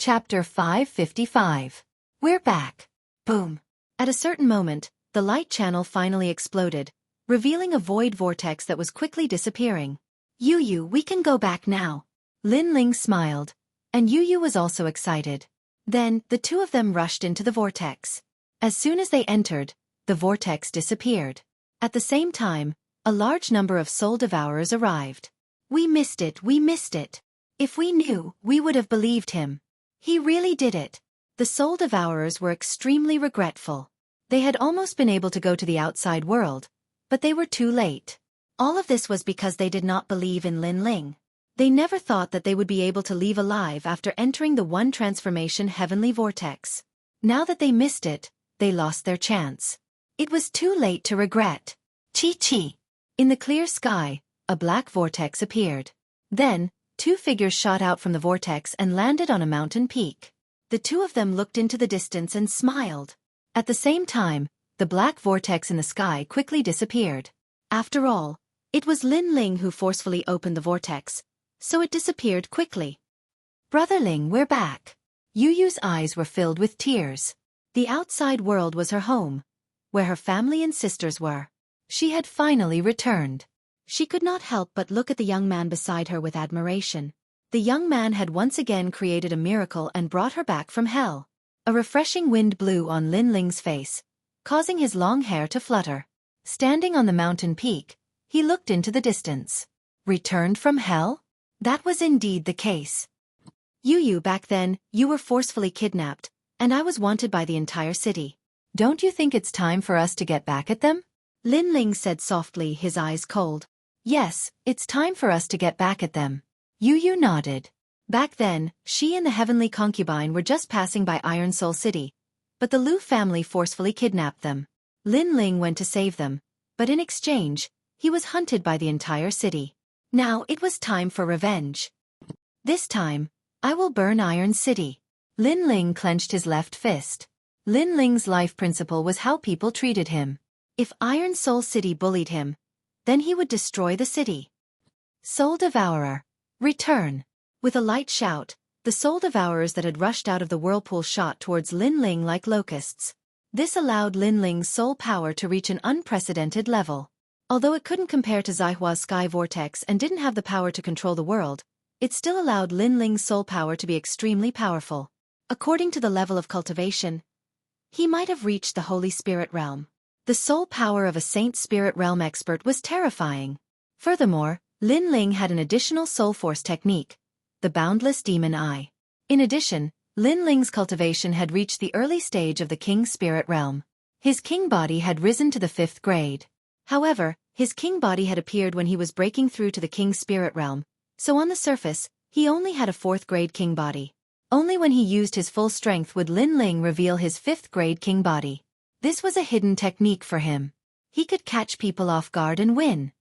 Chapter 555. We're back. Boom. At a certain moment, the light channel finally exploded, revealing a void vortex that was quickly disappearing. Yu, we can go back now. Lin Ling smiled, and Yu was also excited. Then, the two of them rushed into the vortex. As soon as they entered, the vortex disappeared. At the same time, a large number of soul devourers arrived. We missed it. If we knew, we would have believed him. He really did it. The soul devourers were extremely regretful. They had almost been able to go to the outside world, but they were too late. All of this was because they did not believe in Lin Ling. They never thought that they would be able to leave alive after entering the one transformation heavenly vortex. Now that they missed it, they lost their chance. It was too late to regret. Chi. In the clear sky, a black vortex appeared. Then, two figures shot out from the vortex and landed on a mountain peak. The two of them looked into the distance and smiled. At the same time, the black vortex in the sky quickly disappeared. After all, it was Lin Ling who forcefully opened the vortex, so it disappeared quickly. Brother Ling, we're back. Yu's eyes were filled with tears. The outside world was her home, where her family and sisters were. She had finally returned. She could not help but look at the young man beside her with admiration. The young man had once again created a miracle and brought her back from hell. A refreshing wind blew on Lin Ling's face, causing his long hair to flutter. Standing on the mountain peak, he looked into the distance. Returned from hell? That was indeed the case. Yu, back then, you were forcefully kidnapped, and I was wanted by the entire city. Don't you think it's time for us to get back at them? Lin Ling said softly, his eyes cold. Yes, it's time for us to get back at them. Yu nodded. Back then, she and the heavenly concubine were just passing by Iron Soul City, but the Lu family forcefully kidnapped them. Lin Ling went to save them, but in exchange, he was hunted by the entire city. Now it was time for revenge. This time, I will burn Iron City. Lin Ling clenched his left fist. Lin Ling's life principle was how people treated him. If Iron Soul City bullied him, then he would destroy the city. Soul Devourer, return. With a light shout, the soul devourers that had rushed out of the whirlpool shot towards Lin Ling like locusts. This allowed Lin Ling's soul power to reach an unprecedented level. Although it couldn't compare to Zaihua's sky vortex and didn't have the power to control the world, it still allowed Lin Ling's soul power to be extremely powerful. According to the level of cultivation, he might have reached the Holy Spirit realm. The soul power of a Saint Spirit realm expert was terrifying. Furthermore, Lin Ling had an additional soul force technique, the Boundless Demon Eye. In addition, Lin Ling's cultivation had reached the early stage of the King Spirit realm. His king body had risen to the 5th grade. However, his king body had appeared when he was breaking through to the King Spirit realm, so on the surface, he only had a 4th grade king body. Only when he used his full strength would Lin Ling reveal his 5th grade king body. This was a hidden technique for him. He could catch people off guard and win.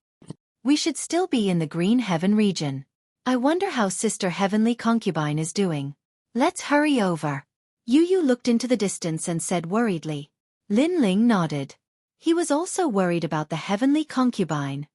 We should still be in the Green Heaven region. I wonder how Sister Heavenly Concubine is doing. Let's hurry over. Yu looked into the distance and said worriedly. Lin Ling nodded. He was also worried about the Heavenly Concubine.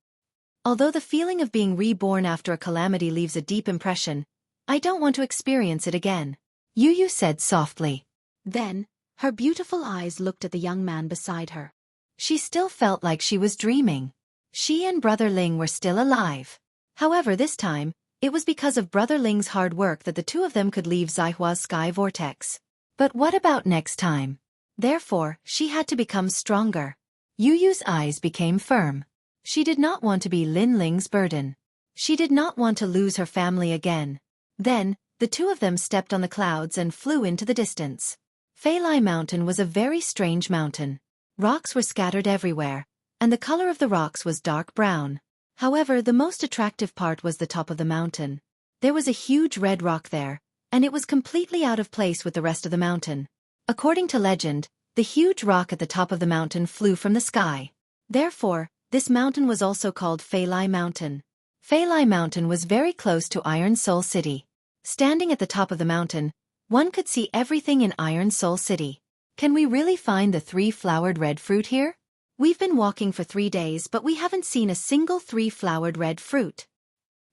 Although the feeling of being reborn after a calamity leaves a deep impression, I don't want to experience it again. Yu said softly. Then, her beautiful eyes looked at the young man beside her. She still felt like she was dreaming. She and Brother Ling were still alive. However, this time, it was because of Brother Ling's hard work that the two of them could leave Zaihua's sky vortex. But what about next time? Therefore, she had to become stronger. Yu's eyes became firm. She did not want to be Lin Ling's burden. She did not want to lose her family again. Then, the two of them stepped on the clouds and flew into the distance. Feilai Mountain was a very strange mountain. Rocks were scattered everywhere, and the color of the rocks was dark brown. However, the most attractive part was the top of the mountain. There was a huge red rock there, and it was completely out of place with the rest of the mountain. According to legend, the huge rock at the top of the mountain flew from the sky. Therefore, this mountain was also called Feilai Mountain. Feilai Mountain was very close to Iron Soul City. Standing at the top of the mountain, one could see everything in Iron Soul City. Can we really find the 3-flowered red fruit here? We've been walking for 3 days but we haven't seen a single 3-flowered red fruit.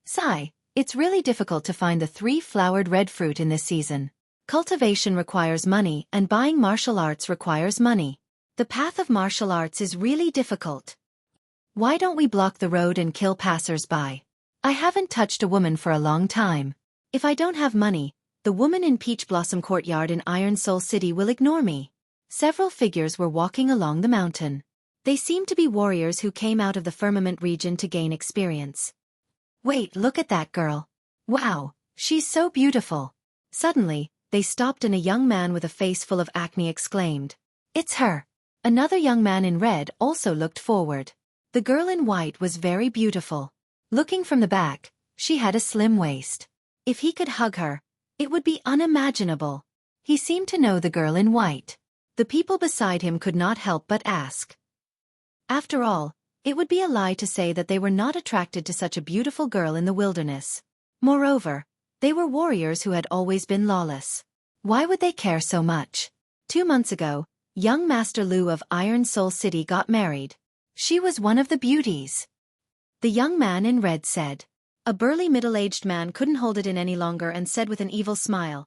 Sigh, it's really difficult to find the 3-flowered red fruit in this season. Cultivation requires money and buying martial arts requires money. The path of martial arts is really difficult. Why don't we block the road and kill passers-by? I haven't touched a woman for a long time. If I don't have money, the woman in Peach Blossom Courtyard in Iron Soul City will ignore me. Several figures were walking along the mountain. They seemed to be warriors who came out of the firmament region to gain experience. Wait, look at that girl. Wow, she's so beautiful. Suddenly, they stopped and a young man with a face full of acne exclaimed, "It's her." Another young man in red also looked forward. The girl in white was very beautiful. Looking from the back, she had a slim waist. If he could hug her, it would be unimaginable. He seemed to know the girl in white. The people beside him could not help but ask. After all, it would be a lie to say that they were not attracted to such a beautiful girl in the wilderness. Moreover, they were warriors who had always been lawless. Why would they care so much? 2 months ago, young Master Lu of Iron Soul City got married. She was one of the beauties. The young man in red said. A burly middle-aged man couldn't hold it in any longer and said with an evil smile,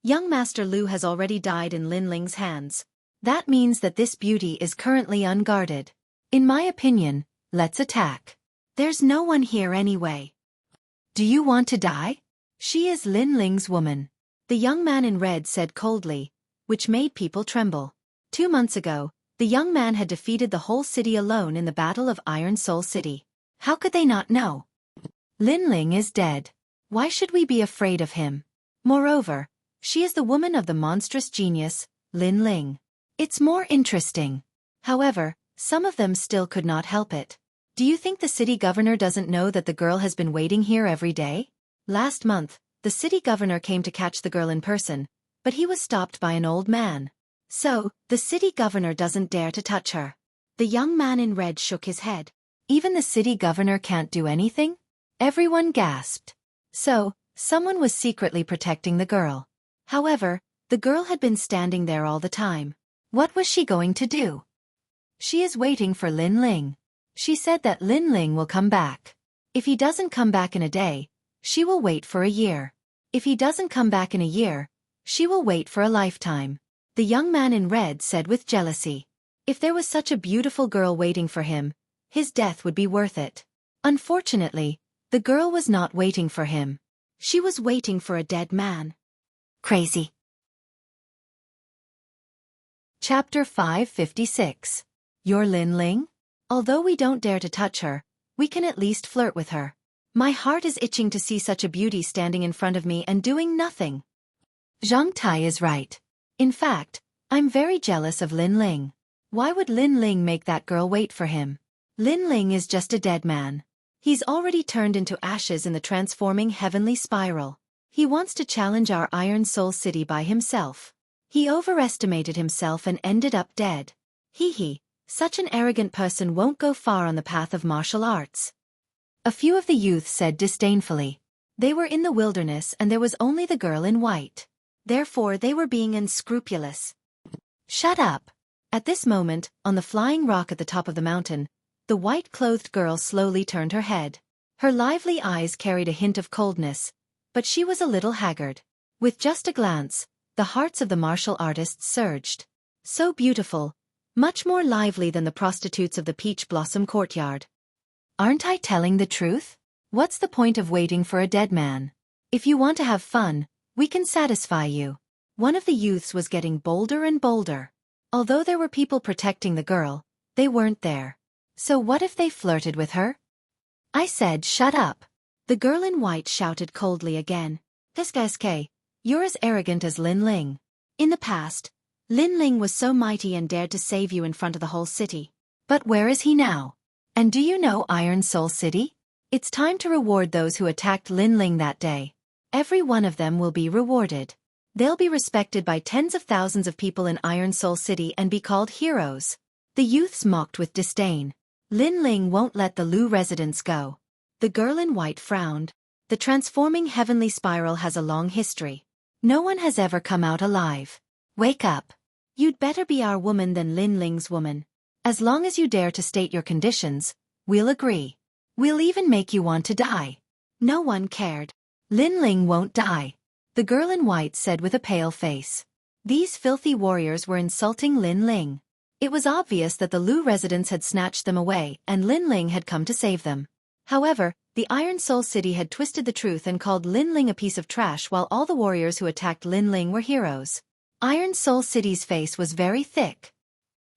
"Young Master Lu has already died in Lin Ling's hands. That means that this beauty is currently unguarded. In my opinion, let's attack. There's no one here anyway." "Do you want to die? She is Lin Ling's woman," the young man in red said coldly, which made people tremble. 2 months ago, the young man had defeated the whole city alone in the Battle of Iron Soul City. How could they not know? Lin Ling is dead. Why should we be afraid of him? Moreover, she is the woman of the monstrous genius, Lin Ling. It's more interesting. However, some of them still could not help it. Do you think the city governor doesn't know that the girl has been waiting here every day? Last month, the city governor came to catch the girl in person, but he was stopped by an old man. So, the city governor doesn't dare to touch her. The young man in red shook his head. Even the city governor can't do anything? Everyone gasped. So, someone was secretly protecting the girl. However, the girl had been standing there all the time. What was she going to do? She is waiting for Lin Ling. She said that Lin Ling will come back. If he doesn't come back in a day, she will wait for a year. If he doesn't come back in a year, she will wait for a lifetime. The young man in red said with jealousy. If there was such a beautiful girl waiting for him, his death would be worth it. Unfortunately, the girl was not waiting for him. She was waiting for a dead man. Crazy. Chapter 556. You're Lin Ling? Although we don't dare to touch her, we can at least flirt with her. My heart is itching to see such a beauty standing in front of me and doing nothing. Zhang Tai is right. In fact, I'm very jealous of Lin Ling. Why would Lin Ling make that girl wait for him? Lin Ling is just a dead man. He's already turned into ashes in the transforming heavenly spiral. He wants to challenge our Iron Soul City by himself. He overestimated himself and ended up dead. Hee, such an arrogant person won't go far on the path of martial arts. A few of the youth said disdainfully. They were in the wilderness and there was only the girl in white. Therefore they were being unscrupulous. Shut up. At this moment, on the flying rock at the top of the mountain, the white-clothed girl slowly turned her head. Her lively eyes carried a hint of coldness, but she was a little haggard. With just a glance, the hearts of the martial artists surged. So beautiful, much more lively than the prostitutes of the Peach Blossom Courtyard. Aren't I telling the truth? What's the point of waiting for a dead man? If you want to have fun, we can satisfy you. One of the youths was getting bolder and bolder. Although there were people protecting the girl, they weren't there. So what if they flirted with her? I said shut up. The girl in white shouted coldly again. Pisk, you're as arrogant as Lin Ling. In the past, Lin Ling was so mighty and dared to save you in front of the whole city. But where is he now? And do you know Iron Soul City? It's time to reward those who attacked Lin Ling that day. Every one of them will be rewarded. They'll be respected by tens of thousands of people in Iron Soul City and be called heroes. The youths mocked with disdain. Lin Ling won't let the Lu residents go. The girl in white frowned. The transforming heavenly spiral has a long history. No one has ever come out alive. Wake up. You'd better be our woman than Lin Ling's woman. As long as you dare to state your conditions, we'll agree. We'll even make you want to die. No one cared. Lin Ling won't die. the girl in white said with a pale face. These filthy warriors were insulting Lin Ling. It was obvious that the Lu residents had snatched them away and Lin Ling had come to save them. However, the Iron Soul City had twisted the truth and called Lin Ling a piece of trash while all the warriors who attacked Lin Ling were heroes. Iron Soul City's face was very thick.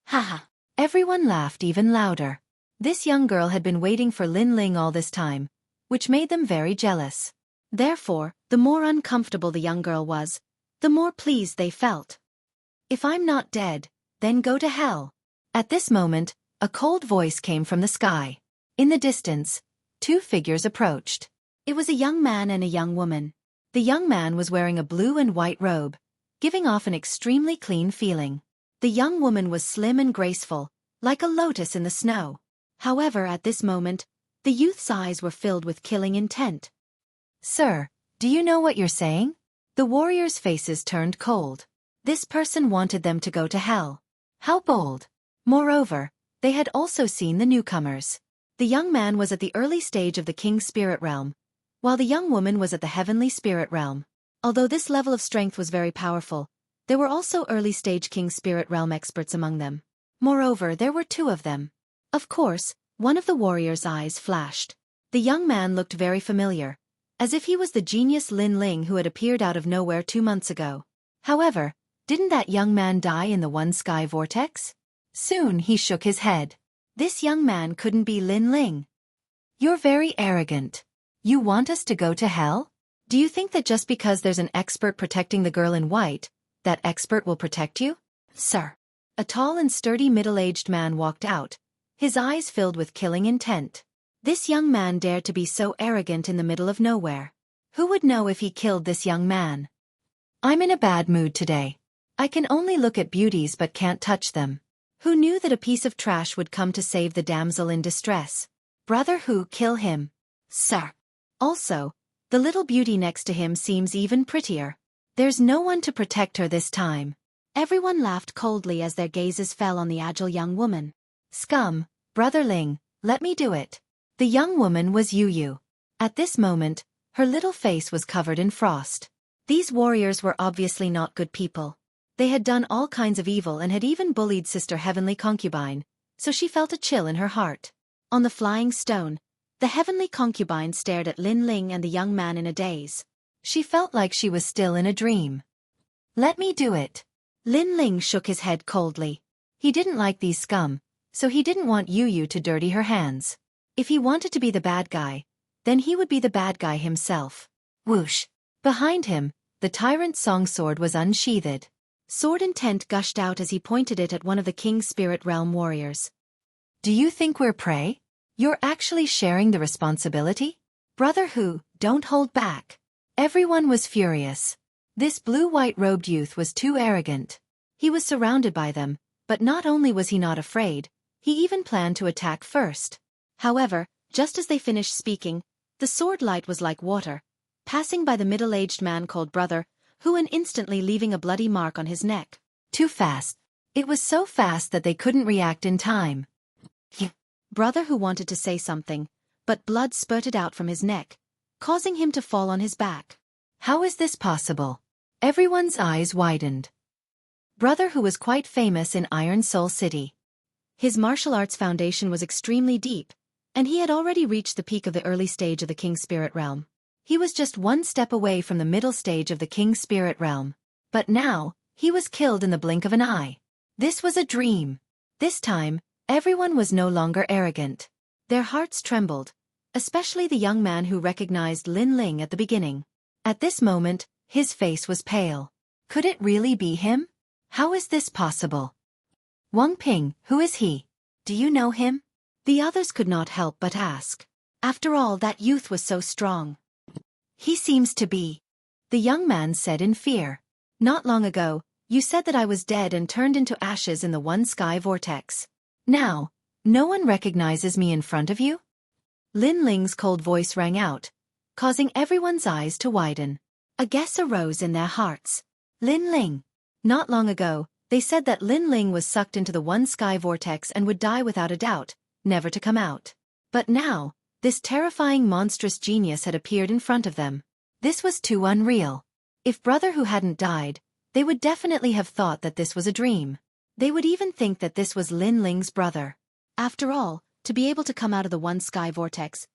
Haha. Everyone laughed even louder. This young girl had been waiting for Lin Ling all this time, which made them very jealous. Therefore, the more uncomfortable the young girl was, the more pleased they felt. If I'm not dead, then go to hell. At this moment, a cold voice came from the sky. In the distance, two figures approached. It was a young man and a young woman. The young man was wearing a blue and white robe, giving off an extremely clean feeling. The young woman was slim and graceful, like a lotus in the snow. However, at this moment, the youth's eyes were filled with killing intent. Sir, do you know what you're saying? The warriors' faces turned cold. This person wanted them to go to hell. How bold! Moreover, they had also seen the newcomers. The young man was at the early stage of the king's spirit realm, while the young woman was at the heavenly spirit realm. Although this level of strength was very powerful, there were also early-stage king spirit realm experts among them. Moreover, there were two of them. Of course, one of the warriors' eyes flashed. The young man looked very familiar, as if he was the genius Lin Ling who had appeared out of nowhere 2 months ago. However, didn't that young man die in the one sky vortex? Soon he shook his head. This young man couldn't be Lin Ling. You're very arrogant. You want us to go to hell? Do you think that just because there's an expert protecting the girl in white, that expert will protect you? Sir. A tall and sturdy middle-aged man walked out, his eyes filled with killing intent. This young man dared to be so arrogant in the middle of nowhere. Who would know if he killed this young man? I'm in a bad mood today. I can only look at beauties but can't touch them. Who knew that a piece of trash would come to save the damsel in distress? Brother Hu, kill him. Sir. Also, the little beauty next to him seems even prettier. There's no one to protect her this time. Everyone laughed coldly as their gazes fell on the agile young woman. Scum, Brother Ling, let me do it. The young woman was Yu Yu. At this moment, her little face was covered in frost. These warriors were obviously not good people. They had done all kinds of evil and had even bullied Sister Heavenly Concubine, so she felt a chill in her heart. On the flying stone, the Heavenly Concubine stared at Lin Ling and the young man in a daze. She felt like she was still in a dream. Let me do it. Lin Ling shook his head coldly. He didn't like these scum, so he didn't want Yu Yu to dirty her hands. If he wanted to be the bad guy, then he would be the bad guy himself. Whoosh! Behind him, the tyrant's song sword was unsheathed. Sword intent gushed out as he pointed it at one of the king's spirit realm warriors. Do you think we're prey? You're actually sharing the responsibility? Brother Hu, don't hold back. Everyone was furious. This blue-white robed youth was too arrogant. He was surrounded by them, but not only was he not afraid, he even planned to attack first. However, just as they finished speaking, the sword light was like water, passing by the middle-aged man called Brother Hu and instantly leaving a bloody mark on his neck. Too fast. It was so fast that they couldn't react in time. Brother Hu wanted to say something, but blood spurted out from his neck, causing him to fall on his back. How is this possible? Everyone's eyes widened. Brother Hu was quite famous in Iron Soul City. His martial arts foundation was extremely deep, and he had already reached the peak of the early stage of the King's Spirit Realm. He was just one step away from the middle stage of the King's Spirit Realm. But now, he was killed in the blink of an eye. This was a dream. This time, everyone was no longer arrogant. Their hearts trembled, especially the young man who recognized Lin Ling at the beginning. At this moment, his face was pale. Could it really be him? How is this possible? Wang Ping, who is he? Do you know him? The others could not help but ask. After all, that youth was so strong. He seems to be. The young man said in fear. Not long ago, you said that I was dead and turned into ashes in the one sky vortex. Now, no one recognizes me in front of you? Lin Ling's cold voice rang out, causing everyone's eyes to widen. A guess arose in their hearts. Lin Ling. Not long ago, they said that Lin Ling was sucked into the one sky vortex and would die without a doubt, never to come out. But now, this terrifying monstrous genius had appeared in front of them. This was too unreal. If brother who hadn't died, they would definitely have thought that this was a dream. They would even think that this was Lin Ling's brother. After all, to be able to come out of the one sky vortex,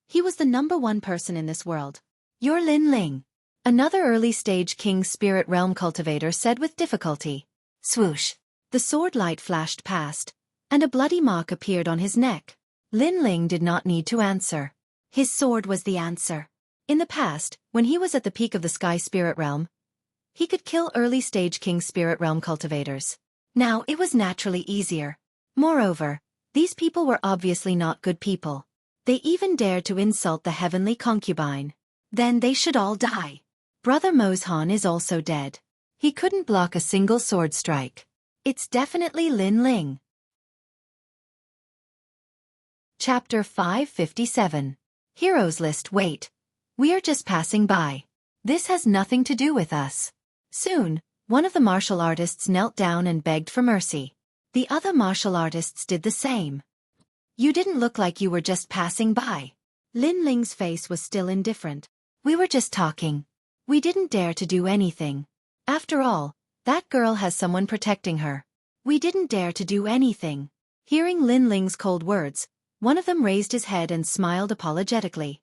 he was the #1 person in this world. You're Lin Ling. Another early-stage King Spirit Realm cultivator said with difficulty. Swoosh. The sword light flashed past, and a bloody mark appeared on his neck. Lin Ling did not need to answer. His sword was the answer. In the past, when he was at the peak of the Sky Spirit Realm, he could kill early-stage King Spirit Realm cultivators. Now it was naturally easier. Moreover, these people were obviously not good people. They even dared to insult the heavenly concubine. Then they should all die. Brother Mozhan is also dead. He couldn't block a single sword strike. It's definitely Lin Ling. Chapter 557. Heroes List. Wait. We are just passing by. This has nothing to do with us. Soon, one of the martial artists knelt down and begged for mercy. The other martial artists did the same. You didn't look like you were just passing by. Lin Ling's face was still indifferent. We were just talking. We didn't dare to do anything. After all, that girl has someone protecting her. We didn't dare to do anything. Hearing Lin Ling's cold words, one of them raised his head and smiled apologetically.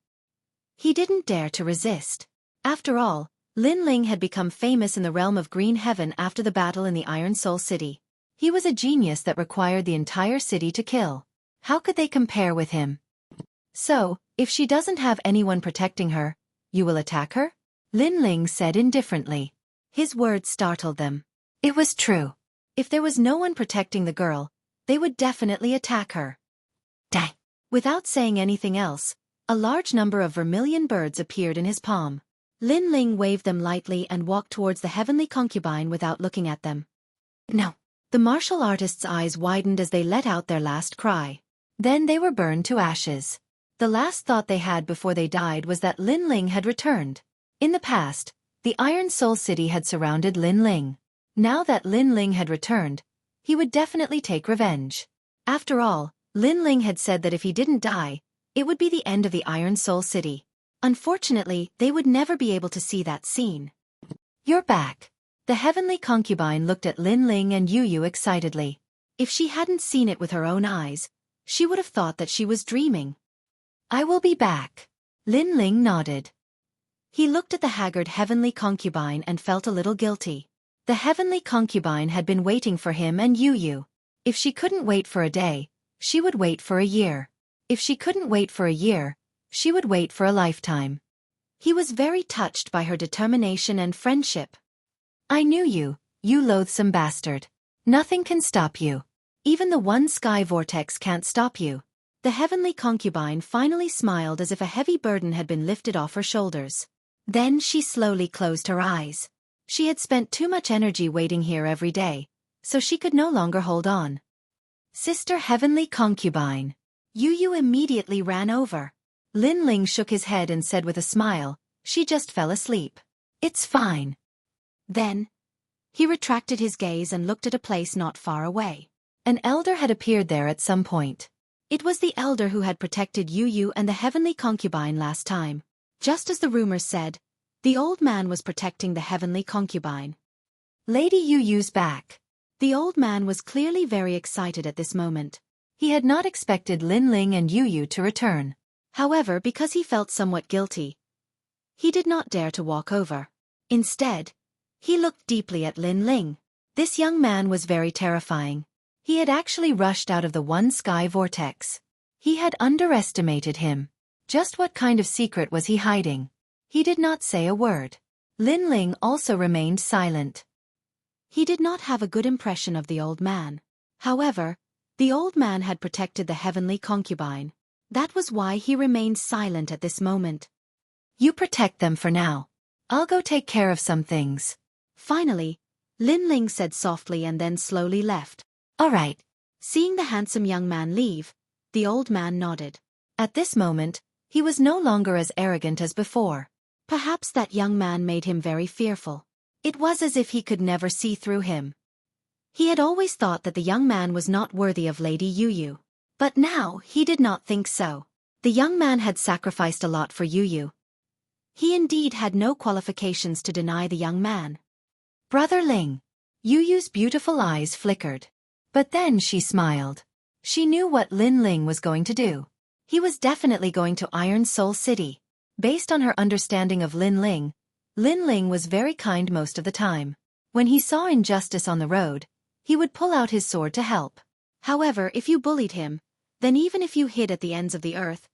He didn't dare to resist. After all, Lin Ling had become famous in the realm of Green Heaven after the battle in the Iron Soul City. He was a genius that required the entire city to kill. How could they compare with him? So, if she doesn't have anyone protecting her, you will attack her? Lin Ling said indifferently. His words startled them. It was true. If there was no one protecting the girl, they would definitely attack her. Dang. Without saying anything else, a large number of vermilion birds appeared in his palm. Lin Ling waved them lightly and walked towards the heavenly concubine without looking at them. No. The martial artist's eyes widened as they let out their last cry. Then they were burned to ashes. The last thought they had before they died was that Lin Ling had returned. In the past, the Iron Soul City had surrounded Lin Ling. Now that Lin Ling had returned, he would definitely take revenge. After all, Lin Ling had said that if he didn't die, it would be the end of the Iron Soul City. Unfortunately, they would never be able to see that scene. You're back. The heavenly concubine looked at Lin Ling and Yu excitedly. If she hadn't seen it with her own eyes, she would have thought that she was dreaming. I will be back. Lin Ling nodded. He looked at the haggard heavenly concubine and felt a little guilty. The heavenly concubine had been waiting for him and Yu. If she couldn't wait for a day, she would wait for a year. If she couldn't wait for a year, she would wait for a lifetime. He was very touched by her determination and friendship. I knew you, you loathsome bastard. Nothing can stop you. Even the one sky vortex can't stop you. The heavenly concubine finally smiled as if a heavy burden had been lifted off her shoulders. Then she slowly closed her eyes. She had spent too much energy waiting here every day, so she could no longer hold on. Sister heavenly concubine. Yu immediately ran over. Lin Ling shook his head and said with a smile, she just fell asleep. It's fine. Then, he retracted his gaze and looked at a place not far away. An elder had appeared there at some point. It was the elder who had protected Yu and the heavenly concubine last time. Just as the rumors said, the old man was protecting the heavenly concubine. Lady Yu's back. The old man was clearly very excited at this moment. He had not expected Lin Ling and Yu to return. However, because he felt somewhat guilty, he did not dare to walk over. Instead, he looked deeply at Lin Ling. This young man was very terrifying. He had actually rushed out of the one sky vortex. He had underestimated him. Just what kind of secret was he hiding? He did not say a word. Lin Ling also remained silent. He did not have a good impression of the old man. However, the old man had protected the heavenly concubine. That was why he remained silent at this moment. You protect them for now. I'll go take care of some things. Finally, Lin Ling said softly and then slowly left. All right. Seeing the handsome young man leave, the old man nodded. At this moment, he was no longer as arrogant as before. Perhaps that young man made him very fearful. It was as if he could never see through him. He had always thought that the young man was not worthy of Lady Yu. But now, he did not think so. The young man had sacrificed a lot for Yu. He indeed had no qualifications to deny the young man. Brother Ling. Yu Yu's beautiful eyes flickered. But then she smiled. She knew what Lin Ling was going to do. He was definitely going to Iron Soul City. Based on her understanding of Lin Ling was very kind most of the time. When he saw injustice on the road, he would pull out his sword to help. However, if you bullied him, then even if you hid at the ends of the earth,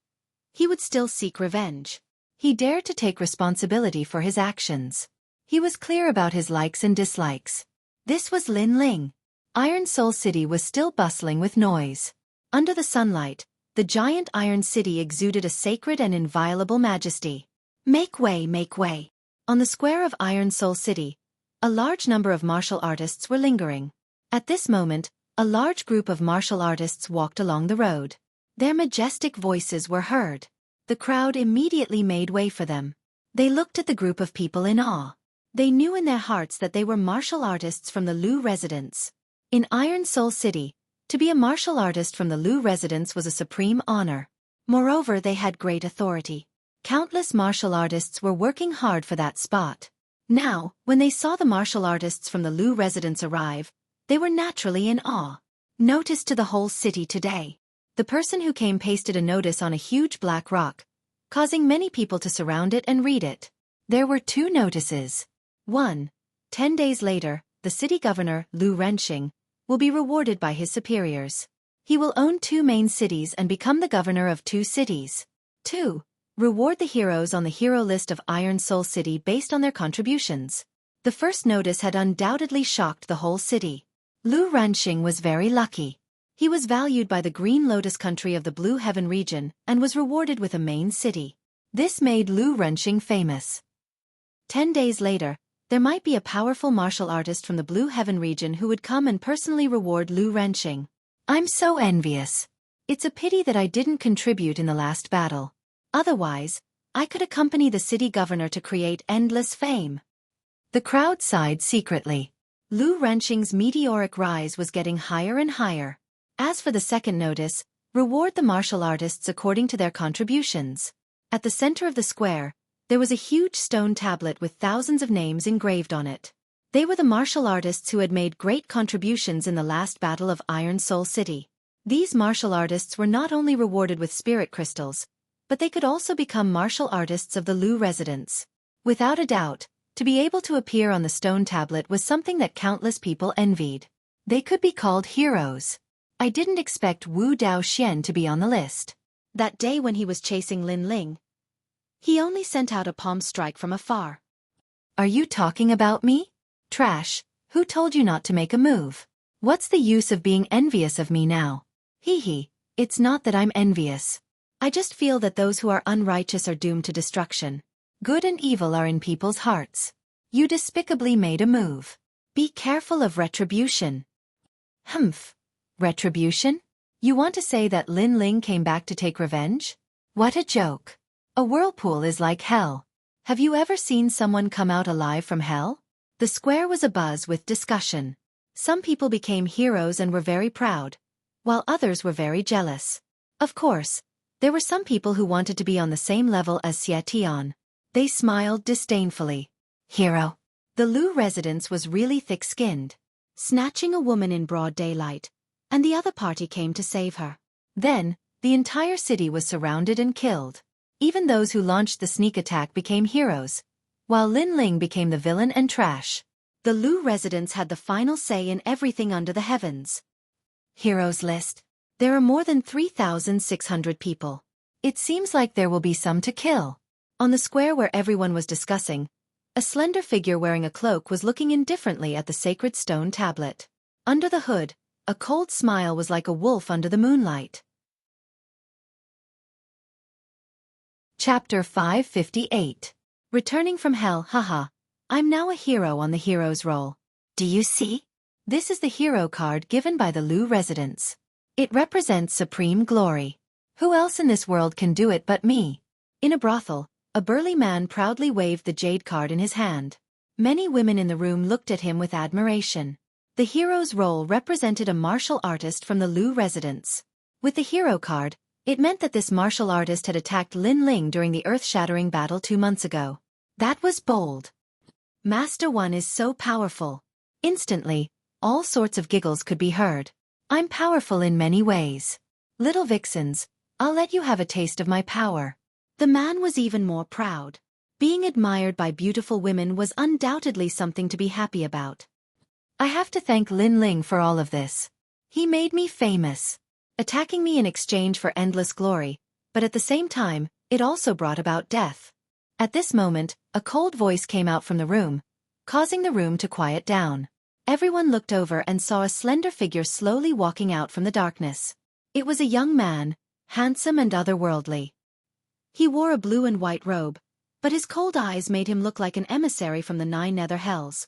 he would still seek revenge. He dared to take responsibility for his actions. He was clear about his likes and dislikes. This was Lin Ling. Iron Soul City was still bustling with noise. Under the sunlight, the giant Iron City exuded a sacred and inviolable majesty. Make way, make way. On the square of Iron Soul City, a large number of martial artists were lingering. At this moment, a large group of martial artists walked along the road. Their majestic voices were heard. The crowd immediately made way for them. They looked at the group of people in awe. They knew in their hearts that they were martial artists from the Lu residence. In Iron Soul City, to be a martial artist from the Lu residence was a supreme honor. Moreover, they had great authority. Countless martial artists were working hard for that spot. Now, when they saw the martial artists from the Lu residence arrive, they were naturally in awe. Notice to the whole city today. The person who came pasted a notice on a huge black rock, causing many people to surround it and read it. There were 2 notices. 1. 10 days later, the city governor, Lu Renxing, will be rewarded by his superiors. He will own 2 main cities and become the governor of 2 cities. 2. Reward the heroes on the hero list of Iron Soul City based on their contributions. The first notice had undoubtedly shocked the whole city. Lu Renxing was very lucky. He was valued by the Green Lotus country of the Blue Heaven region and was rewarded with a main city. This made Lu Renxing famous. 10 days later, there might be a powerful martial artist from the Blue Heaven region who would come and personally reward Lu Renxing. I'm so envious. It's a pity that I didn't contribute in the last battle. Otherwise, I could accompany the city governor to create endless fame. The crowd sighed secretly. Lu Renxing's meteoric rise was getting higher and higher. As for the second notice, reward the martial artists according to their contributions. At the center of the square, there was a huge stone tablet with thousands of names engraved on it. They were the martial artists who had made great contributions in the last battle of Iron Soul City. These martial artists were not only rewarded with spirit crystals, but they could also become martial artists of the Lu residence. Without a doubt, to be able to appear on the stone tablet was something that countless people envied. They could be called heroes. I didn't expect Wu Daoxian to be on the list. That day when he was chasing Lin Ling, he only sent out a palm strike from afar. Are you talking about me? Trash, who told you not to make a move? What's the use of being envious of me now? Hee, it's not that I'm envious. I just feel that those who are unrighteous are doomed to destruction. Good and evil are in people's hearts. You despicably made a move. Be careful of retribution. Humph. Retribution? You want to say that Lin Ling came back to take revenge? What a joke. A whirlpool is like hell. Have you ever seen someone come out alive from hell? The square was abuzz with discussion. Some people became heroes and were very proud, while others were very jealous. Of course, there were some people who wanted to be on the same level as Xueqi. They smiled disdainfully. Hero. The Lu residence was really thick-skinned, snatching a woman in broad daylight, and the other party came to save her. Then, the entire city was surrounded and killed. Even those who launched the sneak attack became heroes, while Lin Ling became the villain and trash. The Lu residents had the final say in everything under the heavens. Heroes list. There are more than 3,600 people. It seems like there will be some to kill. On the square where everyone was discussing, a slender figure wearing a cloak was looking indifferently at the sacred stone tablet. Under the hood, a cold smile was like a wolf under the moonlight. Chapter 558. Returning from hell, haha. I'm now a hero on the hero's roll. Do you see? This is the hero card given by the Lu residents. It represents supreme glory. Who else in this world can do it but me? In a brothel, a burly man proudly waved the jade card in his hand. Many women in the room looked at him with admiration. The hero's role represented a martial artist from the Lu residence. With the hero card, It meant that this martial artist had attacked Lin Ling during the earth-shattering battle 2 months ago. That was bold. Master One is so powerful. Instantly, all sorts of giggles could be heard. I'm powerful in many ways. Little vixens, I'll let you have a taste of my power. The man was even more proud. Being admired by beautiful women was undoubtedly something to be happy about. I have to thank Lin Ling for all of this. He made me famous, attacking me in exchange for endless glory, but at the same time, it also brought about death. At this moment, a cold voice came out from the room, causing the room to quiet down. Everyone looked over and saw a slender figure slowly walking out from the darkness. It was a young man, handsome and otherworldly. He wore a blue and white robe, but his cold eyes made him look like an emissary from the 9 nether hells.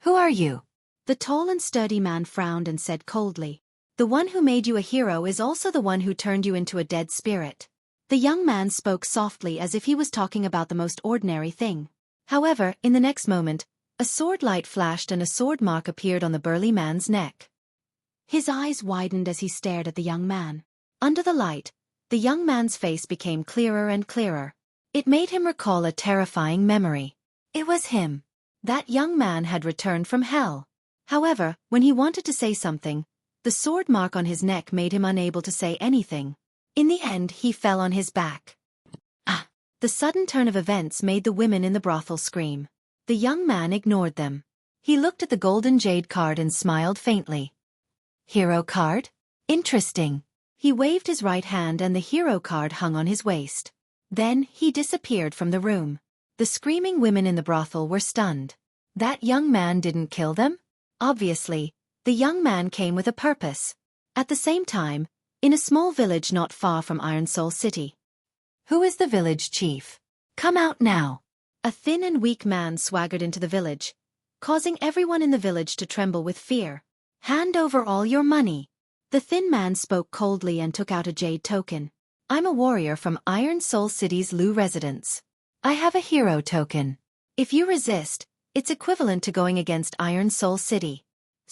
Who are you? The tall and sturdy man frowned and said coldly. The one who made you a hero is also the one who turned you into a dead spirit. The young man spoke softly as if he was talking about the most ordinary thing. However, in the next moment, a sword light flashed and a sword mark appeared on the burly man's neck. His eyes widened as he stared at the young man. Under the light, the young man's face became clearer and clearer. It made him recall a terrifying memory. It was him. That young man had returned from hell. However, when he wanted to say something, the sword mark on his neck made him unable to say anything. In the end, he fell on his back. Ah! The sudden turn of events made the women in the brothel scream. The young man ignored them. He looked at the golden jade card and smiled faintly. Hero card? Interesting. He waved his right hand and the hero card hung on his waist. Then, he disappeared from the room. The screaming women in the brothel were stunned. That young man didn't kill them? Obviously, the young man came with a purpose. At the same time, in a small village not far from Iron Soul City. Who is the village chief? Come out now. A thin and weak man swaggered into the village, causing everyone in the village to tremble with fear. Hand over all your money. The thin man spoke coldly and took out a jade token. I'm a warrior from Iron Soul City's Lu residence. I have a hero token. If you resist, it's equivalent to going against Iron Soul City.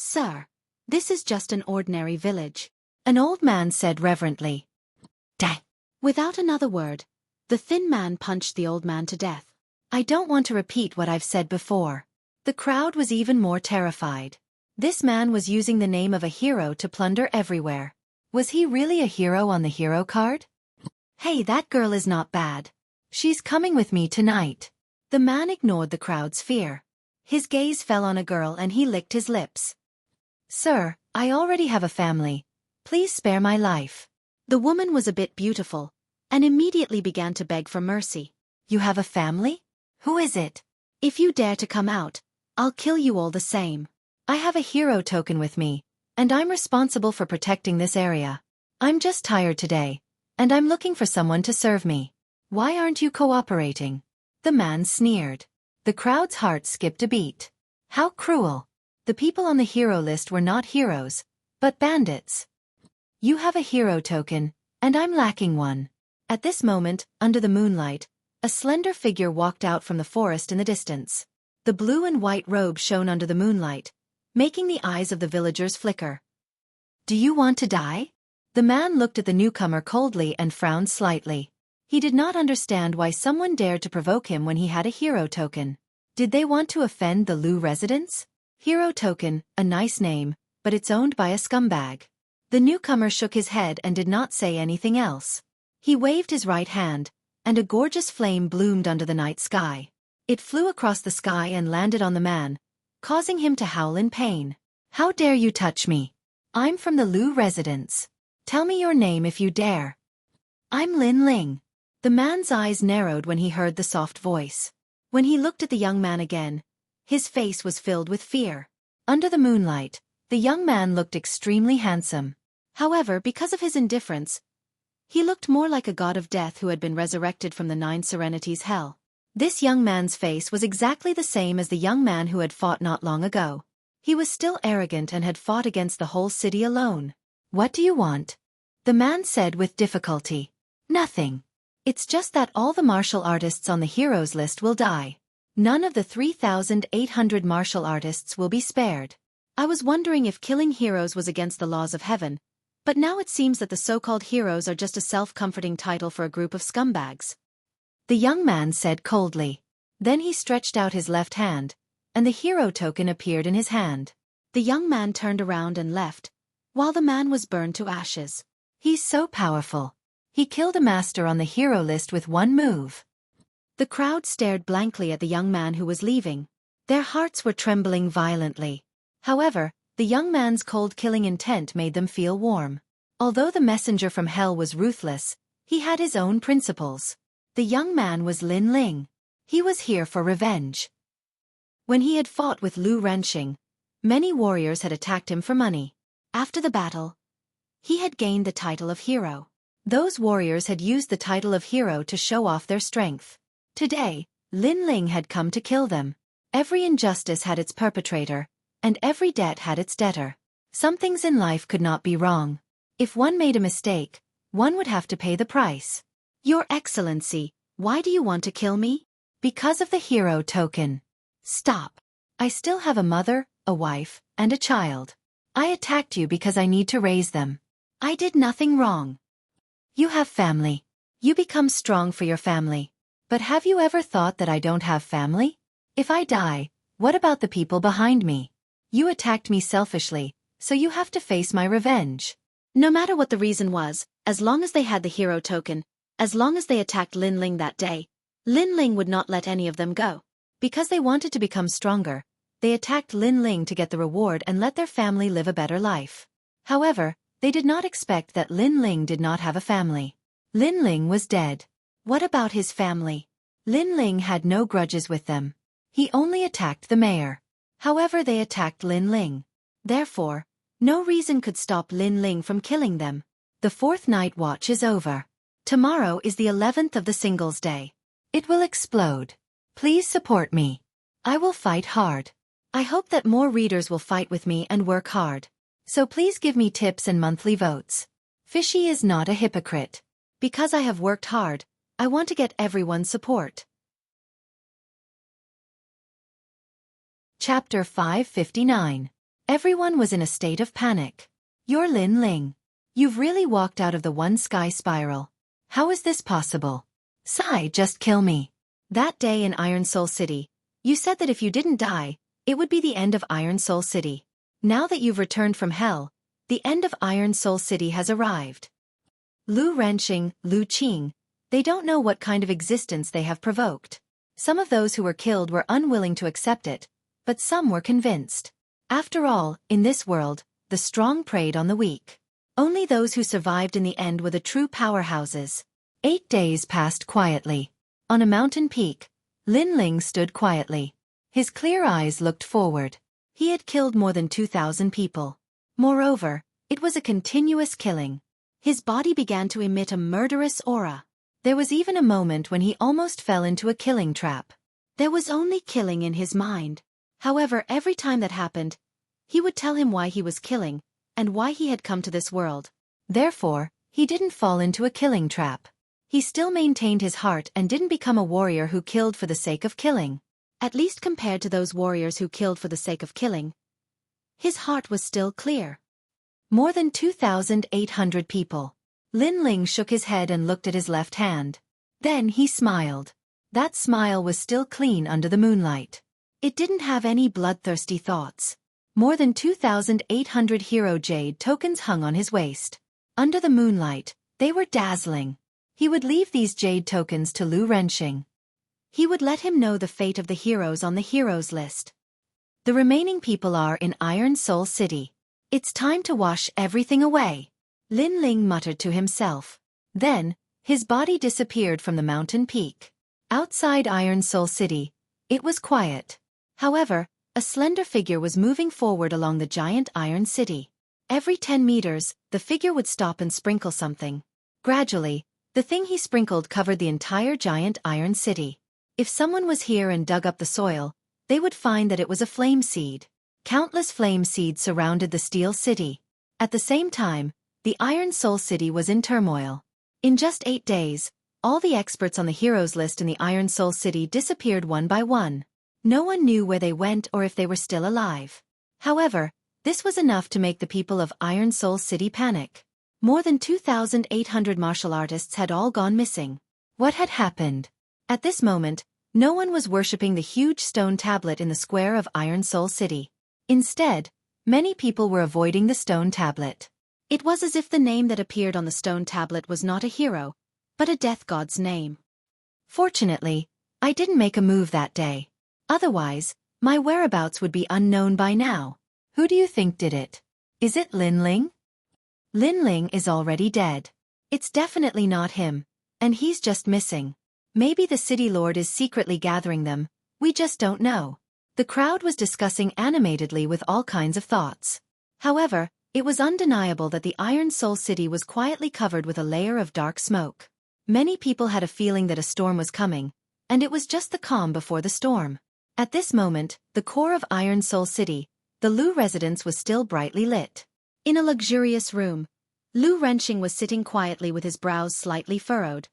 Sir, this is just an ordinary village. An old man said reverently. Dang. Without another word, the thin man punched the old man to death. I don't want to repeat what I've said before. The crowd was even more terrified. This man was using the name of a hero to plunder everywhere. Was he really a hero on the hero card? Hey, that girl is not bad. She's coming with me tonight. The man ignored the crowd's fear. His gaze fell on a girl and he licked his lips. Sir, I already have a family. Please spare my life. The woman was a bit beautiful, and immediately began to beg for mercy. You have a family? Who is it? If you dare to come out, I'll kill you all the same. I have a hero token with me, and I'm responsible for protecting this area. I'm just tired today, and I'm looking for someone to serve me. Why aren't you cooperating? The man sneered. The crowd's heart skipped a beat. How cruel. The people on the hero list were not heroes, but bandits. You have a hero token, and I'm lacking one. At this moment, under the moonlight, a slender figure walked out from the forest in the distance. The blue and white robe shone under the moonlight, making the eyes of the villagers flicker. Do you want to die? The man looked at the newcomer coldly and frowned slightly. He did not understand why someone dared to provoke him when he had a hero token. Did they want to offend the Lu residents? Hero token, a nice name, but it's owned by a scumbag. The newcomer shook his head and did not say anything else. He waved his right hand, and a gorgeous flame bloomed under the night sky. It flew across the sky and landed on the man, causing him to howl in pain. How dare you touch me? I'm from the Lu residence. Tell me your name if you dare. I'm Lin Ling. The man's eyes narrowed when he heard the soft voice. When he looked at the young man again, his face was filled with fear. Under the moonlight, the young man looked extremely handsome. However, because of his indifference, he looked more like a god of death who had been resurrected from the 9 Serenities hell. This young man's face was exactly the same as the young man who had fought not long ago. He was still arrogant and had fought against the whole city alone. What do you want? The man said with difficulty. Nothing. It's just that all the martial artists on the heroes list will die. None of the 3,800 martial artists will be spared. I was wondering if killing heroes was against the laws of heaven, But now it seems that the so-called heroes are just a self-comforting title for a group of scumbags. The young man said coldly. Then he stretched out his left hand, and the hero token appeared in his hand. The young man turned around and left, while the man was burned to ashes. He's so powerful. He killed a master on the hero list with one move. The crowd stared blankly at the young man who was leaving. Their hearts were trembling violently. However, the young man's cold-killing intent made them feel warm. Although the messenger from hell was ruthless, he had his own principles. The young man was Lin Ling. He was here for revenge. When he had fought with Lu Renxing, many warriors had attacked him for money. After the battle, he had gained the title of hero. Those warriors had used the title of hero to show off their strength. Today, Lin Ling had come to kill them. Every injustice had its perpetrator, and every debt had its debtor. Some things in life could not be wrong. If one made a mistake, one would have to pay the price. Your Excellency, why do you want to kill me? Because of the hero token. Stop. I still have a mother, a wife, and a child. I attacked you because I need to raise them. I did nothing wrong. You have family. You become strong for your family. But have you ever thought that I don't have family? If I die, what about the people behind me? You attacked me selfishly, so you have to face my revenge. No matter what the reason was, as long as they had the hero token, as long as they attacked Lin Ling that day, Lin Ling would not let any of them go. Because they wanted to become stronger, they attacked Lin Ling to get the reward and let their family live a better life. However, they did not expect that Lin Ling did not have a family. Lin Ling was dead. What about his family? Lin Ling had no grudges with them. He only attacked the mayor. However, they attacked Lin Ling. Therefore, no reason could stop Lin Ling from killing them. The fourth night watch is over. Tomorrow is the 11th of the Singles Day. It will explode. Please support me. I will fight hard. I hope that more readers will fight with me and work hard. So please give me tips and monthly votes. Fishy is not a hypocrite. Because I have worked hard, I want to get everyone's support. Chapter 559. Everyone was in a state of panic. You're Lin Ling. You've really walked out of the one sky spiral. How is this possible? Sigh, just kill me. That day in Iron Soul City, you said that if you didn't die, it would be the end of Iron Soul City. Now that you've returned from hell, the end of Iron Soul City has arrived. Lu Renxing, Lu Qing, they don't know what kind of existence they have provoked. Some of those who were killed were unwilling to accept it, but some were convinced. After all, in this world, the strong preyed on the weak. Only those who survived in the end were the true powerhouses. 8 days passed quietly. On a mountain peak, Lin Ling stood quietly. His clear eyes looked forward. He had killed more than 2,000 people. Moreover, it was a continuous killing. His body began to emit a murderous aura. There was even a moment when he almost fell into a killing trap. There was only killing in his mind. However, every time that happened, he would tell him why he was killing, and why he had come to this world. Therefore, he didn't fall into a killing trap. He still maintained his heart and didn't become a warrior who killed for the sake of killing. At least compared to those warriors who killed for the sake of killing, his heart was still clear. More than 2,800 people. Lin Ling shook his head and looked at his left hand. Then he smiled. That smile was still clean under the moonlight. It didn't have any bloodthirsty thoughts. More than 2,800 hero jade tokens hung on his waist. Under the moonlight, they were dazzling. He would leave these jade tokens to Lu Renxing. He would let him know the fate of the heroes on the heroes list. The remaining people are in Iron Soul City. It's time to wash everything away. Lin Ling muttered to himself. Then, his body disappeared from the mountain peak. Outside Iron Soul City, it was quiet. However, a slender figure was moving forward along the giant Iron City. Every 10 meters, the figure would stop and sprinkle something. Gradually, the thing he sprinkled covered the entire giant Iron City. If someone was here and dug up the soil, they would find that it was a flame seed. Countless flame seeds surrounded the Steel City. At the same time, the Iron Soul City was in turmoil. In just 8 days, all the experts on the heroes list in the Iron Soul City disappeared one by one. No one knew where they went or if they were still alive. However, this was enough to make the people of Iron Soul City panic. More than 2,800 martial artists had all gone missing. What had happened? At this moment, no one was worshipping the huge stone tablet in the square of Iron Soul City. Instead, many people were avoiding the stone tablet. It was as if the name that appeared on the stone tablet was not a hero, but a death god's name. Fortunately, I didn't make a move that day. Otherwise, my whereabouts would be unknown by now. Who do you think did it? Is it Lin Ling? Lin Ling is already dead. It's definitely not him, and he's just missing. Maybe the city lord is secretly gathering them, we just don't know. The crowd was discussing animatedly with all kinds of thoughts. However, it was undeniable that the Iron Soul City was quietly covered with a layer of dark smoke. Many people had a feeling that a storm was coming, and it was just the calm before the storm. At this moment, the core of Iron Soul City, the Lu residence, was still brightly lit. In a luxurious room, Lu Renqing was sitting quietly with his brows slightly furrowed.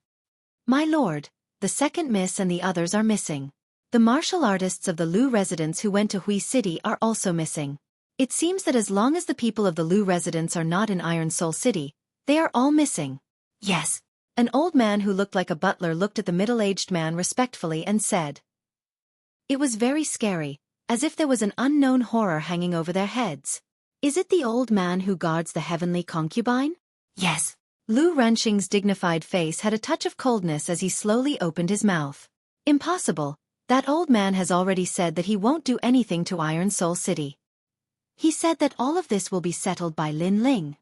My lord, the second miss and the others are missing. The martial artists of the Lu residence who went to Hui City are also missing. It seems that as long as the people of the Lu residence are not in Iron Soul City, they are all missing. Yes. An old man who looked like a butler looked at the middle-aged man respectfully and said. It was very scary, as if there was an unknown horror hanging over their heads. Is it the old man who guards the heavenly concubine? Yes. Lu Renqing's dignified face had a touch of coldness as he slowly opened his mouth. Impossible. That old man has already said that he won't do anything to Iron Soul City. He said that all of this will be settled by Lin Ling.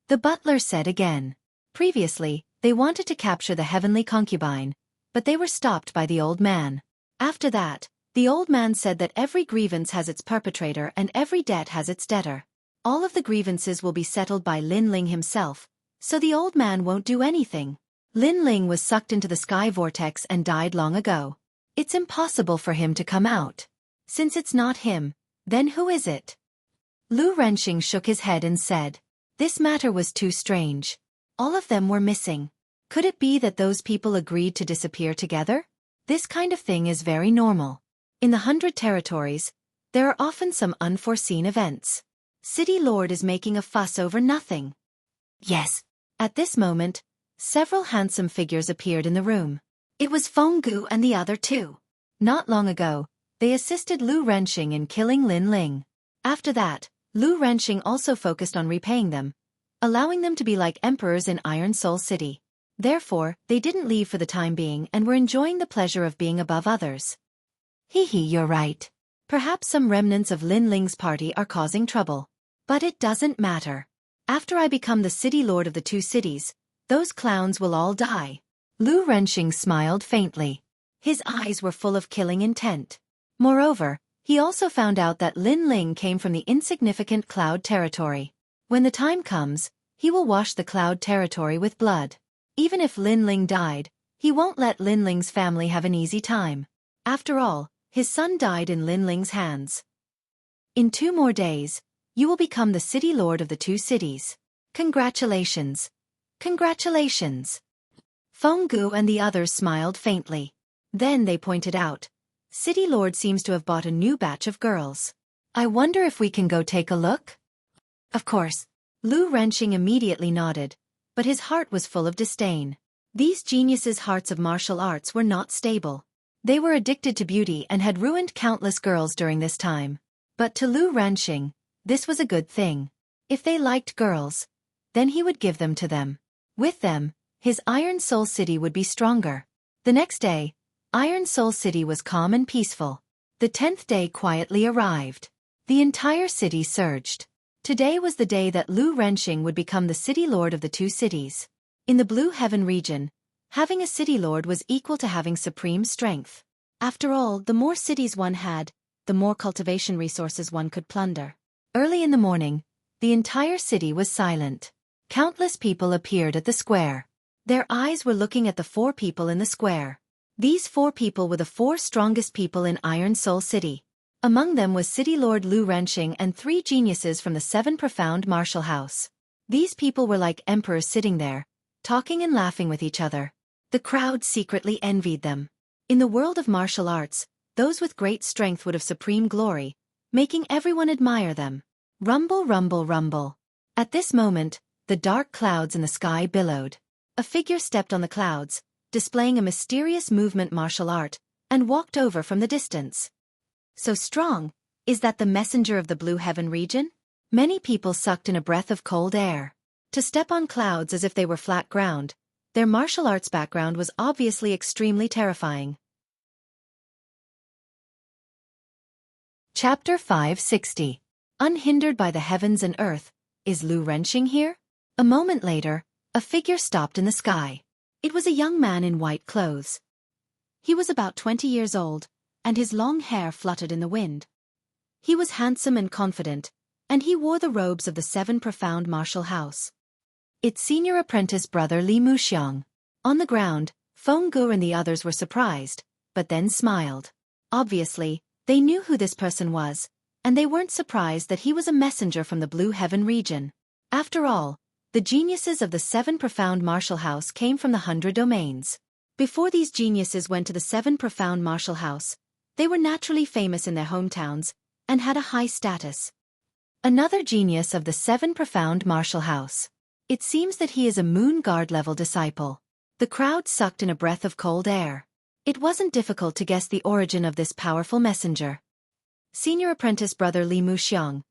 The butler said again. Previously, they wanted to capture the heavenly concubine, but they were stopped by the old man. After that, the old man said that every grievance has its perpetrator and every debt has its debtor. All of the grievances will be settled by Lin Ling himself, so the old man won't do anything. Lin Ling was sucked into the sky vortex and died long ago. It's impossible for him to come out. Since it's not him, then who is it? Lu Renqing shook his head and said, this matter was too strange. All of them were missing. Could it be that those people agreed to disappear together? This kind of thing is very normal. In the 100 territories, there are often some unforeseen events. City Lord is making a fuss over nothing. Yes. At this moment, several handsome figures appeared in the room. It was Feng Gu and the other two. Not long ago, they assisted Lu Renqing in killing Lin Ling. After that, Lu Renqing also focused on repaying them, allowing them to be like emperors in Iron Soul City. Therefore, they didn't leave for the time being and were enjoying the pleasure of being above others. You're right. Perhaps some remnants of Lin Ling's party are causing trouble. But it doesn't matter. After I become the city lord of the two cities, those clowns will all die. Lu Renqing smiled faintly. His eyes were full of killing intent. Moreover, he also found out that Lin Ling came from the insignificant Cloud territory. When the time comes, he will wash the Cloud territory with blood. Even if Lin Ling died, he won't let Lin Ling's family have an easy time. After all, his son died in Lin Ling's hands. In 2 more days, you will become the city lord of the two cities. Congratulations. Congratulations. Feng Gu and the others smiled faintly. Then they pointed out, City Lord seems to have bought a new batch of girls. I wonder if we can go take a look? Of course. Lu Renqing immediately nodded, but his heart was full of disdain. These geniuses' hearts of martial arts were not stable. They were addicted to beauty and had ruined countless girls during this time. But to Lu Renqing, this was a good thing. If they liked girls, then he would give them to them. With them, his Iron Soul City would be stronger. The next day, Iron Soul City was calm and peaceful. The 10th day quietly arrived. The entire city surged. Today was the day that Lu Renqing would become the city lord of the two cities. In the Blue Heaven region, having a city lord was equal to having supreme strength. After all, the more cities one had, the more cultivation resources one could plunder. Early in the morning, the entire city was silent. Countless people appeared at the square. Their eyes were looking at the 4 people in the square. These 4 people were the 4 strongest people in Iron Soul City. Among them was City Lord Lu Renqing and 3 geniuses from the 7 Profound Martial House. These people were like emperors sitting there, talking and laughing with each other. The crowd secretly envied them. In the world of martial arts, those with great strength would have supreme glory, making everyone admire them. Rumble, rumble, rumble. At this moment, the dark clouds in the sky billowed. A figure stepped on the clouds, displaying a mysterious movement martial art, and walked over from the distance. So strong, is that the messenger of the blue heaven region? Many people sucked in a breath of cold air. To step on clouds as if they were flat ground, their martial arts background was obviously extremely terrifying. Chapter 560. Unhindered by the heavens and earth, is Lu Renxing here? A moment later, a figure stopped in the sky. It was a young man in white clothes. He was about 20 years old, and his long hair fluttered in the wind. He was handsome and confident, and he wore the robes of the Seven Profound Martial House. Its senior apprentice brother Li Muxiang. On the ground, Feng Gu and the others were surprised, but then smiled. Obviously, they knew who this person was, and they weren't surprised that he was a messenger from the Blue Heaven region. After all, the geniuses of the Seven Profound Martial House came from the 100 domains. Before these geniuses went to the Seven Profound Martial House, they were naturally famous in their hometowns and had a high status. Another genius of the Seven Profound Martial House. It seems that he is a Moon Guard level disciple. The crowd sucked in a breath of cold air. It wasn't difficult to guess the origin of this powerful messenger. Senior apprentice brother Li Muxiang,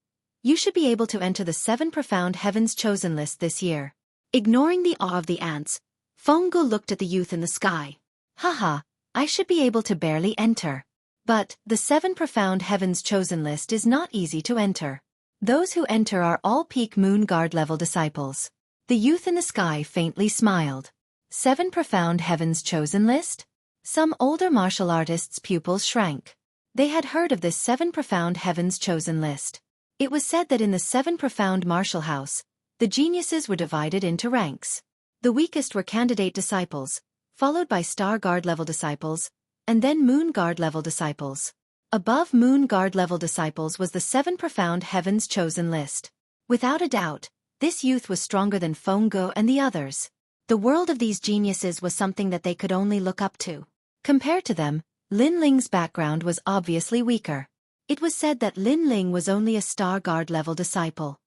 you should be able to enter the Seven Profound Heavens Chosen list this year. Ignoring the awe of the ants, Feng Gu looked at the youth in the sky. Haha, I should be able to barely enter. But, the Seven Profound Heavens Chosen list is not easy to enter. Those who enter are all peak Moon Guard level disciples. The youth in the sky faintly smiled. Seven Profound Heavens Chosen list? Some older martial artists' pupils shrank. They had heard of this Seven Profound Heavens Chosen list. It was said that in the Seven Profound Martial House, the geniuses were divided into ranks. The weakest were candidate disciples, followed by Star Guard level disciples, and then Moon Guard level disciples. Above Moon Guard level disciples was the Seven Profound Heavens Chosen list. Without a doubt, this youth was stronger than Feng Gu and the others. The world of these geniuses was something that they could only look up to. Compared to them, Lin Ling's background was obviously weaker. It was said that Lin Ling was only a Star Guard level disciple.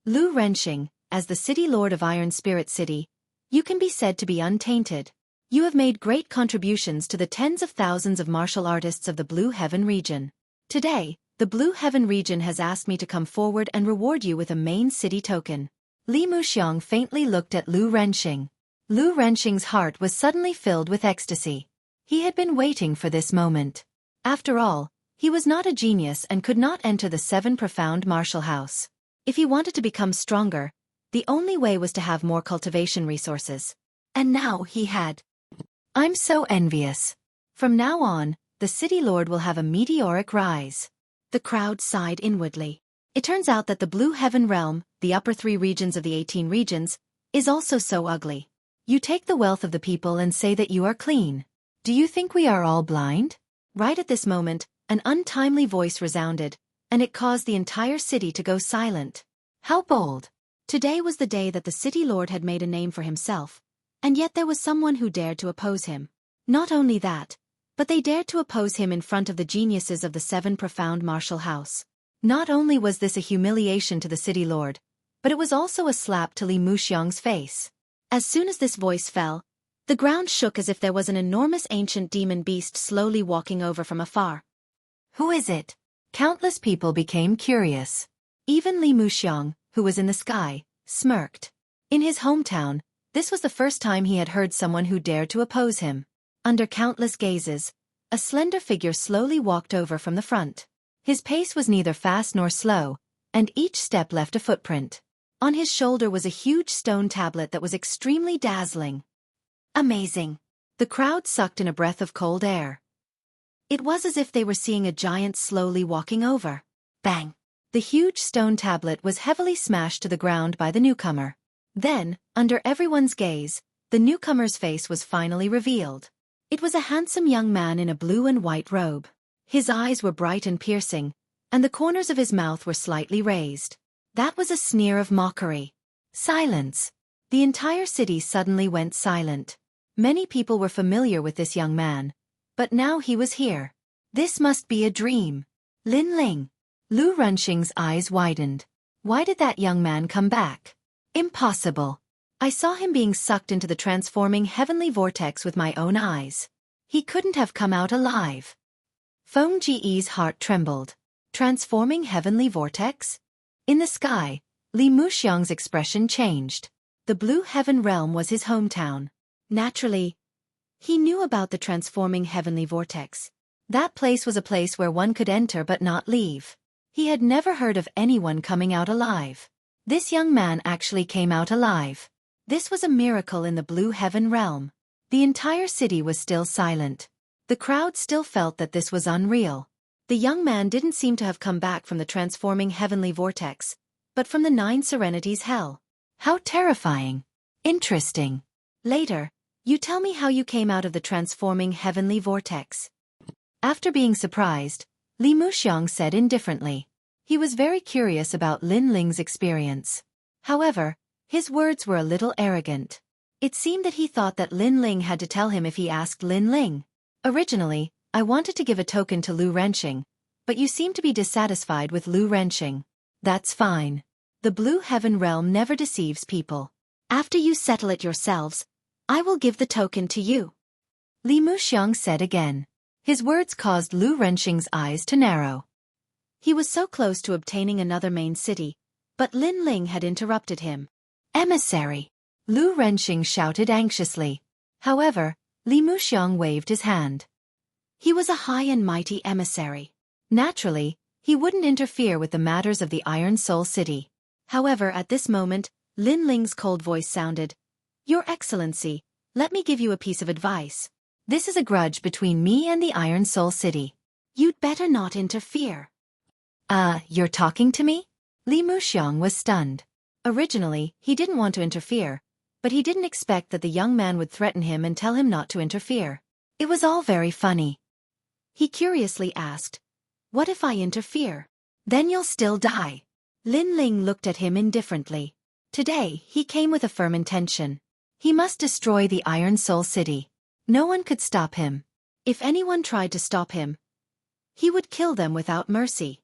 Lu Renxing, as the City Lord of Iron Spirit City, you can be said to be untainted. You have made great contributions to the tens of thousands of martial artists of the Blue Heaven region. Today, the Blue Heaven region has asked me to come forward and reward you with a main city token. Li Muxiang faintly looked at Lu Renxing. Lu Renxing's heart was suddenly filled with ecstasy. He had been waiting for this moment. After all, he was not a genius and could not enter the Seven Profound Martial House. If he wanted to become stronger, the only way was to have more cultivation resources. And now he had. I'm so envious. From now on, the City Lord will have a meteoric rise. The crowd sighed inwardly. It turns out that the Blue Heaven realm, the upper 3 regions of the 18 regions, is also so ugly. You take the wealth of the people and say that you are clean. Do you think we are all blind? Right at this moment, an untimely voice resounded, and it caused the entire city to go silent. How bold! Today was the day that the City Lord had made a name for himself, and yet there was someone who dared to oppose him. Not only that, but they dared to oppose him in front of the geniuses of the Seven Profound Martial House. Not only was this a humiliation to the City Lord, but it was also a slap to Li Muxiang's face. As soon as this voice fell, the ground shook as if there was an enormous ancient demon beast slowly walking over from afar. Who is it? Countless people became curious. Even Li Muxiang, who was in the sky, smirked. In his hometown, this was the first time he had heard someone who dared to oppose him. Under countless gazes, a slender figure slowly walked over from the front. His pace was neither fast nor slow, and each step left a footprint. On his shoulder was a huge stone tablet that was extremely dazzling. Amazing! The crowd sucked in a breath of cold air. It was as if they were seeing a giant slowly walking over. Bang! The huge stone tablet was heavily smashed to the ground by the newcomer. Then, under everyone's gaze, the newcomer's face was finally revealed. It was a handsome young man in a blue and white robe. His eyes were bright and piercing, and the corners of his mouth were slightly raised. That was a sneer of mockery. Silence! The entire city suddenly went silent. Many people were familiar with this young man, but now he was here. This must be a dream. Lin Ling. Lu Renxing's eyes widened. Why did that young man come back? Impossible. I saw him being sucked into the transforming heavenly vortex with my own eyes. He couldn't have come out alive. Feng Ji's heart trembled. Transforming heavenly vortex? In the sky, Li Muxiang's expression changed. The blue heaven realm was his hometown. Naturally, he knew about the transforming heavenly vortex. That place was a place where one could enter but not leave. He had never heard of anyone coming out alive. This young man actually came out alive. This was a miracle in the blue heaven realm. The entire city was still silent. The crowd still felt that this was unreal. The young man didn't seem to have come back from the transforming heavenly vortex, but from the 9 Serenities hell. How terrifying. Interesting. Later, you tell me how you came out of the transforming heavenly vortex. After being surprised, Li Muxiang said indifferently. He was very curious about Lin Ling's experience. However, his words were a little arrogant. It seemed that he thought that Lin Ling had to tell him if he asked Lin Ling. Originally, I wanted to give a token to Lu Renqing, but you seem to be dissatisfied with Lu Renqing. That's fine. The blue heaven realm never deceives people. After you settle it yourselves, I will give the token to you. Li Muxiang said again. His words caused Lu Renqing's eyes to narrow. He was so close to obtaining another main city, but Lin Ling had interrupted him. Emissary! Lu Renqing shouted anxiously. However, Li Muxiang waved his hand. He was a high and mighty emissary. Naturally, he wouldn't interfere with the matters of the Iron Soul City. However, at this moment, Lin Ling's cold voice sounded. Your Excellency, let me give you a piece of advice. This is a grudge between me and the Iron Soul City. You'd better not interfere. You're talking to me? Li Muxiang was stunned. Originally, he didn't want to interfere, but he didn't expect that the young man would threaten him and tell him not to interfere. It was all very funny. He curiously asked, what if I interfere? Then you'll still die. Lin Ling looked at him indifferently. Today, he came with a firm intention. He must destroy the Iron Soul City. No one could stop him. If anyone tried to stop him, he would kill them without mercy.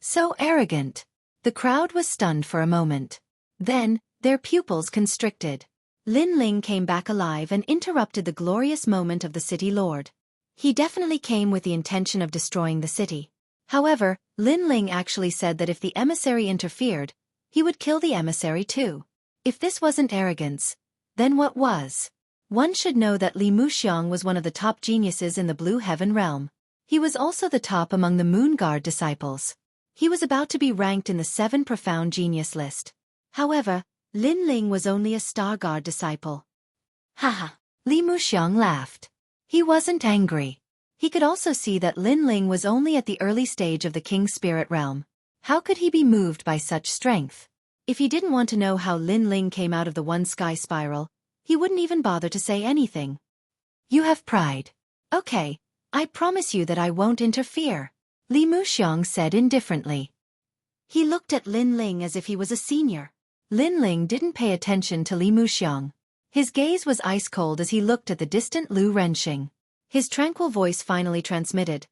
So arrogant. The crowd was stunned for a moment. Then, their pupils constricted. Lin Ling came back alive and interrupted the glorious moment of the city lord. He definitely came with the intention of destroying the city. However, Lin Ling actually said that if the emissary interfered, he would kill the emissary too. If this wasn't arrogance, then what was? One should know that Li Muxiang was one of the top geniuses in the Blue Heaven realm. He was also the top among the Moon Guard disciples. He was about to be ranked in the 7 profound genius list. However, Lin Ling was only a Star Guard disciple. Haha. Li Muxiang laughed. He wasn't angry. He could also see that Lin Ling was only at the early stage of the King's Spirit realm. How could he be moved by such strength? If he didn't want to know how Lin Ling came out of the one sky spiral, he wouldn't even bother to say anything. You have pride. Okay, I promise you that I won't interfere, Li Muxiang said indifferently. He looked at Lin Ling as if he was a senior. Lin Ling didn't pay attention to Li Muxiang. His gaze was ice cold as he looked at the distant Lu Renqing. His tranquil voice finally transmitted.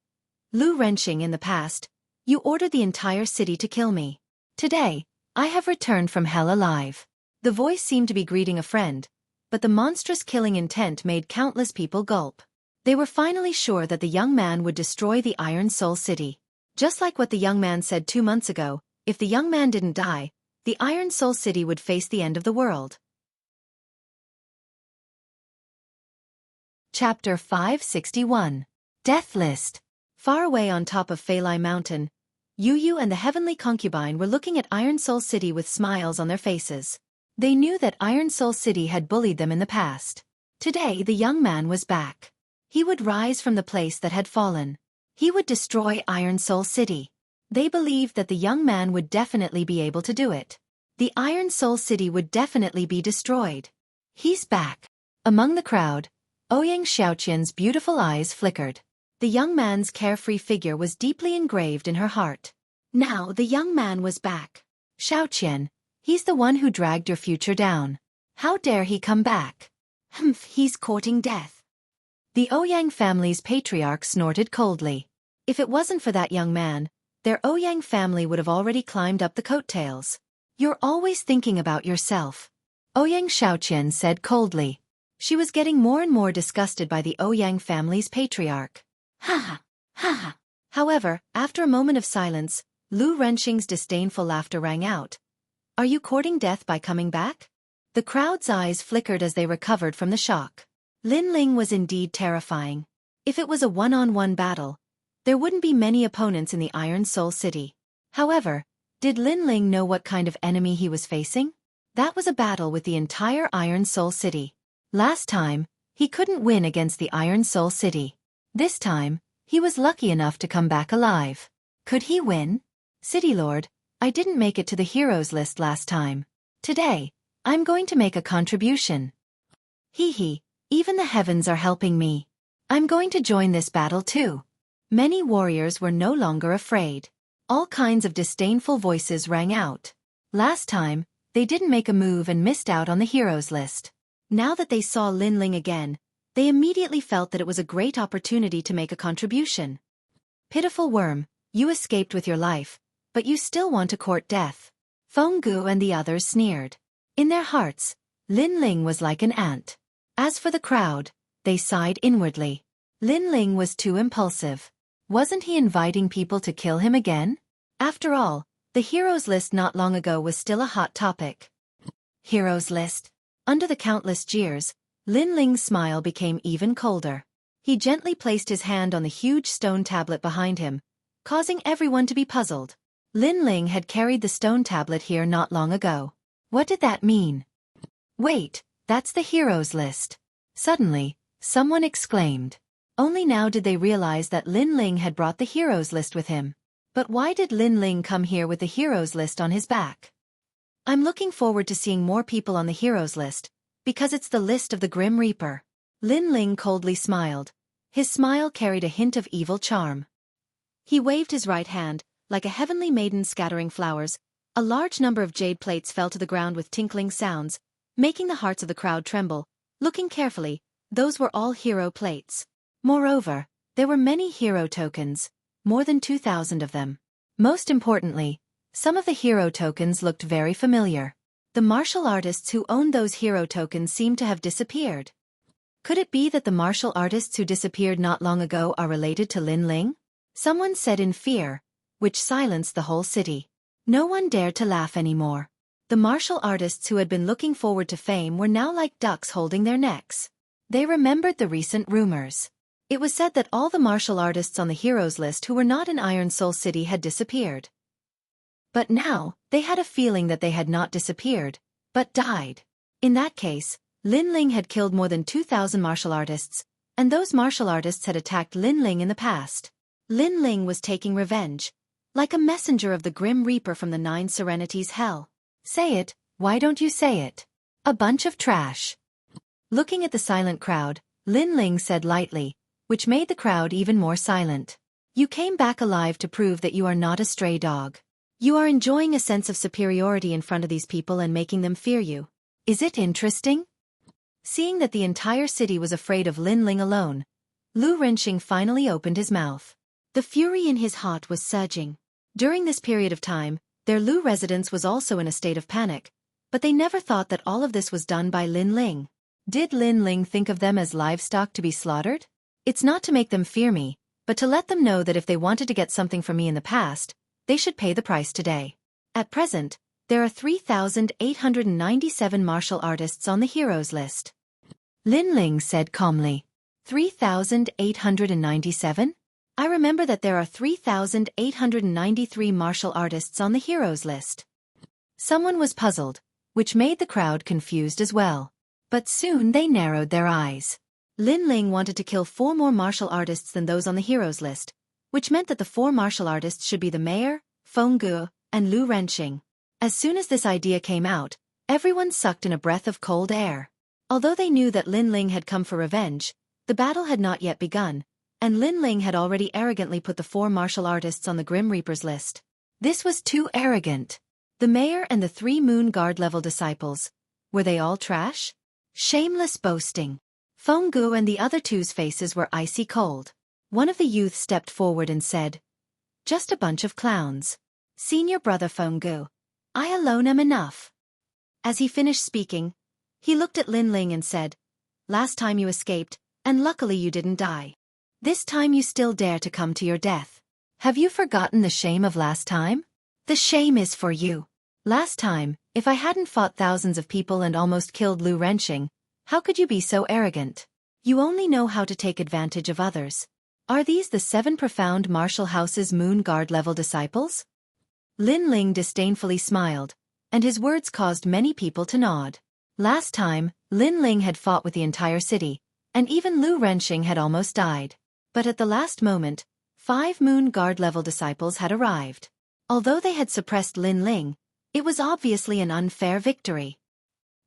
Lu Renqing, in the past, you ordered the entire city to kill me. Today, I have returned from hell alive. The voice seemed to be greeting a friend, but the monstrous killing intent made countless people gulp. They were finally sure that the young man would destroy the Iron Soul City. Just like what the young man said 2 months ago, if the young man didn't die, the Iron Soul City would face the end of the world. Chapter 561. Death List. Far away on top of Feilai Mountain, Yu and the Heavenly Concubine were looking at Iron Soul City with smiles on their faces. They knew that Iron Soul City had bullied them in the past. Today the young man was back. He would rise from the place that had fallen. He would destroy Iron Soul City. They believed that the young man would definitely be able to do it. The Iron Soul City would definitely be destroyed. He's back. Among the crowd, Ouyang Xiaoqian's beautiful eyes flickered. The young man's carefree figure was deeply engraved in her heart. Now the young man was back. Xiaoqian, he's the one who dragged your future down. How dare he come back? He's courting death. The Ouyang family's patriarch snorted coldly. If it wasn't for that young man, their Ouyang family would have already climbed up the coattails. You're always thinking about yourself. Ouyang Shaoqian said coldly. She was getting more and more disgusted by the Ouyang family's patriarch. Ha ha, ha ha. However, after a moment of silence, Lu Renxing's disdainful laughter rang out. Are you courting death by coming back? The crowd's eyes flickered as they recovered from the shock. Lin Ling was indeed terrifying. If it was a one-on-one battle, there wouldn't be many opponents in the Iron Soul City. However, did Lin Ling know what kind of enemy he was facing? That was a battle with the entire Iron Soul City. Last time, he couldn't win against the Iron Soul City. This time, he was lucky enough to come back alive. Could he win? City Lord, I didn't make it to the heroes list last time. Today, I'm going to make a contribution. Hee, even the heavens are helping me. I'm going to join this battle too. Many warriors were no longer afraid. All kinds of disdainful voices rang out. Last time, they didn't make a move and missed out on the heroes list. Now that they saw Lin Ling again, they immediately felt that it was a great opportunity to make a contribution. Pitiful worm, you escaped with your life, but you still want to court death. Feng Gu and the others sneered. In their hearts, Lin Ling was like an ant. As for the crowd, they sighed inwardly. Lin Ling was too impulsive. Wasn't he inviting people to kill him again? After all, the heroes list not long ago was still a hot topic. Heroes list. Under the countless jeers, Lin Ling's smile became even colder. He gently placed his hand on the huge stone tablet behind him, causing everyone to be puzzled. Lin Ling had carried the stone tablet here not long ago. What did that mean? Wait, that's the heroes list. Suddenly, someone exclaimed. Only now did they realize that Lin Ling had brought the heroes list with him. But why did Lin Ling come here with the heroes list on his back? I'm looking forward to seeing more people on the heroes list, because it's the list of the Grim Reaper. Lin Ling coldly smiled. His smile carried a hint of evil charm. He waved his right hand, like a heavenly maiden scattering flowers. A large number of jade plates fell to the ground with tinkling sounds, making the hearts of the crowd tremble. Looking carefully, those were all hero plates. Moreover, there were many hero tokens, more than 2,000 of them. Most importantly, some of the hero tokens looked very familiar. The martial artists who owned those hero tokens seemed to have disappeared. Could it be that the martial artists who disappeared not long ago are related to Lin Ling? Someone said in fear, which silenced the whole city. No one dared to laugh anymore. The martial artists who had been looking forward to fame were now like ducks holding their necks. They remembered the recent rumors. It was said that all the martial artists on the heroes list who were not in Iron Soul City had disappeared. But now, they had a feeling that they had not disappeared, but died. In that case, Lin Ling had killed more than 2,000 martial artists, and those martial artists had attacked Lin Ling in the past. Lin Ling was taking revenge, like a messenger of the Grim Reaper from the 9 Serenities Hell. Say it, why don't you say it? A bunch of trash. Looking at the silent crowd, Lin Ling said lightly, which made the crowd even more silent. You came back alive to prove that you are not a stray dog. You are enjoying a sense of superiority in front of these people and making them fear you. Is it interesting? Seeing that the entire city was afraid of Lin Ling alone, Lu Renxing finally opened his mouth. The fury in his heart was surging. During this period of time, their Lu residence was also in a state of panic, but they never thought that all of this was done by Lin Ling. Did Lin Ling think of them as livestock to be slaughtered? It's not to make them fear me, but to let them know that if they wanted to get something from me in the past, they should pay the price today. At present, there are 3,897 martial artists on the heroes list. Lin Ling said calmly. 3,897? I remember that there are 3,893 martial artists on the heroes list. Someone was puzzled, which made the crowd confused as well. But soon they narrowed their eyes. Lin Ling wanted to kill 4 more martial artists than those on the heroes list, which meant that the 4 martial artists should be the mayor, Feng Gu, and Lu Renxing. As soon as this idea came out, everyone sucked in a breath of cold air. Although they knew that Lin Ling had come for revenge, the battle had not yet begun, and Lin Ling had already arrogantly put the 4 martial artists on the Grim Reaper's list. This was too arrogant. The mayor and the 3 Moon Guard level disciples, were they all trash? Shameless boasting. Feng Gu and the other two's faces were icy cold. One of the youths stepped forward and said, "Just a bunch of clowns." Senior brother Feng Gu, I alone am enough. As he finished speaking, he looked at Lin Ling and said, last time you escaped, and luckily you didn't die. This time you still dare to come to your death. Have you forgotten the shame of last time? The shame is for you. Last time, if I hadn't fought thousands of people and almost killed Lu Renxing, how could you be so arrogant? You only know how to take advantage of others. Are these the 7 profound martial house's Moon Guard level disciples? Lin Ling disdainfully smiled, and his words caused many people to nod. Last time, Lin Ling had fought with the entire city, and even Lu Renxing had almost died. But at the last moment, 5 Moon Guard level disciples had arrived. Although they had suppressed Lin Ling, it was obviously an unfair victory.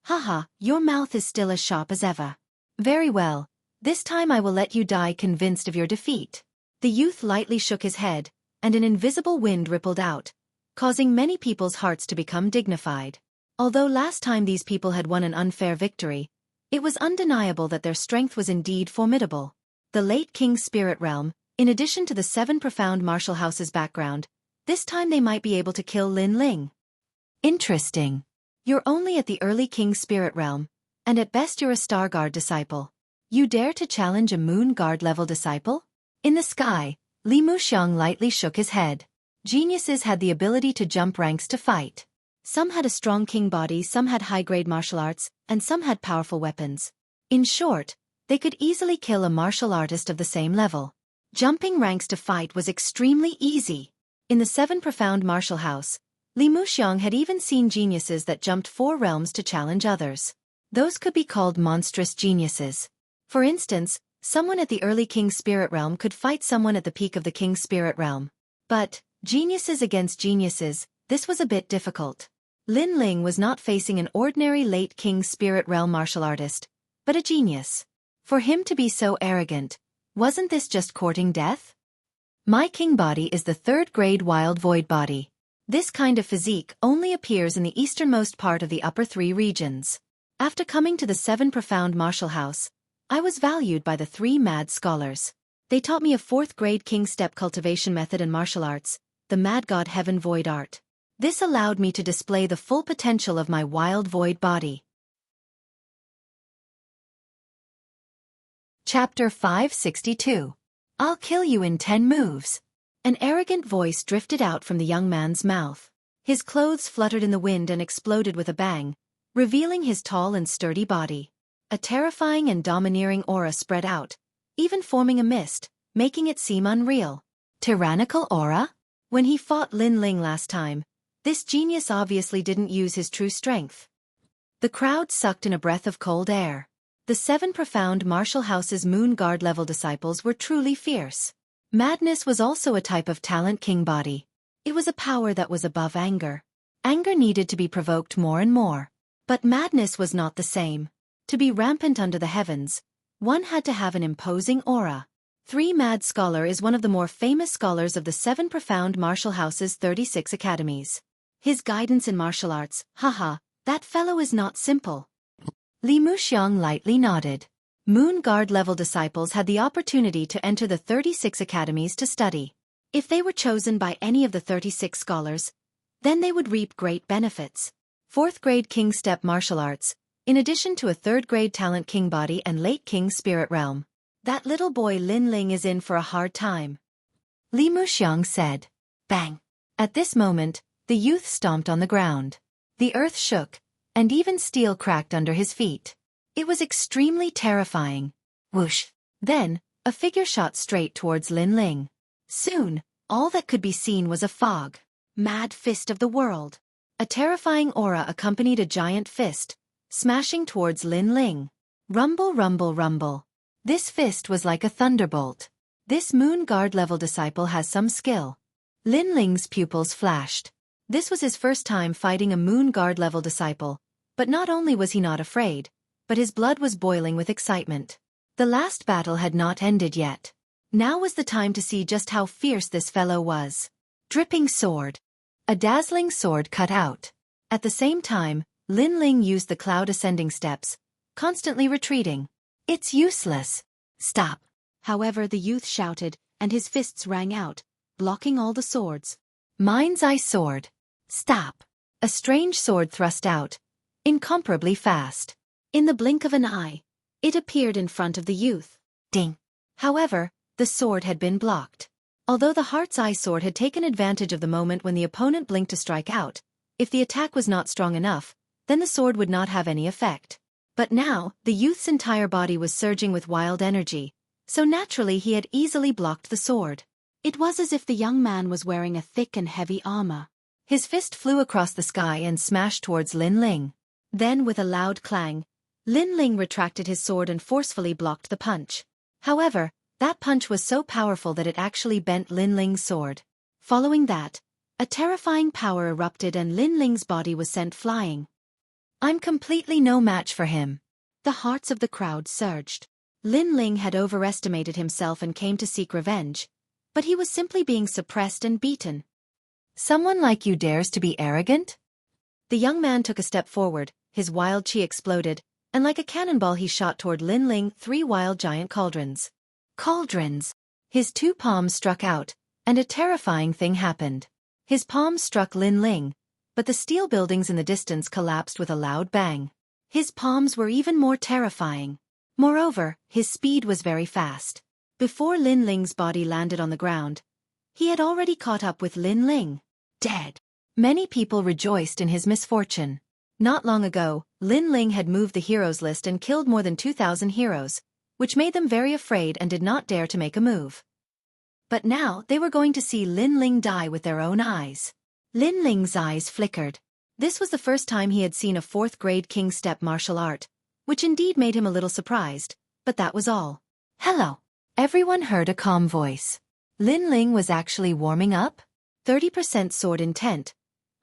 Haha, your mouth is still as sharp as ever. Very well, this time I will let you die convinced of your defeat. The youth lightly shook his head, and an invisible wind rippled out, causing many people's hearts to become dignified. Although last time these people had won an unfair victory, it was undeniable that their strength was indeed formidable. The late King's spirit realm, in addition to the 7 profound martial houses background, this time they might be able to kill Lin Ling. Interesting. You're only at the early King's spirit realm, and at best you're a Star Guard disciple. You dare to challenge a Moon Guard level disciple? In the sky, Li Muxiang lightly shook his head. Geniuses had the ability to jump ranks to fight. Some had a strong king body, some had high-grade martial arts, and some had powerful weapons. In short, they could easily kill a martial artist of the same level. Jumping ranks to fight was extremely easy. In the 7 profound martial house, Li Muxiang had even seen geniuses that jumped 4 realms to challenge others. Those could be called monstrous geniuses. For instance, someone at the early King's spirit realm could fight someone at the peak of the King's spirit realm. But, geniuses against geniuses, this was a bit difficult. Lin Ling was not facing an ordinary late King's spirit realm martial artist, but a genius. For him to be so arrogant, wasn't this just courting death? My king body is the 3rd grade wild void body. This kind of physique only appears in the easternmost part of the upper 3 regions. After coming to the 7 profound martial house, I was valued by the 3 mad scholars. They taught me a 4th grade king step cultivation method and martial arts, the mad god heaven void art. This allowed me to display the full potential of my wild void body. Chapter 562. I'll kill you in 10 moves. An arrogant voice drifted out from the young man's mouth. His clothes fluttered in the wind and exploded with a bang, revealing his tall and sturdy body. A terrifying and domineering aura spread out, even forming a mist, making it seem unreal. Tyrannical aura? When he fought Lin Ling last time, this genius obviously didn't use his true strength. The crowd sucked in a breath of cold air. The 7 profound martial house's Moon Guard level disciples were truly fierce. Madness was also a type of talent king body. It was a power that was above anger. Anger needed to be provoked more and more. But madness was not the same. To be rampant under the heavens, one had to have an imposing aura. 3 Mad Scholar is one of the more famous scholars of the 7 profound martial house's 36 academies. His guidance in martial arts, haha, that fellow is not simple. Li Muxiang lightly nodded. Moon Guard level disciples had the opportunity to enter the 36 academies to study. If they were chosen by any of the 36 scholars, then they would reap great benefits. 4th grade king step martial arts, in addition to a 3rd grade talent king body and late king spirit realm. That little boy Lin Ling is in for a hard time. Li Muxiang said. Bang! At this moment, the youth stomped on the ground. The earth shook, and even steel cracked under his feet. It was extremely terrifying. Whoosh! Then, a figure shot straight towards Lin Ling. Soon, all that could be seen was a fog. Mad fist of the world. A terrifying aura accompanied a giant fist, smashing towards Lin Ling. Rumble, rumble, rumble. This fist was like a thunderbolt. This Moon Guard level disciple has some skill. Lin Ling's pupils flashed. This was his first time fighting a Moon Guard level disciple, but not only was he not afraid, but his blood was boiling with excitement. The last battle had not ended yet. Now was the time to see just how fierce this fellow was. Dripping sword. A dazzling sword cut out. At the same time, Lin Ling used the cloud ascending steps, constantly retreating. It's useless. Stop. However, the youth shouted, and his fists rang out, blocking all the swords. Mind's Eye sword. Stop. a strange sword thrust out, incomparably fast. In the blink of an eye, it appeared in front of the youth. Ding! However, the sword had been blocked. Although the Heart's Eye sword had taken advantage of the moment when the opponent blinked to strike out, if the attack was not strong enough, then the sword would not have any effect. But now, the youth's entire body was surging with wild energy, so naturally he had easily blocked the sword. It was as if the young man was wearing a thick and heavy armor. His fist flew across the sky and smashed towards Lin Ling. Then with a loud clang, Lin Ling retracted his sword and forcefully blocked the punch. However, that punch was so powerful that it actually bent Lin Ling's sword. Following that, a terrifying power erupted and Lin Ling's body was sent flying. I'm completely no match for him. The hearts of the crowd surged. Lin Ling had overestimated himself and came to seek revenge, but he was simply being suppressed and beaten. Someone like you dares to be arrogant? The young man took a step forward, his wild chi exploded, and like a cannonball he shot toward Lin Ling 3 wild giant cauldrons. Cauldrons! His 2 palms struck out, and a terrifying thing happened. His palms struck Lin Ling, but the steel buildings in the distance collapsed with a loud bang. His palms were even more terrifying. Moreover, his speed was very fast. Before Lin Ling's body landed on the ground, he had already caught up with Lin Ling. Dead. Many people rejoiced in his misfortune. Not long ago, Lin Ling had moved the heroes list and killed more than 2,000 heroes, which made them very afraid and did not dare to make a move. But now they were going to see Lin Ling die with their own eyes. Lin Ling's eyes flickered. This was the first time he had seen a 4th-grade king step martial art, which indeed made him a little surprised, but that was all. Hello! Everyone heard a calm voice. Lin Ling was actually warming up? 30% sword intent.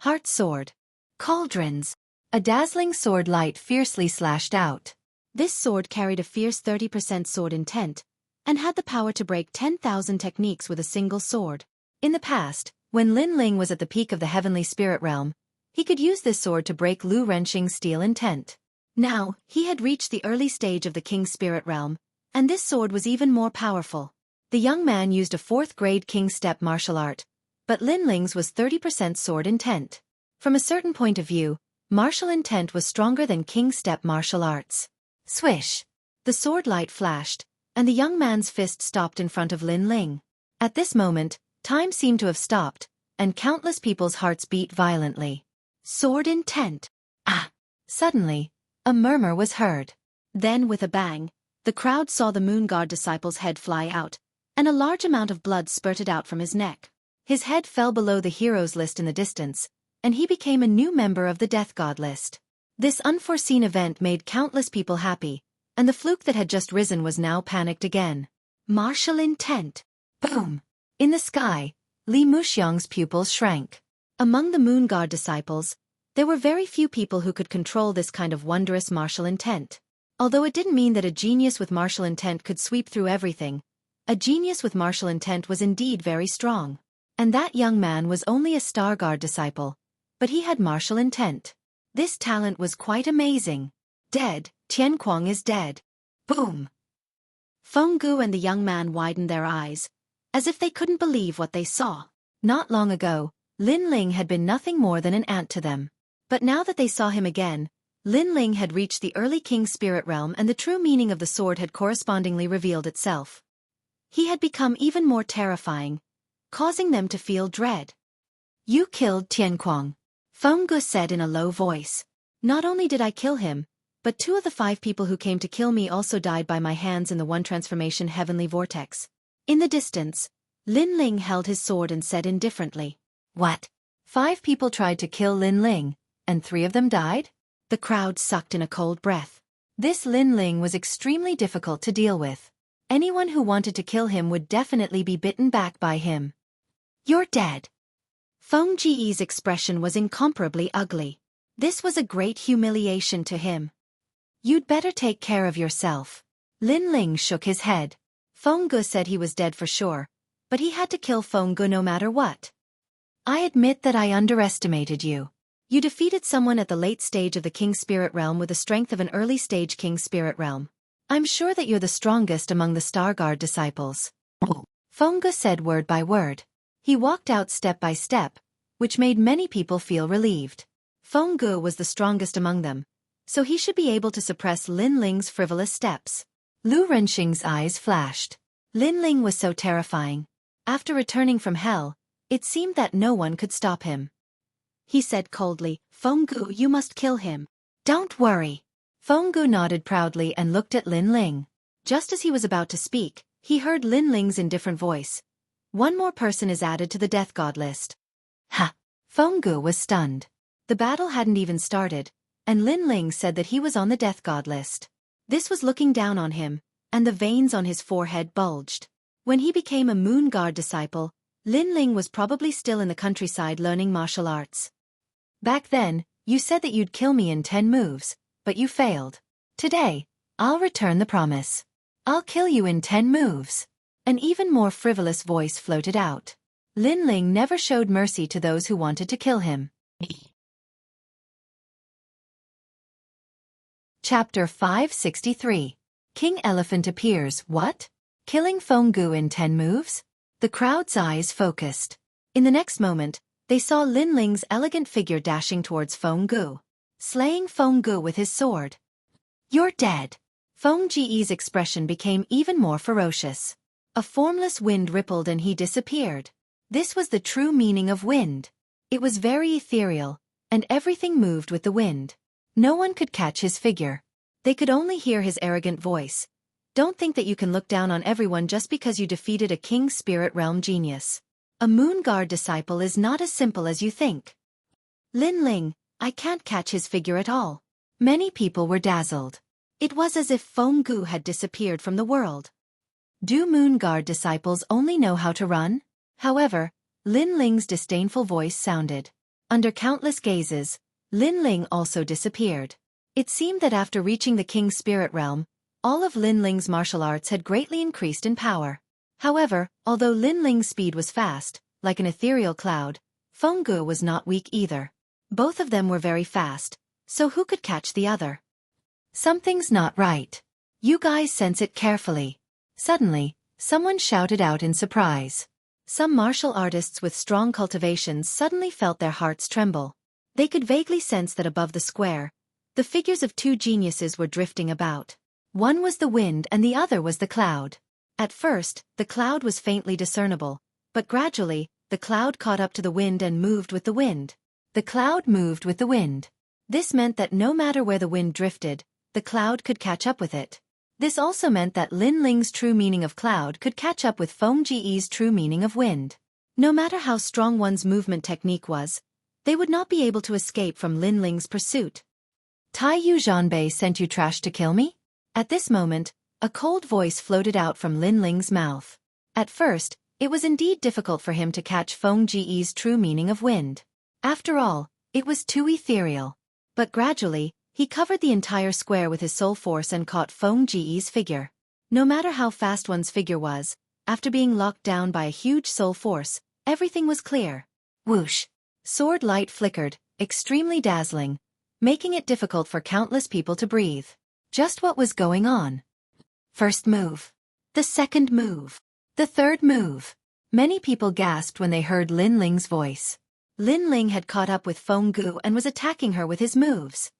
Heart sword. Cauldrons. A dazzling sword light fiercely slashed out. This sword carried a fierce 30% sword intent, and had the power to break 10,000 techniques with a single sword. In the past, when Lin Ling was at the peak of the heavenly spirit realm, he could use this sword to break Lu Renqing's steel intent. Now, he had reached the early stage of the king's spirit realm, and this sword was even more powerful. The young man used a 4th-grade king step martial art, but Lin Ling's was 30% sword intent. From a certain point of view, martial intent was stronger than king step martial arts. Swish! The sword light flashed, and the young man's fist stopped in front of Lin Ling. At this moment, time seemed to have stopped, and countless people's hearts beat violently. Sword intent! Ah! Suddenly, a murmur was heard. Then with a bang, the crowd saw the Moon God disciple's head fly out, and a large amount of blood spurted out from his neck. His head fell below the heroes list in the distance, and he became a new member of the Death God list. This unforeseen event made countless people happy, and the fluke that had just risen was now panicked again. Martial intent! Boom! In the sky, Li Muxiang's pupils shrank. Among the Moon God disciples, there were very few people who could control this kind of wondrous martial intent. Although it didn't mean that a genius with martial intent could sweep through everything, a genius with martial intent was indeed very strong. And that young man was only a Star Guard disciple, but he had martial intent. This talent was quite amazing. Dead, Tianquang is dead. Boom! Feng Gu and the young man widened their eyes, as if they couldn't believe what they saw. Not long ago, Lin Ling had been nothing more than an ant to them. But now that they saw him again, Lin Ling had reached the early king spirit realm and the true meaning of the sword had correspondingly revealed itself. He had become even more terrifying, causing them to feel dread. You killed Tianquang, Feng Gu said in a low voice. Not only did I kill him, but 2 of the 5 people who came to kill me also died by my hands in the one transformation heavenly vortex. In the distance, Lin Ling held his sword and said indifferently, What? 5 people tried to kill Lin Ling, and 3 of them died? The crowd sucked in a cold breath. This Lin Ling was extremely difficult to deal with. Anyone who wanted to kill him would definitely be bitten back by him. You're dead. Feng Ji's expression was incomparably ugly. This was a great humiliation to him. You'd better take care of yourself. Lin Ling shook his head. Feng Gu said he was dead for sure, but he had to kill Feng Gu no matter what. I admit that I underestimated you. You defeated someone at the late stage of the King Spirit Realm with the strength of an early stage King Spirit Realm. I'm sure that you're the strongest among the Star Guard disciples. Feng Gu said word by word. He walked out step by step, which made many people feel relieved. Feng Gu was the strongest among them, so he should be able to suppress Lin Ling's frivolous steps. Lu Renxing's eyes flashed. Lin Ling was so terrifying. After returning from hell, it seemed that no one could stop him. He said coldly, "Feng Gu, you must kill him." "Don't worry." Feng Gu nodded proudly and looked at Lin Ling. Just as he was about to speak, he heard Lin Ling's indifferent voice. "One more person is added to the death god list." Ha! Feng Gu was stunned. The battle hadn't even started, and Lin Ling said that he was on the death god list. This was looking down on him, and the veins on his forehead bulged. When he became a Moon Guard disciple, Lin Ling was probably still in the countryside learning martial arts. "Back then, you said that you'd kill me in 10 moves, but you failed. Today, I'll return the promise. I'll kill you in 10 moves." An even more frivolous voice floated out. Lin Ling never showed mercy to those who wanted to kill him. Chapter 563. King Elephant appears. What? Killing Feng Gu in 10 moves? The crowd's eyes focused. In the next moment, they saw Lin Ling's elegant figure dashing towards Feng Gu, slaying Feng Gu with his sword. "You're dead." Feng Ji's expression became even more ferocious. A formless wind rippled and he disappeared. This was the true meaning of wind. It was very ethereal, and everything moved with the wind. No one could catch his figure. They could only hear his arrogant voice. "Don't think that you can look down on everyone just because you defeated a King Spirit Realm genius. A Moon Guard disciple is not as simple as you think." "Lin Ling, I can't catch his figure at all." Many people were dazzled. It was as if Feng Gu had disappeared from the world. Do Moon Guard disciples only know how to run? However, Lin Ling's disdainful voice sounded. Under countless gazes, Lin Ling also disappeared. It seemed that after reaching the King's Spirit Realm, all of Lin Ling's martial arts had greatly increased in power. However, although Lin Ling's speed was fast, like an ethereal cloud, Feng Gu was not weak either. Both of them were very fast, so who could catch the other? Something's not right. You guys sense it carefully. Suddenly, someone shouted out in surprise. Some martial artists with strong cultivations suddenly felt their hearts tremble. They could vaguely sense that above the square, the figures of 2 geniuses were drifting about. One was the wind and the other was the cloud. At first, the cloud was faintly discernible, but gradually, the cloud caught up to the wind and moved with the wind. The cloud moved with the wind. This meant that no matter where the wind drifted, the cloud could catch up with it. This also meant that Lin Ling's true meaning of cloud could catch up with Feng Ji's true meaning of wind. No matter how strong one's movement technique was, they would not be able to escape from Lin Ling's pursuit. "Tai Yu Zhanbei sent you trash to kill me?" At this moment, a cold voice floated out from Lin Ling's mouth. At first, it was indeed difficult for him to catch Feng Ji's true meaning of wind. After all, it was too ethereal. But gradually, he covered the entire square with his soul force and caught Feng Ji's figure. No matter how fast one's figure was, after being locked down by a huge soul force, everything was clear. Whoosh! Sword light flickered, extremely dazzling, making it difficult for countless people to breathe. Just what was going on? First move. The second move. The third move. Many people gasped when they heard Lin Ling's voice. Lin Ling had caught up with Feng Gu and was attacking her with his moves.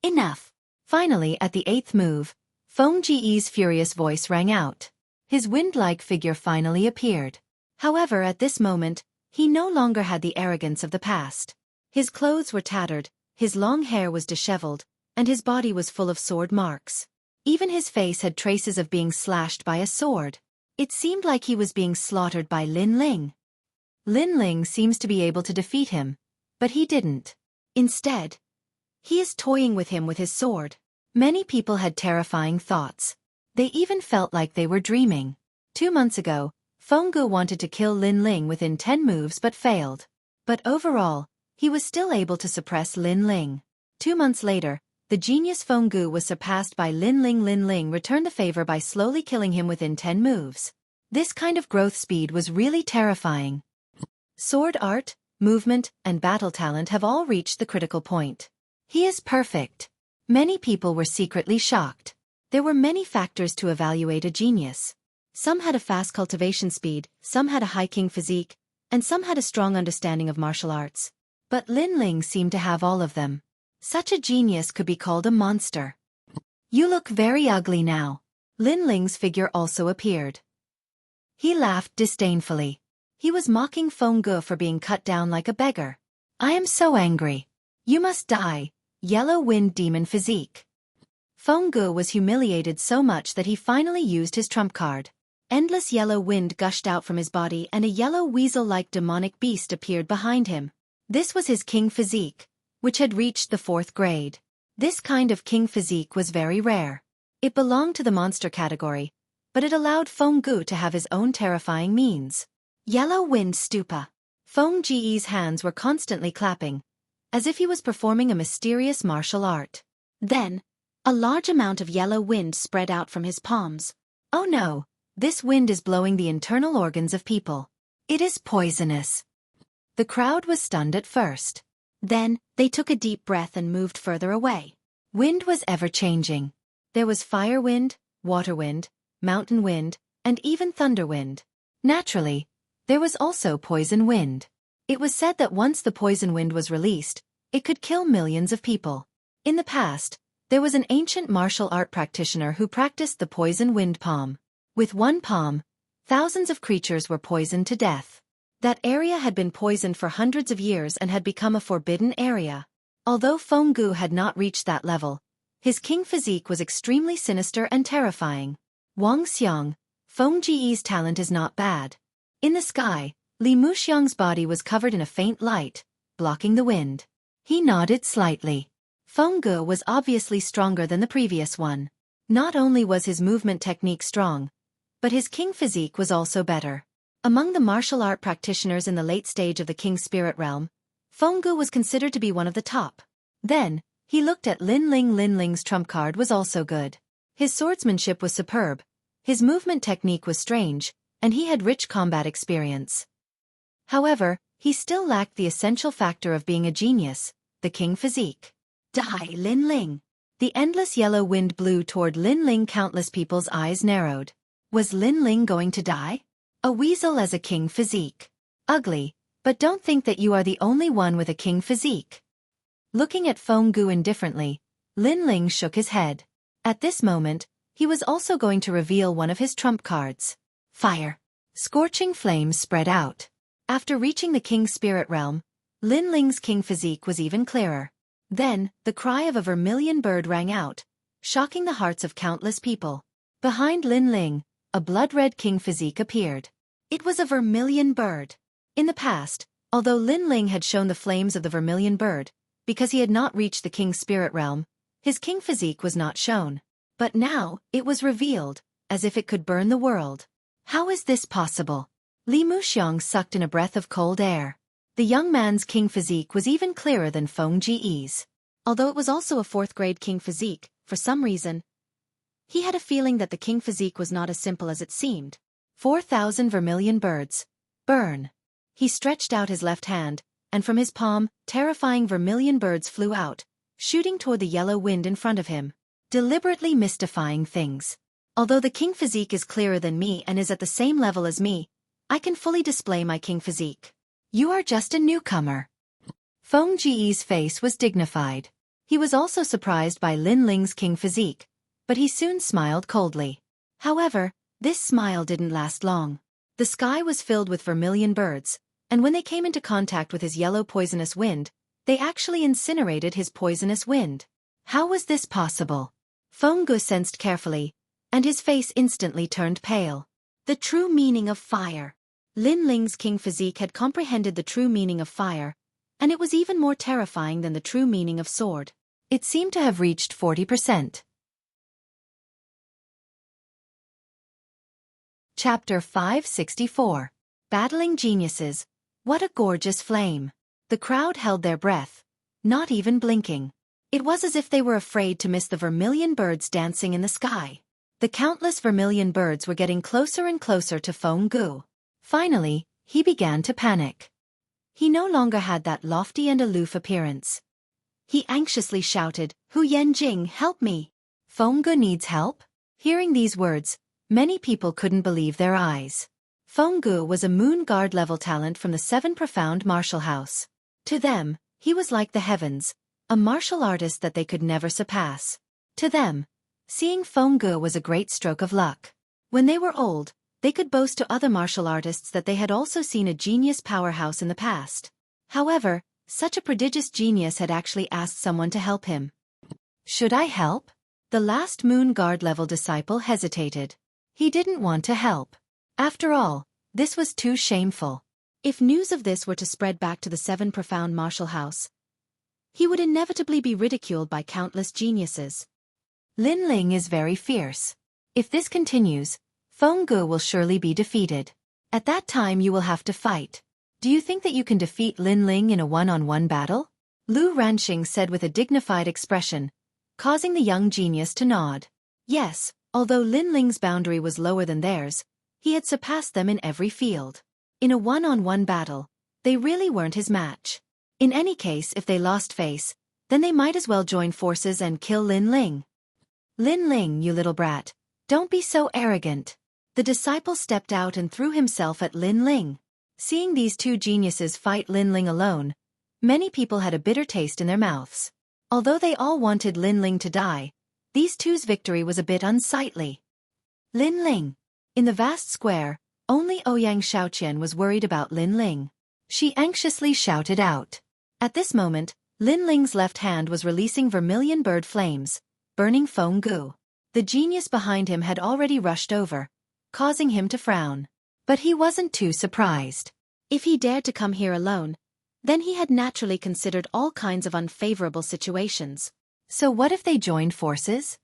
Enough! Finally, at the 8th move, Feng Ji's furious voice rang out. His wind-like figure finally appeared. However, at this moment, he no longer had the arrogance of the past. His clothes were tattered, his long hair was disheveled, and his body was full of sword marks. Even his face had traces of being slashed by a sword. It seemed like he was being slaughtered by Lin Ling. Lin Ling seems to be able to defeat him, but he didn't. Instead, he is toying with him with his sword. Many people had terrifying thoughts. They even felt like they were dreaming. 2 months ago, Feng Gu wanted to kill Lin Ling within 10 moves but failed. But overall, he was still able to suppress Lin Ling. 2 months later, the genius Feng Gu was surpassed by Lin Ling. Lin Ling returned the favor by slowly killing him within 10 moves. This kind of growth speed was really terrifying. Sword art, movement, and battle talent have all reached the critical point. He is perfect. Many people were secretly shocked. There were many factors to evaluate a genius. Some had a fast cultivation speed, some had a high king physique, and some had a strong understanding of martial arts. But Lin Ling seemed to have all of them. Such a genius could be called a monster. You look very ugly now. Lin Ling's figure also appeared. He laughed disdainfully. He was mocking Feng Ge for being cut down like a beggar. I am so angry. You must die, yellow wind demon physique. Feng Ge was humiliated so much that he finally used his trump card. Endless yellow wind gushed out from his body and a yellow weasel-like demonic beast appeared behind him. This was his king physique, which had reached the 4th grade. This kind of king physique was very rare. It belonged to the monster category, but it allowed Feng Ge to have his own terrifying means. Yellow wind stupa. Feng Ge's hands were constantly clapping, as if he was performing a mysterious martial art. Then, a large amount of yellow wind spread out from his palms. Oh no, this wind is blowing the internal organs of people. It is poisonous. The crowd was stunned at first. Then, they took a deep breath and moved further away. Wind was ever-changing. There was fire wind, water wind, mountain wind, and even thunder wind. Naturally, there was also poison wind. It was said that once the poison wind was released, it could kill millions of people. In the past, there was an ancient martial art practitioner who practiced the poison wind palm. With one palm, thousands of creatures were poisoned to death. That area had been poisoned for hundreds of years and had become a forbidden area. Although Feng Ge had not reached that level, his king physique was extremely sinister and terrifying. Wang Xiang, Feng Ge's talent is not bad. In the sky, Li Muxiang's body was covered in a faint light, blocking the wind. He nodded slightly. Feng Ge was obviously stronger than the previous one. Not only was his movement technique strong, but his king physique was also better. Among the martial art practitioners in the late stage of the King Spirit Realm, Feng Ge was considered to be one of the top. Then, he looked at Lin Ling. Lin Ling's trump card was also good. His swordsmanship was superb, his movement technique was strange, and he had rich combat experience. However, he still lacked the essential factor of being a genius, the king physique. Die, Lin Ling! The endless yellow wind blew toward Lin Ling. Countless people's eyes narrowed. Was Lin Ling going to die? A weasel as a king physique. Ugly, but don't think that you are the only one with a king physique. Looking at Feng Ge indifferently, Lin Ling shook his head. At this moment, he was also going to reveal one of his trump cards. Fire. Scorching flames spread out. After reaching the King Spirit Realm, Lin Ling's king physique was even clearer. Then, the cry of a vermilion bird rang out, shocking the hearts of countless people. Behind Lin Ling, a blood-red king physique appeared. It was a vermilion bird. In the past, although Lin Ling had shown the flames of the vermilion bird, because he had not reached the King Spirit Realm, his king physique was not shown. But now, it was revealed, as if it could burn the world. How is this possible? Li Muxiang sucked in a breath of cold air. The young man's king physique was even clearer than Feng Ge's. Although it was also a 4th grade king physique, for some reason, he had a feeling that the king physique was not as simple as it seemed. 4,000 vermilion birds. Burn. He stretched out his left hand, and from his palm, terrifying vermilion birds flew out, shooting toward the yellow wind in front of him, deliberately mystifying things. Although the king physique is clearer than me and is at the same level as me, I can fully display my king physique. You are just a newcomer. Feng Ge's face was dignified. He was also surprised by Lin Ling's king physique, but he soon smiled coldly. However, this smile didn't last long. The sky was filled with vermilion birds, and when they came into contact with his yellow poisonous wind, they actually incinerated his poisonous wind. How was this possible? Feng Ge sensed carefully, and his face instantly turned pale. The true meaning of fire. Lin Ling's king physique had comprehended the true meaning of fire, and it was even more terrifying than the true meaning of sword. It seemed to have reached 40%. Chapter 564. Battling Geniuses. What a gorgeous flame. The crowd held their breath, not even blinking. It was as if they were afraid to miss the vermilion birds dancing in the sky. The countless vermilion birds were getting closer and closer to Feng Ge. Finally, he began to panic. He no longer had that lofty and aloof appearance. He anxiously shouted, "Hu Yanjing, help me! Feng Ge needs help?" Hearing these words, many people couldn't believe their eyes. Feng Ge was a Moon Guard level talent from the 7 Profound Martial House. To them, he was like the heavens, a martial artist that they could never surpass. To them, seeing Feng Ge was a great stroke of luck. When they were old, they could boast to other martial artists that they had also seen a genius powerhouse in the past. However, such a prodigious genius had actually asked someone to help him. Should I help? The last Moon Guard level disciple hesitated. He didn't want to help. After all, this was too shameful. If news of this were to spread back to the Seven Profound Martial House, he would inevitably be ridiculed by countless geniuses. Lin Ling is very fierce. If this continues, Feng Ge will surely be defeated. At that time you will have to fight. Do you think that you can defeat Lin Ling in a one-on-one battle? Lu Ranxing said with a dignified expression, causing the young genius to nod. Yes, although Lin Ling's boundary was lower than theirs, he had surpassed them in every field. In a one-on-one battle, they really weren't his match. In any case, if they lost face, then they might as well join forces and kill Lin Ling. Lin Ling, you little brat, don't be so arrogant. The disciple stepped out and threw himself at Lin Ling. Seeing these two geniuses fight Lin Ling alone, many people had a bitter taste in their mouths. Although they all wanted Lin Ling to die, these two's victory was a bit unsightly. Lin Ling. In the vast square, only Ouyang Shaoqian was worried about Lin Ling. She anxiously shouted out. At this moment, Lin Ling's left hand was releasing vermilion bird flames, burning Feng Ge. The genius behind him had already rushed over, causing him to frown. But he wasn't too surprised. If he dared to come here alone, then he had naturally considered all kinds of unfavorable situations. So what if they joined forces?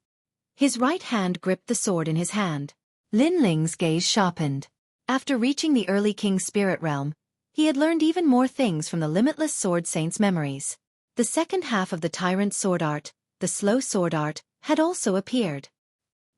His right hand gripped the sword in his hand. Lin Ling's gaze sharpened. After reaching the early King's spirit realm, he had learned even more things from the limitless sword saint's memories. The second half of the Tyrant Sword Art, the Slow Sword Art, had also appeared.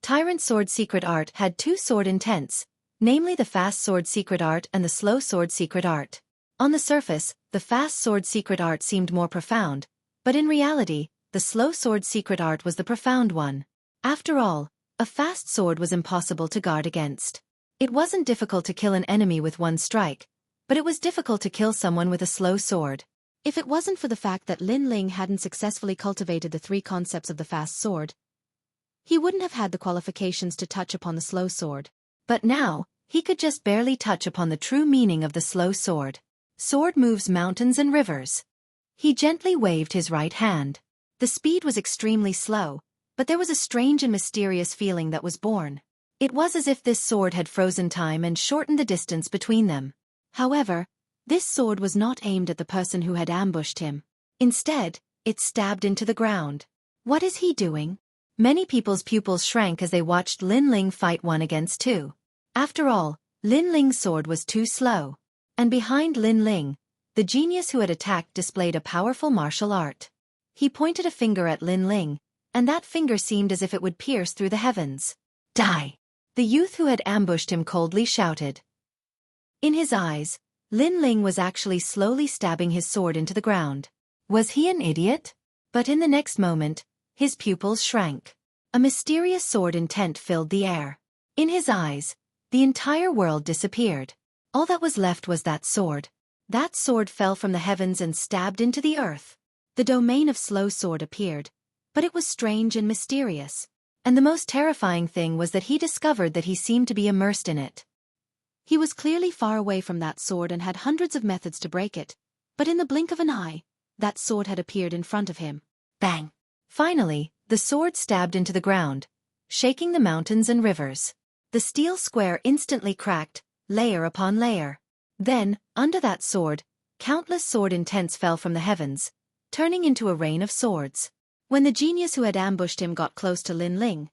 Tyrant Sword Secret Art had two sword intents, namely the Fast Sword Secret Art and the Slow Sword Secret Art. On the surface, the Fast Sword Secret Art seemed more profound, but in reality, the Slow Sword Secret Art was the profound one. After all, a fast sword was impossible to guard against. It wasn't difficult to kill an enemy with one strike, but it was difficult to kill someone with a slow sword. If it wasn't for the fact that Lin Ling hadn't successfully cultivated the three concepts of the fast sword, he wouldn't have had the qualifications to touch upon the slow sword. But now, he could just barely touch upon the true meaning of the slow sword. Sword moves mountains and rivers. He gently waved his right hand. The speed was extremely slow, but there was a strange and mysterious feeling that was born. It was as if this sword had frozen time and shortened the distance between them. However, this sword was not aimed at the person who had ambushed him. Instead, it stabbed into the ground. What is he doing? Many people's pupils shrank as they watched Lin Ling fight one against two. After all, Lin Ling's sword was too slow. And behind Lin Ling, the genius who had attacked displayed a powerful martial art. He pointed a finger at Lin Ling, and that finger seemed as if it would pierce through the heavens. Die! The youth who had ambushed him coldly shouted. In his eyes, Lin Ling was actually slowly stabbing his sword into the ground. Was he an idiot? But in the next moment, his pupils shrank. A mysterious sword intent filled the air. In his eyes, the entire world disappeared. All that was left was that sword. That sword fell from the heavens and stabbed into the earth. The domain of slow sword appeared, but it was strange and mysterious. And the most terrifying thing was that he discovered that he seemed to be immersed in it. He was clearly far away from that sword and had hundreds of methods to break it, but in the blink of an eye, that sword had appeared in front of him. Bang! Finally, the sword stabbed into the ground, shaking the mountains and rivers. The steel square instantly cracked, layer upon layer. Then, under that sword, countless sword intents fell from the heavens, turning into a rain of swords. When the genius who had ambushed him got close to Lin Ling,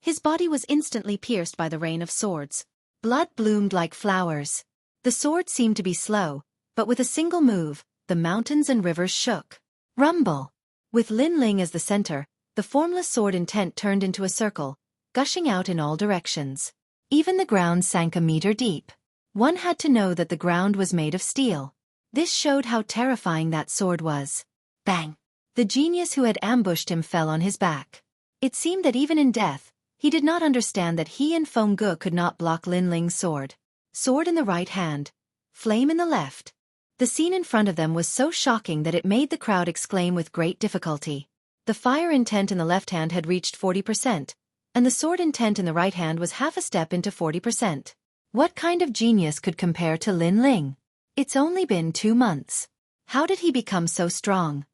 his body was instantly pierced by the rain of swords. Blood bloomed like flowers. The sword seemed to be slow, but with a single move, the mountains and rivers shook. Rumble! With Lin Ling as the center, the formless sword intent turned into a circle, gushing out in all directions. Even the ground sank a meter deep. One had to know that the ground was made of steel. This showed how terrifying that sword was. Bang! The genius who had ambushed him fell on his back. It seemed that even in death, he did not understand that he and Feng Ge could not block Lin Ling's sword. Sword in the right hand, flame in the left. The scene in front of them was so shocking that it made the crowd exclaim with great difficulty. The fire intent in the left hand had reached 40%, and the sword intent in the right hand was half a step into 40%. What kind of genius could compare to Lin Ling? It's only been 2 months. How did he become so strong?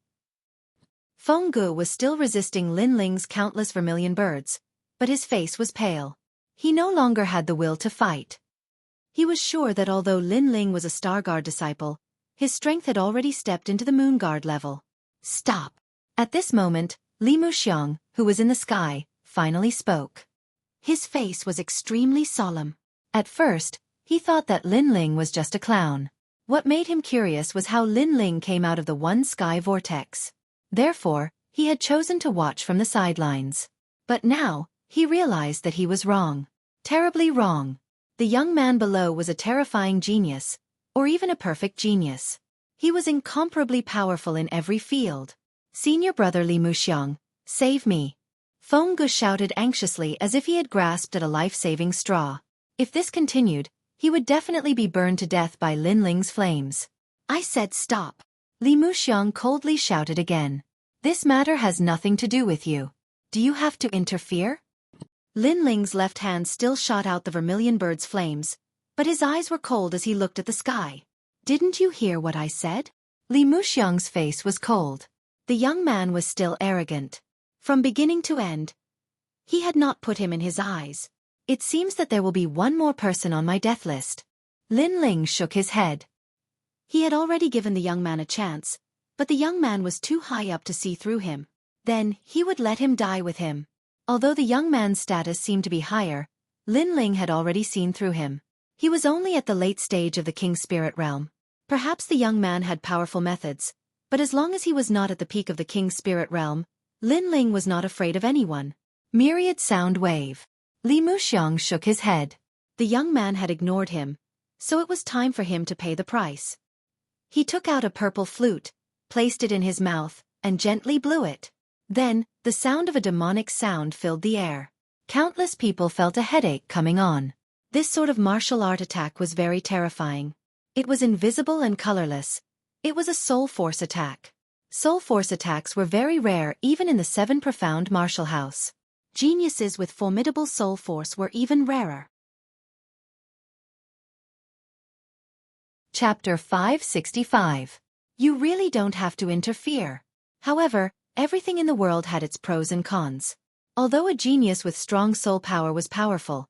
Feng Gu was still resisting Lin Ling's countless vermilion birds, but his face was pale. He no longer had the will to fight. He was sure that although Lin Ling was a Star Guard disciple, his strength had already stepped into the Moon Guard level. Stop! At this moment, Li Muxiang, who was in the sky, finally spoke. His face was extremely solemn. At first, he thought that Lin Ling was just a clown. What made him curious was how Lin Ling came out of the one sky vortex. Therefore, he had chosen to watch from the sidelines. But now, he realized that he was wrong. Terribly wrong. The young man below was a terrifying genius, or even a perfect genius. He was incomparably powerful in every field. Senior brother Li Muxiang, save me. Feng Gu shouted anxiously as if he had grasped at a life-saving straw. If this continued, he would definitely be burned to death by Lin Ling's flames. I said stop. Li Muxiang coldly shouted again. This matter has nothing to do with you. Do you have to interfere? Lin Ling's left hand still shot out the vermilion bird's flames, but his eyes were cold as he looked at the sky. Didn't you hear what I said? Li Muxiang's face was cold. The young man was still arrogant. From beginning to end, he had not put him in his eyes. It seems that there will be one more person on my death list. Lin Ling shook his head. He had already given the young man a chance, but the young man was too high up to see through him. Then, he would let him die with him. Although the young man's status seemed to be higher, Lin Ling had already seen through him. He was only at the late stage of the king's spirit realm. Perhaps the young man had powerful methods, but as long as he was not at the peak of the king's spirit realm, Lin Ling was not afraid of anyone. Myriad sound wave. Li Muxiang shook his head. The young man had ignored him, so it was time for him to pay the price. He took out a purple flute, placed it in his mouth, and gently blew it. Then, the sound of a demonic sound filled the air. Countless people felt a headache coming on. This sort of martial art attack was very terrifying. It was invisible and colorless. It was a soul force attack. Soul force attacks were very rare even in the 7 profound martial house. Geniuses with formidable soul force were even rarer. Chapter 565. You really don't have to interfere. However, everything in the world had its pros and cons. Although a genius with strong soul power was powerful,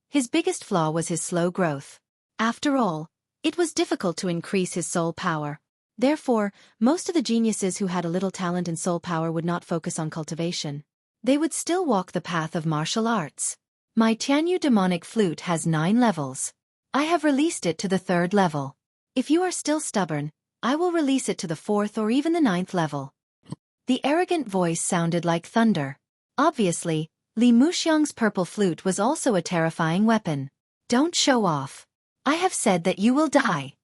his biggest flaw was his slow growth. After all, it was difficult to increase his soul power. Therefore, most of the geniuses who had a little talent and soul power would not focus on cultivation. They would still walk the path of martial arts. My Tianyu demonic flute has 9 levels. I have released it to the 3rd level. If you are still stubborn, I will release it to the 4th or even the 9th level. The arrogant voice sounded like thunder. Obviously, Li Muxiang's purple flute was also a terrifying weapon. Don't show off. I have said that you will die.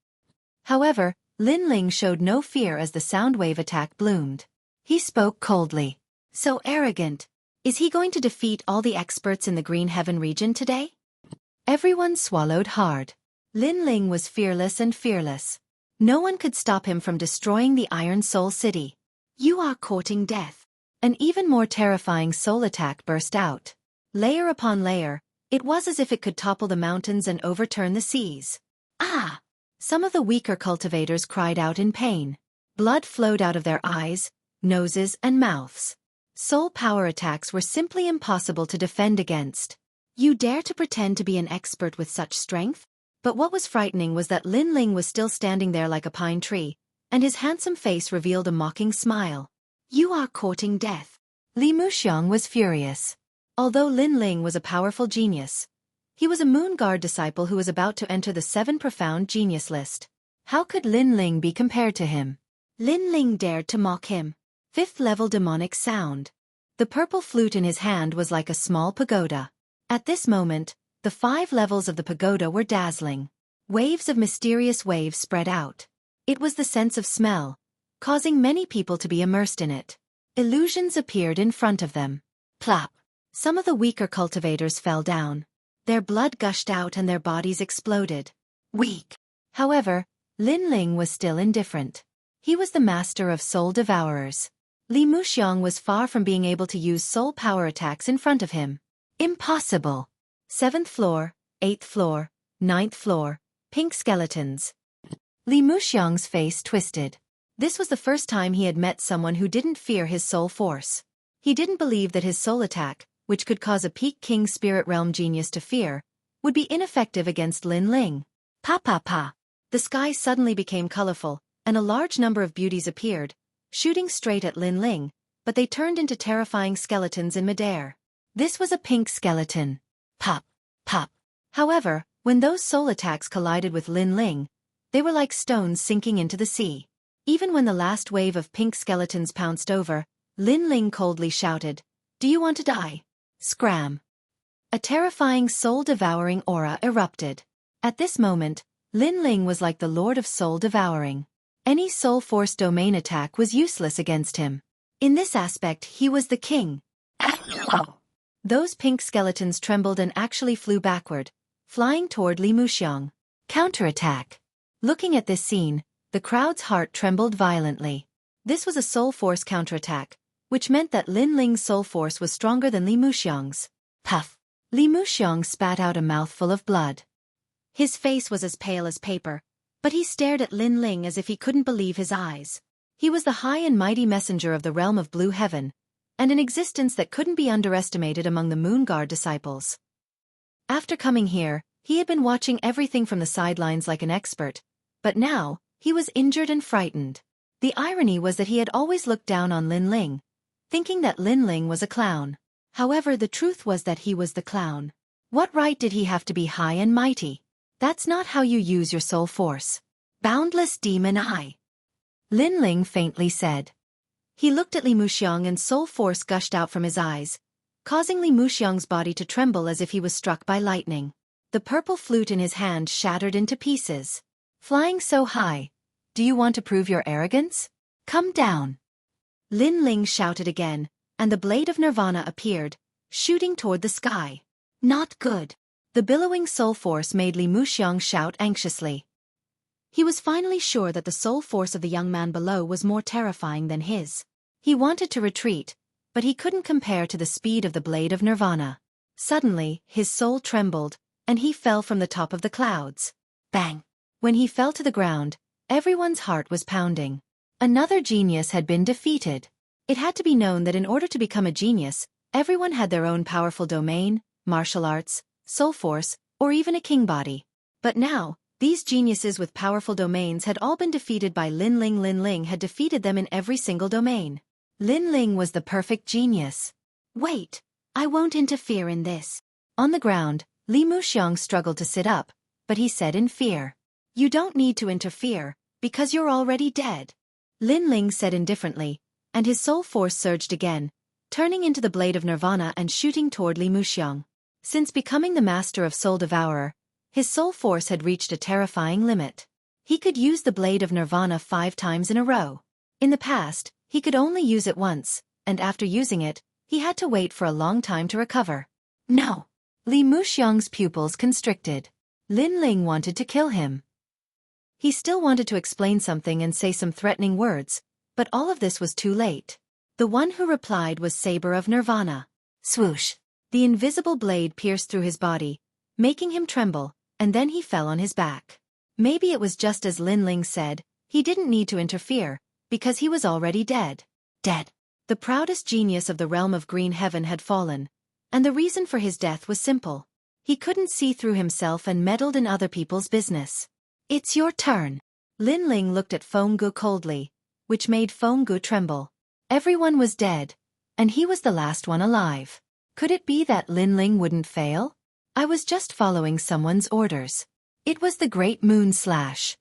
However, Lin Ling showed no fear as the sound wave attack bloomed. He spoke coldly. So arrogant. Is he going to defeat all the experts in the Green Heaven region today? Everyone swallowed hard. Lin Ling was fearless and fearless. No one could stop him from destroying the Iron Soul City. You are courting death. An even more terrifying soul attack burst out. Layer upon layer, it was as if it could topple the mountains and overturn the seas. Ah! Some of the weaker cultivators cried out in pain. Blood flowed out of their eyes, noses, and mouths. Soul power attacks were simply impossible to defend against. You dare to pretend to be an expert with such strength? But what was frightening was that Lin Ling was still standing there like a pine tree, and his handsome face revealed a mocking smile. You are courting death. Li Muxiang was furious. Although Lin Ling was a powerful genius, he was a Moon Guard disciple who was about to enter the 7 profound genius list. How could Lin Ling be compared to him? Lin Ling dared to mock him. 5th level demonic sound. The purple flute in his hand was like a small pagoda. At this moment, the 5 levels of the pagoda were dazzling. Waves of mysterious waves spread out. It was the sense of smell, causing many people to be immersed in it. Illusions appeared in front of them. Plop! Some of the weaker cultivators fell down. Their blood gushed out and their bodies exploded. Weak. However, Lin Ling was still indifferent. He was the master of soul devourers. Li Muxiang was far from being able to use soul power attacks in front of him. Impossible. 7th floor, 8th floor, 9th floor, pink skeletons. Li Muxiang's face twisted. This was the first time he had met someone who didn't fear his soul force. He didn't believe that his soul attack, which could cause a peak king spirit realm genius to fear, would be ineffective against Lin Ling. Pa pa pa. The sky suddenly became colorful, and a large number of beauties appeared, shooting straight at Lin Ling, but they turned into terrifying skeletons in midair. This was a pink skeleton. Pop, pop. However, when those soul attacks collided with Lin Ling, they were like stones sinking into the sea. Even when the last wave of pink skeletons pounced over, Lin Ling coldly shouted, "Do you want to die?" Scram. A terrifying soul-devouring aura erupted. At this moment, Lin Ling was like the Lord of Soul Devouring. Any soul force domain attack was useless against him. In this aspect, he was the king. Those pink skeletons trembled and actually flew backward, flying toward Li Muxiang. Counterattack. Looking at this scene, the crowd's heart trembled violently. This was a soul force counterattack, which meant that Lin Ling's soul force was stronger than Li Muxiang's. Puff. Li Muxiang spat out a mouthful of blood. His face was as pale as paper, but he stared at Lin Ling as if he couldn't believe his eyes. He was the high and mighty messenger of the realm of blue heaven, and an existence that couldn't be underestimated among the Moon Guard disciples. After coming here, he had been watching everything from the sidelines like an expert, but now, he was injured and frightened. The irony was that he had always looked down on Lin Ling, thinking that Lin Ling was a clown. However, the truth was that he was the clown. What right did he have to be high and mighty? That's not how you use your soul force. Boundless demon eye. Lin Ling faintly said. He looked at Li Muxiang and soul force gushed out from his eyes, causing Li Muxiang's body to tremble as if he was struck by lightning. The purple flute in his hand shattered into pieces. Flying so high. Do you want to prove your arrogance? Come down. Lin Ling shouted again, and the blade of Nirvana appeared, shooting toward the sky. Not good. The billowing soul force made Li Muxiang shout anxiously. He was finally sure that the soul force of the young man below was more terrifying than his. He wanted to retreat, but he couldn't compare to the speed of the blade of Nirvana. Suddenly, his soul trembled, and he fell from the top of the clouds. Bang! When he fell to the ground, everyone's heart was pounding. Another genius had been defeated. It had to be known that in order to become a genius, everyone had their own powerful domain, martial arts, soul force, or even a king body. But now, these geniuses with powerful domains had all been defeated by Lin Ling. Lin Ling had defeated them in every single domain. Lin Ling was the perfect genius. Wait, I won't interfere in this. On the ground, Li Muxiang struggled to sit up, but he said in fear. You don't need to interfere, because you're already dead. Lin Ling said indifferently, and his soul force surged again, turning into the blade of Nirvana and shooting toward Li Muxiang. Since becoming the master of Soul Devourer, his soul force had reached a terrifying limit. He could use the blade of Nirvana 5 times in a row. In the past, he could only use it once, and after using it, he had to wait for a long time to recover. No! Li Muxiang's pupils constricted. Lin Ling wanted to kill him. He still wanted to explain something and say some threatening words, but all of this was too late. The one who replied was Saber of Nirvana. Swoosh! The invisible blade pierced through his body, making him tremble, and then he fell on his back. Maybe it was just as Lin Ling said, he didn't need to interfere, because he was already dead. Dead. The proudest genius of the realm of green heaven had fallen, and the reason for his death was simple. He couldn't see through himself and meddled in other people's business. It's your turn. Lin Ling looked at Fenggu coldly, which made Fenggu tremble. Everyone was dead, and he was the last one alive. Could it be that Lin Ling wouldn't fail? I was just following someone's orders. It was the Great Moon Slash.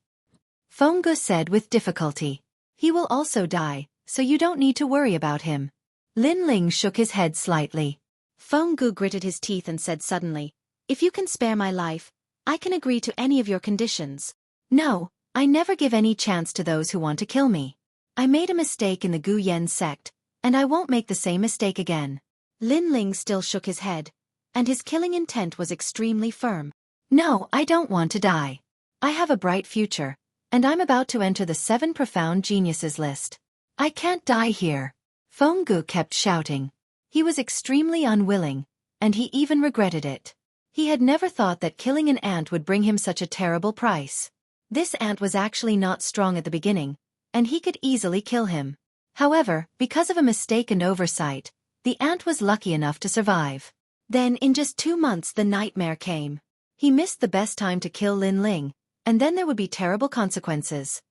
Fenggu said with difficulty. He will also die, so you don't need to worry about him. Lin Ling shook his head slightly. Fenggu gritted his teeth and said suddenly, if you can spare my life, I can agree to any of your conditions. No, I never give any chance to those who want to kill me. I made a mistake in the Gu Yen sect, and I won't make the same mistake again. Lin Ling still shook his head, and his killing intent was extremely firm. No, I don't want to die. I have a bright future, And I'm about to enter the 7 profound geniuses list. I can't die here. Fenggu kept shouting. He was extremely unwilling, and he even regretted it. He had never thought that killing an ant would bring him such a terrible price. This ant was actually not strong at the beginning, and he could easily kill him. However, because of a mistake and oversight, the ant was lucky enough to survive. Then in just 2 months the nightmare came. He missed the best time to kill Lin Ling, and then there would be terrible consequences.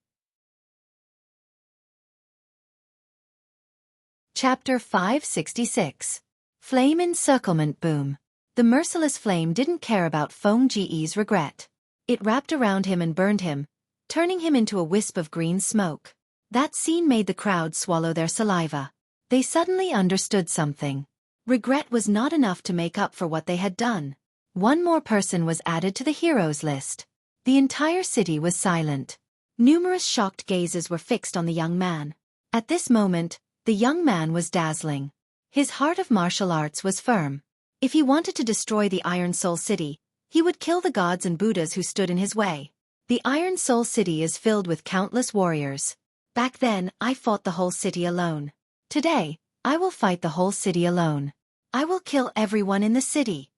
Chapter 566. Flame Encirclement Boom. The merciless flame didn't care about Fenggu's regret. It wrapped around him and burned him, turning him into a wisp of green smoke. That scene made the crowd swallow their saliva. They suddenly understood something. Regret was not enough to make up for what they had done. One more person was added to the heroes list. The entire city was silent. Numerous shocked gazes were fixed on the young man. At this moment, the young man was dazzling. His heart of martial arts was firm. If he wanted to destroy the Iron Soul City, he would kill the gods and Buddhas who stood in his way. The Iron Soul City is filled with countless warriors. Back then, I fought the whole city alone. Today, I will fight the whole city alone. I will kill everyone in the city.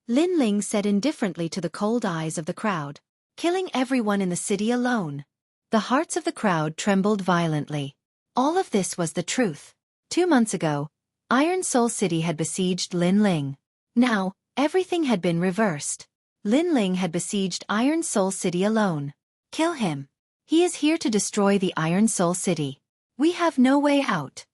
Lin Ling said indifferently to the cold eyes of the crowd. Killing everyone in the city alone. The hearts of the crowd trembled violently. All of this was the truth. 2 months ago, Iron Soul City had besieged Lin Ling. Now, everything had been reversed. Lin Ling had besieged Iron Soul City alone. Kill him. He is here to destroy the Iron Soul City. We have no way out.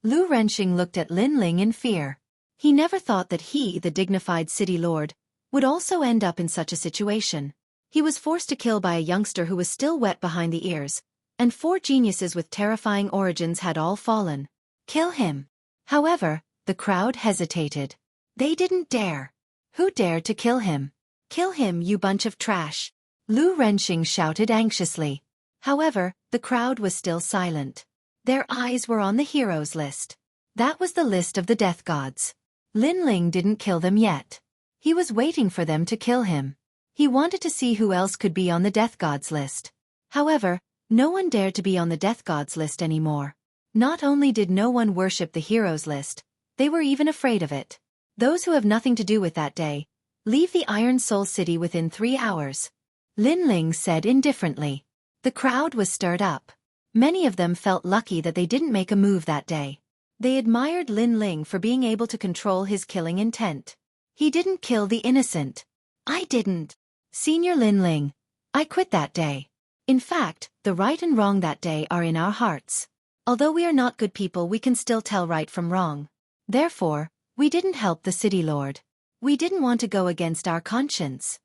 Lu Renxing looked at Lin Ling in fear. He never thought that he, the dignified city lord, would also end up in such a situation. He was forced to kill by a youngster who was still wet behind the ears, and 4 geniuses with terrifying origins had all fallen. Kill him. However, the crowd hesitated. They didn't dare. Who dared to kill him? Kill him, you bunch of trash. Lu Renxing shouted anxiously. However, the crowd was still silent. Their eyes were on the heroes list. That was the list of the death gods. Lin Ling didn't kill them yet. He was waiting for them to kill him. He wanted to see who else could be on the death gods list. However, no one dared to be on the death gods list anymore. Not only did no one worship the heroes list, they were even afraid of it. Those who have nothing to do with that day, leave the Iron Soul City within 3 hours. Lin Ling said indifferently. The crowd was stirred up. Many of them felt lucky that they didn't make a move that day. They admired Lin Ling for being able to control his killing intent. He didn't kill the innocent. I didn't. Senior Lin Ling, I quit that day. In fact, the right and wrong that day are in our hearts. Although we are not good people, we can still tell right from wrong. Therefore, we didn't help the city lord. We didn't want to go against our conscience.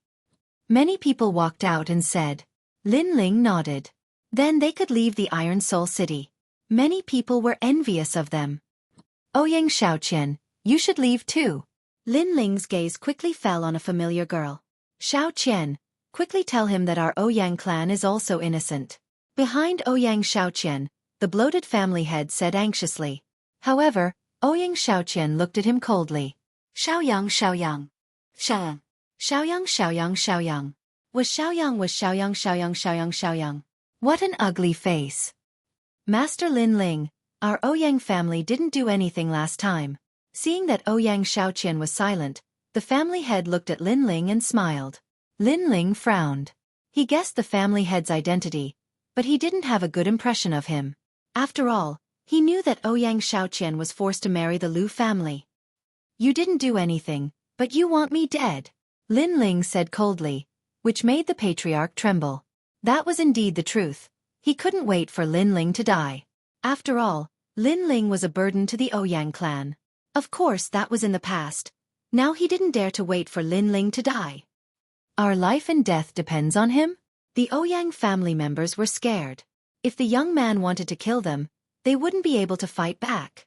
Many people walked out and said. Lin Ling nodded. Then they could leave the Iron Soul City. Many people were envious of them. Ouyang Xiaoqian, you should leave too. Lin Ling's gaze quickly fell on a familiar girl. Xiaoqian, quickly tell him that our Ouyang clan is also innocent. Behind Ouyang Xiaoqian, the bloated family head said anxiously. However, Ouyang Xiaoqian looked at him coldly. Xiaoyang Xiaoyang. Xiaoyang. Xiaoyang Xiaoyang Xiaoyang. Was Xiaoyang Xiaoyang Xiaoyang. What an ugly face. Master Lin Ling, our Ouyang family didn't do anything last time. Seeing that Ouyang Xiaoqian was silent, the family head looked at Lin Ling and smiled. Lin Ling frowned. He guessed the family head's identity, but he didn't have a good impression of him. After all, he knew that Ouyang Xiaoqian was forced to marry the Lu family. You didn't do anything, but you want me dead, Lin Ling said coldly, which made the patriarch tremble. That was indeed the truth. He couldn't wait for Lin Ling to die. After all, Lin Ling was a burden to the Ouyang clan. Of course that was in the past. Now he didn't dare to wait for Lin Ling to die. Our life and death depends on him? The Ouyang family members were scared. If the young man wanted to kill them, they wouldn't be able to fight back.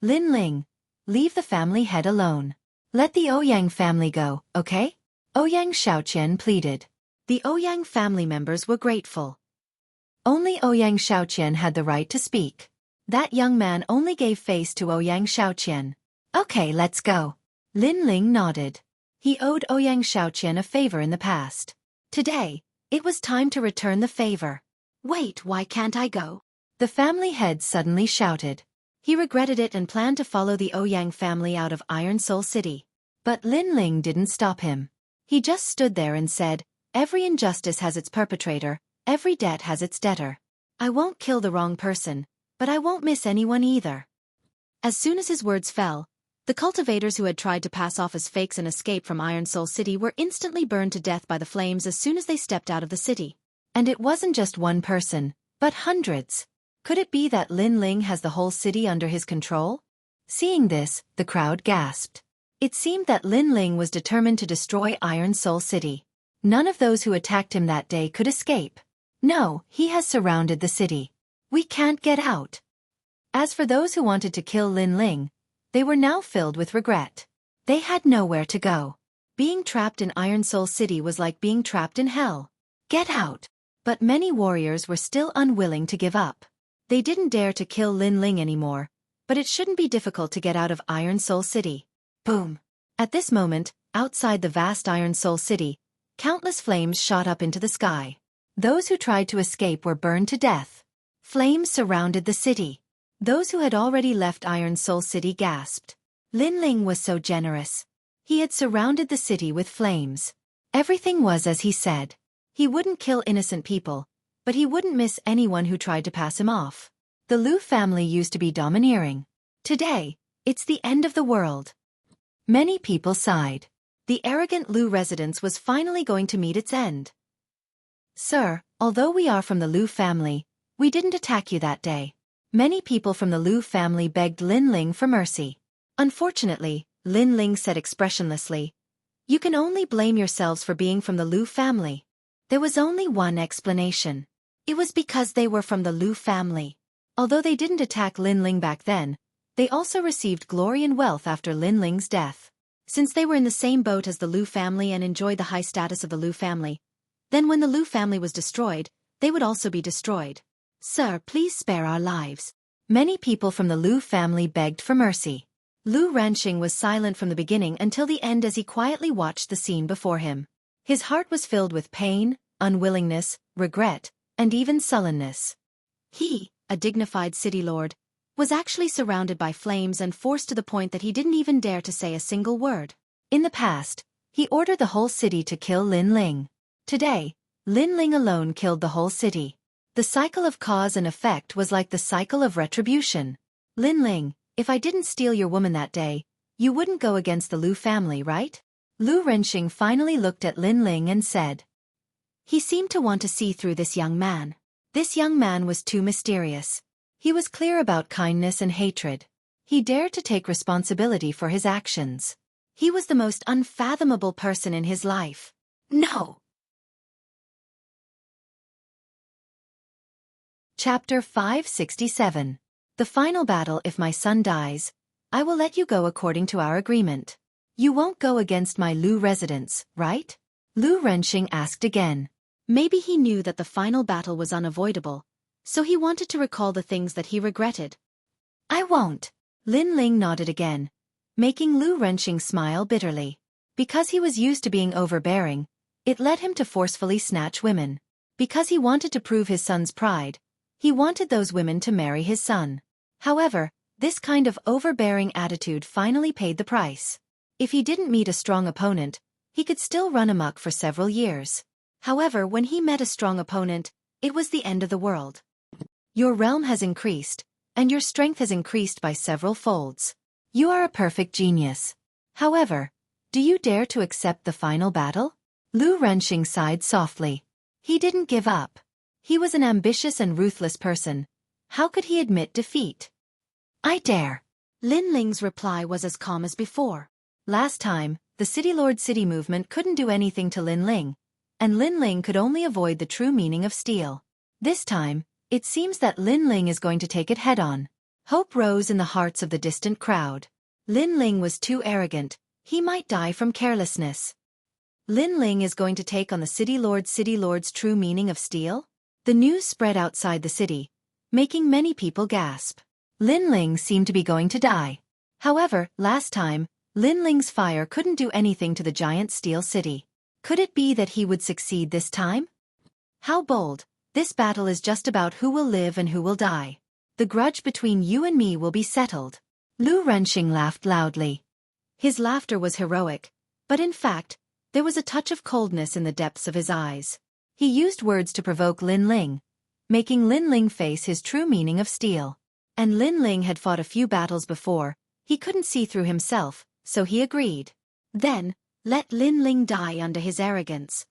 Lin Ling, leave the family head alone. Let the Ouyang family go, okay? Ouyang Xiaoqian pleaded. The Ouyang family members were grateful. Only Ouyang Xiaoqian had the right to speak. That young man only gave face to Ouyang Xiaoqian. Okay, let's go. Lin Ling nodded. He owed Ouyang Xiaoqian a favor in the past. Today, It was time to return the favor. Wait, why can't I go? The family head suddenly shouted. He regretted it and planned to follow the Ouyang family out of Iron Soul City. But Lin Ling didn't stop him. He just stood there and said, "Every injustice has its perpetrator, every debt has its debtor. I won't kill the wrong person, but I won't miss anyone either." As soon as his words fell, the cultivators who had tried to pass off as fakes and escape from Iron Soul City were instantly burned to death by the flames as soon as they stepped out of the city. And it wasn't just one person, but hundreds. Could it be that Lin Ling has the whole city under his control? Seeing this, the crowd gasped. It seemed that Lin Ling was determined to destroy Iron Soul City. None of those who attacked him that day could escape. No, he has surrounded the city. We can't get out. As for those who wanted to kill Lin Ling, they were now filled with regret. They had nowhere to go. Being trapped in Iron Soul City was like being trapped in hell. Get out! But many warriors were still unwilling to give up. They didn't dare to kill Lin Ling anymore, but it shouldn't be difficult to get out of Iron Soul City. Boom! At this moment, outside the vast Iron Soul City, countless flames shot up into the sky. Those who tried to escape were burned to death. Flames surrounded the city. Those who had already left Iron Soul City gasped. Lin Ling was so generous. He had surrounded the city with flames. Everything was as he said. He wouldn't kill innocent people, but he wouldn't miss anyone who tried to pass him off. The Liu family used to be domineering. Today, it's the end of the world. Many people sighed. The arrogant Liu residence was finally going to meet its end. "Sir, although we are from the Liu family, we didn't attack you that day." Many people from the Liu family begged Lin Ling for mercy. Unfortunately, Lin Ling said expressionlessly, "You can only blame yourselves for being from the Liu family." There was only one explanation. It was because they were from the Liu family. Although they didn't attack Lin Ling back then, they also received glory and wealth after Lin Ling's death. Since they were in the same boat as the Liu family and enjoyed the high status of the Liu family, then when the Liu family was destroyed, they would also be destroyed. "Sir, please spare our lives." Many people from the Liu family begged for mercy. Liu Ranxing was silent from the beginning until the end as he quietly watched the scene before him. His heart was filled with pain, unwillingness, regret, and even sullenness. He, a dignified city lord, was actually surrounded by flames and forced to the point that he didn't even dare to say a single word. In the past, he ordered the whole city to kill Lin Ling. Today, Lin Ling alone killed the whole city. The cycle of cause and effect was like the cycle of retribution. "Lin Ling, if I didn't steal your woman that day, you wouldn't go against the Liu family, right?" Liu Renxing finally looked at Lin Ling and said. He seemed to want to see through this young man. This young man was too mysterious. He was clear about kindness and hatred. He dared to take responsibility for his actions. He was the most unfathomable person in his life. No! Chapter 567. The final battle. If my son dies, I will let you go according to our agreement. You won't go against my Liu residence, right? Liu Renxing asked again. Maybe he knew that the final battle was unavoidable, so he wanted to recall the things that he regretted. I won't. Lin Ling nodded again, making Liu Renxing smile bitterly. Because he was used to being overbearing, it led him to forcefully snatch women. Because he wanted to prove his son's pride, he wanted those women to marry his son. However, this kind of overbearing attitude finally paid the price. If he didn't meet a strong opponent, he could still run amok for several years. However, when he met a strong opponent, it was the end of the world. Your realm has increased, and your strength has increased by several folds. You are a perfect genius. However, do you dare to accept the final battle? Liu Renxing sighed softly. He didn't give up. He was an ambitious and ruthless person. How could he admit defeat? I dare. Lin Ling's reply was as calm as before. Last time, the City Lord City movement couldn't do anything to Lin Ling, and Lin Ling could only avoid the true meaning of steel. This time, it seems that Lin Ling is going to take it head-on. Hope rose in the hearts of the distant crowd. Lin Ling was too arrogant. He might die from carelessness. Lin Ling is going to take on the City Lord's true meaning of steel? The news spread outside the city, making many people gasp. Lin Ling seemed to be going to die. However, last time, Lin Ling's fire couldn't do anything to the giant steel city. Could it be that he would succeed this time? How bold. This battle is just about who will live and who will die. The grudge between you and me will be settled. Lu Renqing laughed loudly. His laughter was heroic, but in fact, there was a touch of coldness in the depths of his eyes. He used words to provoke Lin Ling, making Lin Ling face his true meaning of steel. And Lin Ling had fought a few battles before, he couldn't see through himself, so he agreed. Then, let Lin Ling die under his arrogance.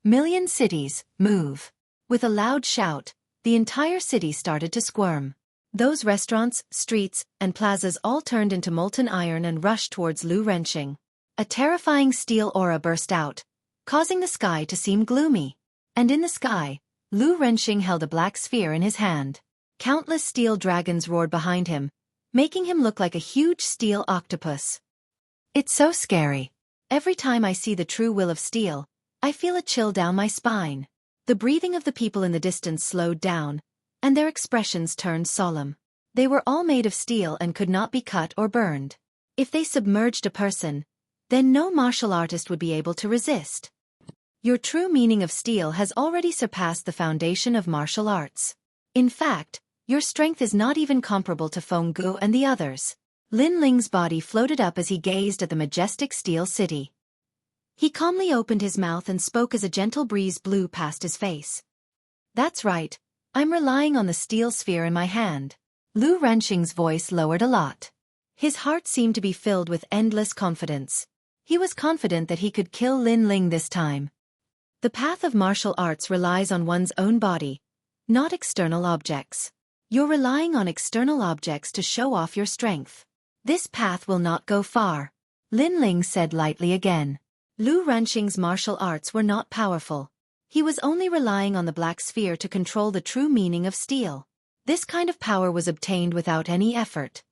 Million cities, move. With a loud shout, the entire city started to squirm. Those restaurants, streets, and plazas all turned into molten iron and rushed towards Lu Renqing. A terrifying steel aura burst out, causing the sky to seem gloomy. And in the sky, Lu Renqing held a black sphere in his hand. Countless steel dragons roared behind him, making him look like a huge steel octopus. It's so scary. Every time I see the true will of steel, I feel a chill down my spine. The breathing of the people in the distance slowed down, and their expressions turned solemn. They were all made of steel and could not be cut or burned. If they submerged a person, then no martial artist would be able to resist. Your true meaning of steel has already surpassed the foundation of martial arts. In fact, your strength is not even comparable to Feng Gu and the others. Lin Ling's body floated up as he gazed at the majestic steel city. He calmly opened his mouth and spoke as a gentle breeze blew past his face. That's right, I'm relying on the steel sphere in my hand. Lu Renqing's voice lowered a lot. His heart seemed to be filled with endless confidence. He was confident that he could kill Lin Ling this time. The path of martial arts relies on one's own body, not external objects. You're relying on external objects to show off your strength. This path will not go far. Lin Ling said lightly again. Lu Renqing's martial arts were not powerful. He was only relying on the black sphere to control the true meaning of steel. This kind of power was obtained without any effort.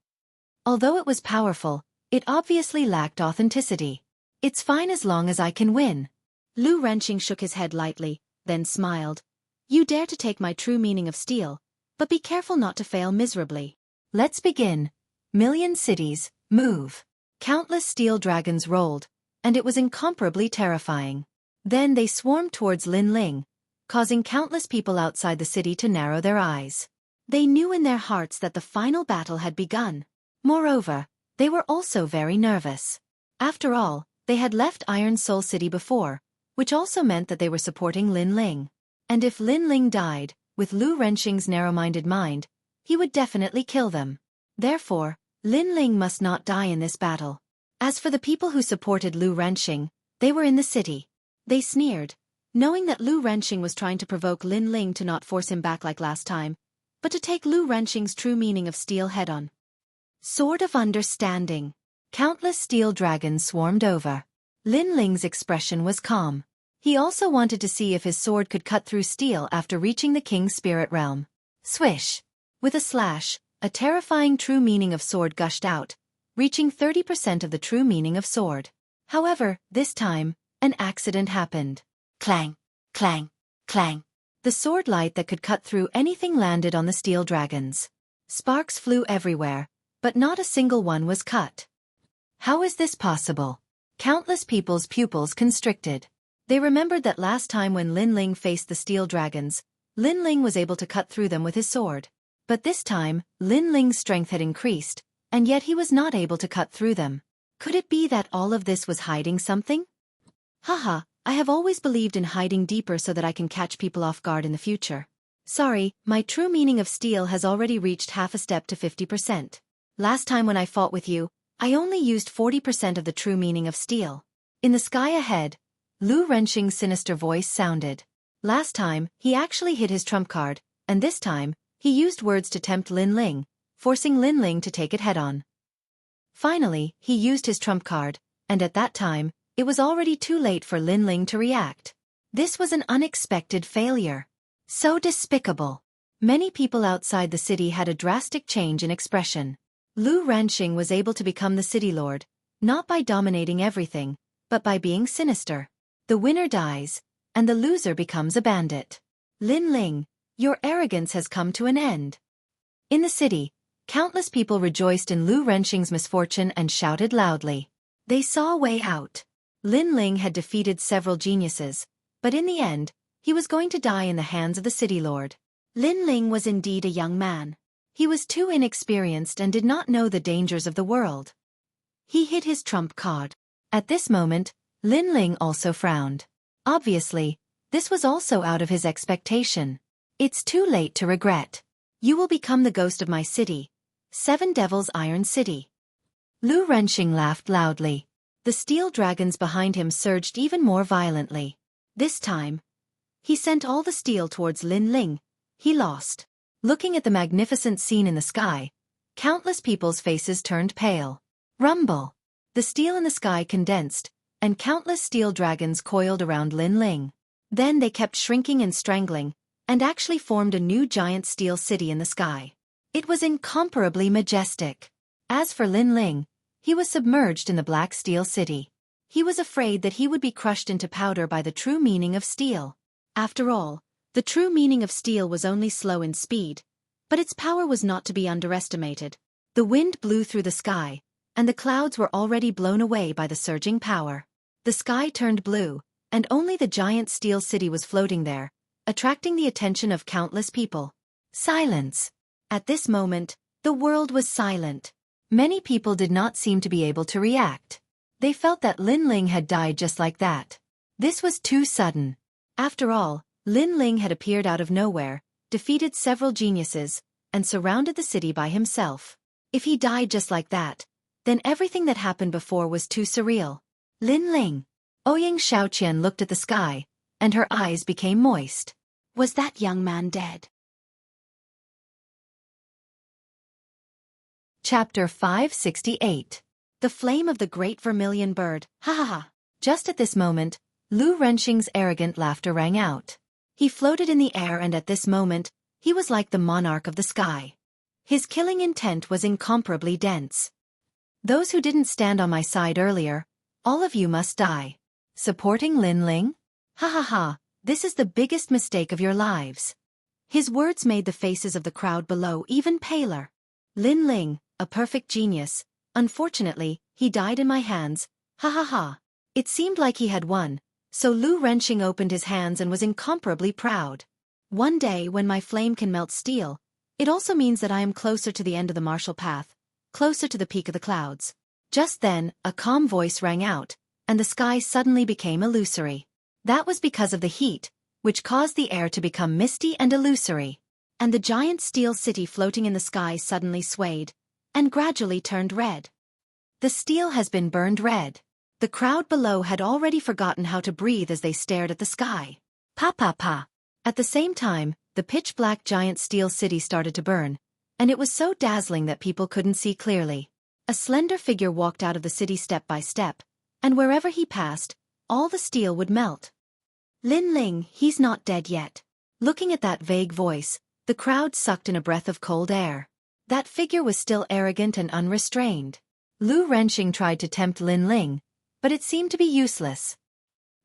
Although it was powerful, it obviously lacked authenticity. It's fine as long as I can win. Lu Renqing shook his head lightly, then smiled. You dare to take my true meaning of steel, but be careful not to fail miserably. Let's begin. Million cities, move. Countless steel dragons rolled, and it was incomparably terrifying. Then they swarmed towards Lin Ling, causing countless people outside the city to narrow their eyes. They knew in their hearts that the final battle had begun. Moreover, they were also very nervous. After all, they had left Iron Soul City before, which also meant that they were supporting Lin Ling. And if Lin Ling died, with Lu Renqing's narrow-minded mind, he would definitely kill them. Therefore, Lin Ling must not die in this battle. As for the people who supported Lu Renqing, they were in the city. They sneered, knowing that Lu Renqing was trying to provoke Lin Ling to not force him back like last time, but to take Lu Renqing's true meaning of steel head-on. Sword of Understanding. Countless steel dragons swarmed over. Lin Ling's expression was calm. He also wanted to see if his sword could cut through steel after reaching the king's spirit realm. Swish! With a slash, a terrifying true meaning of sword gushed out, reaching 30% of the true meaning of sword. However, this time, an accident happened. Clang! Clang! Clang! The sword light that could cut through anything landed on the steel dragons. Sparks flew everywhere, but not a single one was cut. How is this possible? Countless people's pupils constricted. They remembered that last time when Lin Ling faced the steel dragons, Lin Ling was able to cut through them with his sword. But this time, Lin Ling's strength had increased, and yet he was not able to cut through them. Could it be that all of this was hiding something? Haha, I have always believed in hiding deeper so that I can catch people off guard in the future. Sorry, my true meaning of steel has already reached half a step to 50%. Last time when I fought with you, I only used 40% of the true meaning of steel. In the sky ahead, Lu Renqing's sinister voice sounded. Last time, he actually hid his trump card, and this time, he used words to tempt Lin Ling, forcing Lin Ling to take it head-on. Finally, he used his trump card, and at that time, it was already too late for Lin Ling to react. This was an unexpected failure. So despicable. Many people outside the city had a drastic change in expression. Lu Renqing was able to become the city lord, not by dominating everything, but by being sinister. The winner dies, and the loser becomes a bandit. Lin Ling, your arrogance has come to an end. In the city, countless people rejoiced in Lu Renqing's misfortune and shouted loudly. They saw a way out. Lin Ling had defeated several geniuses, but in the end, He was going to die in the hands of the city lord. Lin Ling was indeed a young man. He was too inexperienced and did not know the dangers of the world. He hid his trump card. At this moment, Lin Ling also frowned. Obviously, this was also out of his expectation. It's too late to regret. You will become the ghost of my city. 7 Devils Iron City. Lu Renxing laughed loudly. The steel dragons behind him surged even more violently. This time, he sent all the steel towards Lin Ling. He lost. Looking at the magnificent scene in the sky, countless people's faces turned pale. Rumble! The steel in the sky condensed, and countless steel dragons coiled around Lin Ling. Then they kept shrinking and strangling, and actually formed a new giant steel city in the sky. It was incomparably majestic. As for Lin Ling, he was submerged in the black steel city. He was afraid that he would be crushed into powder by the true meaning of steel. After all, the true meaning of steel was only slow in speed, but its power was not to be underestimated. The wind blew through the sky, and the clouds were already blown away by the surging power. The sky turned blue, and only the giant steel city was floating there, attracting the attention of countless people. Silence. At this moment, the world was silent. Many people did not seem to be able to react. They felt that Lin Ling had died just like that. This was too sudden. After all, Lin Ling had appeared out of nowhere, defeated several geniuses, and surrounded the city by himself. If he died just like that, then everything that happened before was too surreal. Lin Ling. Ouyang Shaoqian looked at the sky, and her eyes became moist. Was that young man dead? Chapter 568. The Flame of the Great Vermilion Bird. Ha ha ha. Just at this moment, Lu Renxing's arrogant laughter rang out. He floated in the air, and at this moment, he was like the monarch of the sky. His killing intent was incomparably dense. Those who didn't stand on my side earlier, all of you must die. Supporting Lin Ling? Ha ha ha, this is the biggest mistake of your lives. His words made the faces of the crowd below even paler. Lin Ling, a perfect genius, unfortunately, he died in my hands, ha ha ha. It seemed like he had won, so Lu Renxing opened his hands and was incomparably proud. One day when my flame can melt steel, it also means that I am closer to the end of the martial path, closer to the peak of the clouds. Just then, a calm voice rang out, and the sky suddenly became illusory. That was because of the heat, which caused the air to become misty and illusory. And the giant steel city floating in the sky suddenly swayed, and gradually turned red. The steel has been burned red. The crowd below had already forgotten how to breathe as they stared at the sky. Pa pa pa. At the same time, the pitch-black giant steel city started to burn, and it was so dazzling that people couldn't see clearly. A slender figure walked out of the city step by step, and wherever he passed, all the steel would melt. Lin Ling, he's not dead yet. Looking at that vague voice, the crowd sucked in a breath of cold air. That figure was still arrogant and unrestrained. Lu Renxing tried to tempt Lin Ling, but it seemed to be useless.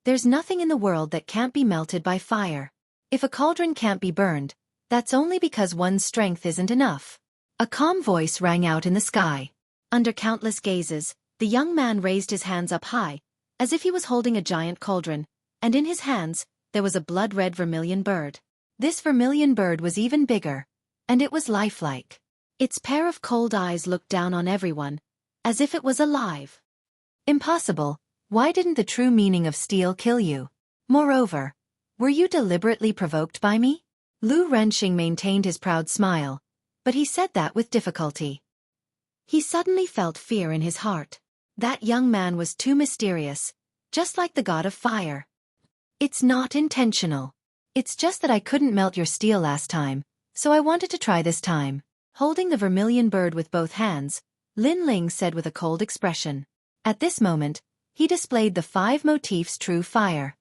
There's nothing in the world that can't be melted by fire. If a cauldron can't be burned, that's only because one's strength isn't enough. A calm voice rang out in the sky. Under countless gazes, the young man raised his hands up high, as if he was holding a giant cauldron, and in his hands, there was a blood-red vermilion bird. This vermilion bird was even bigger, and it was lifelike. Its pair of cold eyes looked down on everyone, as if it was alive. Impossible. Why didn't the true meaning of steel kill you? Moreover, were you deliberately provoked by me? Lu Renxing maintained his proud smile, but he said that with difficulty. He suddenly felt fear in his heart. That young man was too mysterious, just like the god of fire. It's not intentional. It's just that I couldn't melt your steel last time, so I wanted to try this time. Holding the vermilion bird with both hands, Lin Ling said with a cold expression. At this moment, he displayed the 5 motifs true fire.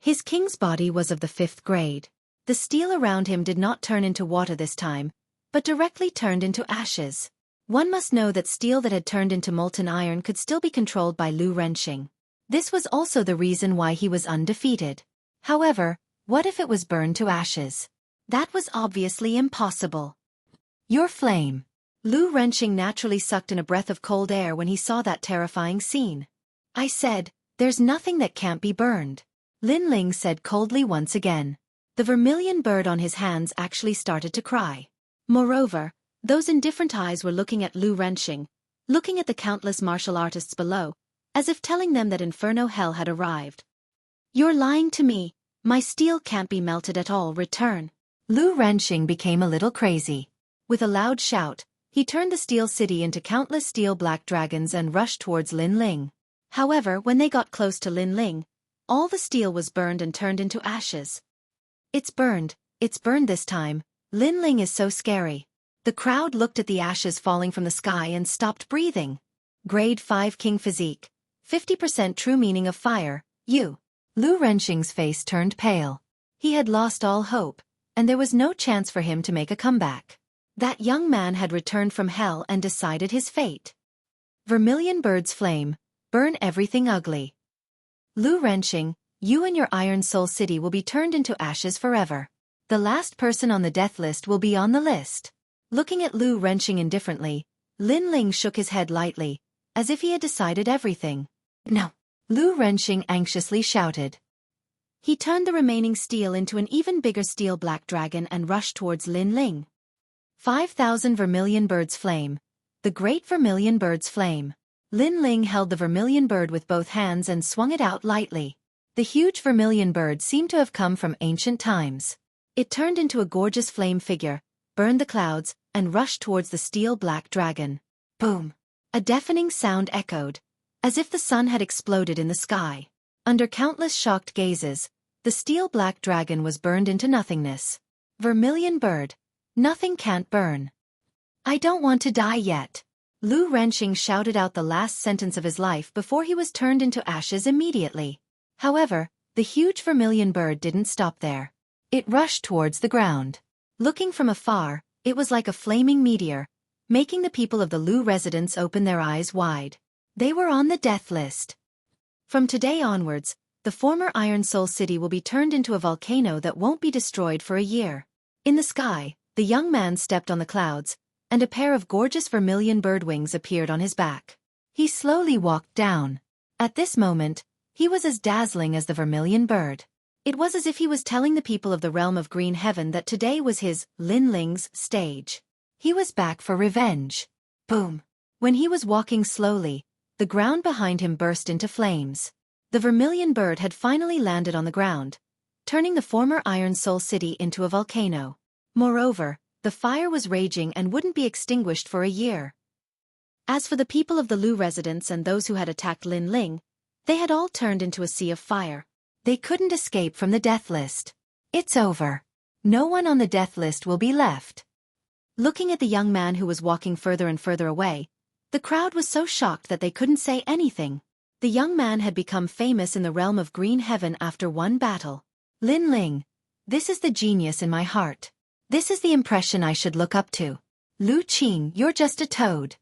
His king's body was of the 5th grade. The steel around him did not turn into water this time, but directly turned into ashes. One must know that steel that had turned into molten iron could still be controlled by Lu Renxing. This was also the reason why he was undefeated. However, what if it was burned to ashes? That was obviously impossible. Your flame. Lu Renxing naturally sucked in a breath of cold air when he saw that terrifying scene. I said, there's nothing that can't be burned. Lin Ling said coldly once again. The vermilion bird on his hands actually started to cry. Moreover, those indifferent eyes were looking at Lu Renxing, looking at the countless martial artists below, as if telling them that Inferno Hell had arrived. "You're lying to me, my steel can't be melted at all, return." Lu Renxing became a little crazy. With a loud shout, he turned the steel city into countless steel black dragons and rushed towards Lin Ling. However, when they got close to Lin Ling, all the steel was burned and turned into ashes. It's burned this time. Lin Ling is so scary." The crowd looked at the ashes falling from the sky and stopped breathing. Grade 5 King Physique. 50% true meaning of fire, you. Lu Renxing's face turned pale. He had lost all hope, and there was no chance for him to make a comeback. That young man had returned from hell and decided his fate. Vermilion bird's flame, burn everything ugly. Lu Renxing, you and your Iron Soul City will be turned into ashes forever. The last person on the death list will be on the list. Looking at Lu Renxing indifferently, Lin Ling shook his head lightly, as if he had decided everything. "No." Lu Renxing anxiously shouted. He turned the remaining steel into an even bigger steel black dragon and rushed towards Lin Ling. 5,000 Vermilion Bird's Flame. The Great Vermilion Bird's Flame. Lin Ling held the vermilion bird with both hands and swung it out lightly. The huge vermilion bird seemed to have come from ancient times. It turned into a gorgeous flame figure, burned the clouds, and rushed towards the steel black dragon. Boom! A deafening sound echoed, as if the sun had exploded in the sky. Under countless shocked gazes, the steel black dragon was burned into nothingness. Vermilion bird. Nothing can't burn. I don't want to die yet. Lu Renxing shouted out the last sentence of his life before he was turned into ashes immediately. However, the huge vermilion bird didn't stop there. It rushed towards the ground. Looking from afar, it was like a flaming meteor, making the people of the Lu residence open their eyes wide. They were on the death list. From today onwards, the former Iron Soul City will be turned into a volcano that won't be destroyed for a year. In the sky, the young man stepped on the clouds, and a pair of gorgeous vermilion bird wings appeared on his back. He slowly walked down. At this moment, he was as dazzling as the vermilion bird. It was as if he was telling the people of the realm of green heaven that today was his, Lin Ling's, stage. He was back for revenge. Boom! When he was walking slowly, the ground behind him burst into flames. The vermilion bird had finally landed on the ground, turning the former Iron Soul City into a volcano. Moreover, the fire was raging and wouldn't be extinguished for a year. As for the people of the Lu residence and those who had attacked Lin Ling, they had all turned into a sea of fire. They couldn't escape from the death list. It's over. No one on the death list will be left. Looking at the young man who was walking further and further away, the crowd was so shocked that they couldn't say anything. The young man had become famous in the realm of green heaven after one battle. Lin Ling, this is the genius in my heart. This is the impression I should look up to. Lu Qing, you're just a toad.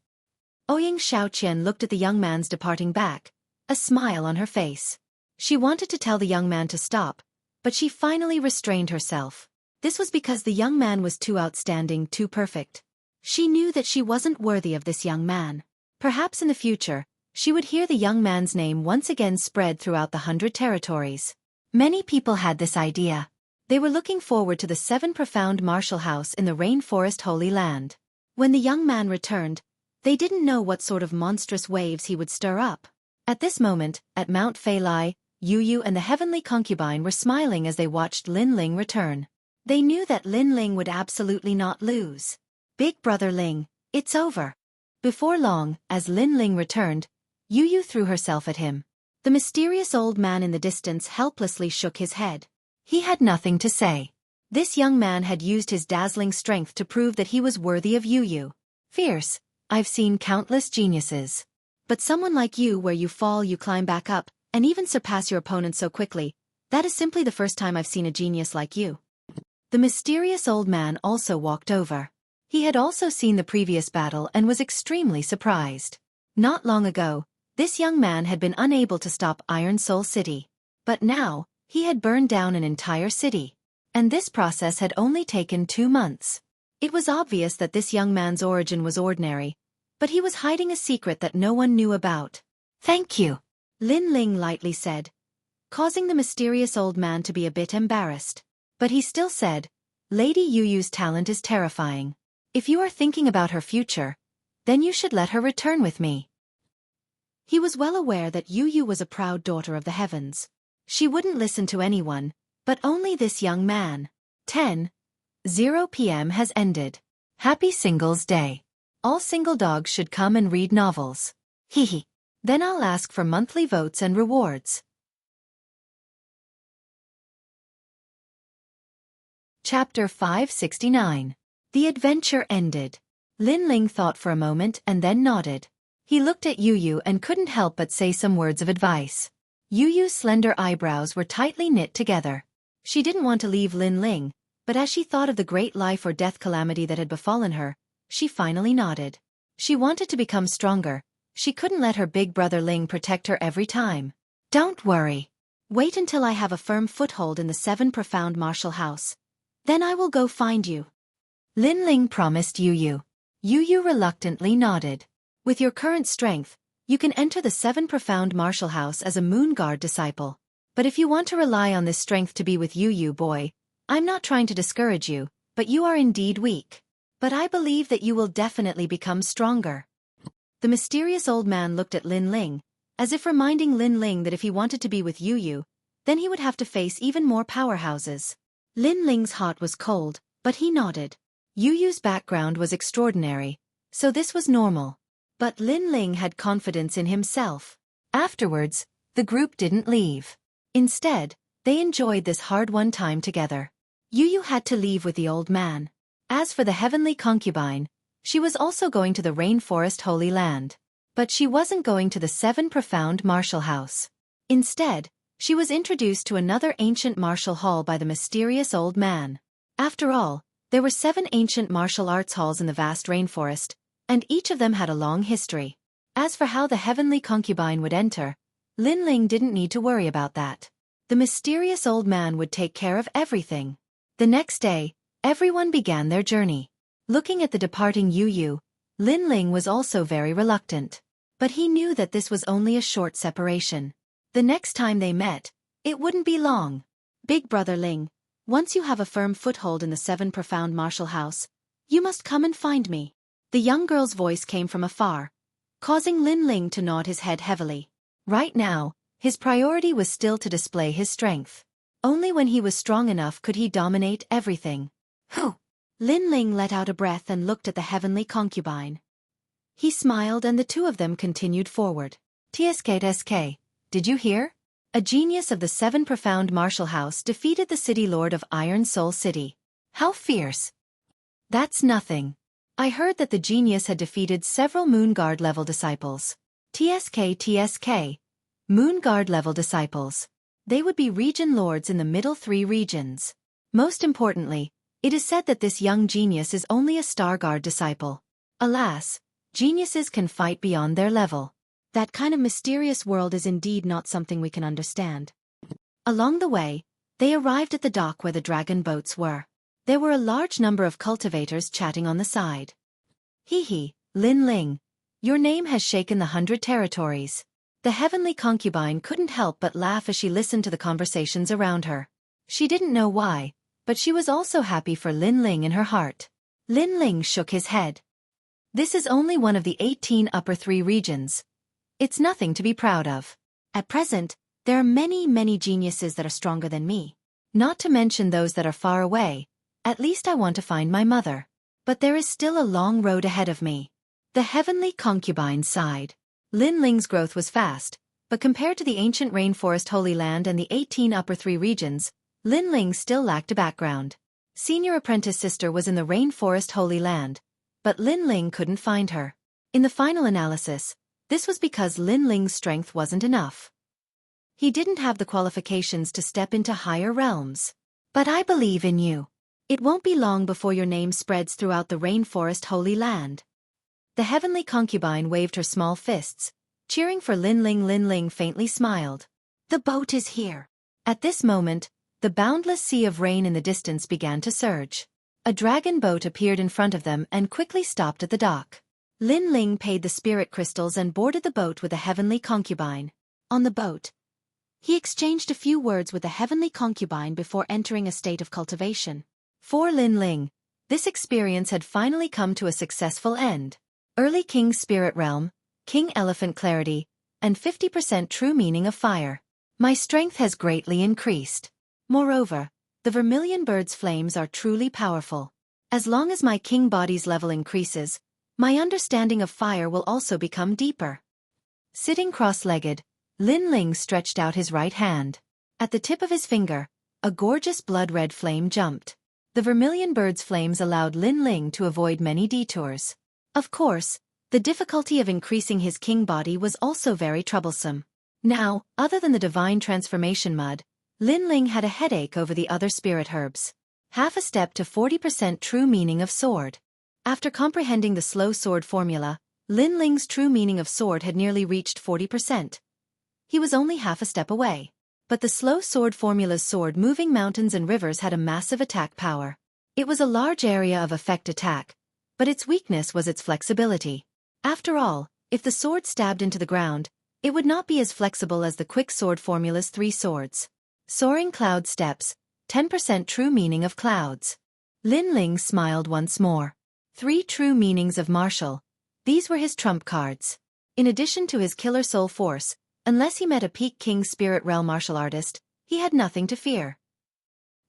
Ouyang Xiaoqian looked at the young man's departing back, a smile on her face. She wanted to tell the young man to stop, but she finally restrained herself. This was because the young man was too outstanding, too perfect. She knew that she wasn't worthy of this young man. Perhaps in the future, she would hear the young man's name once again spread throughout the 100 territories. Many people had this idea. They were looking forward to the 7 profound martial house in the rainforest Holy Land. When the young man returned, they didn't know what sort of monstrous waves he would stir up. At this moment, at Mount Feilai, Yu and the heavenly concubine were smiling as they watched Lin Ling return. They knew that Lin Ling would absolutely not lose. Big brother Ling, it's over. Before long, as Lin Ling returned, Yu threw herself at him. The mysterious old man in the distance helplessly shook his head. He had nothing to say. This young man had used his dazzling strength to prove that he was worthy of Yu. Fierce, I've seen countless geniuses. But someone like you, where you fall you climb back up, and even surpass your opponent so quickly, that is simply the first time I've seen a genius like you. The mysterious old man also walked over. He had also seen the previous battle and was extremely surprised. Not long ago, this young man had been unable to stop Iron Soul City. But now, he had burned down an entire city. And this process had only taken 2 months. It was obvious that this young man's origin was ordinary, but he was hiding a secret that no one knew about. Thank you, Lin Ling lightly said, causing the mysterious old man to be a bit embarrassed. But he still said, Lady Yu-Yu's talent is terrifying. If you are thinking about her future, then you should let her return with me. He was well aware that Yu-Yu was a proud daughter of the heavens. She wouldn't listen to anyone, but only this young man. 10:00 p.m. has ended. Happy Singles Day. All single dogs should come and read novels. Hehe. Then I'll ask for monthly votes and rewards. Chapter 569. The adventure ended. Lin Ling thought for a moment and then nodded. He looked at Yu-Yu and couldn't help but say some words of advice. Yu-Yu's slender eyebrows were tightly knit together. She didn't want to leave Lin Ling, but as she thought of the great life or death calamity that had befallen her, she finally nodded. She wanted to become stronger. She couldn't let her big brother Ling protect her every time. Don't worry. Wait until I have a firm foothold in the 7 profound martial house. Then I will go find you. Lin Ling promised Yu-Yu. Yu-Yu reluctantly nodded. With your current strength, you can enter the 7 profound martial house as a Moon Guard disciple. But if you want to rely on this strength to be with Yu-Yu boy, I'm not trying to discourage you, but you are indeed weak. But I believe that you will definitely become stronger. The mysterious old man looked at Lin Ling, as if reminding Lin Ling that if he wanted to be with Yu-Yu, then he would have to face even more powerhouses. Lin Ling's heart was cold, but he nodded. Yu-Yu's background was extraordinary, so this was normal. But Lin Ling had confidence in himself. Afterwards, the group didn't leave. Instead, they enjoyed this hard-won time together. Yu-Yu had to leave with the old man. As for the heavenly concubine, she was also going to the Rainforest Holy Land. But she wasn't going to the 7 profound martial house. Instead, she was introduced to another ancient martial hall by the mysterious old man. After all, there were 7 ancient martial arts halls in the vast rainforest, and each of them had a long history. As for how the heavenly concubine would enter, Lin Ling didn't need to worry about that. The mysterious old man would take care of everything. The next day, everyone began their journey. Looking at the departing Yu-Yu, Lin Ling was also very reluctant. But he knew that this was only a short separation. The next time they met, it wouldn't be long. Big brother Ling, once you have a firm foothold in the 7 profound martial house, you must come and find me. The young girl's voice came from afar, causing Lin Ling to nod his head heavily. Right now, his priority was still to display his strength. Only when he was strong enough could he dominate everything. Whew! Lin Ling let out a breath and looked at the heavenly concubine. He smiled and the two of them continued forward. TSK, did you hear? A genius of the 7 profound martial house defeated the city lord of Iron Soul City. How fierce! That's nothing. I heard that the genius had defeated several Moon Guard level disciples. TSK, Moon Guard level disciples. They would be region lords in the middle 3 regions. Most importantly, it is said that this young genius is only a Star Guard disciple. Alas, geniuses can fight beyond their level. That kind of mysterious world is indeed not something we can understand. Along the way, they arrived at the dock where the dragon boats were. There were a large number of cultivators chatting on the side. Hee, Lin Ling, your name has shaken the 100 territories. The heavenly concubine couldn't help but laugh as she listened to the conversations around her. She didn't know why, but she was also happy for Lin Ling in her heart. Lin Ling shook his head. This is only one of the 18 upper 3 regions. It's nothing to be proud of. At present, there are many geniuses that are stronger than me. Not to mention those that are far away. At least I want to find my mother. But there is still a long road ahead of me. The heavenly concubine sighed. Lin Ling's growth was fast, but compared to the ancient Rainforest Holy Land and the 18 upper 3 regions, Lin Ling still lacked a background. Senior apprentice sister was in the Rainforest Holy Land, but Lin Ling couldn't find her. In the final analysis, this was because Lin Ling's strength wasn't enough. He didn't have the qualifications to step into higher realms. But I believe in you. It won't be long before your name spreads throughout the Rainforest Holy Land. The heavenly concubine waved her small fists, cheering for Lin Ling. Lin Ling faintly smiled. The boat is here. At this moment, the boundless sea of rain in the distance began to surge. A dragon boat appeared in front of them and quickly stopped at the dock. Lin Ling paid the spirit crystals and boarded the boat with the heavenly concubine. On the boat, He exchanged a few words with the heavenly concubine before entering a state of cultivation. For Lin Ling, this experience had finally come to a successful end. Early King Spirit Realm, King Elephant Clarity, and 50% True Meaning of Fire. My strength has greatly increased. Moreover, the Vermilion Bird's flames are truly powerful. As long as my king body's level increases, my understanding of fire will also become deeper. Sitting cross-legged, Lin Ling stretched out his right hand. At the tip of his finger, a gorgeous blood-red flame jumped. The Vermilion Bird's flames allowed Lin Ling to avoid many detours. Of course, the difficulty of increasing his king body was also very troublesome. Now, other than the divine transformation mud, Lin Ling had a headache over the other spirit herbs. Half a step to 40% True Meaning of Sword. After comprehending the slow sword formula, Lin Ling's true meaning of sword had nearly reached 40%. He was only half a step away. But the slow sword formula's sword moving mountains and rivers had a massive attack power. It was a large area of effect attack, but its weakness was its flexibility. After all, if the sword stabbed into the ground, it would not be as flexible as the quick sword formula's 3 swords. Soaring cloud steps, 10% True Meaning of Clouds. Lin Ling smiled once more. 3 true meanings of martial. These were his trump cards. In addition to his killer soul force, unless he met a peak King Spirit Realm martial artist, he had nothing to fear.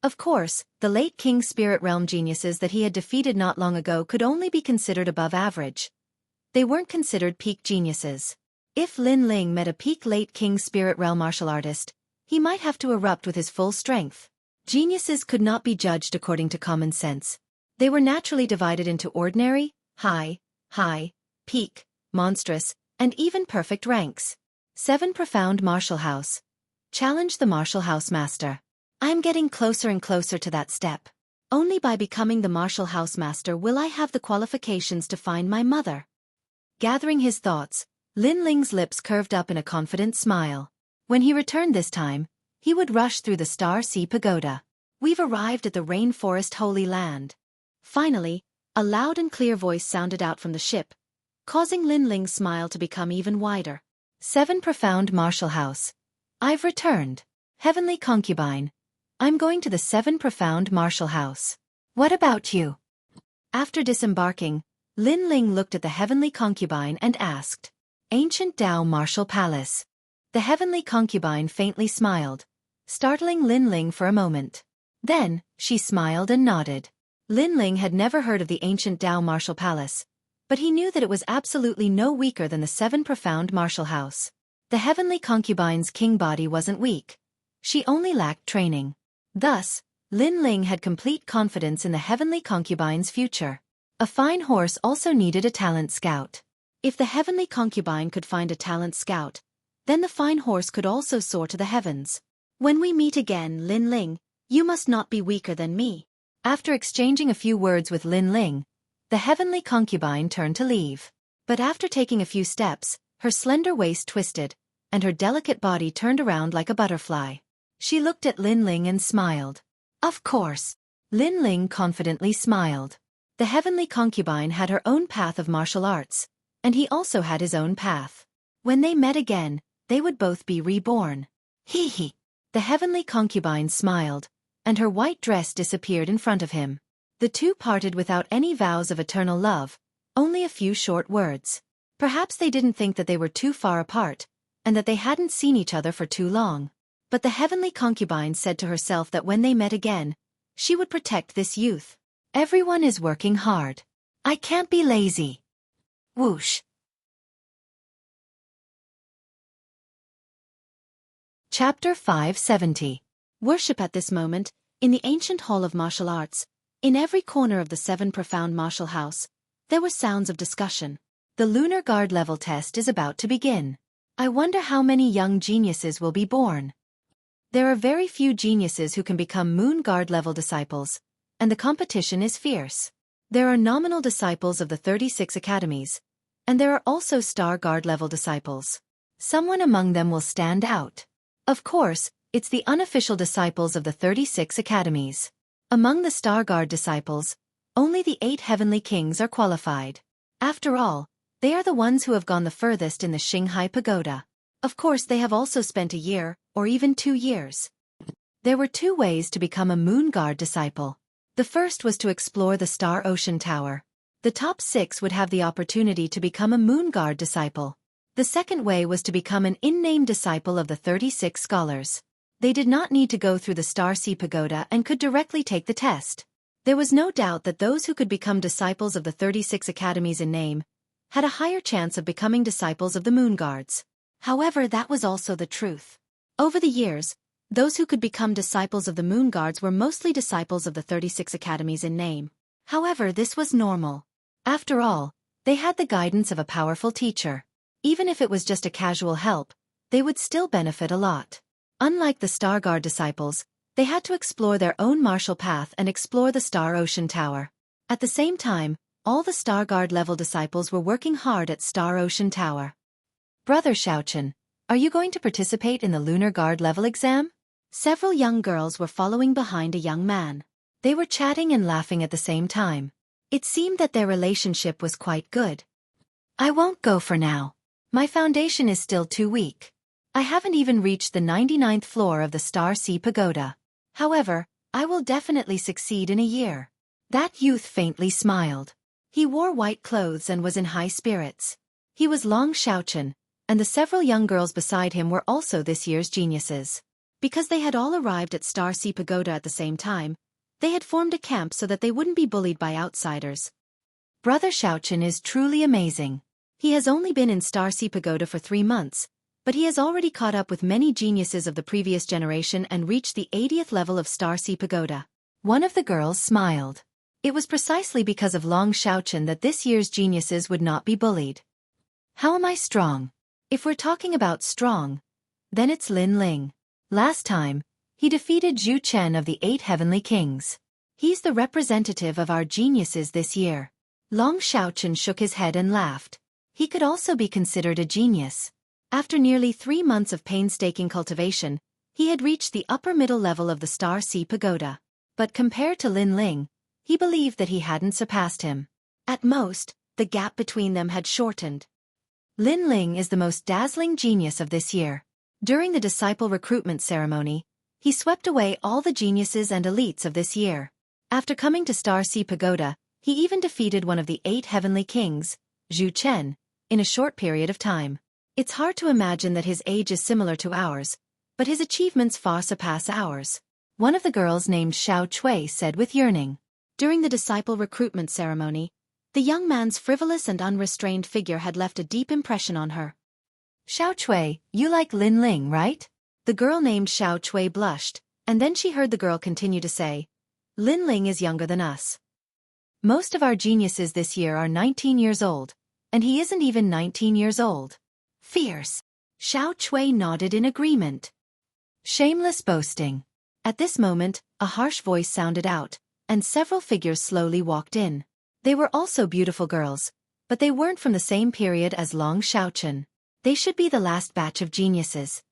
Of course, the late King Spirit Realm geniuses that he had defeated not long ago could only be considered above average. They weren't considered peak geniuses. If Lin Ling met a peak late King Spirit Realm martial artist, he might have to erupt with his full strength. Geniuses could not be judged according to common sense. They were naturally divided into ordinary, high, peak, monstrous, and even perfect ranks. 7 Profound Martial House. Challenge the Martial House Master. I am getting closer and closer to that step. Only by becoming the Martial House Master will I have the qualifications to find my mother. Gathering his thoughts, Lin Ling's lips curved up in a confident smile. When he returned this time, he would rush through the Star Sea Pagoda. We've arrived at the Rainforest Holy Land. Finally, a loud and clear voice sounded out from the ship, causing Lin Ling's smile to become even wider. 7 Profound Martial House. I've returned. Heavenly Concubine. I'm going to the 7 Profound Martial House. What about you? After disembarking, Lin Ling looked at the Heavenly Concubine and asked, Ancient Tao Martial Palace. The Heavenly Concubine faintly smiled, startling Lin Ling for a moment. Then, she smiled and nodded. Lin Ling had never heard of the Ancient Tao Martial Palace, but he knew that it was absolutely no weaker than the 7 Profound Martial House. The Heavenly Concubine's king body wasn't weak. She only lacked training. Thus, Lin Ling had complete confidence in the Heavenly Concubine's future. A fine horse also needed a talent scout. If the Heavenly Concubine could find a talent scout, then the fine horse could also soar to the heavens. When we meet again, Lin Ling, you must not be weaker than me. After exchanging a few words with Lin Ling, the Heavenly Concubine turned to leave. But after taking a few steps, her slender waist twisted, and her delicate body turned around like a butterfly. She looked at Lin Ling and smiled. Of course. Lin Ling confidently smiled. The Heavenly Concubine had her own path of martial arts, and he also had his own path. When they met again, they would both be reborn. Hee hee. The Heavenly Concubine smiled, and her white dress disappeared in front of him. The two parted without any vows of eternal love, only a few short words. Perhaps they didn't think that they were too far apart, and that they hadn't seen each other for too long. But the Heavenly Concubine said to herself that when they met again, she would protect this youth. Everyone is working hard. I can't be lazy. Whoosh. Chapter 570. Worship. At this moment, in the ancient hall of martial arts, in every corner of the 7 Profound Martial House, there were sounds of discussion. The Lunar Guard level test is about to begin. I wonder how many young geniuses will be born. There are very few geniuses who can become Moon Guard level disciples, and the competition is fierce. There are nominal disciples of the 36 academies, and there are also Star Guard level disciples. Someone among them will stand out. Of course, it's the unofficial disciples of the 36 academies. Among the Star Guard disciples, only the 8 heavenly kings are qualified. After all, they are the ones who have gone the furthest in the Xinghai Pagoda. Of course they have also spent a year, or even 2 years. There were 2 ways to become a Moon Guard disciple. The first was to explore the Star Ocean Tower. The top 6 would have the opportunity to become a Moon Guard disciple. The second way was to become an in-name disciple of the 36 scholars. They did not need to go through the Star Sea Pagoda and could directly take the test. There was no doubt that those who could become disciples of the 36 academies in name had a higher chance of becoming disciples of the Moon Guards. However, that was also the truth. Over the years, those who could become disciples of the Moon Guards were mostly disciples of the 36 academies in name. However, this was normal. After all, they had the guidance of a powerful teacher. Even if it was just a casual help, they would still benefit a lot. Unlike the Star Guard disciples, they had to explore their own martial path and explore the Star Ocean Tower. At the same time, all the Star Guard level disciples were working hard at Star Ocean Tower. Brother Xueqi, are you going to participate in the Lunar Guard level exam? Several young girls were following behind a young man. They were chatting and laughing at the same time. It seemed that their relationship was quite good. I won't go for now. My foundation is still too weak. I haven't even reached the 99th floor of the Star Sea Pagoda. However, I will definitely succeed in a year. That youth faintly smiled. He wore white clothes and was in high spirits. He was Long Xueqi, and the several young girls beside him were also this year's geniuses. Because they had all arrived at Star Sea Pagoda at the same time, they had formed a camp so that they wouldn't be bullied by outsiders. Brother Xueqi is truly amazing. He has only been in Star Sea Pagoda for 3 months, but he has already caught up with many geniuses of the previous generation and reached the 80th level of Star Sea Pagoda. One of the girls smiled. It was precisely because of Long Xueqi that this year's geniuses would not be bullied. How am I strong? If we're talking about strong, then it's Lin Ling. Last time, he defeated Zhu Chen of the 8 Heavenly Kings. He's the representative of our geniuses this year. Long Xueqi shook his head and laughed. He could also be considered a genius. After nearly 3 months of painstaking cultivation, he had reached the upper middle level of the Star Sea Pagoda. But compared to Lin Ling, he believed that he hadn't surpassed him. At most, the gap between them had shortened. Lin Ling is the most dazzling genius of this year. During the disciple recruitment ceremony, he swept away all the geniuses and elites of this year. After coming to Star Sea Pagoda, he even defeated one of the 8 Heavenly Kings, Zhu Chen, in a short period of time. It's hard to imagine that his age is similar to ours, but his achievements far surpass ours. One of the girls named Xueqi said with yearning. During the disciple recruitment ceremony, the young man's frivolous and unrestrained figure had left a deep impression on her. Xueqi, you like Lin Ling, right? The girl named Xueqi blushed, and then she heard the girl continue to say, Lin Ling is younger than us. Most of our geniuses this year are 19 years old, and he isn't even 19 years old. Fierce. Xueqi nodded in agreement. Shameless boasting. At this moment, a harsh voice sounded out, and several figures slowly walked in. They were also beautiful girls, but they weren't from the same period as Long Xueqi. They should be the last batch of geniuses.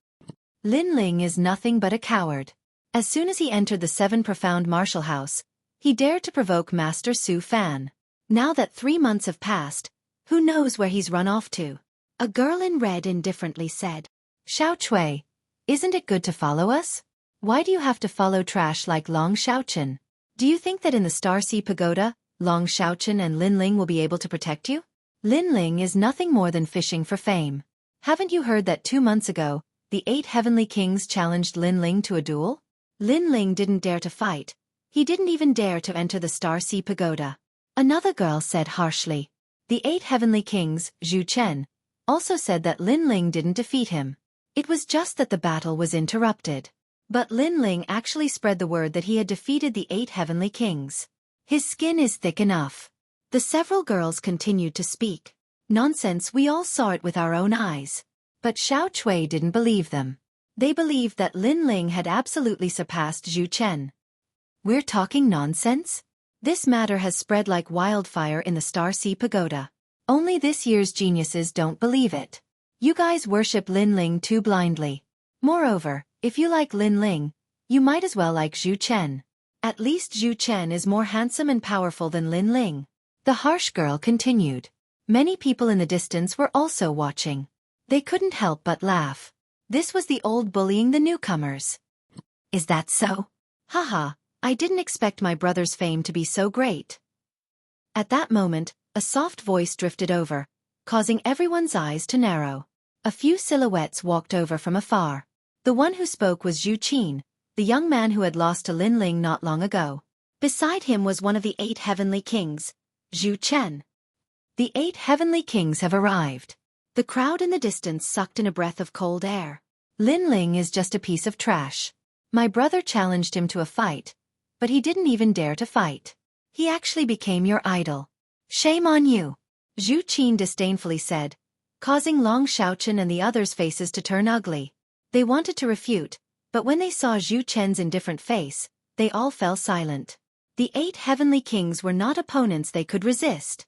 Lin Ling is nothing but a coward. As soon as he entered the 7 Profound Martial House, he dared to provoke Master Su Fan. Now that 3 months have passed, who knows where he's run off to? A girl in red indifferently said, Xueqi, isn't it good to follow us? Why do you have to follow trash like Long Xueqi? Do you think that in the Star Sea Pagoda, Long Xueqi and Lin Ling will be able to protect you? Lin Ling is nothing more than fishing for fame. Haven't you heard that 2 months ago, the 8 Heavenly Kings challenged Lin Ling to a duel? Lin Ling didn't dare to fight. He didn't even dare to enter the Star Sea Pagoda. Another girl said harshly. The 8 Heavenly Kings, Zhu Chen, also said that Lin Ling didn't defeat him. It was just that the battle was interrupted. But Lin Ling actually spread the word that he had defeated the 8 Heavenly Kings. His skin is thick enough. The several girls continued to speak. Nonsense, we all saw it with our own eyes. But Xueqi didn't believe them. They believed that Lin Ling had absolutely surpassed Zhu Chen. We're talking nonsense? This matter has spread like wildfire in the Star Sea Pagoda. Only this year's geniuses don't believe it. You guys worship Lin Ling too blindly. Moreover, if you like Lin Ling, you might as well like Zhu Chen. At least Zhu Chen is more handsome and powerful than Lin Ling. The harsh girl continued. Many people in the distance were also watching. They couldn't help but laugh. This was the old bullying the newcomers. Is that so? Haha, I didn't expect my brother's fame to be so great. At that moment, a soft voice drifted over, causing everyone's eyes to narrow. A few silhouettes walked over from afar. The one who spoke was Xueqi, the young man who had lost to Lin Ling not long ago. Beside him was one of the 8 heavenly kings, Xueqi. The 8 heavenly kings have arrived. The crowd in the distance sucked in a breath of cold air. Lin Ling is just a piece of trash. My brother challenged him to a fight, but he didn't even dare to fight. He actually became your idol. Shame on you, Xueqi disdainfully said, causing Long Xiaochen and the others' faces to turn ugly. They wanted to refute, but when they saw Xueqi's indifferent face, they all fell silent. The 8 heavenly kings were not opponents they could resist.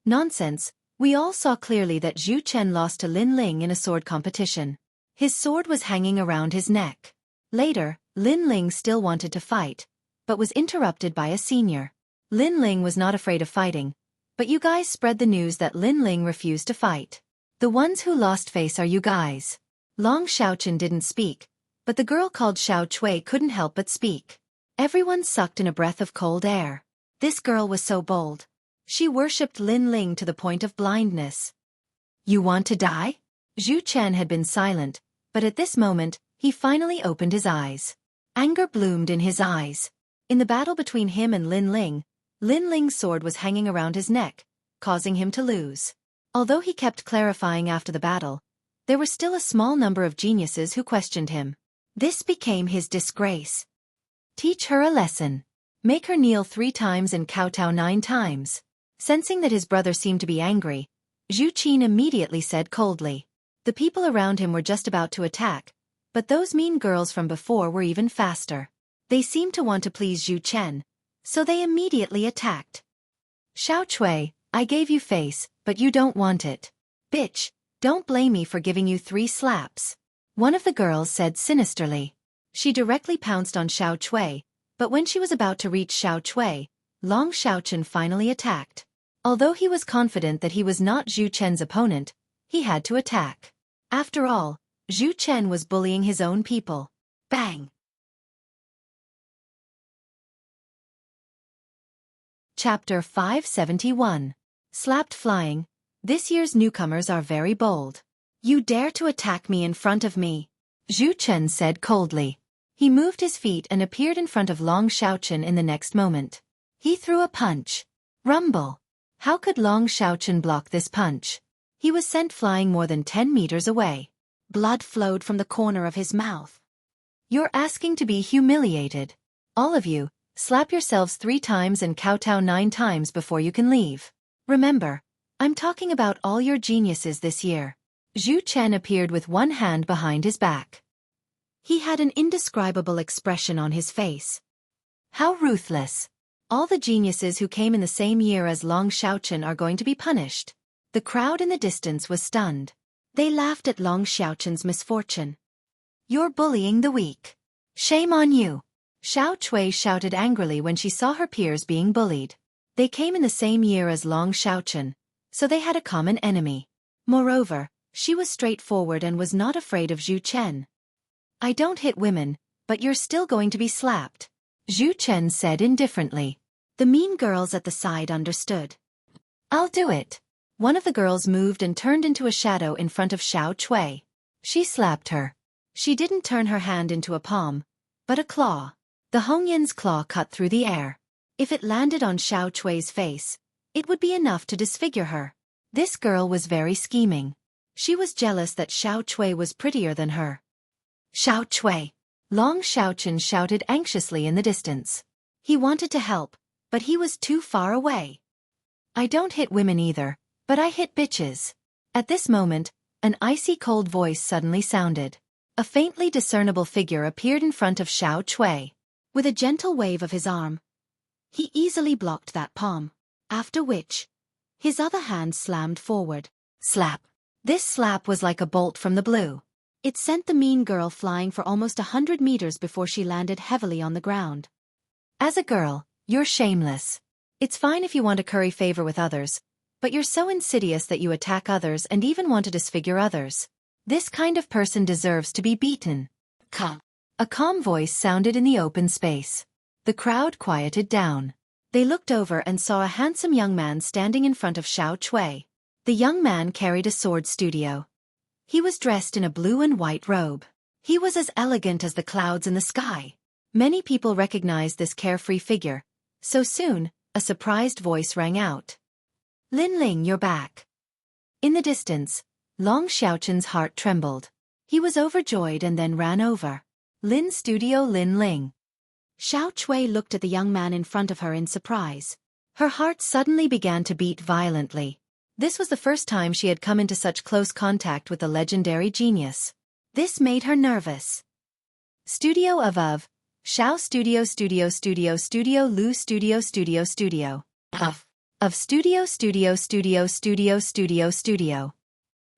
Nonsense, we all saw clearly that Xueqi lost to Lin Ling in a sword competition. His sword was hanging around his neck. Later, Lin Ling still wanted to fight, but was interrupted by a senior. Lin Ling was not afraid of fighting, but you guys spread the news that Lin Ling refused to fight. The ones who lost face are you guys. Long Xiaochen didn't speak, but the girl called Xueqi couldn't help but speak. Everyone sucked in a breath of cold air. This girl was so bold. She worshipped Lin Ling to the point of blindness. You want to die? Xueqi had been silent, but at this moment, he finally opened his eyes. Anger bloomed in his eyes. In the battle between him and Lin Ling's sword was hanging around his neck, causing him to lose. Although he kept clarifying after the battle, there were still a small number of geniuses who questioned him. This became his disgrace. Teach her a lesson. Make her kneel 3 times and kowtow 9 times. Sensing that his brother seemed to be angry, Xueqi immediately said coldly. The people around him were just about to attack, but those mean girls from before were even faster. They seemed to want to please Xueqi, so they immediately attacked. Xueqi, I gave you face, but you don't want it. Bitch, don't blame me for giving you 3 slaps. One of the girls said sinisterly. She directly pounced on Xueqi, but when she was about to reach Xueqi, Long Xiaochen finally attacked. Although he was confident that he was not Xueqi's opponent, he had to attack. After all, Xueqi was bullying his own people. Bang! Chapter 571. Slapped Flying. This year's newcomers are very bold. You dare to attack me in front of me? Xueqi said coldly. He moved his feet and appeared in front of Long Xiaochen in the next moment. He threw a punch. Rumble. How could Long Xiaochen block this punch? He was sent flying more than 10 meters away. Blood flowed from the corner of his mouth. You're asking to be humiliated. All of you, slap yourselves 3 times and kowtow 9 times before you can leave. Remember, I'm talking about all your geniuses this year. Xueqi appeared with one hand behind his back. He had an indescribable expression on his face. How ruthless. All the geniuses who came in the same year as Long Xiaochen are going to be punished. The crowd in the distance was stunned. They laughed at Long Xiaochen's misfortune. You're bullying the weak. Shame on you. Xueqi shouted angrily when she saw her peers being bullied. They came in the same year as Long Xiaochen, so they had a common enemy. Moreover, she was straightforward and was not afraid of Xueqi. I don't hit women, but you're still going to be slapped. Xueqi said indifferently. The mean girls at the side understood. I'll do it. One of the girls moved and turned into a shadow in front of Xueqi. She slapped her. She didn't turn her hand into a palm, but a claw. The Hongyin's claw cut through the air. If it landed on Xueqi's face, it would be enough to disfigure her. This girl was very scheming. She was jealous that Xueqi was prettier than her. Xueqi! Long Xiaochen shouted anxiously in the distance. He wanted to help, but he was too far away. I don't hit women either, but I hit bitches. At this moment, an icy cold voice suddenly sounded. A faintly discernible figure appeared in front of Xueqi. With a gentle wave of his arm, he easily blocked that palm, after which, his other hand slammed forward. Slap. This slap was like a bolt from the blue. It sent the mean girl flying for almost 100 meters before she landed heavily on the ground. As a girl, you're shameless. It's fine if you want to curry favor with others, But you're so insidious that you attack others and even want to disfigure others. This kind of person deserves to be beaten. Calm. A calm voice sounded in the open space. The crowd quieted down. They looked over and saw a handsome young man standing in front of Xueqi. The young man carried a sword studio. He was dressed in a blue and white robe. He was as elegant as the clouds in the sky. Many people recognized this carefree figure. So soon, a surprised voice rang out. Linling, you're back. In the distance, Long Xiaoqian's heart trembled. He was overjoyed and then ran over. Lin Studio Linling. Xueqi looked at the young man in front of her in surprise. Her heart suddenly began to beat violently. This was the first time she had come into such close contact with the legendary genius. This made her nervous. Studio of Xiao Studio Studio Studio Studio Lu Studio Studio Studio of Studio Studio Studio Studio Studio Studio.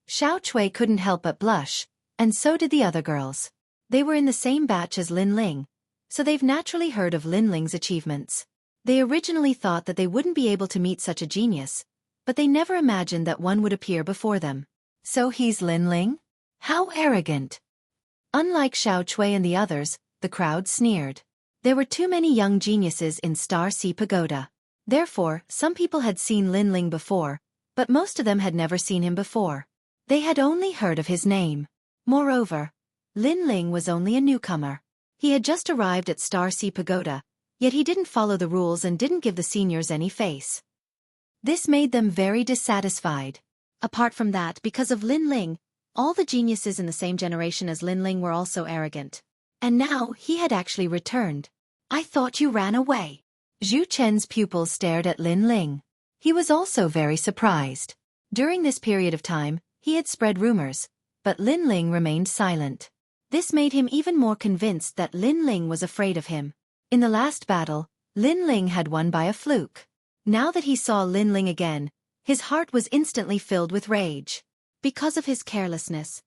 Xueqi couldn't help but blush, and so did the other girls. They were in the same batch as Linling, so they've naturally heard of Linling's achievements. They originally thought that they wouldn't be able to meet such a genius, but they never imagined that one would appear before them. So he's Linling? How arrogant! Unlike Xueqi and the others, the crowd sneered. There were too many young geniuses in Star Sea Pagoda. Therefore, some people had seen Linling before, but most of them had never seen him before. They had only heard of his name. Moreover, Linling was only a newcomer. He had just arrived at Star Sea Pagoda, yet he didn't follow the rules and didn't give the seniors any face. This made them very dissatisfied. Apart from that, because of Linling, all the geniuses in the same generation as Linling were also arrogant. And now he had actually returned. I thought you ran away. Zhu Chen's pupils stared at Linling. He was also very surprised. During this period of time, he had spread rumors, but Linling remained silent. This made him even more convinced that Linling was afraid of him. In the last battle, Linling had won by a fluke. Now that he saw Linling again, his heart was instantly filled with rage. Because of his carelessness,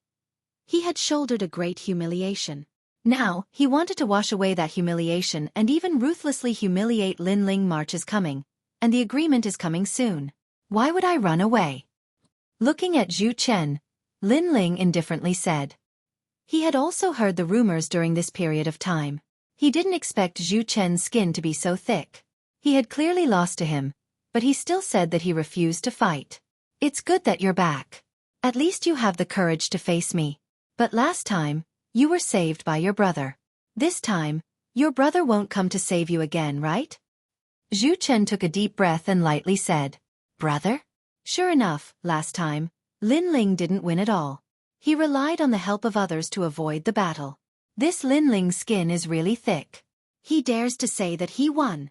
he had shouldered a great humiliation. Now, he wanted to wash away that humiliation and even ruthlessly humiliate Linling. March is coming, and the agreement is coming soon. Why would I run away? Looking at Zhu Chen, Linling indifferently said. He had also heard the rumors during this period of time. He didn't expect Zhu Chen's skin to be so thick. He had clearly lost to him, but he still said that he refused to fight. It's good that you're back. At least you have the courage to face me. But last time, you were saved by your brother. This time, your brother won't come to save you again, right? Zhu Chen took a deep breath and lightly said, Brother? Sure enough, last time, Linling didn't win at all. He relied on the help of others to avoid the battle. This Linling's skin is really thick. He dares to say that he won.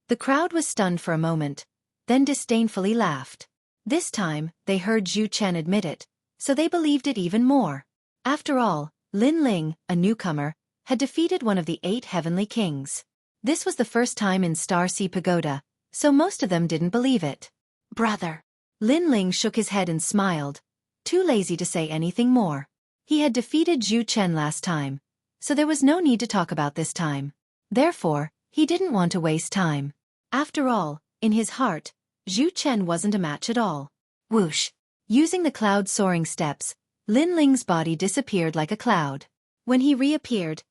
The crowd was stunned for a moment, then disdainfully laughed. This time, they heard Zhu Chen admit it, so they believed it even more. After all, Linling, a newcomer, had defeated one of the 8 heavenly kings. This was the first time in Star Sea Pagoda, so most of them didn't believe it. Brother. Linling shook his head and smiled, too lazy to say anything more. He had defeated Zhu Chen last time, so there was no need to talk about this time. Therefore, he didn't want to waste time. After all, in his heart, Zhu Chen wasn't a match at all. Whoosh! Using the cloud soaring steps, Linling's body disappeared like a cloud. When he reappeared,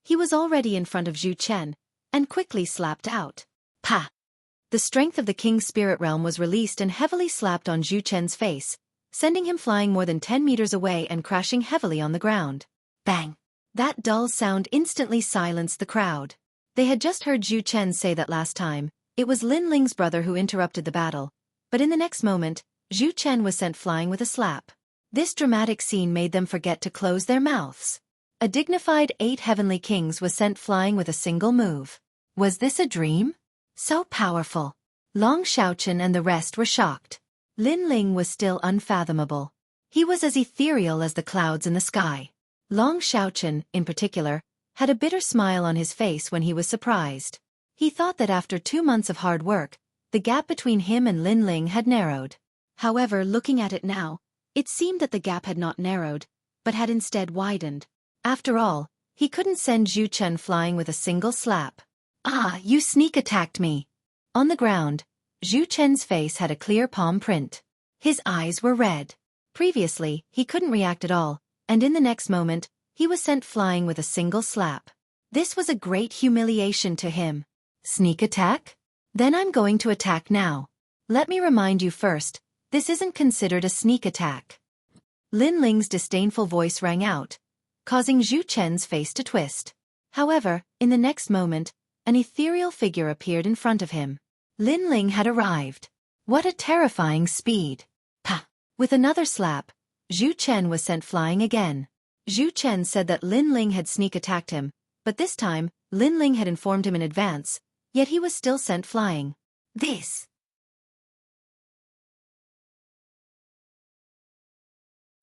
he was already in front of Zhu Chen, and quickly slapped out. Pa! The strength of the king's spirit realm was released and heavily slapped on Zhu Chen's face, sending him flying more than 10 meters away and crashing heavily on the ground. Bang! That dull sound instantly silenced the crowd. They had just heard Zhu Chen say that last time. It was Linling's brother who interrupted the battle, but in the next moment, Zhu Chen was sent flying with a slap. This dramatic scene made them forget to close their mouths. A dignified 8 heavenly kings was sent flying with a single move. Was this a dream? So powerful. Long Xiaoqian and the rest were shocked. Linling was still unfathomable. He was as ethereal as the clouds in the sky. Long Xiaoqian, in particular, had a bitter smile on his face when he was surprised. He thought that after 2 months of hard work, the gap between him and Linling had narrowed. However, looking at it now, it seemed that the gap had not narrowed, but had instead widened. After all, he couldn't send Zhu Chen flying with a single slap. Ah, you sneak attacked me. On the ground, Zhu Chen's face had a clear palm print. His eyes were red. Previously, he couldn't react at all, and in the next moment, he was sent flying with a single slap. This was a great humiliation to him. Sneak attack? Then I'm going to attack now. Let me remind you first, this isn't considered a sneak attack. Lin Ling's disdainful voice rang out, causing Zhu Chen's face to twist. However, in the next moment, an ethereal figure appeared in front of him. Lin Ling had arrived. What a terrifying speed! Pa! With another slap, Zhu Chen was sent flying again. Zhu Chen said that Lin Ling had sneak attacked him, but this time, Lin Ling had informed him in advance, yet he was still sent flying. This.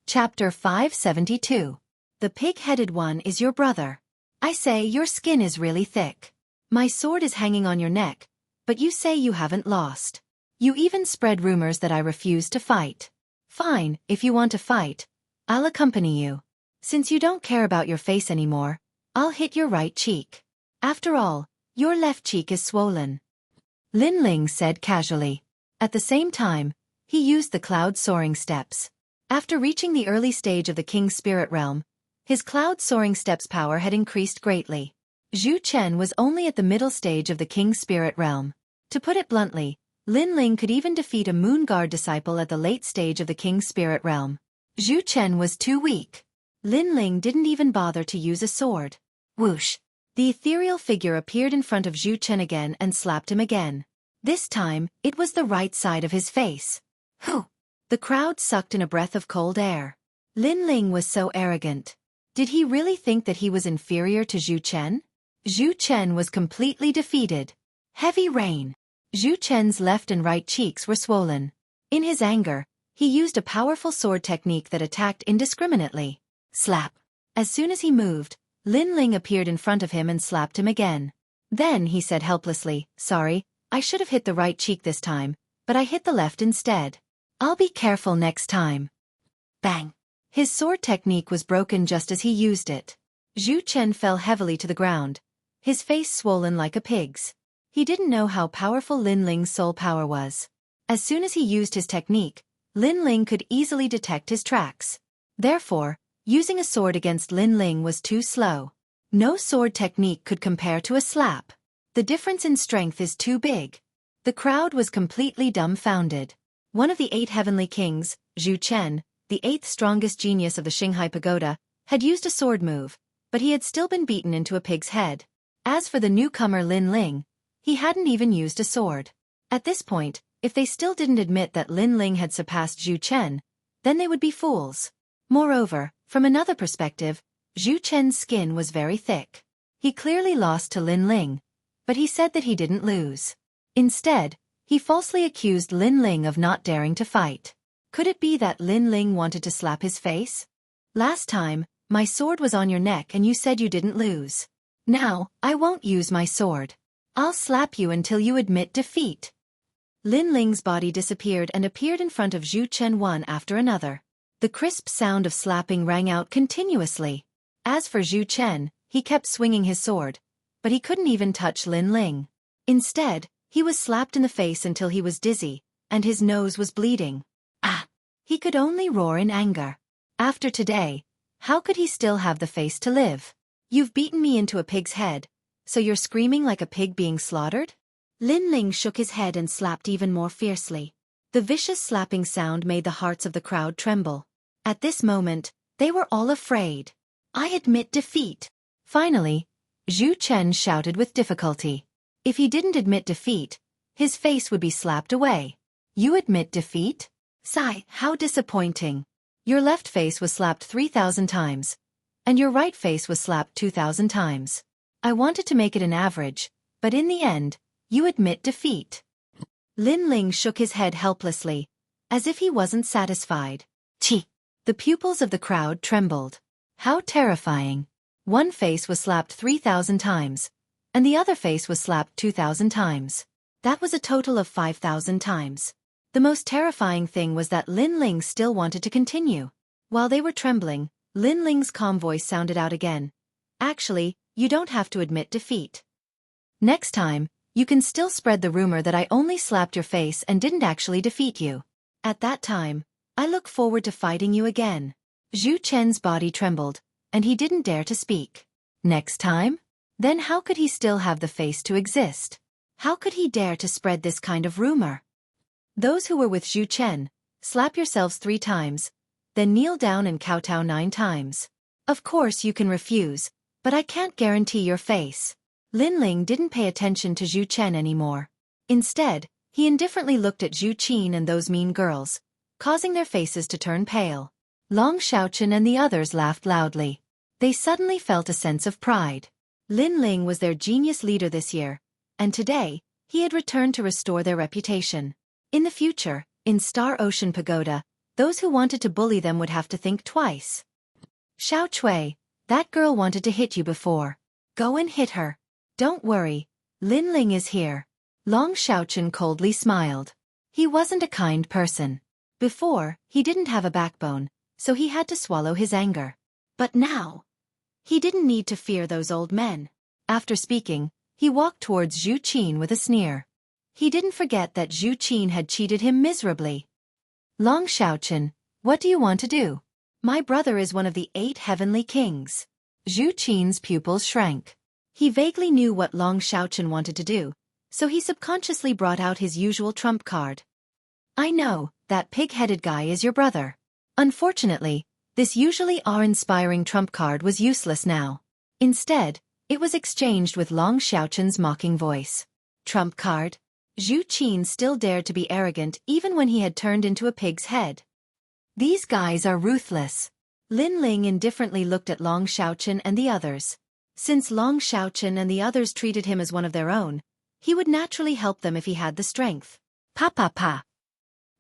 Chapter 572. The pig-headed one is your brother. I say your skin is really thick. My sword is hanging on your neck, but you say you haven't lost. You even spread rumors that I refuse to fight. Fine, if you want to fight, I'll accompany you. Since you don't care about your face anymore, I'll hit your right cheek. After all, your left cheek is swollen. Lin Ling said casually. At the same time, he used the cloud soaring steps. After reaching the early stage of the king's spirit realm, his cloud soaring steps power had increased greatly. Zhu Chen was only at the middle stage of the king's spirit realm. To put it bluntly, Lin Ling could even defeat a moon guard disciple at the late stage of the king's spirit realm. Zhu Chen was too weak. Lin Ling didn't even bother to use a sword. Whoosh! The ethereal figure appeared in front of Zhu Chen again and slapped him again. This time, it was the right side of his face. Hoo! The crowd sucked in a breath of cold air. Lin Ling was so arrogant. Did he really think that he was inferior to Zhu Chen? Zhu Chen was completely defeated. Heavy rain. Zhu Chen's left and right cheeks were swollen. In his anger, he used a powerful sword technique that attacked indiscriminately. Slap. As soon as he moved, Lin Ling appeared in front of him and slapped him again. Then he said helplessly, "Sorry, I should have hit the right cheek this time, but I hit the left instead. I'll be careful next time." Bang! His sword technique was broken just as he used it. Zhu Chen fell heavily to the ground, his face swollen like a pig's. He didn't know how powerful Lin Ling's soul power was. As soon as he used his technique, Lin Ling could easily detect his tracks. Therefore, using a sword against Lin Ling was too slow. No sword technique could compare to a slap. The difference in strength is too big. The crowd was completely dumbfounded. One of the 8 heavenly kings, Zhu Chen, the 8th strongest genius of the Qinghai Pagoda, had used a sword move, but he had still been beaten into a pig's head. As for the newcomer Lin Ling, he hadn't even used a sword. At this point, if they still didn't admit that Lin Ling had surpassed Zhu Chen, then they would be fools. Moreover, from another perspective, Zhu Chen's skin was very thick. He clearly lost to Lin Ling, but he said that he didn't lose. Instead, he falsely accused Lin Ling of not daring to fight. Could it be that Lin Ling wanted to slap his face? Last time, my sword was on your neck and you said you didn't lose. Now, I won't use my sword. I'll slap you until you admit defeat. Lin Ling's body disappeared and appeared in front of Zhu Chen one after another. The crisp sound of slapping rang out continuously. As for Zhu Chen, he kept swinging his sword, but he couldn't even touch Lin Ling. Instead, he was slapped in the face until he was dizzy, and his nose was bleeding. Ah! He could only roar in anger. After today, how could he still have the face to live? You've beaten me into a pig's head, so you're screaming like a pig being slaughtered? Lin Ling shook his head and slapped even more fiercely. The vicious slapping sound made the hearts of the crowd tremble. At this moment, they were all afraid. I admit defeat. Finally, Zhu Chen shouted with difficulty. If he didn't admit defeat, his face would be slapped away. You admit defeat? Sigh, how disappointing. Your left face was slapped 3,000 times, and your right face was slapped 2,000 times. I wanted to make it an average, but in the end, you admit defeat. Lin Ling shook his head helplessly, as if he wasn't satisfied. Chi! The pupils of the crowd trembled. How terrifying. One face was slapped 3,000 times, and the other face was slapped 2,000 times. That was a total of 5,000 times. The most terrifying thing was that Lin Ling still wanted to continue. While they were trembling, Lin Ling's calm voice sounded out again. Actually, you don't have to admit defeat. Next time, You can still spread the rumor that I only slapped your face and didn't actually defeat you. At that time, I look forward to fighting you again. Zhu Chen's body trembled, and he didn't dare to speak. Next time? Then how could he still have the face to exist? How could he dare to spread this kind of rumor? Those who were with Zhu Chen, slap yourselves 3 times, then kneel down and kowtow 9 times. Of course you can refuse, but I can't guarantee your face. Lin Ling didn't pay attention to Zhu Chen anymore. Instead, he indifferently looked at Zhu Qin and those mean girls, causing their faces to turn pale. Long Xiaochen and the others laughed loudly. They suddenly felt a sense of pride. Lin Ling was their genius leader this year, and today, he had returned to restore their reputation. In the future, in Star Ocean Pagoda, those who wanted to bully them would have to think twice. Xiao Cui, that girl wanted to hit you before. Go and hit her. Don't worry, Lin Ling is here. Long Xiaochen coldly smiled. He wasn't a kind person. Before, he didn't have a backbone, so he had to swallow his anger. But now, he didn't need to fear those old men. After speaking, he walked towards Zhu Qin with a sneer. He didn't forget that Zhu Qin had cheated him miserably. Long Xiaochen, what do you want to do? My brother is one of the 8 heavenly kings. Zhu Qin's pupils shrank. He vaguely knew what Long Xiaochen wanted to do, so he subconsciously brought out his usual trump card. I know, that pig-headed guy is your brother. Unfortunately, this usually awe-inspiring trump card was useless now. Instead, it was exchanged with Long Xiaochen's mocking voice. Trump card? Zhu Qin still dared to be arrogant even when he had turned into a pig's head. These guys are ruthless. Lin Ling indifferently looked at Long Xiaochen and the others. Since Long Xiaochen and the others treated him as one of their own, he would naturally help them if he had the strength. Pa pa pa.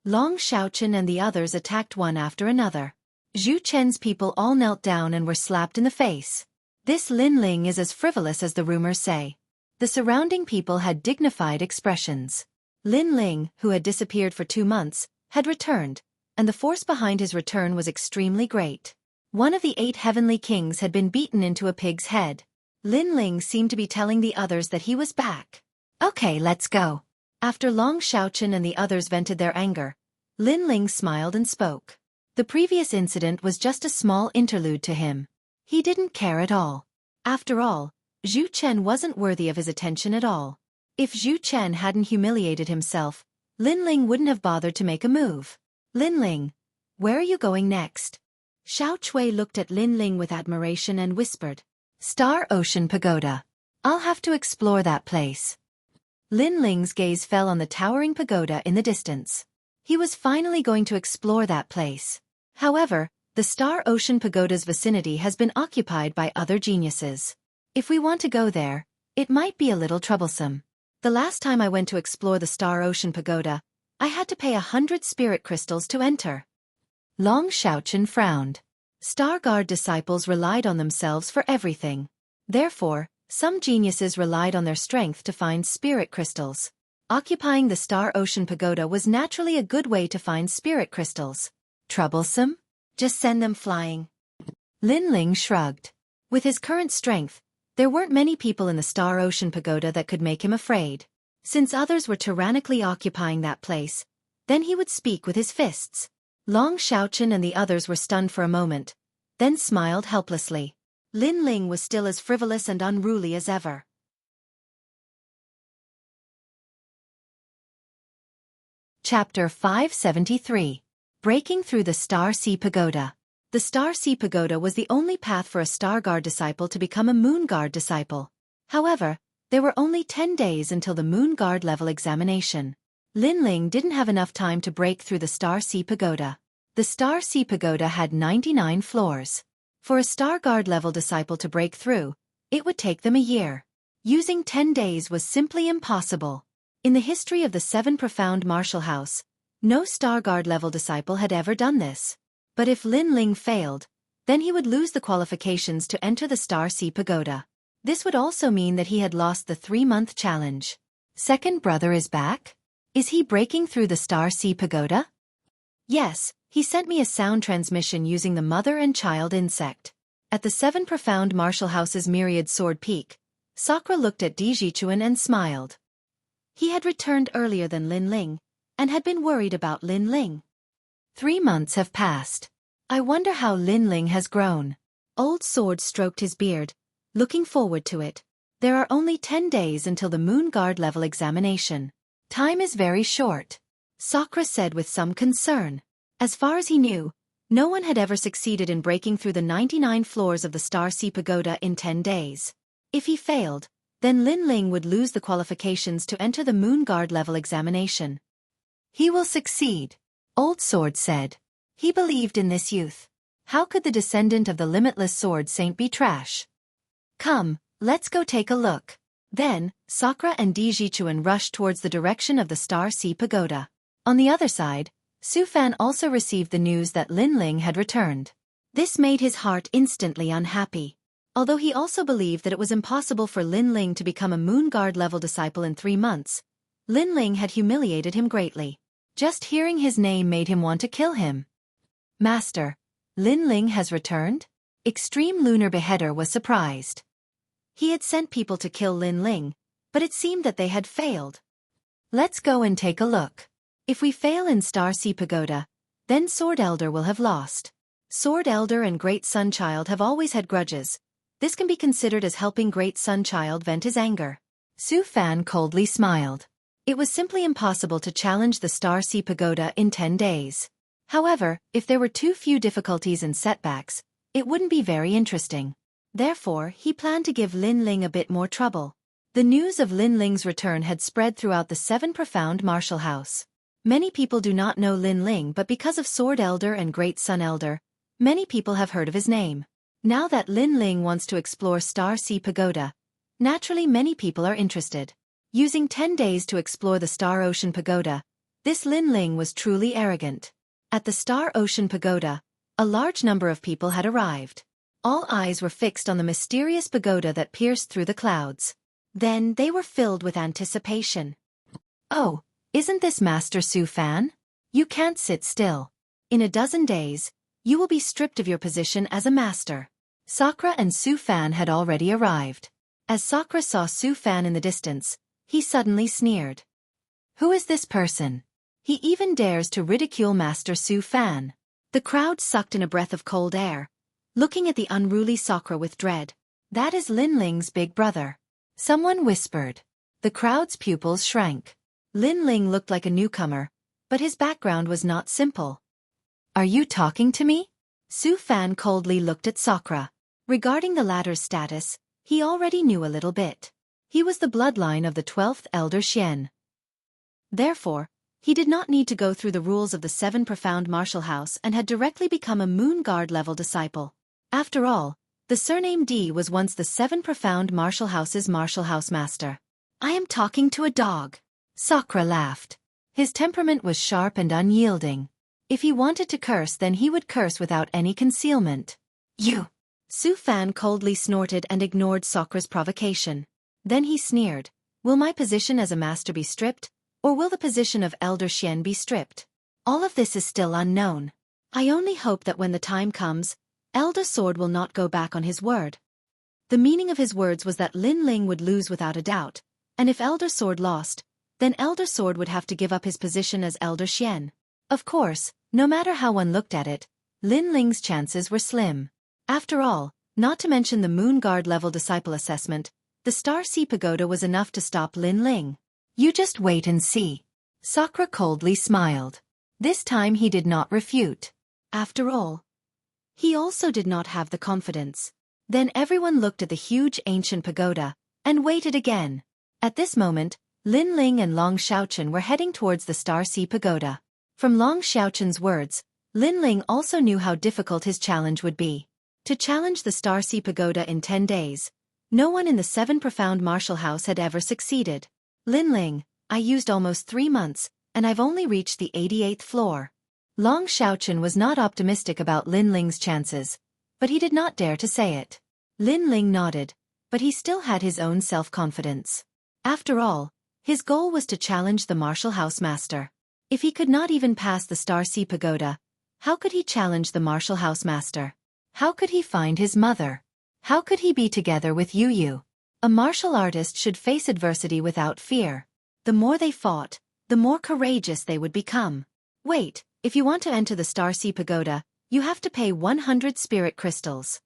Long Xiaochen and the others attacked one after another. Zhu Chen's people all knelt down and were slapped in the face. This Lin Ling is as frivolous as the rumors say. The surrounding people had dignified expressions. Lin Ling, who had disappeared for 2 months, had returned, and the force behind his return was extremely great. One of the 8 heavenly kings had been beaten into a pig's head. Lin Ling seemed to be telling the others that he was back. Okay, let's go. After Long Xiaochen and the others vented their anger, Lin Ling smiled and spoke. The previous incident was just a small interlude to him. He didn't care at all. After all, Zhu Chen wasn't worthy of his attention at all. If Zhu Chen hadn't humiliated himself, Lin Ling wouldn't have bothered to make a move. Lin Ling, where are you going next? Xiao Cui looked at Lin Ling with admiration and whispered, Star Ocean Pagoda. I'll have to explore that place. Lin Ling's gaze fell on the towering pagoda in the distance. He was finally going to explore that place. However, the Star Ocean Pagoda's vicinity has been occupied by other geniuses. If we want to go there, it might be a little troublesome. The last time I went to explore the Star Ocean Pagoda, I had to pay 100 spirit crystals to enter. Long Xiaochen frowned. Star Guard disciples relied on themselves for everything. Therefore, some geniuses relied on their strength to find spirit crystals. Occupying the Star Ocean Pagoda was naturally a good way to find spirit crystals. Troublesome? Just send them flying. Lin Ling shrugged. With his current strength, there weren't many people in the Star Ocean Pagoda that could make him afraid. Since others were tyrannically occupying that place, then he would speak with his fists. Long Xiaochen and the others were stunned for a moment, then smiled helplessly. Lin Ling was still as frivolous and unruly as ever. Chapter 573. Breaking through the Star Sea Pagoda. The Star Sea Pagoda was the only path for a Star Guard disciple to become a Moon Guard disciple. However, there were only 10 days until the Moon Guard level examination. Lin Ling didn't have enough time to break through the Star Sea Pagoda. The Star Sea Pagoda had 99 floors. For a Star Guard level disciple to break through, it would take them a year. Using 10 days was simply impossible. In the history of the 7 Profound Martial House, no Star Guard level disciple had ever done this. But if Lin Ling failed, then he would lose the qualifications to enter the Star Sea Pagoda. This would also mean that he had lost the 3-month challenge. Second brother is back? Is he breaking through the Star Sea Pagoda? Yes, he sent me a sound transmission using the mother and child insect. At the 7 Profound Martial House's Myriad Sword Peak, Sakura looked at Di Jichuan and smiled. He had returned earlier than Lin Ling, and had been worried about Lin Ling. 3 months have passed. I wonder how Lin Ling has grown. Old Sword stroked his beard, looking forward to it. There are only 10 days until the Moon Guard level examination. Time is very short, Sakura said with some concern. As far as he knew, no one had ever succeeded in breaking through the 99 floors of the Star Sea Pagoda in 10 days. If he failed, then Lin Ling would lose the qualifications to enter the Moon Guard level examination. He will succeed, Old Sword said. He believed in this youth. How could the descendant of the limitless sword saint be trash? Come, let's go take a look. Then, Sakura and Di Jichuan rushed towards the direction of the Star Sea Pagoda. On the other side, Su Fan also received the news that Lin Ling had returned. This made his heart instantly unhappy. Although he also believed that it was impossible for Lin Ling to become a Moon Guard level disciple in 3 months, Lin Ling had humiliated him greatly. Just hearing his name made him want to kill him. Master, Lin Ling has returned? Extreme Lunar Beheader was surprised. He had sent people to kill Lin Ling, but it seemed that they had failed. Let's go and take a look. If we fail in Star Sea Pagoda, then Sword Elder will have lost. Sword Elder and Great Sun Child have always had grudges. This can be considered as helping Great Sun Child vent his anger. Su Fan coldly smiled. It was simply impossible to challenge the Star Sea Pagoda in 10 days. However, if there were too few difficulties and setbacks, it wouldn't be very interesting. Therefore, he planned to give Lin Ling a bit more trouble. The news of Lin Ling's return had spread throughout the 7 Profound Martial House. Many people do not know Lin Ling, but because of Sword Elder and Great Sun Elder, many people have heard of his name. Now that Lin Ling wants to explore Star Sea Pagoda, naturally many people are interested. Using 10 days to explore the Star Ocean Pagoda, this Lin Ling was truly arrogant. At the Star Ocean Pagoda, a large number of people had arrived. All eyes were fixed on the mysterious pagoda that pierced through the clouds. Then they were filled with anticipation. Oh, isn't this Master Su Fan? You can't sit still. In a dozen days, you will be stripped of your position as a master. Sakura and Su Fan had already arrived. As Sakura saw Su Fan in the distance, he suddenly sneered. Who is this person? He even dares to ridicule Master Su Fan. The crowd sucked in a breath of cold air, looking at the unruly Sakura with dread. That is Lin Ling's big brother. Someone whispered. The crowd's pupils shrank. Lin Ling looked like a newcomer, but his background was not simple. Are you talking to me? Su Fan coldly looked at Sakura. Regarding the latter's status, he already knew a little bit. He was the bloodline of the 12th Elder Xian. Therefore, he did not need to go through the rules of the 7 Profound Martial House and had directly become a Moon Guard level disciple. After all, the surname D was once the 7 Profound Martial House's Martial House Master. I am talking to a dog. Sakura laughed. His temperament was sharp and unyielding. If he wanted to curse, then he would curse without any concealment. You! Su Fan coldly snorted and ignored Sakura's provocation. Then he sneered. Will my position as a master be stripped, or will the position of Elder Xian be stripped? All of this is still unknown. I only hope that when the time comes, Elder Sword will not go back on his word. The meaning of his words was that Lin Ling would lose without a doubt, and if Elder Sword lost, then Elder Sword would have to give up his position as Elder Xian. Of course, no matter how one looked at it, Lin Ling's chances were slim. After all, not to mention the Moon Guard level disciple assessment, the Star Sea Pagoda was enough to stop Lin Ling. You just wait and see. Sakura coldly smiled. This time he did not refute. After all, he also did not have the confidence. Then everyone looked at the huge ancient pagoda, and waited again. At this moment, Lin Ling and Long Xiaochen were heading towards the Star Sea Pagoda. From Long Xiaochen's words, Lin Ling also knew how difficult his challenge would be. To challenge the Star Sea Pagoda in 10 days, no one in the 7 Profound Martial House had ever succeeded. Lin Ling, I used almost 3 months, and I've only reached the 88th floor. Long Xiaochen was not optimistic about Lin Ling's chances, but he did not dare to say it. Lin Ling nodded, but he still had his own self-confidence. After all, his goal was to challenge the Martial House Master. If he could not even pass the Star Sea Pagoda, how could he challenge the Martial House Master? How could he find his mother? How could he be together with Yu Yu? A martial artist should face adversity without fear. The more they fought, the more courageous they would become. Wait, if you want to enter the Starsea Pagoda, you have to pay 100 spirit crystals.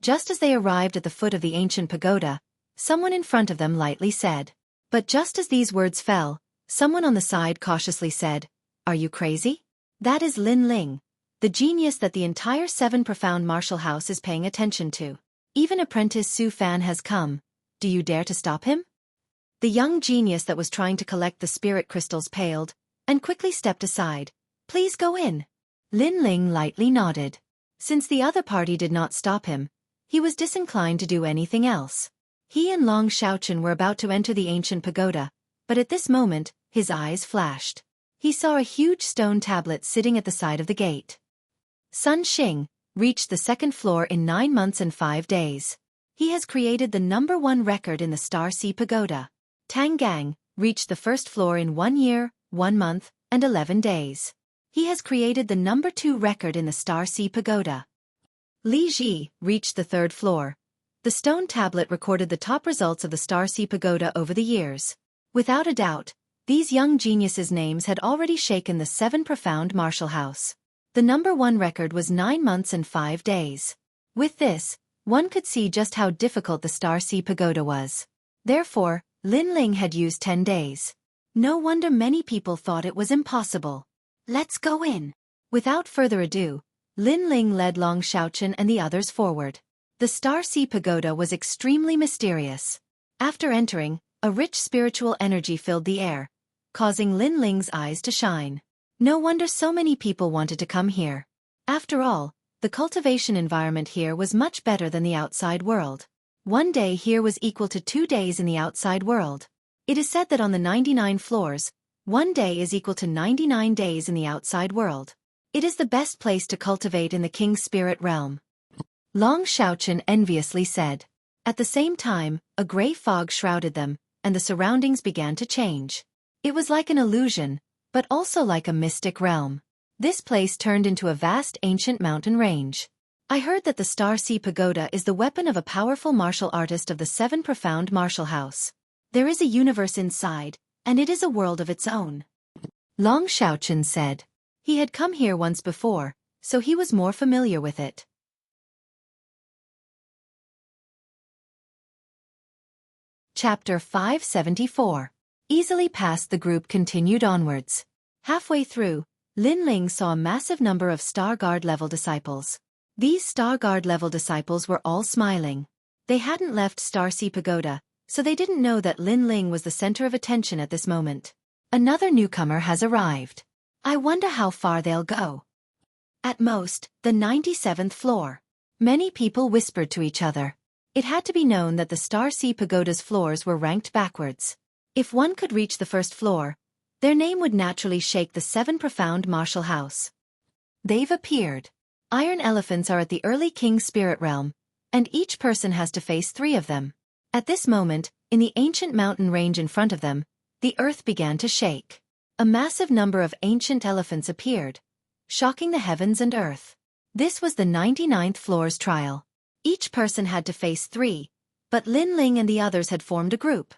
Just as they arrived at the foot of the ancient pagoda, someone in front of them lightly said. But just as these words fell, someone on the side cautiously said, "Are you crazy? That is Lin Ling, the genius that the entire Seven Profound Martial House is paying attention to. Even apprentice Su Fan has come. Do you dare to stop him?" The young genius that was trying to collect the spirit crystals paled, and quickly stepped aside. "Please go in." Lin Ling lightly nodded. Since the other party did not stop him, he was disinclined to do anything else. He and Long Xiaochen were about to enter the ancient pagoda, but at this moment, his eyes flashed. He saw a huge stone tablet sitting at the side of the gate. Sun Xing reached the second floor in 9 months and 5 days. He has created the #1 record in the Starsea Pagoda. Tang Gang reached the first floor in 1 year, 1 month, and 11 days. He has created the #2 record in the Starsea Pagoda. Li Ji reached the 3rd floor. The stone tablet recorded the top results of the Starsea Pagoda over the years. Without a doubt, these young geniuses' names had already shaken the Seven Profound Martial House. The #1 record was 9 months and 5 days. With this, one could see just how difficult the Starsea Pagoda was. Therefore, Lin Ling had used 10 days. No wonder many people thought it was impossible. "Let's go in." Without further ado, Lin Ling led Long Xiaochen and the others forward. The Starsea Pagoda was extremely mysterious. After entering, a rich spiritual energy filled the air, causing Lin Ling's eyes to shine. No wonder so many people wanted to come here. After all, the cultivation environment here was much better than the outside world. 1 day here was equal to 2 days in the outside world. It is said that on the 99 floors, 1 day is equal to 99 days in the outside world. It is the best place to cultivate in the King's spirit realm. Long Xiaochen enviously said. At the same time, a gray fog shrouded them, and the surroundings began to change. It was like an illusion, but also like a mystic realm. This place turned into a vast ancient mountain range. I heard that the Starsea Pagoda is the weapon of a powerful martial artist of the Seven Profound Martial House. There is a universe inside, and it is a world of its own. Long Xiaochen said. He had come here once before, so he was more familiar with it. Chapter 574. Easily past the group continued onwards. Halfway through, Lin Ling saw a massive number of Star Guard level disciples. These Star Guard level disciples were all smiling. They hadn't left Starsea Pagoda, so they didn't know that Lin Ling was the center of attention at this moment. Another newcomer has arrived. I wonder how far they'll go. At most, the 97th floor. Many people whispered to each other. It had to be known that the Starsea Pagoda's floors were ranked backwards. If one could reach the first floor, their name would naturally shake the Seven Profound Martial House. They've appeared. Iron elephants are at the early King's spirit realm, and each person has to face 3 of them. At this moment, in the ancient mountain range in front of them, the earth began to shake. A massive number of ancient elephants appeared, shocking the heavens and earth. This was the 99th floor's trial. Each person had to face 3, but Lin Ling and the others had formed a group.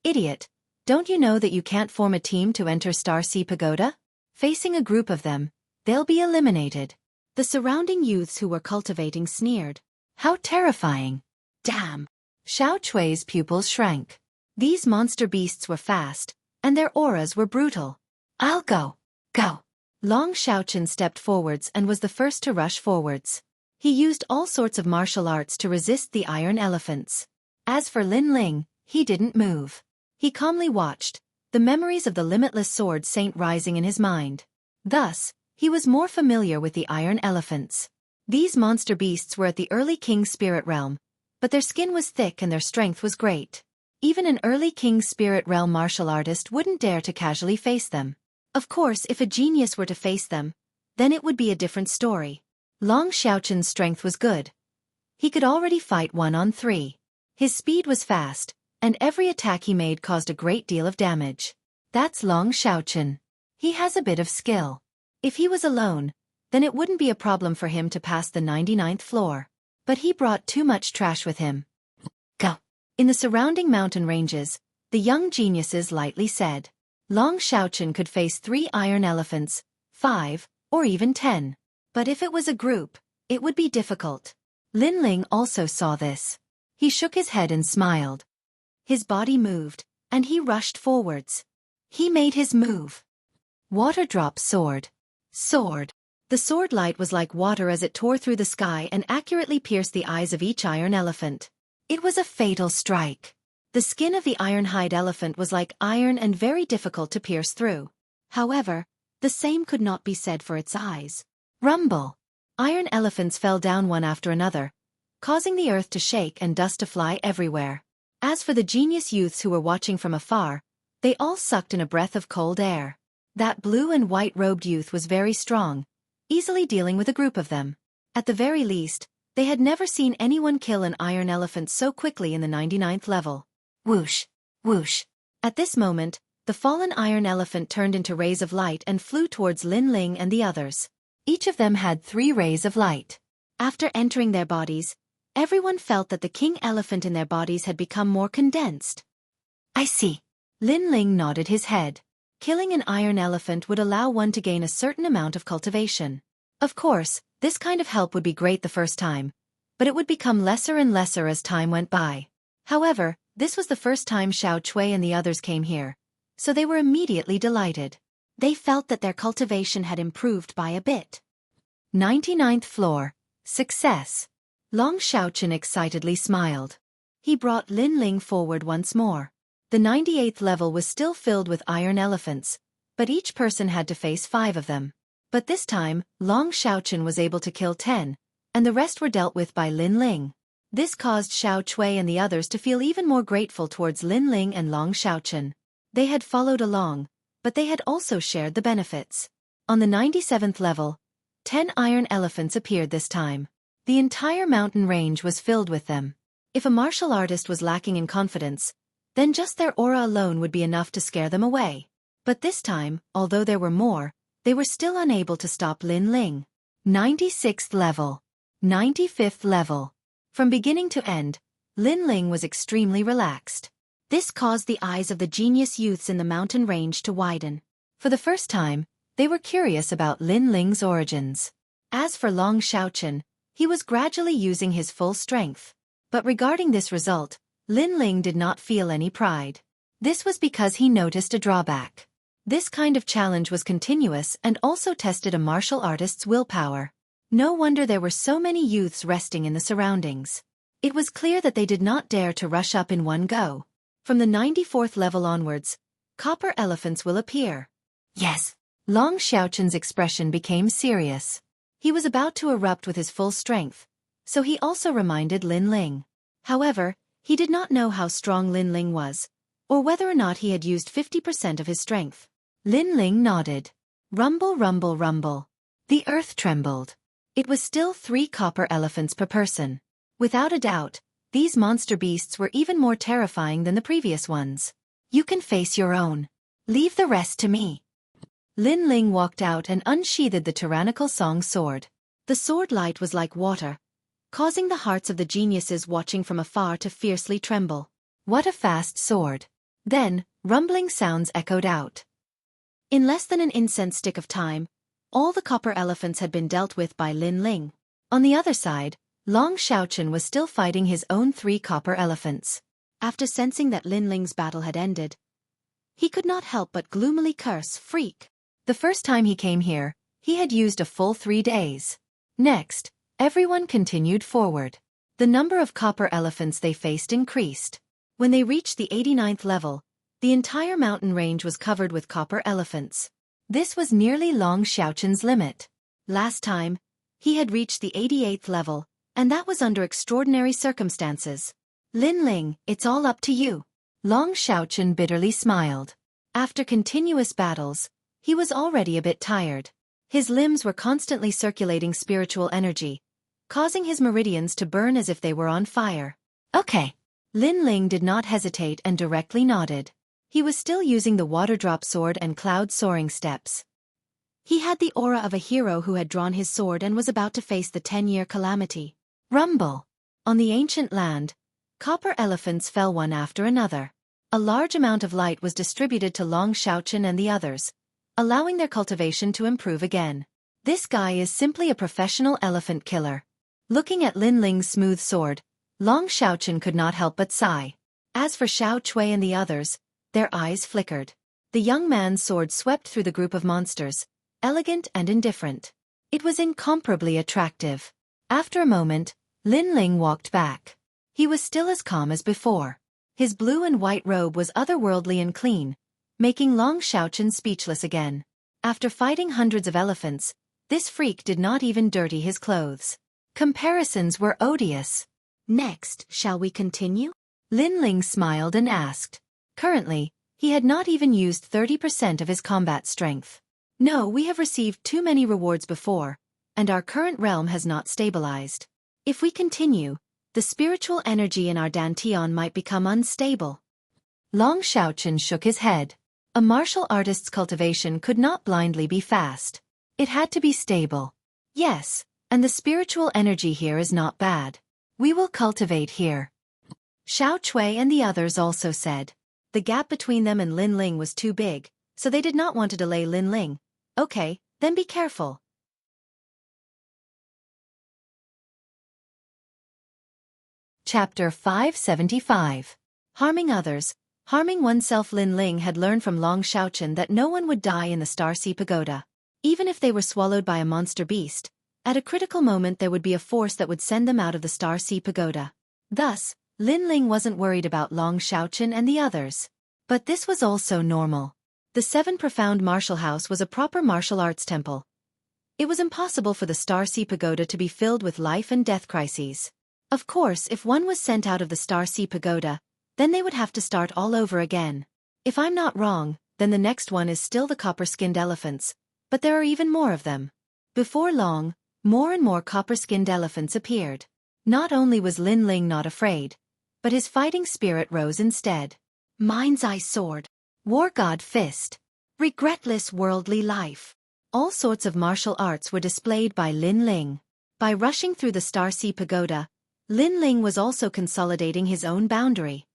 Idiot, don't you know that you can't form a team to enter Starsea Pagoda? Facing a group of them, they'll be eliminated. The surrounding youths who were cultivating sneered. How terrifying. Damn. Xiao Chui's pupils shrank. These monster beasts were fast, and their auras were brutal. I'll go. Go. Long Xiaochen stepped forwards and was the first to rush forwards. He used all sorts of martial arts to resist the iron elephants. As for Lin Ling, he didn't move. He calmly watched, the memories of the limitless sword saint rising in his mind. Thus, he was more familiar with the iron elephants. These monster beasts were at the early King's spirit realm, but their skin was thick and their strength was great. Even an early King's spirit realm martial artist wouldn't dare to casually face them. Of course, if a genius were to face them, then it would be a different story. Long Xiaochen's strength was good. He could already fight 1-on-3. His speed was fast, and every attack he made caused a great deal of damage. That's Long Xiaochen. He has a bit of skill. If he was alone, then it wouldn't be a problem for him to pass the 99th floor. But he brought too much trash with him. Go. In the surrounding mountain ranges, the young geniuses lightly said. Long Xiaochen could face 3 iron elephants, 5, or even 10. But if it was a group, it would be difficult. Lin Ling also saw this. He shook his head and smiled. His body moved, and he rushed forwards. He made his move. Water drop sword. Sword. The sword light was like water as it tore through the sky and accurately pierced the eyes of each iron elephant. It was a fatal strike. The skin of the iron-hide elephant was like iron and very difficult to pierce through. However, the same could not be said for its eyes. Rumble. Iron elephants fell down one after another, causing the earth to shake and dust to fly everywhere. As for the genius youths who were watching from afar, they all sucked in a breath of cold air. That blue and white-robed youth was very strong, easily dealing with a group of them. At the very least, they had never seen anyone kill an iron elephant so quickly in the 99th level. Whoosh! Whoosh! At this moment, the fallen iron elephant turned into rays of light and flew towards Lin Ling and the others. Each of them had 3 rays of light. After entering their bodies, everyone felt that the king elephant in their bodies had become more condensed. I see. Lin Ling nodded his head. Killing an iron elephant would allow one to gain a certain amount of cultivation. Of course, this kind of help would be great the first time, but it would become lesser and lesser as time went by. However, this was the first time Xueqi and the others came here, so they were immediately delighted. They felt that their cultivation had improved by a bit. 99th floor. Success. Long Xiaochen excitedly smiled. He brought Lin Ling forward once more. The 98th level was still filled with iron elephants, but each person had to face 5 of them. But this time, Long Xiaochen was able to kill 10, and the rest were dealt with by Lin Ling. This caused Xueqi and the others to feel even more grateful towards Lin Ling and Long Xiaochen. They had followed along, but they had also shared the benefits. On the 97th level, 10 iron elephants appeared this time. The entire mountain range was filled with them. If a martial artist was lacking in confidence, then just their aura alone would be enough to scare them away. But this time, although there were more, they were still unable to stop Lin Ling. 96th level. 95th level. From beginning to end, Lin Ling was extremely relaxed. This caused the eyes of the genius youths in the mountain range to widen. For the first time, they were curious about Lin Ling's origins. As for Long Xiaochen, he was gradually using his full strength. But regarding this result, Lin Ling did not feel any pride. This was because he noticed a drawback. This kind of challenge was continuous and also tested a martial artist's willpower. No wonder there were so many youths resting in the surroundings. It was clear that they did not dare to rush up in one go. From the 94th level onwards, copper elephants will appear. Yes. Long Xiaochen's expression became serious. He was about to erupt with his full strength, so he also reminded Lin Ling. However, he did not know how strong Lin Ling was, or whether or not he had used 50% of his strength. Lin Ling nodded. Rumble, rumble, rumble. The earth trembled. It was still 3 copper elephants per person. Without a doubt, these monster beasts were even more terrifying than the previous ones. You can face your own. Leave the rest to me. Lin Ling walked out and unsheathed the tyrannical song sword. The sword light was like water, causing the hearts of the geniuses watching from afar to fiercely tremble. What a fast sword. Then, rumbling sounds echoed out. In less than an incense stick of time, all the copper elephants had been dealt with by Lin Ling. On the other side, Long Xiaochen was still fighting his own 3 copper elephants. After sensing that Lin Ling's battle had ended, he could not help but gloomily curse Freak. The first time he came here, he had used a full 3 days. Next, everyone continued forward. The number of copper elephants they faced increased. When they reached the 89th level, the entire mountain range was covered with copper elephants. This was nearly Long Xiaochen's limit. Last time, he had reached the 88th level, and that was under extraordinary circumstances. Lin Ling, it's all up to you. Long Xiaochen bitterly smiled. After continuous battles, he was already a bit tired. His limbs were constantly circulating spiritual energy, causing his meridians to burn as if they were on fire. Okay. Lin Ling did not hesitate and directly nodded. He was still using the water drop sword and cloud soaring steps. He had the aura of a hero who had drawn his sword and was about to face the 10-year calamity. Rumble. On the ancient land, copper elephants fell one after another. A large amount of light was distributed to Long Xiaochen and the others, allowing their cultivation to improve again. This guy is simply a professional elephant killer. Looking at Lin Ling's smooth sword, Long Xiaochen could not help but sigh. As for Xiao Cui and the others, their eyes flickered. The young man's sword swept through the group of monsters, elegant and indifferent. It was incomparably attractive. After a moment, Lin Ling walked back. He was still as calm as before. His blue and white robe was otherworldly and clean, making Long Xiaochen speechless again. After fighting hundreds of elephants, this freak did not even dirty his clothes. Comparisons were odious. Next, shall we continue? Lin Ling smiled and asked. Currently, he had not even used 30% of his combat strength. No, we have received too many rewards before, and our current realm has not stabilized. If we continue, the spiritual energy in our dantian might become unstable. Long Xiaochen shook his head. A martial artist's cultivation could not blindly be fast. It had to be stable. Yes, and the spiritual energy here is not bad. We will cultivate here. Xiao Cui and the others also said. The gap between them and Lin Ling was too big, so they did not want to delay Lin Ling. Okay, then be careful. Chapter 575. Harming Others, Harming Oneself. Lin Ling had learned from Long Xiaochen that no one would die in the Starsea Pagoda. Even if they were swallowed by a monster beast, at a critical moment there would be a force that would send them out of the Starsea Pagoda. Thus, Lin Ling wasn't worried about Long Xiaochen and the others. But this was also normal. The Seven Profound Martial House was a proper martial arts temple. It was impossible for the Starsea Pagoda to be filled with life and death crises. Of course, if one was sent out of the Starsea Pagoda, then they would have to start all over again. If I'm not wrong, then the next one is still the copper-skinned elephants, but there are even more of them. Before long, more and more copper-skinned elephants appeared. Not only was Lin Ling not afraid, but his fighting spirit rose instead. Mind's Eye Sword, War God Fist, Regretless Worldly Life. All sorts of martial arts were displayed by Lin Ling. By rushing through the Starsea Pagoda, Lin Ling was also consolidating his own boundary.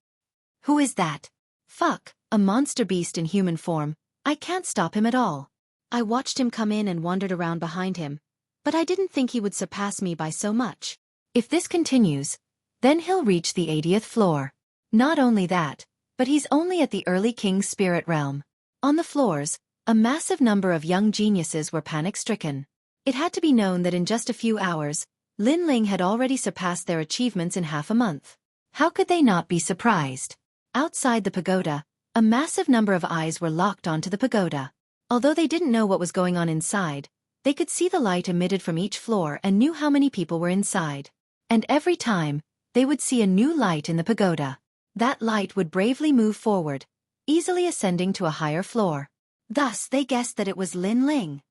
Who is that? Fuck, a monster beast in human form. I can't stop him at all. I watched him come in and wandered around behind him, but I didn't think he would surpass me by so much. If this continues, then he'll reach the 80th floor. Not only that, but he's only at the early King's Spirit Realm. On the floors, a massive number of young geniuses were panic-stricken. It had to be known that in just a few hours, Lin Ling had already surpassed their achievements in half a month. How could they not be surprised? Outside the pagoda, a massive number of eyes were locked onto the pagoda. Although they didn't know what was going on inside, they could see the light emitted from each floor and knew how many people were inside. And every time, they would see a new light in the pagoda. That light would bravely move forward, easily ascending to a higher floor. Thus they guessed that it was Lin Ling.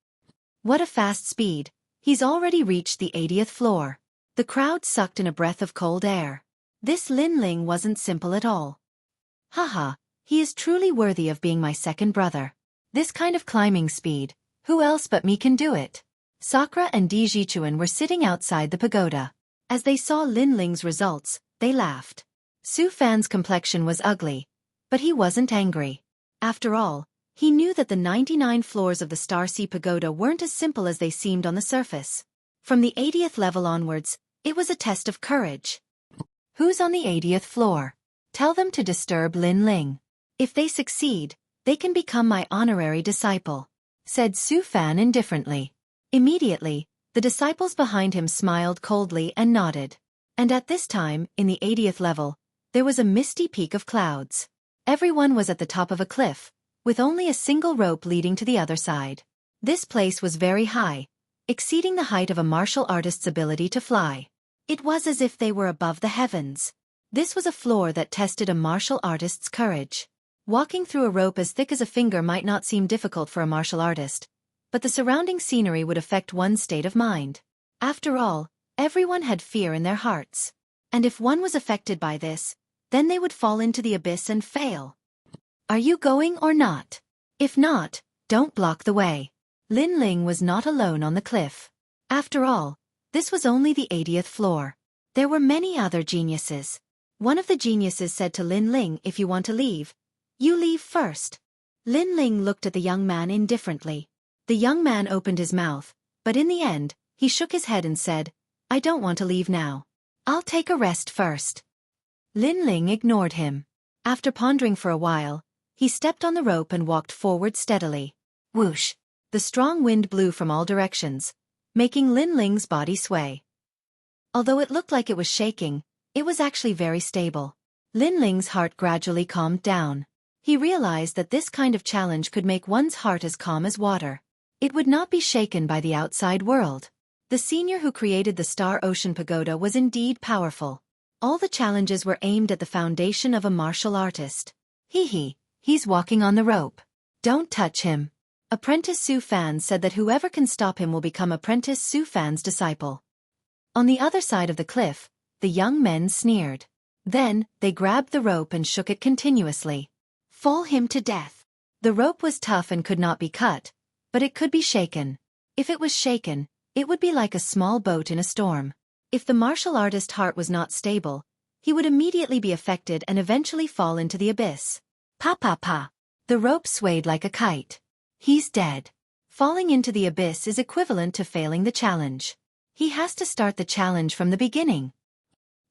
What a fast speed! He's already reached the 80th floor. The crowd sucked in a breath of cold air. This Lin Ling wasn't simple at all. Haha, he is truly worthy of being my second brother. This kind of climbing speed, who else but me can do it? Sakura and Di Jichuan were sitting outside the pagoda. As they saw Lin Ling's results, they laughed. Su Fan's complexion was ugly, but he wasn't angry. After all, he knew that the 99 floors of the Starsea Pagoda weren't as simple as they seemed on the surface. From the 80th level onwards, it was a test of courage. Who's on the 80th floor? Tell them to disturb Lin Ling. If they succeed, they can become my honorary disciple, said Su Fan indifferently. Immediately, the disciples behind him smiled coldly and nodded. And at this time, in the 80th level, there was a misty peak of clouds. Everyone was at the top of a cliff, with only a single rope leading to the other side. This place was very high, exceeding the height of a martial artist's ability to fly. It was as if they were above the heavens. This was a floor that tested a martial artist's courage. Walking through a rope as thick as a finger might not seem difficult for a martial artist, but the surrounding scenery would affect one's state of mind. After all, everyone had fear in their hearts. And if one was affected by this, then they would fall into the abyss and fail. Are you going or not? If not, don't block the way. Lin Ling was not alone on the cliff. After all, this was only the 80th floor. There were many other geniuses. One of the geniuses said to Lin Ling, if you want to leave, you leave first. Lin Ling looked at the young man indifferently. The young man opened his mouth, but in the end, he shook his head and said, I don't want to leave now. I'll take a rest first. Lin Ling ignored him. After pondering for a while, he stepped on the rope and walked forward steadily. Whoosh! The strong wind blew from all directions, making Lin Ling's body sway. Although it looked like it was shaking, it was actually very stable. Lin Ling's heart gradually calmed down. He realized that this kind of challenge could make one's heart as calm as water. It would not be shaken by the outside world. The senior who created the Star Ocean Pagoda was indeed powerful. All the challenges were aimed at the foundation of a martial artist. He's walking on the rope. Don't touch him. Apprentice Su Fan said that whoever can stop him will become Apprentice Su Fan's disciple. On the other side of the cliff, the young men sneered. Then, they grabbed the rope and shook it continuously. Fall him to death. The rope was tough and could not be cut, but it could be shaken. If it was shaken, it would be like a small boat in a storm. If the martial artist's heart was not stable, he would immediately be affected and eventually fall into the abyss. Pa pa pa. The rope swayed like a kite. He's dead. Falling into the abyss is equivalent to failing the challenge. He has to start the challenge from the beginning.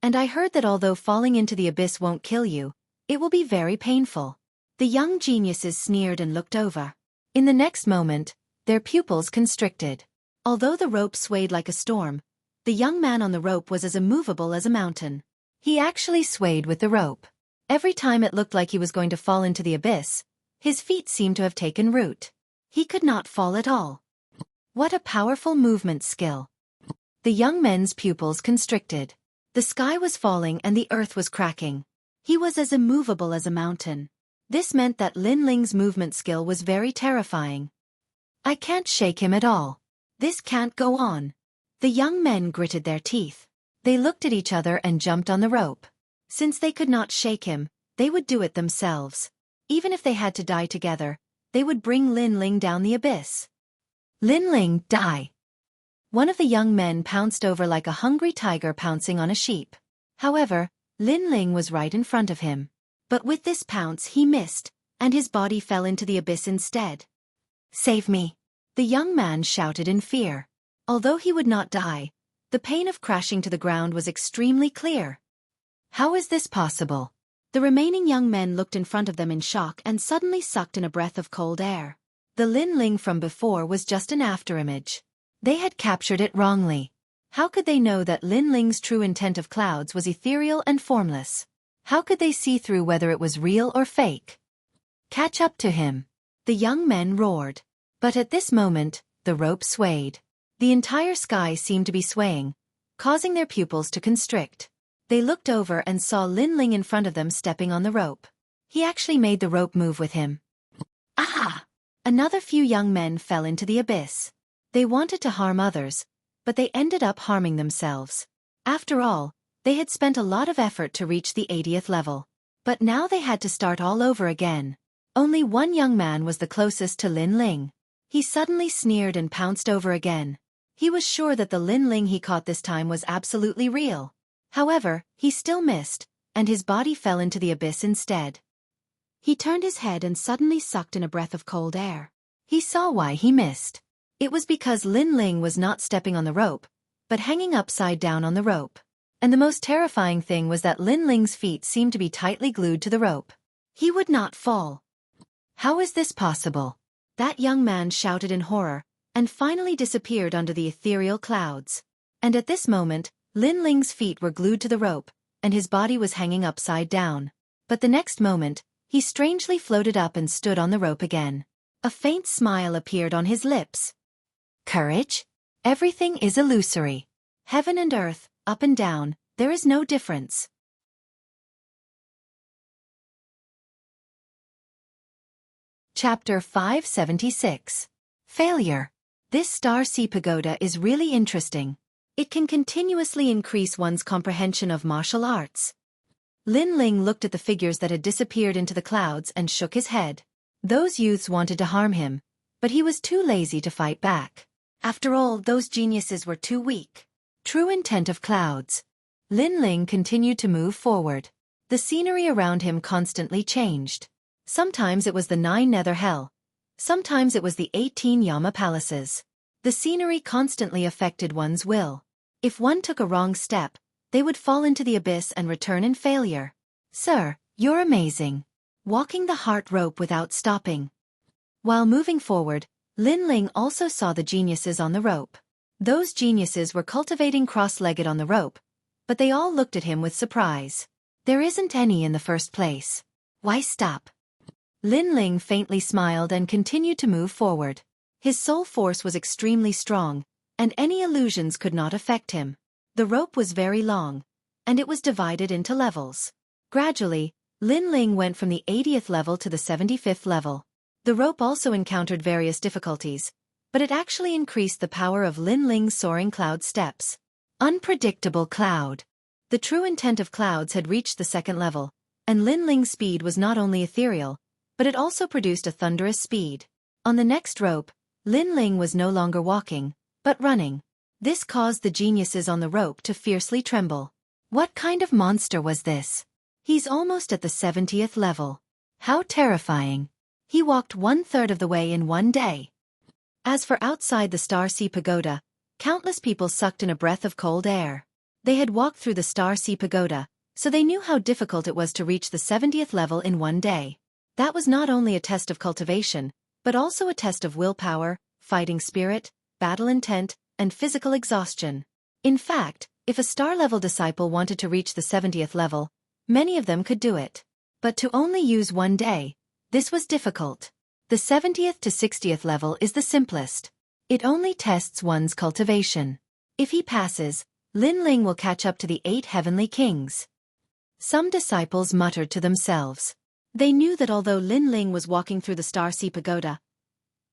And I heard that although falling into the abyss won't kill you, it will be very painful. The young geniuses sneered and looked over. In the next moment, their pupils constricted. Although the rope swayed like a storm, the young man on the rope was as immovable as a mountain. He actually swayed with the rope. Every time it looked like he was going to fall into the abyss, his feet seemed to have taken root. He could not fall at all. What a powerful movement skill. The young men's pupils constricted. The sky was falling and the earth was cracking. He was as immovable as a mountain. This meant that Lin Ling's movement skill was very terrifying. I can't shake him at all. This can't go on. The young men gritted their teeth. They looked at each other and jumped on the rope. Since they could not shake him, they would do it themselves. Even if they had to die together, they would bring Lin Ling down the abyss. Lin Ling, die! One of the young men pounced over like a hungry tiger pouncing on a sheep. However, Lin Ling was right in front of him. But with this pounce he missed, and his body fell into the abyss instead. Save me! The young man shouted in fear. Although he would not die, the pain of crashing to the ground was extremely clear. How is this possible? The remaining young men looked in front of them in shock and suddenly sucked in a breath of cold air. The Lin Ling from before was just an afterimage. They had captured it wrongly. How could they know that Lin Ling's true intent of clouds was ethereal and formless? How could they see through whether it was real or fake? Catch up to him! The young men roared. But at this moment, the rope swayed. The entire sky seemed to be swaying, causing their pupils to constrict. They looked over and saw Lin Ling in front of them stepping on the rope. He actually made the rope move with him. Ah! Another few young men fell into the abyss. They wanted to harm others, but they ended up harming themselves. After all, they had spent a lot of effort to reach the 80th level. But now they had to start all over again. Only one young man was the closest to Lin Ling. He suddenly sneered and pounced over again. He was sure that the Lin Ling he caught this time was absolutely real. However, he still missed, and his body fell into the abyss instead. He turned his head and suddenly sucked in a breath of cold air. He saw why he missed. It was because Lin Ling was not stepping on the rope, but hanging upside down on the rope. And the most terrifying thing was that Lin Ling's feet seemed to be tightly glued to the rope. He would not fall. How is this possible? That young man shouted in horror, and finally disappeared under the ethereal clouds. And at this moment, Lin Ling's feet were glued to the rope, and his body was hanging upside down. But the next moment, he strangely floated up and stood on the rope again. A faint smile appeared on his lips. Courage? Everything is illusory. Heaven and earth, up and down, there is no difference. Chapter 576. Failure. This Star Sea Pagoda is really interesting. It can continuously increase one's comprehension of martial arts. Lin Ling looked at the figures that had disappeared into the clouds and shook his head. Those youths wanted to harm him, but he was too lazy to fight back. After all, those geniuses were too weak. True intent of clouds. Lin Ling continued to move forward. The scenery around him constantly changed. Sometimes it was the 9 Nether Hell. Sometimes it was the 18 Yama palaces. The scenery constantly affected one's will. If one took a wrong step, they would fall into the abyss and return in failure. Sir, you're amazing. Walking the heart rope without stopping. While moving forward, Lin Ling also saw the geniuses on the rope. Those geniuses were cultivating cross-legged on the rope, but they all looked at him with surprise. There isn't any in the first place. Why stop? Lin Ling faintly smiled and continued to move forward. His soul force was extremely strong, and any illusions could not affect him. The rope was very long, and it was divided into levels. Gradually, Lin Ling went from the 80th level to the 75th level. The rope also encountered various difficulties, but it actually increased the power of Lin Ling's soaring cloud steps. Unpredictable cloud. The true intent of clouds had reached the 2nd level, and Lin Ling's speed was not only ethereal, but it also produced a thunderous speed. On the next rope, Lin Ling was no longer walking, but running. This caused the geniuses on the rope to fiercely tremble. What kind of monster was this? He's almost at the 70th level. How terrifying. He walked 1/3 of the way in one day. As for outside the Star Sea Pagoda, countless people sucked in a breath of cold air. They had walked through the Star Sea Pagoda, so they knew how difficult it was to reach the 70th level in one day. That was not only a test of cultivation, but also a test of willpower, fighting spirit, battle intent, and physical exhaustion. In fact, if a star-level disciple wanted to reach the 70th level, many of them could do it. But to only use one day, this was difficult. The 70th to 60th level is the simplest. It only tests one's cultivation. If he passes, Lin Ling will catch up to the 8 heavenly kings. Some disciples muttered to themselves. They knew that although Lin Ling was walking through the Star Sea Pagoda,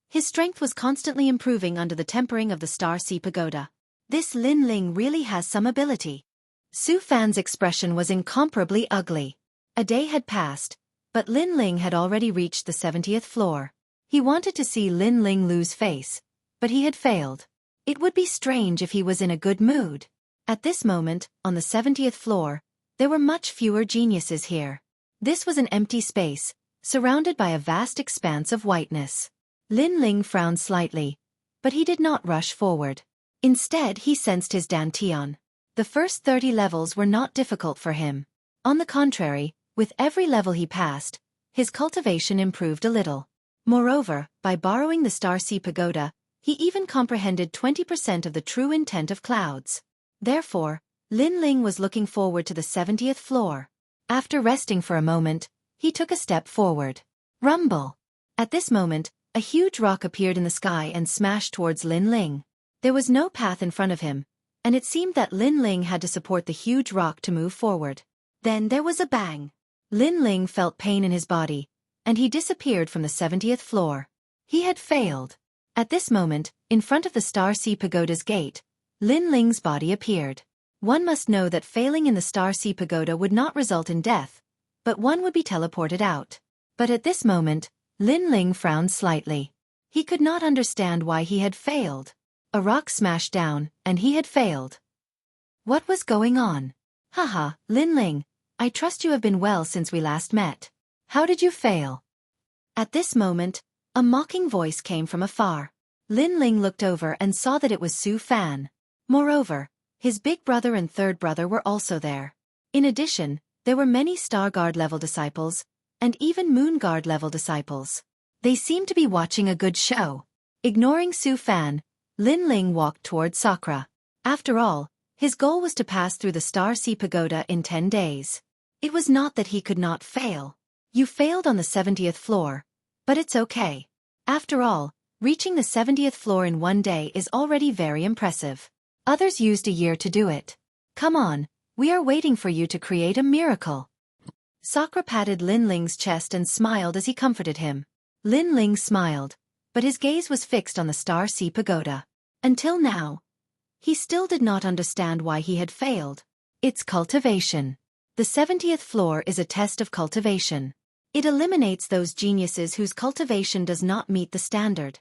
his strength was constantly improving under the tempering of the Star Sea Pagoda. This Lin Ling really has some ability. Su Fan's expression was incomparably ugly. A day had passed, but Lin Ling had already reached the 70th floor. He wanted to see Lin Ling lose face, but he had failed. It would be strange if he was in a good mood. At this moment, on the 70th floor, there were much fewer geniuses here. This was an empty space, surrounded by a vast expanse of whiteness. Lin Ling frowned slightly, but he did not rush forward. Instead, he sensed his dantian. The first 30 levels were not difficult for him. On the contrary, with every level he passed, his cultivation improved a little. Moreover, by borrowing the Star Sea Pagoda, he even comprehended 20% of the true intent of clouds. Therefore, Lin Ling was looking forward to the 70th floor. After resting for a moment, he took a step forward. Rumble! At this moment, a huge rock appeared in the sky and smashed towards Lin Ling. There was no path in front of him, and it seemed that Lin Ling had to support the huge rock to move forward. Then there was a bang. Lin Ling felt pain in his body, and he disappeared from the 70th floor. He had failed. At this moment, in front of the Star Sea Pagoda's gate, Lin Ling's body appeared. One must know that failing in the Star Sea Pagoda would not result in death, but one would be teleported out. But at this moment, Lin Ling frowned slightly. He could not understand why he had failed. A rock smashed down, and he had failed. What was going on? Haha, Lin Ling, I trust you have been well since we last met. How did you fail? At this moment, a mocking voice came from afar. Lin Ling looked over and saw that it was Su Fan. Moreover, his big brother and third brother were also there. In addition, there were many Star Guard level disciples, and even Moon Guard level disciples. They seemed to be watching a good show. Ignoring Su Fan, Lin Ling walked toward Sakura. After all, his goal was to pass through the Star Sea Pagoda in 10 days. It was not that he could not fail. You failed on the 70th floor, but it's okay. After all, reaching the 70th floor in one day is already very impressive. Others used a year to do it. Come on, we are waiting for you to create a miracle. Sakura patted Lin Ling's chest and smiled as he comforted him. Lin Ling smiled, but his gaze was fixed on the Star Sea Pagoda. Until now, he still did not understand why he had failed. It's cultivation. The 70th floor is a test of cultivation. It eliminates those geniuses whose cultivation does not meet the standard.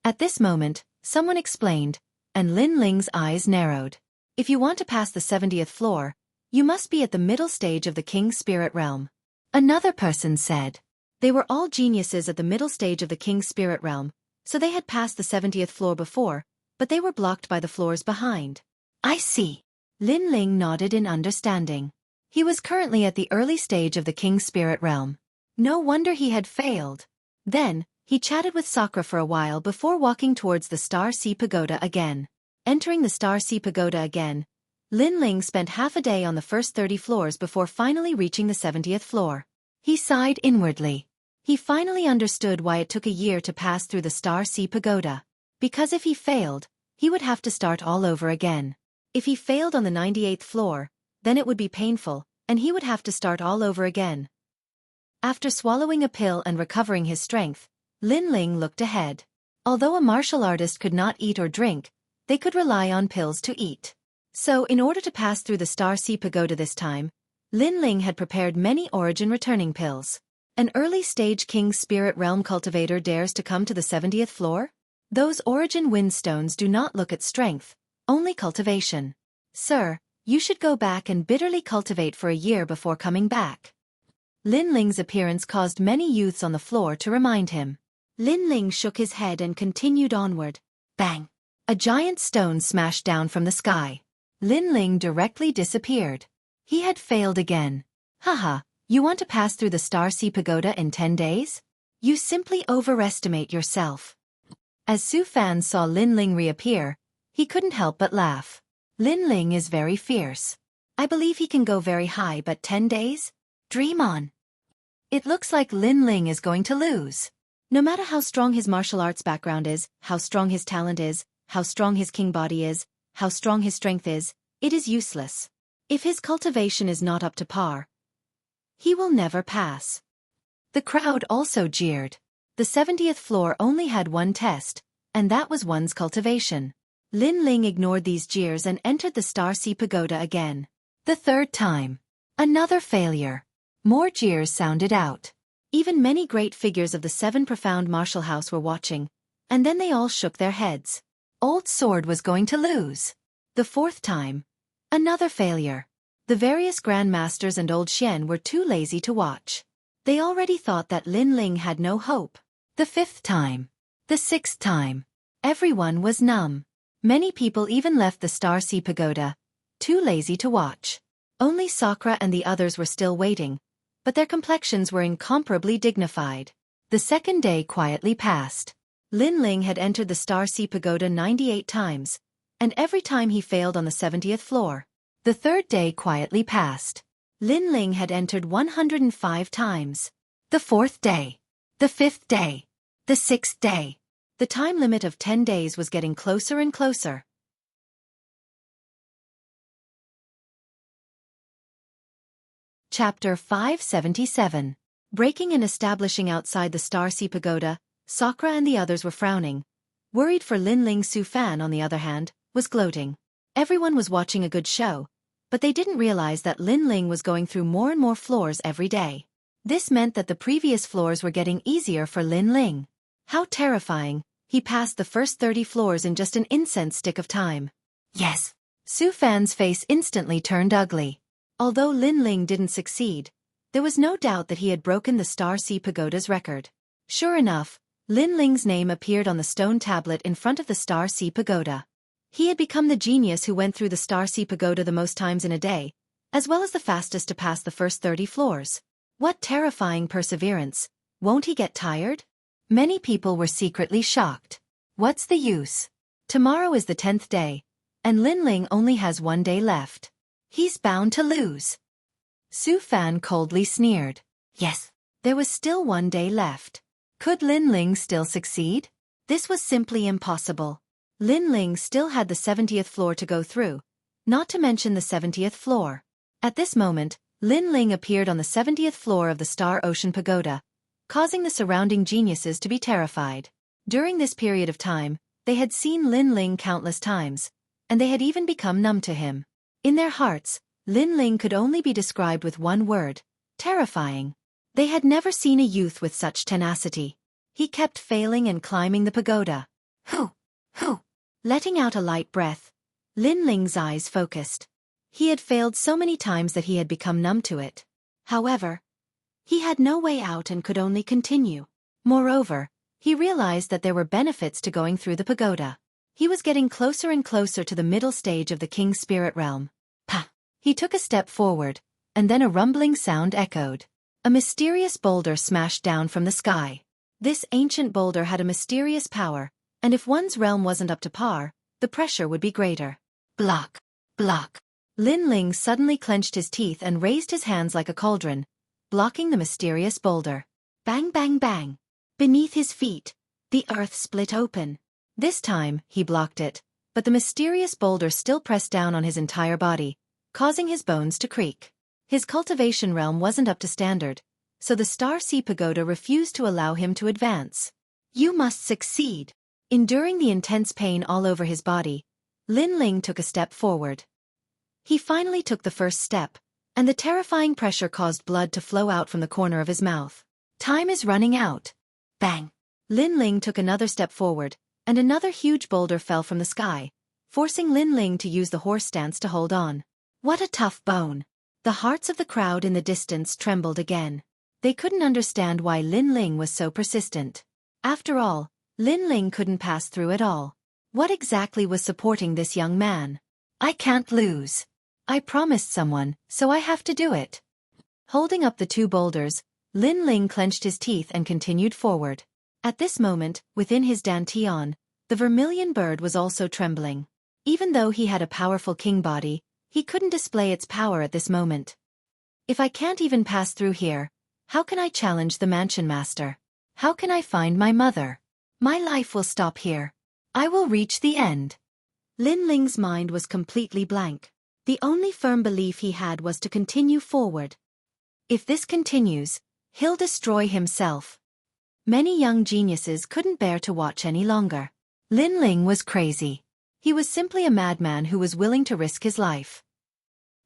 At this moment, someone explained, and Lin Ling's eyes narrowed. If you want to pass the 70th floor, You must be at the middle stage of the king's spirit realm. Another person said. They were all geniuses at the middle stage of the king's spirit realm, so they had passed the 70th floor before, but they were blocked by the floors behind. I see. Lin Ling nodded in understanding. He was currently at the early stage of the king's spirit realm. No wonder he had failed. Then, he chatted with Sakura for a while before walking towards the Star Sea Pagoda again. Entering the Star Sea Pagoda again, Lin Ling spent half a day on the first 30 floors before finally reaching the 70th floor. He sighed inwardly. He finally understood why it took a year to pass through the Star Sea Pagoda. Because if he failed, he would have to start all over again. If he failed on the 98th floor, then it would be painful, and he would have to start all over again. After swallowing a pill and recovering his strength, Lin Ling looked ahead. Although a martial artist could not eat or drink, they could rely on pills to eat. So in order to pass through the Star Sea Pagoda this time, Lin Ling had prepared many origin returning pills. An early-stage King's Spirit Realm cultivator dares to come to the 70th floor? Those origin windstones do not look at strength, only cultivation. Sir, you should go back and bitterly cultivate for a year before coming back. Lin Ling's appearance caused many youths on the floor to remind him. Lin Ling shook his head and continued onward. Bang! A giant stone smashed down from the sky. Lin Ling directly disappeared. He had failed again. Haha, you want to pass through the Star Sea Pagoda in 10 days? You simply overestimate yourself. As Su Fan saw Lin Ling reappear, he couldn't help but laugh. Lin Ling is very fierce. I believe he can go very high, but 10 days? Dream on. It looks like Lin Ling is going to lose. No matter how strong his martial arts background is, how strong his talent is, how strong his king body is, how strong his strength is, it is useless. If his cultivation is not up to par, he will never pass. The crowd also jeered. The 70th floor only had one test, and that was one's cultivation. Lin Ling ignored these jeers and entered the Star Sea Pagoda again. The third time. Another failure. More jeers sounded out. Even many great figures of the 7 profound martial house were watching, and then they all shook their heads. Old Sword was going to lose. The fourth time. Another failure. The various grandmasters and Old Xian were too lazy to watch. They already thought that Lin Ling had no hope. The fifth time. The sixth time. Everyone was numb. Many people even left the Star Sea Pagoda, too lazy to watch. Only Sakura and the others were still waiting, but their complexions were incomparably dignified. The second day quietly passed. Lin Ling had entered the Star Sea Pagoda 98 times, and every time he failed on the 70th floor. The third day quietly passed. Lin Ling had entered 105 times. The fourth day. The fifth day. The sixth day. The time limit of 10 days was getting closer and closer. Chapter 577. Breaking and establishing outside the Star Sea Pagoda, Sakura and the others were frowning. Worried for Lin Ling. Su Fan, on the other hand, was gloating. Everyone was watching a good show, but they didn't realize that Lin Ling was going through more and more floors every day. This meant that the previous floors were getting easier for Lin Ling. How terrifying! He passed the first 30 floors in just an incense stick of time. Yes! Su Fan's face instantly turned ugly. Although Lin Ling didn't succeed, there was no doubt that he had broken the Star Sea Pagoda's record. Sure enough, Lin Ling's name appeared on the stone tablet in front of the Star Sea Pagoda. He had become the genius who went through the Star Sea Pagoda the most times in a day, as well as the fastest to pass the first 30 floors. What terrifying perseverance! Won't he get tired? Many people were secretly shocked. What's the use? Tomorrow is the 10th day, and Lin Ling only has 1 day left. He's bound to lose. Su Fan coldly sneered. Yes, there was still 1 day left. Could Lin Ling still succeed? This was simply impossible. Lin Ling still had the 70th floor to go through, not to mention the 70th floor. At this moment, Lin Ling appeared on the 70th floor of the Star Ocean Pagoda, causing the surrounding geniuses to be terrified. During this period of time, they had seen Lin Ling countless times, and they had even become numb to him. In their hearts, Lin Ling could only be described with one word: terrifying. They had never seen a youth with such tenacity. He kept failing and climbing the pagoda. Hoo! Hoo! Letting out a light breath, Lin Ling's eyes focused. He had failed so many times that he had become numb to it. However, he had no way out and could only continue. Moreover, he realized that there were benefits to going through the pagoda. He was getting closer and closer to the middle stage of the king's spirit realm. Pah! He took a step forward, and then a rumbling sound echoed. A mysterious boulder smashed down from the sky. This ancient boulder had a mysterious power, and if one's realm wasn't up to par, the pressure would be greater. Block! Block! Lin Ling suddenly clenched his teeth and raised his hands like a cauldron, blocking the mysterious boulder. Bang bang bang! Beneath his feet, the earth split open. This time, he blocked it, but the mysterious boulder still pressed down on his entire body, causing his bones to creak. His cultivation realm wasn't up to standard, so the Star Sea Pagoda refused to allow him to advance. You must succeed. Enduring the intense pain all over his body, Lin Ling took a step forward. He finally took the first step, and the terrifying pressure caused blood to flow out from the corner of his mouth. Time is running out. Bang! Lin Ling took another step forward, and another huge boulder fell from the sky, forcing Lin Ling to use the horse stance to hold on. What a tough bone! The hearts of the crowd in the distance trembled again. They couldn't understand why Lin Ling was so persistent. After all, Lin Ling couldn't pass through at all. What exactly was supporting this young man? I can't lose. I promised someone, so I have to do it. Holding up the two boulders, Lin Ling clenched his teeth and continued forward. At this moment, within his dantian, the vermilion bird was also trembling. Even though he had a powerful king body, he couldn't display its power at this moment. If I can't even pass through here, how can I challenge the mansion master? How can I find my mother? My life will stop here. I will reach the end. Lin Ling's mind was completely blank. The only firm belief he had was to continue forward. If this continues, he'll destroy himself. Many young geniuses couldn't bear to watch any longer. Lin Ling was crazy. He was simply a madman who was willing to risk his life.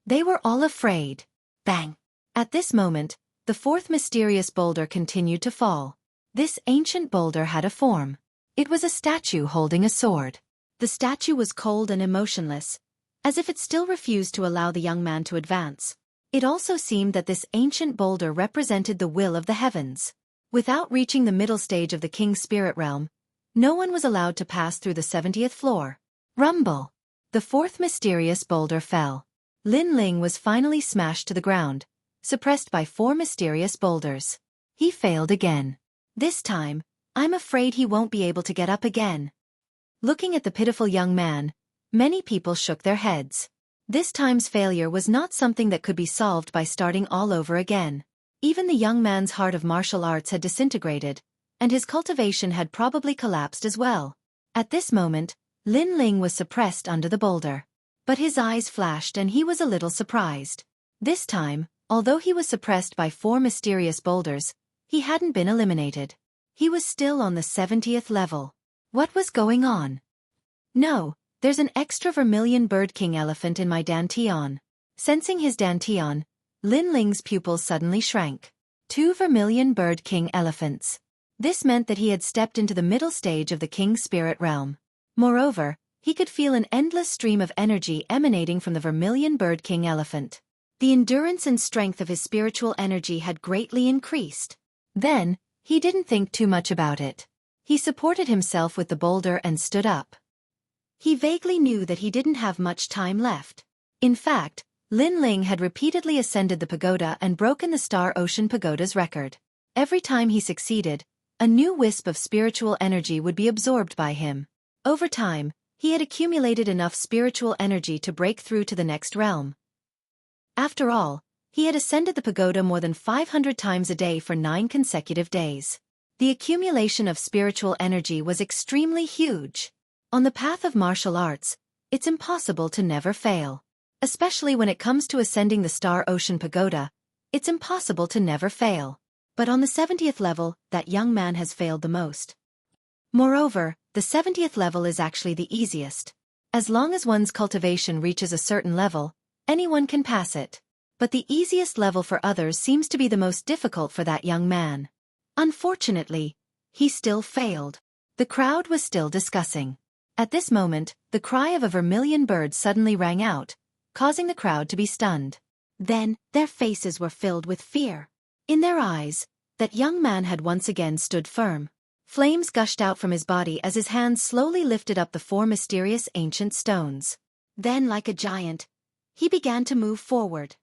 They were all afraid. Bang! At this moment, the fourth mysterious boulder continued to fall. This ancient boulder had a form. It was a statue holding a sword. The statue was cold and emotionless, as if it still refused to allow the young man to advance. It also seemed that this ancient boulder represented the will of the heavens. Without reaching the middle stage of the king's spirit realm, no one was allowed to pass through the 70th floor. Rumble! The fourth mysterious boulder fell. Lin Ling was finally smashed to the ground, suppressed by 4 mysterious boulders. He failed again. This time, I'm afraid he won't be able to get up again. Looking at the pitiful young man, many people shook their heads. This time's failure was not something that could be solved by starting all over again. Even the young man's heart of martial arts had disintegrated, and his cultivation had probably collapsed as well. At this moment, Lin Ling was suppressed under the boulder. But his eyes flashed and he was a little surprised. This time, although he was suppressed by 4 mysterious boulders, he hadn't been eliminated. He was still on the 70th level. What was going on? No, there's an extra vermilion bird king elephant in my dantian. Sensing his dantian, Lin Ling's pupils suddenly shrank. 2 vermilion bird king elephants. This meant that he had stepped into the middle stage of the king's spirit realm. Moreover, he could feel an endless stream of energy emanating from the vermilion bird king elephant. The endurance and strength of his spiritual energy had greatly increased. Then, he didn't think too much about it. He supported himself with the boulder and stood up. He vaguely knew that he didn't have much time left. In fact, Lin Ling had repeatedly ascended the pagoda and broken the Star Ocean Pagoda's record. Every time he succeeded, a new wisp of spiritual energy would be absorbed by him. Over time, he had accumulated enough spiritual energy to break through to the next realm. After all, he had ascended the pagoda more than 500 times a day for 9 consecutive days. The accumulation of spiritual energy was extremely huge. On the path of martial arts, it's impossible to never fail. Especially when it comes to ascending the Star Ocean Pagoda, it's impossible to never fail. But on the 70th level, that young man has failed the most. Moreover, the 70th level is actually the easiest. As long as one's cultivation reaches a certain level, anyone can pass it. But the easiest level for others seems to be the most difficult for that young man. Unfortunately, he still failed. The crowd was still discussing. At this moment, the cry of a vermilion bird suddenly rang out, causing the crowd to be stunned. Then, their faces were filled with fear. In their eyes, that young man had once again stood firm. Flames gushed out from his body as his hands slowly lifted up the 4 mysterious ancient stones. Then, like a giant, he began to move forward.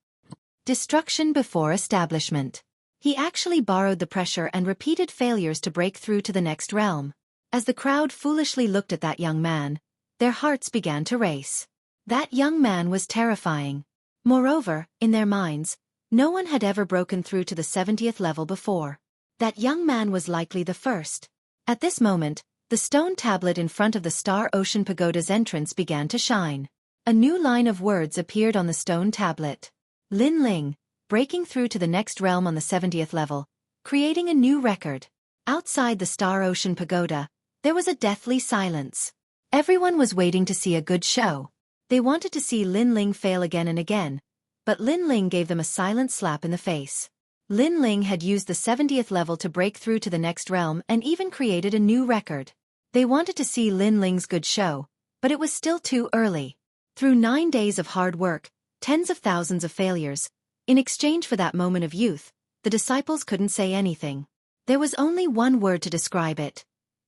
Destruction before establishment. He actually borrowed the pressure and repeated failures to break through to the next realm. As the crowd foolishly looked at that young man, their hearts began to race. That young man was terrifying. Moreover, in their minds, no one had ever broken through to the 70th level before. That young man was likely the first. At this moment, the stone tablet in front of the Star Ocean Pagoda's entrance began to shine. A new line of words appeared on the stone tablet. Lin Ling, breaking through to the next realm on the 70th level, creating a new record. Outside the Star Ocean Pagoda, there was a deathly silence. Everyone was waiting to see a good show. They wanted to see Lin Ling fail again and again, but Lin Ling gave them a silent slap in the face. Lin Ling had used the 70th level to break through to the next realm and even created a new record. They wanted to see Lin Ling's good show, but it was still too early. Through 9 days of hard work, tens of thousands of failures, in exchange for that moment of youth, the disciples couldn't say anything. There was only one word to describe it.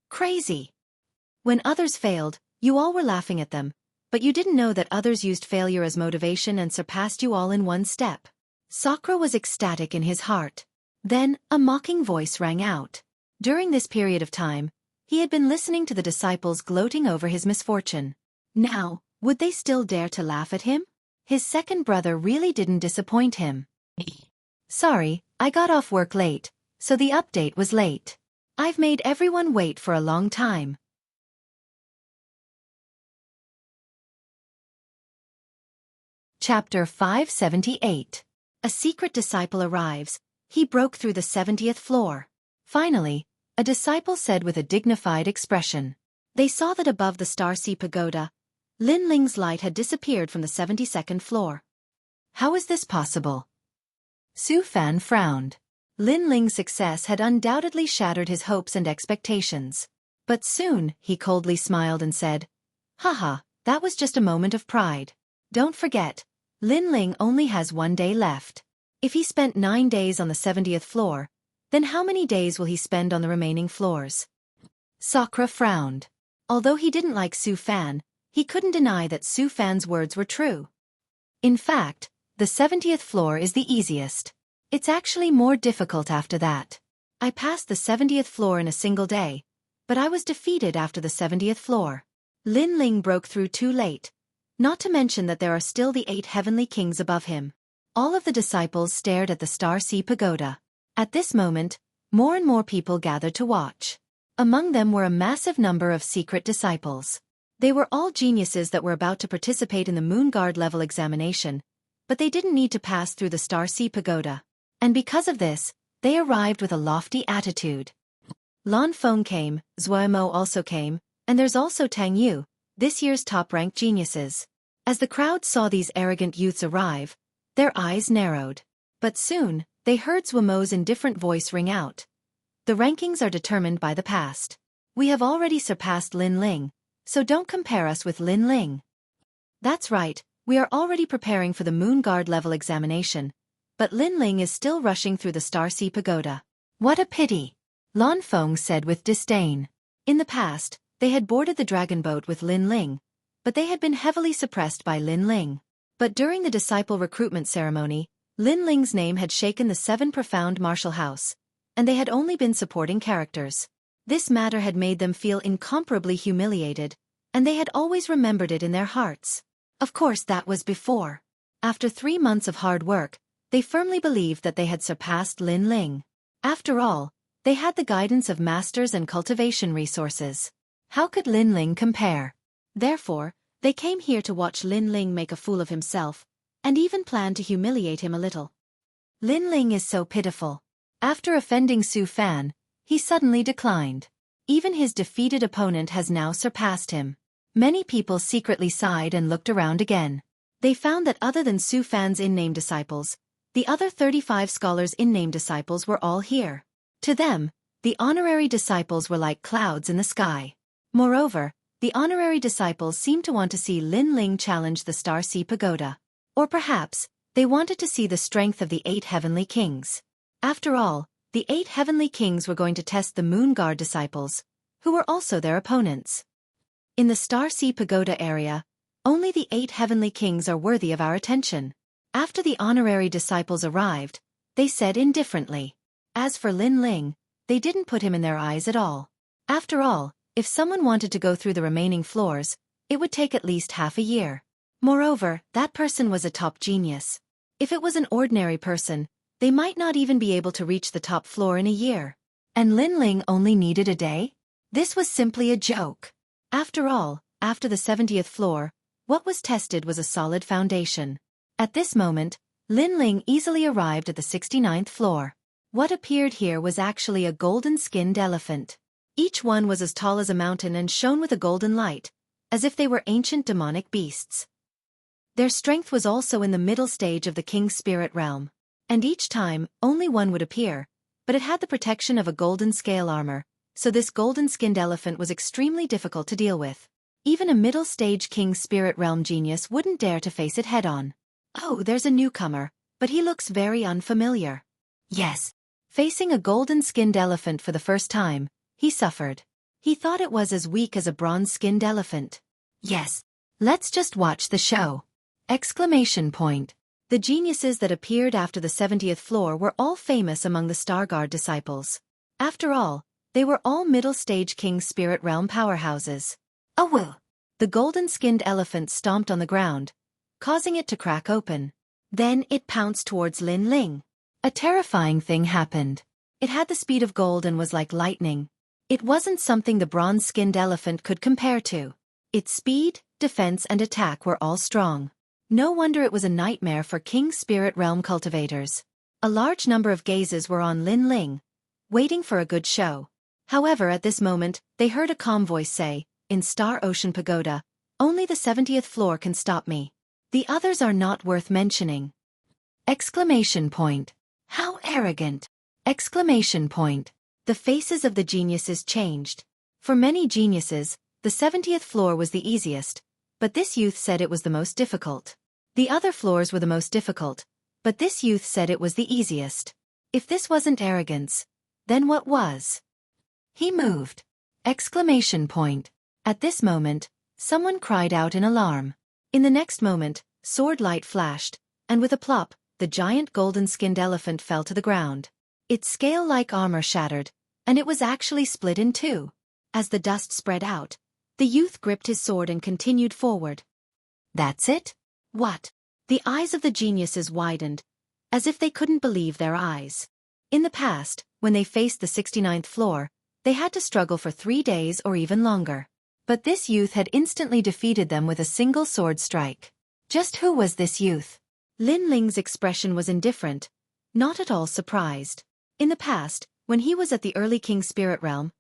Crazy. When others failed, you all were laughing at them, but you didn't know that others used failure as motivation and surpassed you all in one step. Sakura was ecstatic in his heart. Then, a mocking voice rang out. During this period of time, he had been listening to the disciples gloating over his misfortune. Now, would they still dare to laugh at him? His second brother really didn't disappoint him. Sorry, I got off work late, so the update was late. I've made everyone wait for a long time. Chapter 578. A secret disciple arrives. He broke through the 70th floor. Finally, a disciple said with a dignified expression. They saw that above the Star Sea Pagoda, Lin Ling's light had disappeared from the 72nd floor. How is this possible? Su Fan frowned. Lin Ling's success had undoubtedly shattered his hopes and expectations. But soon, he coldly smiled and said, Haha, that was just a moment of pride. Don't forget, Lin Ling only has 1 day left. If he spent 9 days on the 70th floor, then how many days will he spend on the remaining floors? Sakura frowned. Although he didn't like Su Fan, he couldn't deny that Su Fan's words were true. In fact, the 70th floor is the easiest. It's actually more difficult after that. I passed the 70th floor in a single day, but I was defeated after the 70th floor. Lin Ling broke through too late, not to mention that there are still the 8 heavenly kings above him. All of the disciples stared at the Star Sea Pagoda. At this moment, more and more people gathered to watch. Among them were a massive number of secret disciples. They were all geniuses that were about to participate in the Moon Guard level examination, but they didn't need to pass through the Star Sea Pagoda. And because of this, they arrived with a lofty attitude. Lan Feng came, Xueqi also came, and there's also Tang Yu, this year's top-ranked geniuses. As the crowd saw these arrogant youths arrive, their eyes narrowed. But soon, they heard Xueqi's indifferent voice ring out. The rankings are determined by the past. We have already surpassed Lin Ling, so don't compare us with Lin Ling. That's right, we are already preparing for the Moon Guard level examination, but Lin Ling is still rushing through the Star Sea Pagoda. What a pity! Lan Feng said with disdain. In the past, they had boarded the dragon boat with Lin Ling, but they had been heavily suppressed by Lin Ling. But during the disciple recruitment ceremony, Lin Ling's name had shaken the 7 profound martial house, and they had only been supporting characters. This matter had made them feel incomparably humiliated, and they had always remembered it in their hearts. Of course that was before. After 3 months of hard work, they firmly believed that they had surpassed Lin Ling. After all, they had the guidance of masters and cultivation resources. How could Lin Ling compare? Therefore, they came here to watch Lin Ling make a fool of himself, and even planned to humiliate him a little. Lin Ling is so pitiful. After offending Su Fan, he suddenly declined. Even his defeated opponent has now surpassed him. Many people secretly sighed and looked around again. They found that other than Su Fan's in-name disciples, the other 35 scholars' in-name disciples were all here. To them, the honorary disciples were like clouds in the sky. Moreover, the honorary disciples seemed to want to see Lin Ling challenge the Star Sea Pagoda. Or perhaps, they wanted to see the strength of the 8 heavenly kings. After all, the 8 heavenly kings were going to test the Moon Guard disciples, who were also their opponents. In the Star Sea Pagoda area, only the 8 heavenly kings are worthy of our attention. After the honorary disciples arrived, they said indifferently. As for Lin Ling, they didn't put him in their eyes at all. After all, if someone wanted to go through the remaining floors, it would take at least half a year. Moreover, that person was a top genius. If it was an ordinary person, they might not even be able to reach the top floor in a year. And Lin Ling only needed a day? This was simply a joke. After all, after the 70th floor, what was tested was a solid foundation. At this moment, Lin Ling easily arrived at the 69th floor. What appeared here was actually a golden-skinned elephant. Each one was as tall as a mountain and shone with a golden light, as if they were ancient demonic beasts. Their strength was also in the middle stage of the king's spirit realm. And each time, only one would appear, but it had the protection of a golden scale armor, so this golden-skinned elephant was extremely difficult to deal with. Even a middle-stage king's spirit realm genius wouldn't dare to face it head-on. Oh, there's a newcomer, but he looks very unfamiliar. Yes. Facing a golden-skinned elephant for the first time, he suffered. He thought it was as weak as a bronze-skinned elephant. Yes. Let's just watch the show! Exclamation point. The geniuses that appeared after the 70th floor were all famous among the Star Guard disciples. After all, they were all middle-stage King's Spirit Realm powerhouses. Oh well! The golden-skinned elephant stomped on the ground, causing it to crack open. Then it pounced towards Lin Ling. A terrifying thing happened. It had the speed of gold and was like lightning. It wasn't something the bronze-skinned elephant could compare to. Its speed, defense and attack were all strong. No wonder it was a nightmare for King's Spirit Realm cultivators. A large number of gazes were on Lin Ling, waiting for a good show. However, at this moment, they heard a calm voice say, "In Star Ocean Pagoda, only the 70th floor can stop me. The others are not worth mentioning." Exclamation point. How arrogant! Exclamation point. The faces of the geniuses changed. For many geniuses, the 70th floor was the easiest, but this youth said it was the most difficult. The other floors were the most difficult, but this youth said it was the easiest. If this wasn't arrogance, then what was? He moved! Exclamation point. At this moment, someone cried out in alarm. In the next moment, sword light flashed, and with a plop, the giant golden-skinned elephant fell to the ground. Its scale-like armor shattered, and it was actually split in two. As the dust spread out, the youth gripped his sword and continued forward. That's it? What? The eyes of the geniuses widened, as if they couldn't believe their eyes. In the past, when they faced the 69th floor, they had to struggle for 3 days or even longer. But this youth had instantly defeated them with a single sword strike. Just who was this youth? Lin Ling's expression was indifferent, not at all surprised. In the past, when he was at the early King Spirit Realm,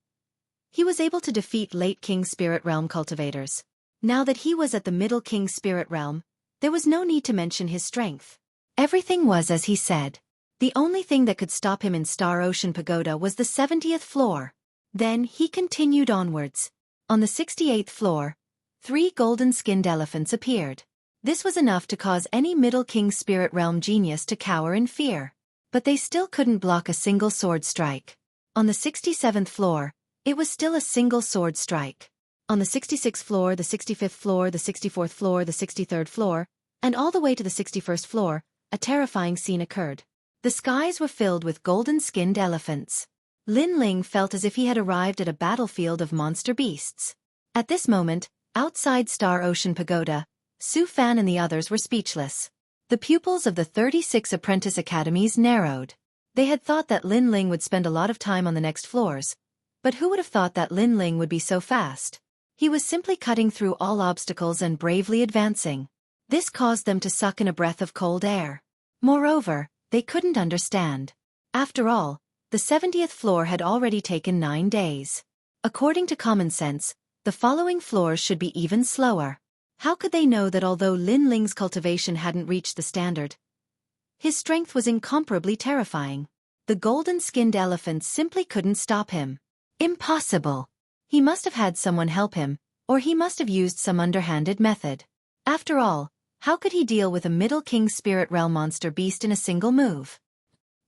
he was able to defeat late King Spirit Realm cultivators. Now that he was at the middle King Spirit Realm, there was no need to mention his strength. Everything was as he said. The only thing that could stop him in Star Ocean Pagoda was the 70th floor. Then he continued onwards. On the 68th floor, 3 golden-skinned elephants appeared. This was enough to cause any middle King Spirit Realm genius to cower in fear. But they still couldn't block a single sword strike. On the 67th floor, it was still a single sword strike. On the 66th floor, the 65th floor, the 64th floor, the 63rd floor, and all the way to the 61st floor, a terrifying scene occurred. The skies were filled with golden-skinned elephants. Lin Ling felt as if he had arrived at a battlefield of monster beasts. At this moment, outside Star Ocean Pagoda, Su Fan and the others were speechless. The pupils of the 36 apprentice academies narrowed. They had thought that Lin Ling would spend a lot of time on the next floors, but who would have thought that Lin Ling would be so fast? He was simply cutting through all obstacles and bravely advancing. This caused them to suck in a breath of cold air. Moreover, they couldn't understand. After all, the 70th floor had already taken 9 days. According to common sense, the following floors should be even slower. How could they know that although Lin Ling's cultivation hadn't reached the standard, his strength was incomparably terrifying? The golden-skinned elephants simply couldn't stop him. Impossible! He must have had someone help him, or he must have used some underhanded method. After all, How could he deal with a Middle King Spirit Realm monster beast in a single move?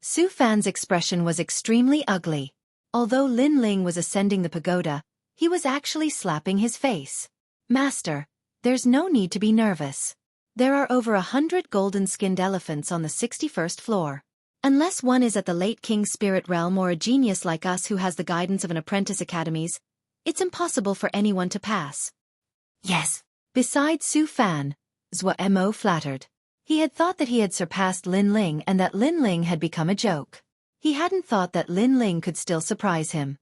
Su Fan's expression was extremely ugly. Although Lin Ling was ascending the pagoda, he was actually slapping his face. Master, there's no need to be nervous. There are over 100 golden-skinned elephants on the 61st floor. Unless one is at the late King Spirit Realm or a genius like us who has the guidance of an apprentice academies, it's impossible for anyone to pass. Yes. Besides Su Fan, Xueqi flattered. He had thought that he had surpassed Lin Ling and that Lin Ling had become a joke. He hadn't thought that Lin Ling could still surprise him.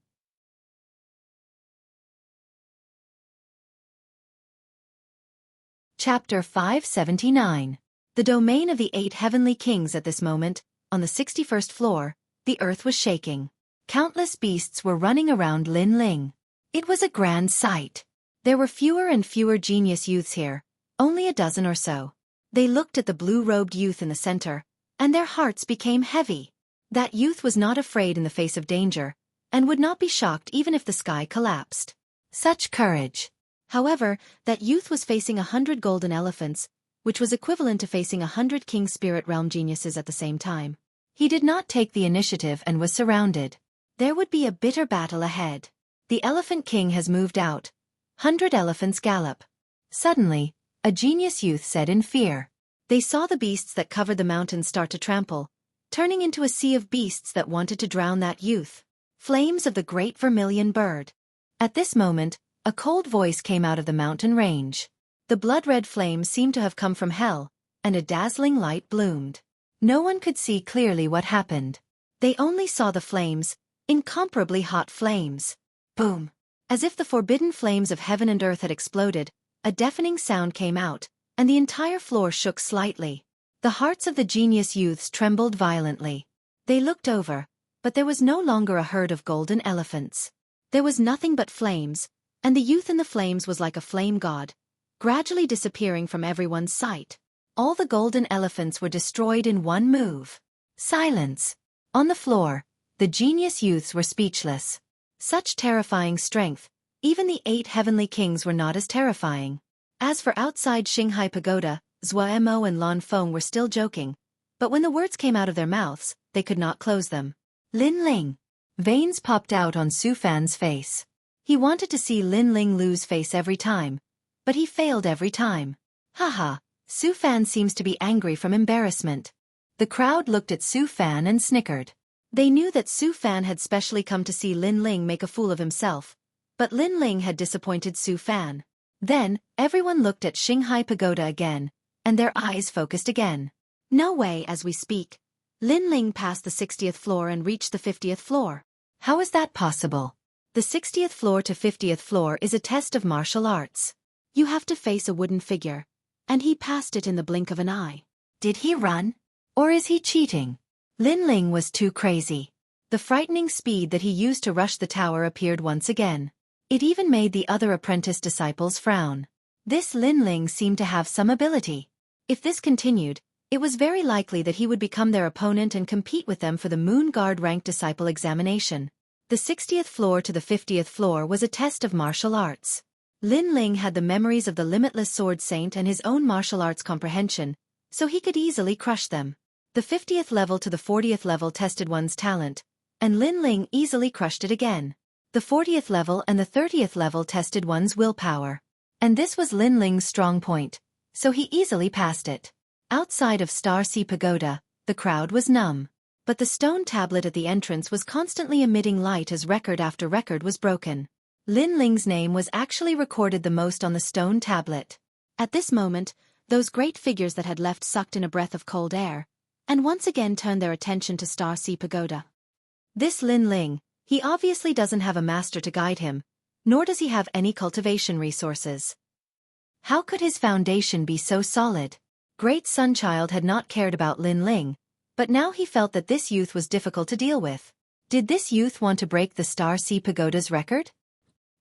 Chapter 579. The domain of the 8 heavenly kings. At this moment, on the 61st floor, the earth was shaking. Countless beasts were running around Lin Ling. It was a grand sight. There were fewer and fewer genius youths here, only a dozen or so. They looked at the blue-robed youth in the center, and their hearts became heavy. That youth was not afraid in the face of danger, and would not be shocked even if the sky collapsed. Such courage! However, that youth was facing 100 golden elephants, which was equivalent to facing 100 King Spirit Realm geniuses at the same time. He did not take the initiative and was surrounded. There would be a bitter battle ahead. The Elephant King has moved out. 100 elephants gallop. Suddenly, a genius youth said in fear. They saw the beasts that covered the mountains start to trample, turning into a sea of beasts that wanted to drown that youth. Flames of the great vermilion bird. At this moment, a cold voice came out of the mountain range. The blood-red flames seemed to have come from hell, and a dazzling light bloomed. No one could see clearly what happened. They only saw the flames, incomparably hot flames. Boom! As if the forbidden flames of heaven and earth had exploded, a deafening sound came out, and the entire floor shook slightly. The hearts of the genius youths trembled violently. They looked over, but there was no longer a herd of golden elephants. There was nothing but flames, and the youth in the flames was like a flame god, gradually disappearing from everyone's sight. All the golden elephants were destroyed in one move. Silence. On the floor, the genius youths were speechless. Such terrifying strength, even the 8 heavenly kings were not as terrifying. As for outside Xinghai Pagoda, Xueqi and Lan Feng were still joking, but when the words came out of their mouths, they could not close them. Lin Ling. Veins popped out on Su Fan's face. He wanted to see Lin Ling lose face every time, but he failed every time. Haha, Su Fan seems to be angry from embarrassment. The crowd looked at Su Fan and snickered. They knew that Su Fan had specially come to see Lin Ling make a fool of himself, but Lin Ling had disappointed Su Fan. Then, everyone looked at Xinghai Pagoda again, and their eyes focused again. No way, as we speak. Lin Ling passed the 60th floor and reached the 50th floor. How is that possible? The 60th floor to 50th floor is a test of martial arts. You have to face a wooden figure, and he passed it in the blink of an eye. Did he run? Or is he cheating? Lin Ling was too crazy. The frightening speed that he used to rush the tower appeared once again. It even made the other apprentice disciples frown. This Lin Ling seemed to have some ability. If this continued, it was very likely that he would become their opponent and compete with them for the Moon Guard Rank Disciple examination. The 60th floor to the 50th floor was a test of martial arts. Lin Ling had the memories of the Limitless Sword Saint and his own martial arts comprehension, so he could easily crush them. The 50th level to the 40th level tested one's talent, and Lin Ling easily crushed it again. The 40th level and the 30th level tested one's willpower. And this was Lin Ling's strong point, so he easily passed it. Outside of Star Sea Pagoda, the crowd was numb. But the stone tablet at the entrance was constantly emitting light as record after record was broken. Lin Ling's name was actually recorded the most on the stone tablet. At this moment, those great figures that had left sucked in a breath of cold air, and once again turned their attention to Star Sea Pagoda. This Lin Ling, he obviously doesn't have a master to guide him, nor does he have any cultivation resources. How could his foundation be so solid? Great Sunchild had not cared about Lin Ling, but now he felt that this youth was difficult to deal with. Did this youth want to break the Star Sea Pagoda's record?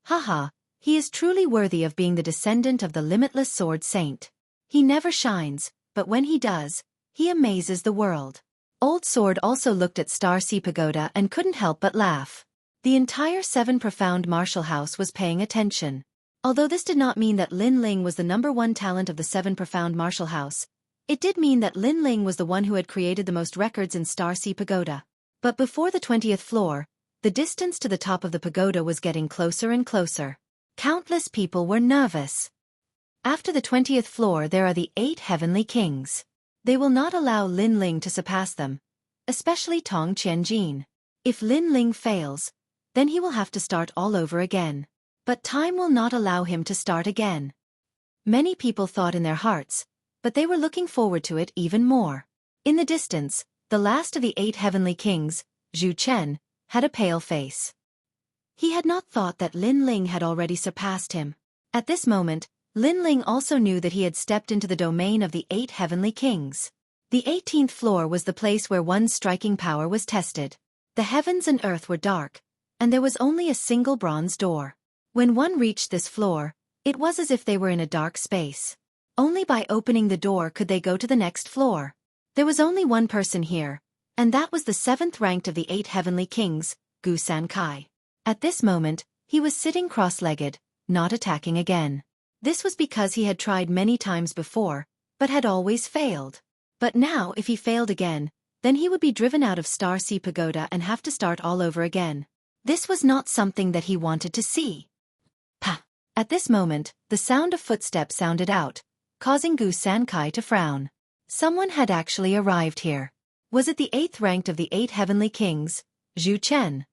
Haha, he is truly worthy of being the descendant of the Limitless Sword Saint. He never shines, but when he does, he amazes the world. Old Sword also looked at Star Sea Pagoda and couldn't help but laugh. The entire 7 Profound Martial House was paying attention. Although this did not mean that Lin Ling was the #1 talent of the 7 profound martial house, it did mean that Lin Ling was the one who had created the most records in Star Sea Pagoda. But before the 20th floor, the distance to the top of the pagoda was getting closer and closer. Countless people were nervous. After the 20th floor there are the 8 heavenly kings. They will not allow Lin Ling to surpass them, especially Tong Qianjin. If Lin Ling fails, then he will have to start all over again. But time will not allow him to start again. Many people thought in their hearts, but they were looking forward to it even more. In the distance, the last of the 8 heavenly kings, Xueqi, had a pale face. He had not thought that Lin Ling had already surpassed him. At this moment, Lin Ling also knew that he had stepped into the domain of the 8 heavenly kings. The 18th floor was the place where one's striking power was tested. The heavens and earth were dark, and there was only a single bronze door. When one reached this floor, it was as if they were in a dark space. Only by opening the door could they go to the next floor. There was only one person here, and that was the 7th ranked of the 8 heavenly kings, Xueqi. At this moment, he was sitting cross-legged, not attacking again. This was because he had tried many times before, but had always failed. But now if he failed again, then he would be driven out of Star Sea Pagoda and have to start all over again. This was not something that he wanted to see. Pa! At this moment, the sound of footsteps sounded out, causing Xueqi to frown. Someone had actually arrived here. Was it the 8th ranked of the 8 heavenly kings, Xueqi?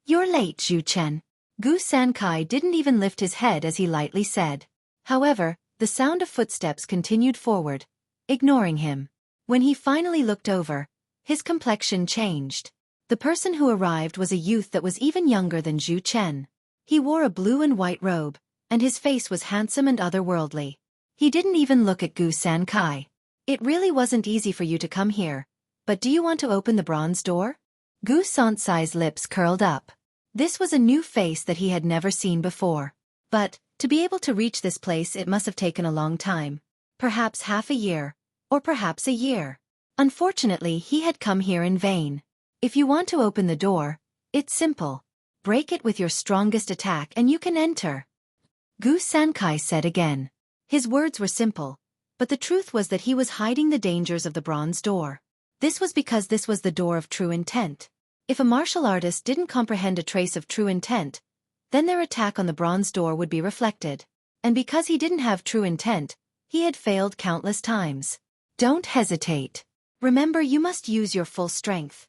"You're late, Xueqi." Xueqi didn't even lift his head as he lightly said. However, the sound of footsteps continued forward, ignoring him. When he finally looked over, his complexion changed. The person who arrived was a youth that was even younger than Xueqi. He wore a blue and white robe, and his face was handsome and otherworldly. He didn't even look at Xueqi. "It really wasn't easy for you to come here, but do you want to open the bronze door?" Xueqi's lips curled up. This was a new face that he had never seen before. But, to be able to reach this place it must have taken a long time. Perhaps half a year, or perhaps a year. Unfortunately he had come here in vain. If you want to open the door, it's simple. Break it with your strongest attack and you can enter. Xueqi said again. His words were simple, but the truth was that he was hiding the dangers of the bronze door. This was because this was the door of true intent. If a martial artist didn't comprehend a trace of true intent, then their attack on the bronze door would be reflected. And because he didn't have true intent, he had failed countless times. Don't hesitate. Remember, you must use your full strength.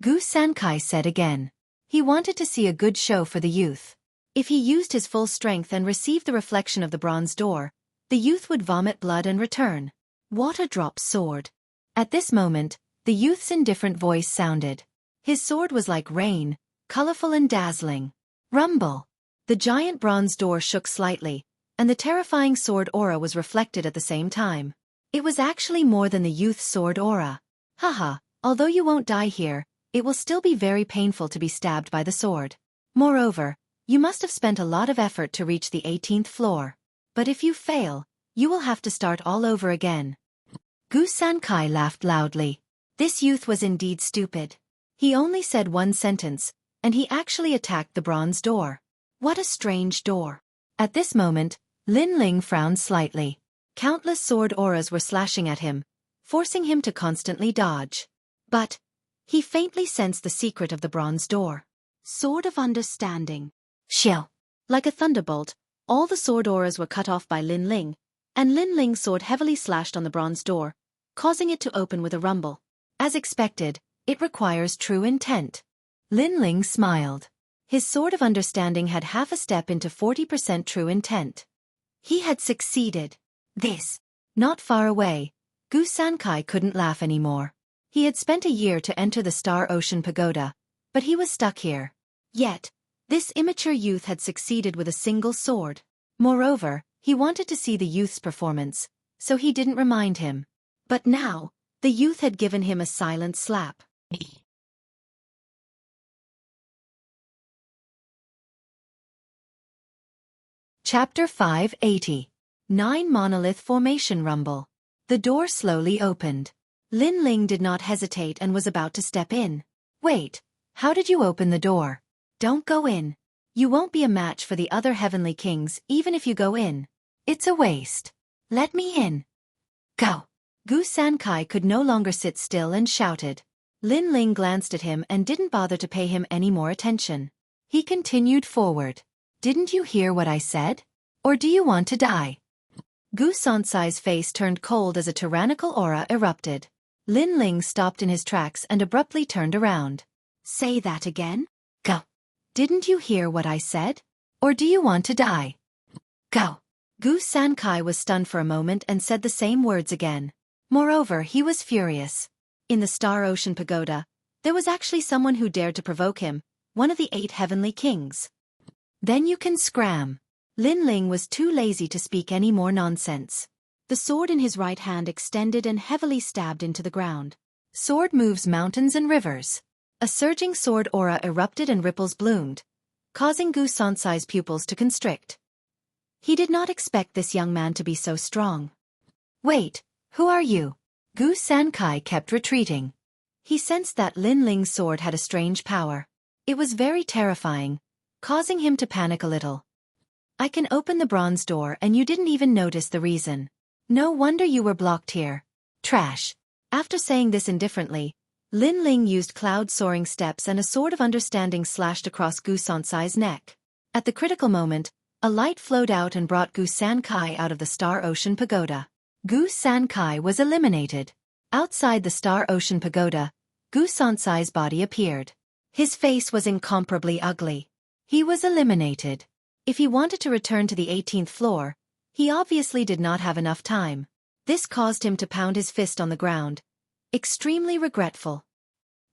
Xueqi said again. He wanted to see a good show for the youth. If he used his full strength and received the reflection of the bronze door, the youth would vomit blood and return. Water drop sword. At this moment, the youth's indifferent voice sounded. His sword was like rain, colorful and dazzling. Rumble. The giant bronze door shook slightly, and the terrifying sword aura was reflected at the same time. It was actually more than the youth's sword aura. Haha, although you won't die here, it will still be very painful to be stabbed by the sword. Moreover, you must have spent a lot of effort to reach the 18th floor. But if you fail, you will have to start all over again. Xueqi laughed loudly. This youth was indeed stupid. He only said one sentence, and he actually attacked the bronze door. What a strange door. At this moment, Lin Ling frowned slightly. Countless sword auras were slashing at him, forcing him to constantly dodge. But he faintly sensed the secret of the bronze door. Sword of Understanding. Xiao. Like a thunderbolt, all the sword auras were cut off by Lin Ling, and Lin Ling's sword heavily slashed on the bronze door, causing it to open with a rumble. As expected, it requires true intent. Lin Ling smiled. His sword of understanding had half a step into 40% true intent. He had succeeded. This. Not far away, Xueqi couldn't laugh anymore. He had spent a year to enter the Star Ocean Pagoda, but he was stuck here. Yet, this immature youth had succeeded with a single sword. Moreover, he wanted to see the youth's performance, so he didn't remind him. But now, the youth had given him a silent slap. Chapter 580. 9 Monolith Formation Rumble. The door slowly opened. Lin Ling did not hesitate and was about to step in. Wait, how did you open the door? Don't go in. You won't be a match for the other heavenly kings even if you go in. It's a waste. Let me in. Go. Gu Sankai could no longer sit still and shouted. Lin Ling glanced at him and didn't bother to pay him any more attention. He continued forward. Didn't you hear what I said? Or do you want to die? Gu Sansai's face turned cold as a tyrannical aura erupted. Lin Ling stopped in his tracks and abruptly turned around. Say that again? Go. Didn't you hear what I said? Or do you want to die? Go. Gu Sankai was stunned for a moment and said the same words again. Moreover, he was furious. In the Star Ocean Pagoda, there was actually someone who dared to provoke him, one of the 8 heavenly kings. Then you can scram. Lin Ling was too lazy to speak any more nonsense. The sword in his right hand extended and heavily stabbed into the ground. Sword moves mountains and rivers. A surging sword aura erupted and ripples bloomed, causing Gu Sansai's pupils to constrict. He did not expect this young man to be so strong. Wait, who are you? Gu Sankai kept retreating. He sensed that Lin Ling's sword had a strange power. It was very terrifying, causing him to panic a little. I can open the bronze door and you didn't even notice the reason. No wonder you were blocked here. Trash. After saying this indifferently, Lin Ling used cloud-soaring steps and a sword of understanding slashed across Gu Sansai's neck. At the critical moment, a light flowed out and brought Gu Sankai out of the Star Ocean Pagoda. Gu Sankai was eliminated. Outside the Star Ocean Pagoda, Gu Sansai's body appeared. His face was incomparably ugly. He was eliminated. If he wanted to return to the 18th floor, he obviously did not have enough time. This caused him to pound his fist on the ground. Extremely regretful.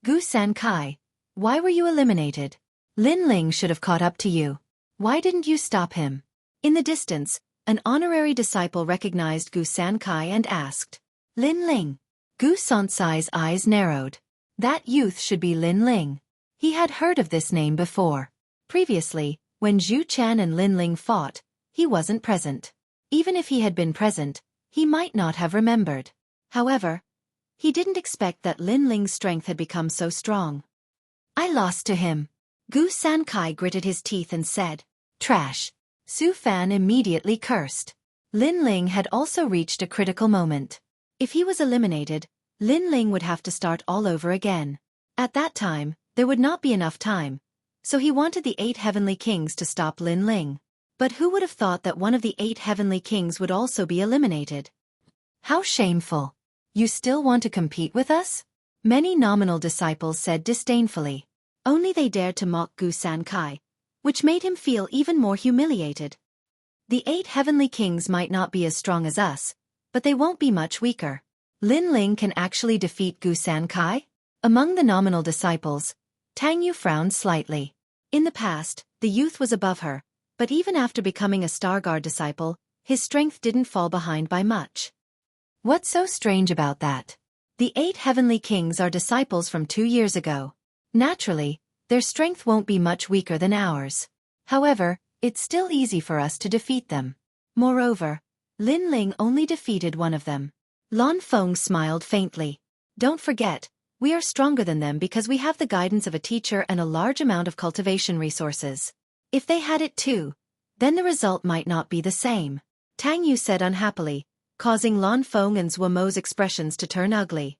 Gu Sankai, why were you eliminated? Lin Ling should have caught up to you. Why didn't you stop him? In the distance, an honorary disciple recognized Gu Sankai and asked, Lin Ling. Gu Sansai's eyes narrowed. That youth should be Lin Ling. He had heard of this name before. Previously, when Zhu Chan and Lin Ling fought, he wasn't present. Even if he had been present, he might not have remembered. However, he didn't expect that Lin Ling's strength had become so strong. I lost to him. Gu Sankai gritted his teeth and said, Trash. Su Fan immediately cursed. Lin Ling had also reached a critical moment. If he was eliminated, Lin Ling would have to start all over again. At that time, there would not be enough time, so he wanted the 8 heavenly kings to stop Lin Ling. But who would have thought that one of the 8 heavenly kings would also be eliminated? How shameful. You still want to compete with us? Many nominal disciples said disdainfully. Only they dared to mock Gu Sankai, which made him feel even more humiliated. The 8 heavenly kings might not be as strong as us, but they won't be much weaker. Lin Ling can actually defeat Gu Sankai? Among the nominal disciples, Tang Yu frowned slightly. In the past, the youth was above her, but even after becoming a Star Guard disciple, his strength didn't fall behind by much. What's so strange about that? The 8 heavenly kings are disciples from 2 years ago. Naturally, their strength won't be much weaker than ours. However, it's still easy for us to defeat them. Moreover, Lin Ling only defeated one of them. Lan Feng smiled faintly. Don't forget, we are stronger than them because we have the guidance of a teacher and a large amount of cultivation resources. If they had it too, then the result might not be the same. Tang Yu said unhappily, causing Lan Feng and Zhuo Mo's expressions to turn ugly.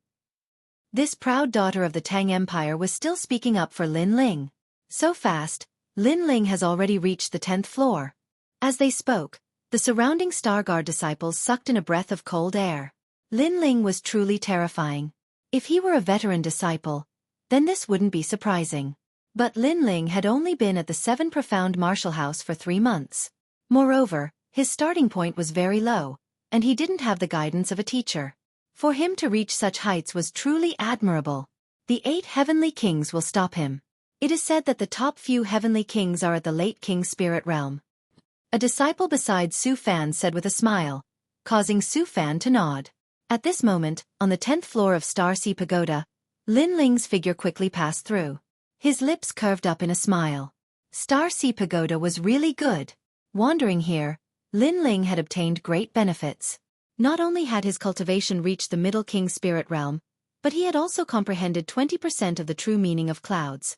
This proud daughter of the Tang Empire was still speaking up for Lin Ling. So fast, Lin Ling has already reached the 10th floor. As they spoke, the surrounding Star Guard disciples sucked in a breath of cold air. Lin Ling was truly terrifying. If he were a veteran disciple, then this wouldn't be surprising. But Lin Ling had only been at the 7 Profound Martial House for 3 months. Moreover, his starting point was very low, and he didn't have the guidance of a teacher. For him to reach such heights was truly admirable. The 8 heavenly kings will stop him. It is said that the top few heavenly kings are at the late King Spirit Realm. A disciple beside Su Fan said with a smile, causing Su Fan to nod. At this moment, on the 10th floor of Star Sea Pagoda, Lin Ling's figure quickly passed through. His lips curved up in a smile. Star Sea Pagoda was really good. Wandering here, Lin Ling had obtained great benefits. Not only had his cultivation reached the Middle King Spirit Realm, but he had also comprehended 20% of the true meaning of clouds.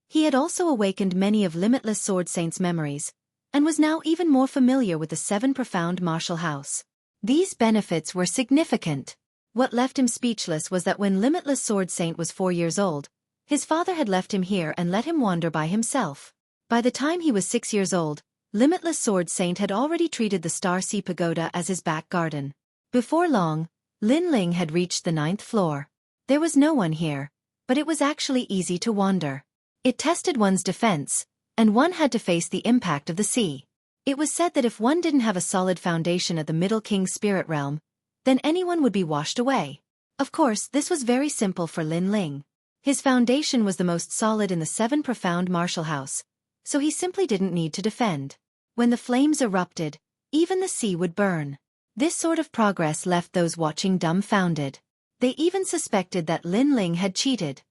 He had also awakened many of Limitless Sword Saint's memories, and was now even more familiar with the 7 profound martial house. These benefits were significant. What left him speechless was that when Limitless Sword Saint was 4 years old, his father had left him here and let him wander by himself. By the time he was 6 years old, Limitless Sword Saint had already treated the Star Sea Pagoda as his back garden. Before long, Lin Ling had reached the 9th floor. There was no one here, but it was actually easy to wander. It tested one's defense, and one had to face the impact of the sea. It was said that if one didn't have a solid foundation at the Middle King's spirit realm, then anyone would be washed away. Of course, this was very simple for Lin Ling. His foundation was the most solid in the 7 profound martial house, so he simply didn't need to defend. When the flames erupted, even the sea would burn. This sort of progress left those watching dumbfounded. They even suspected that Lin Ling had cheated.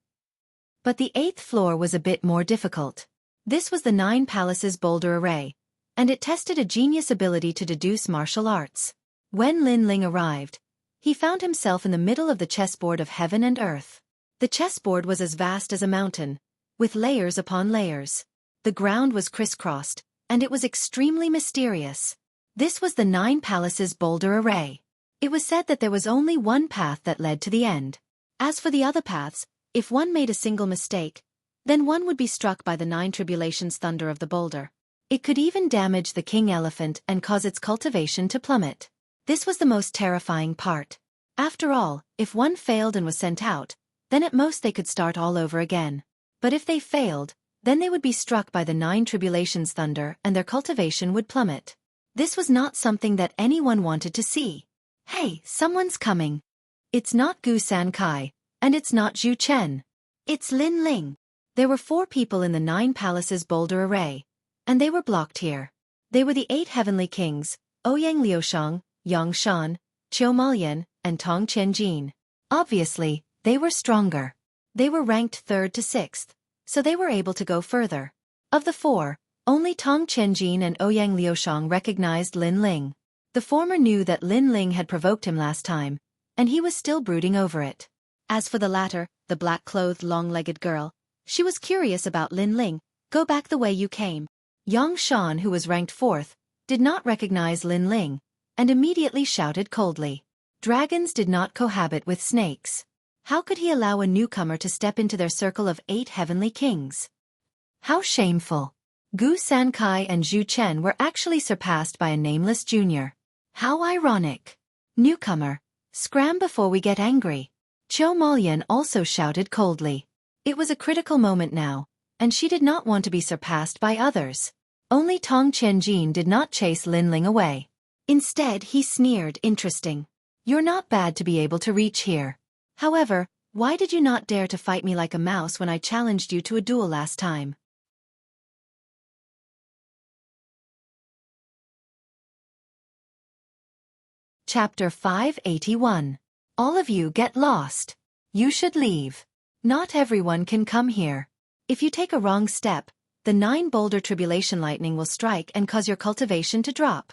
But the 8th floor was a bit more difficult. This was the 9 Palaces boulder array, and it tested a genius ability to deduce martial arts. When Lin Ling arrived, he found himself in the middle of the chessboard of heaven and earth. The chessboard was as vast as a mountain, with layers upon layers. The ground was crisscrossed, and it was extremely mysterious. This was the 9 Palaces boulder array. It was said that there was only one path that led to the end. As for the other paths, if one made a single mistake, then one would be struck by the 9 tribulations thunder of the boulder. It could even damage the king elephant and cause its cultivation to plummet. This was the most terrifying part. After all, if one failed and was sent out, then at most they could start all over again. But if they failed, then they would be struck by the 9 tribulations thunder and their cultivation would plummet. This was not something that anyone wanted to see. Hey, someone's coming. It's not Gu San Kai, and it's not Zhu Chen. It's Lin Ling. There were 4 people in the 9 Palaces boulder array, and they were blocked here. They were the 8 heavenly kings, Ouyang Liushang, Yang Shan, Qiu Malian, and Tong Qianjin. Obviously, they were stronger. They were ranked 3rd to 6th, so they were able to go further. Of the 4, only Tong Qianjin and Ouyang Liushang recognized Lin Ling. The former knew that Lin Ling had provoked him last time, and he was still brooding over it. As for the latter, the black-clothed long-legged girl, she was curious about Lin Ling. Go back the way you came. Yang Shan, who was ranked 4th, did not recognize Lin Ling, and immediately shouted coldly. Dragons did not cohabit with snakes. How could he allow a newcomer to step into their circle of 8 heavenly kings? How shameful. Gu San Kai and Zhu Chen were actually surpassed by a nameless junior. How ironic. Newcomer, scram before we get angry. Qiu Malian also shouted coldly. It was a critical moment now, and she did not want to be surpassed by others. Only Tong Qianjin did not chase Lin Ling away. Instead, he sneered, interesting. You're not bad to be able to reach here. However, why did you not dare to fight me like a mouse when I challenged you to a duel last time? Chapter 581. All of you get lost. You should leave. Not everyone can come here. If you take a wrong step, the 9 boulder tribulation lightning will strike and cause your cultivation to drop.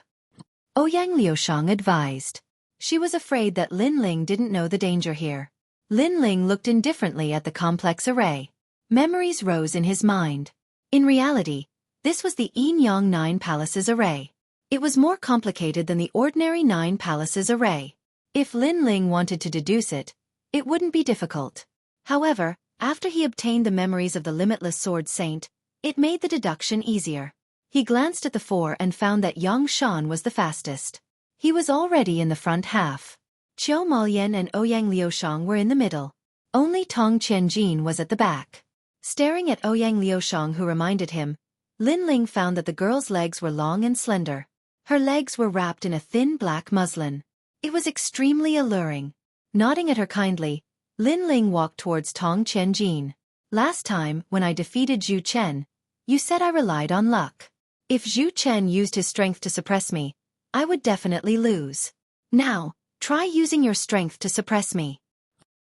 Ouyang Liushang advised. She was afraid that Lin Ling didn't know the danger here. Lin Ling looked indifferently at the complex array. Memories rose in his mind. In reality, this was the Yin Yang 9 Palaces array. It was more complicated than the ordinary 9 Palaces array. If Lin Ling wanted to deduce it, it wouldn't be difficult. However, after he obtained the memories of the Limitless Sword Saint, it made the deduction easier. He glanced at the 4 and found that Yang Shan was the fastest. He was already in the front half. Qiu Malian and Ouyang Liushang were in the middle. Only Tong Qianjin was at the back. Staring at Ouyang Liushang, who reminded him, Lin Ling found that the girl's legs were long and slender. Her legs were wrapped in a thin black muslin. It was extremely alluring. Nodding at her kindly, Lin Ling walked towards Tong Qianjin. Last time, when I defeated Zhu Chen, you said I relied on luck. If Zhu Chen used his strength to suppress me, I would definitely lose. Now, try using your strength to suppress me.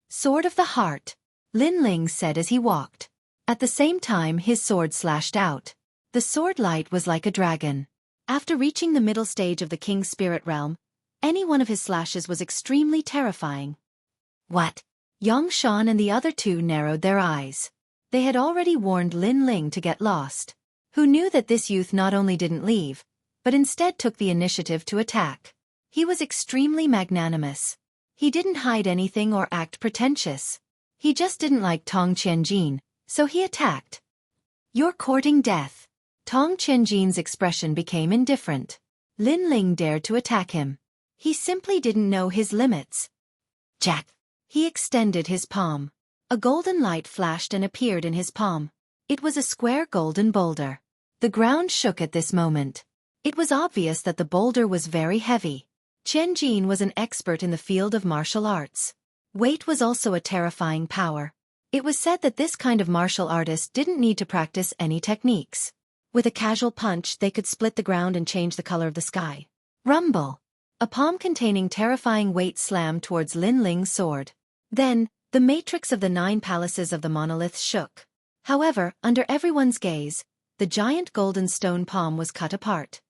Sword of the Heart, Lin Ling said as he walked. At the same time, his sword slashed out. The sword light was like a dragon. After reaching the middle stage of the king's spirit realm, any one of his slashes was extremely terrifying. What? Yang Shan and the other 2 narrowed their eyes. They had already warned Lin Ling to get lost. Who knew that this youth not only didn't leave, but instead took the initiative to attack. He was extremely magnanimous. He didn't hide anything or act pretentious. He just didn't like Tong Qianjin, so he attacked. "You're courting death." Tong Qianjin's expression became indifferent. Lin Ling dared to attack him. He simply didn't know his limits. "Jack." He extended his palm. A golden light flashed and appeared in his palm. It was a square golden boulder. The ground shook at this moment. It was obvious that the boulder was very heavy. Qianjin was an expert in the field of martial arts. Weight was also a terrifying power. It was said that this kind of martial artist didn't need to practice any techniques. With a casual punch, they could split the ground and change the color of the sky. Rumble! A palm containing terrifying weight slammed towards Lin Ling's sword. Then, the matrix of the 9 palaces of the monoliths shook. However, under everyone's gaze, the giant golden stone palm was cut apart.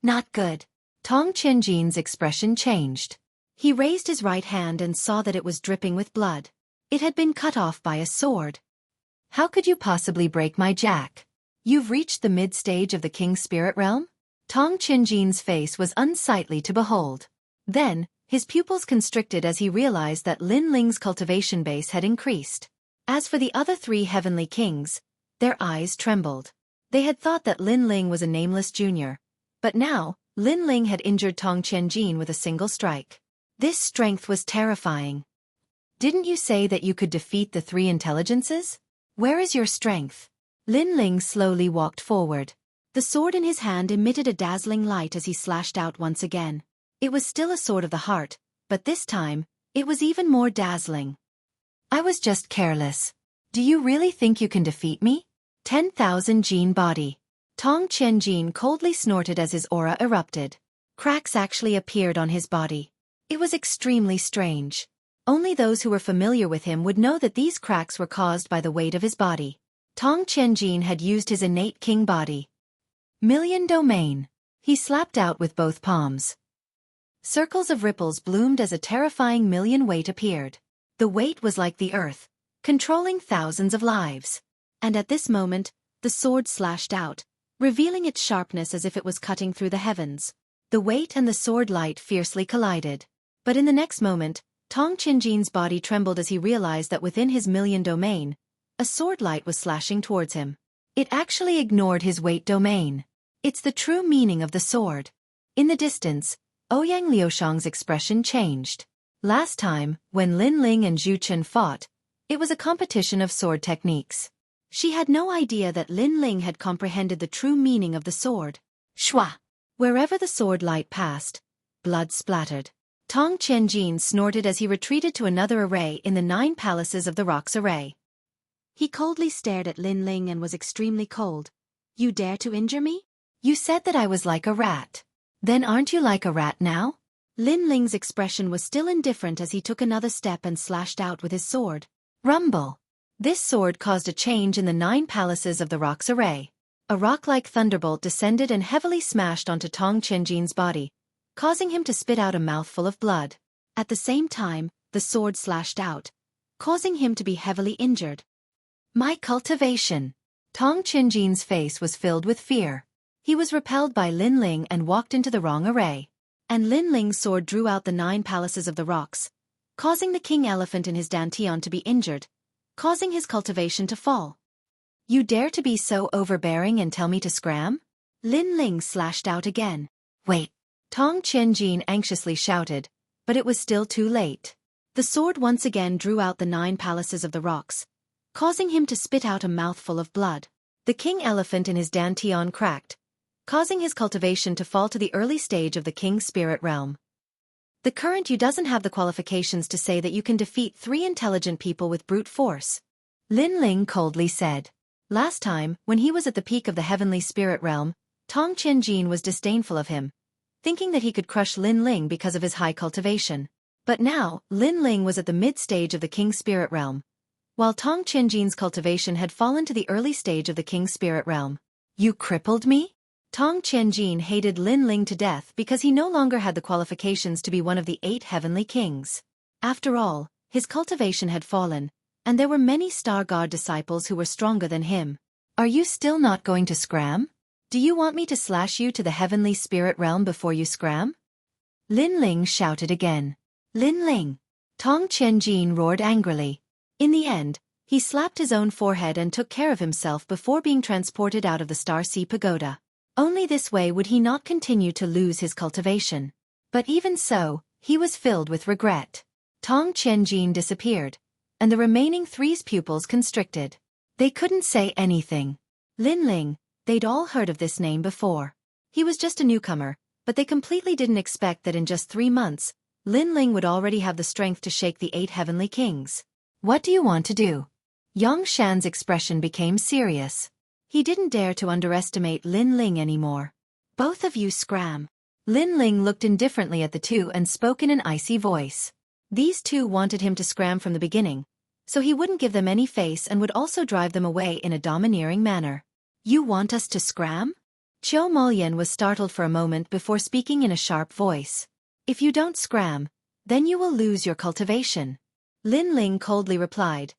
"Not good." Tong Qianjin's expression changed. He raised his right hand and saw that it was dripping with blood. It had been cut off by a sword. "How could you possibly break my jack? You've reached the mid-stage of the King's Spirit Realm?" Tong Qianjin's face was unsightly to behold. Then, his pupils constricted as he realized that Lin Ling's cultivation base had increased. As for the other 3 heavenly kings, their eyes trembled. They had thought that Lin Ling was a nameless junior, but now, Lin Ling had injured Tong Qianjin with a single strike. This strength was terrifying. "Didn't you say that you could defeat the 3 intelligences? Where is your strength?" Lin Ling slowly walked forward. The sword in his hand emitted a dazzling light as he slashed out once again. It was still a sword of the heart, but this time, it was even more dazzling. "I was just careless. Do you really think you can defeat me?" 10,000 gene body. Tong Qianjin coldly snorted as his aura erupted. Cracks actually appeared on his body. It was extremely strange. Only those who were familiar with him would know that these cracks were caused by the weight of his body. Tong Qianjin had used his innate king body. "Million domain." He slapped out with both palms. Circles of ripples bloomed as a terrifying million weight appeared. The weight was like the earth, controlling thousands of lives. And at this moment, the sword slashed out, revealing its sharpness as if it was cutting through the heavens. The weight and the sword light fiercely collided. But in the next moment, Tong Qianjin's body trembled as he realized that within his million domain, a sword light was slashing towards him. It actually ignored his weight domain. It's the true meaning of the sword. In the distance, Ouyang Liushang's expression changed. Last time, when Lin Ling and Zhu Chen fought, it was a competition of sword techniques. She had no idea that Lin Ling had comprehended the true meaning of the sword. Shwa! Wherever the sword light passed, blood splattered. Tong Qianjin snorted as he retreated to another array in the 9 palaces of the rocks array. He coldly stared at Lin Ling and was extremely cold. "You dare to injure me? You said that I was like a rat. Then aren't you like a rat now?" Lin Ling's expression was still indifferent as he took another step and slashed out with his sword. Rumble! This sword caused a change in the 9 palaces of the rocks array. A rock-like thunderbolt descended and heavily smashed onto Tong Qianjin's body, causing him to spit out a mouthful of blood. At the same time, the sword slashed out, causing him to be heavily injured. "My cultivation!" Tong Qianjin's face was filled with fear. He was repelled by Lin Ling and walked into the wrong array. And Lin Ling's sword drew out the 9 palaces of the rocks, causing the king elephant in his dantian to be injured, causing his cultivation to fall. "You dare to be so overbearing and tell me to scram?" Lin Ling slashed out again. "Wait!" Tong Qianjin anxiously shouted, but it was still too late. The sword once again drew out the 9 palaces of the rocks, causing him to spit out a mouthful of blood. The king elephant in his dantian cracked, causing his cultivation to fall to the early stage of the King's Spirit Realm. "The current you doesn't have the qualifications to say that you can defeat 3 intelligent people with brute force," Lin Ling coldly said. Last time, when he was at the peak of the Heavenly Spirit Realm, Tong Qianjin was disdainful of him, thinking that he could crush Lin Ling because of his high cultivation. But now, Lin Ling was at the mid-stage of the King's Spirit Realm, while Tong Qianjin's cultivation had fallen to the early stage of the King's Spirit Realm. "You crippled me?" Tong Qianjin hated Lin Ling to death because he no longer had the qualifications to be one of the 8 heavenly kings. After all, his cultivation had fallen, and there were many Star God disciples who were stronger than him. Are you still not going to scram? Do you want me to slash you to the heavenly spirit realm before you scram? Lin Ling shouted again. Lin Ling! Tong Qianjin roared angrily. In the end, he slapped his own forehead and took care of himself before being transported out of the Star Sea Pagoda. Only this way would he not continue to lose his cultivation. But even so, he was filled with regret. Tong Qianjin disappeared, and the remaining three's pupils constricted. They couldn't say anything. Lin Ling, they'd all heard of this name before. He was just a newcomer, but they completely didn't expect that in just 3 months, Lin Ling would already have the strength to shake the 8 heavenly kings. What do you want to do? Yang Shan's expression became serious. He didn't dare to underestimate Lin Ling anymore. Both of you scram. Lin Ling looked indifferently at the two and spoke in an icy voice. These two wanted him to scram from the beginning, so he wouldn't give them any face and would also drive them away in a domineering manner. You want us to scram? Qiu Molian was startled for a moment before speaking in a sharp voice. If you don't scram, then you will lose your cultivation. Lin Ling coldly replied,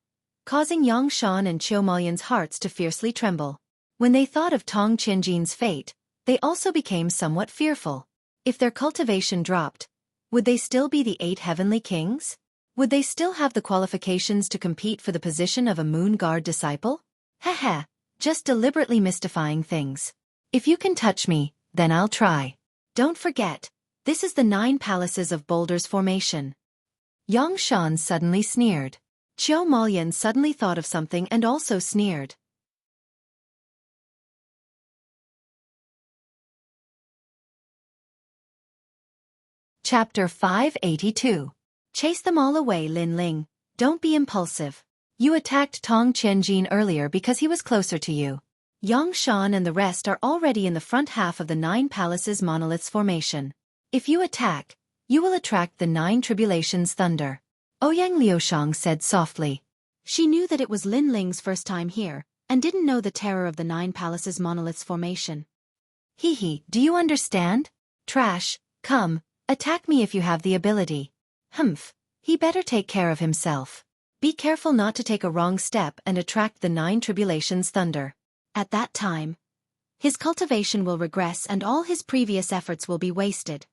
causing Yang Shan and Qiu Molian's hearts to fiercely tremble. When they thought of Tong Qianjin's fate, they also became somewhat fearful. If their cultivation dropped, would they still be the 8 heavenly kings? Would they still have the qualifications to compete for the position of a Moon Guard disciple? Heh, just deliberately mystifying things. If you can touch me, then I'll try. Don't forget, this is the 9 palaces of Boulder's formation. Yang Shan suddenly sneered. Qiu Molian suddenly thought of something and also sneered. Chapter 582. Chase them all away, Lin Ling. Don't be impulsive. You attacked Tong Qianjin earlier because he was closer to you. Yang Shan and the rest are already in the front half of the 9 palaces monoliths formation. If you attack, you will attract the 9 tribulations thunder. Ouyang Liushang said softly. She knew that it was Lin Ling's first time here, and didn't know the terror of the 9 palaces monoliths formation. Do you understand? Trash, come, attack me if you have the ability. Humph, he better take care of himself. Be careful not to take a wrong step and attract the 9 tribulations thunder. At that time, his cultivation will regress and all his previous efforts will be wasted.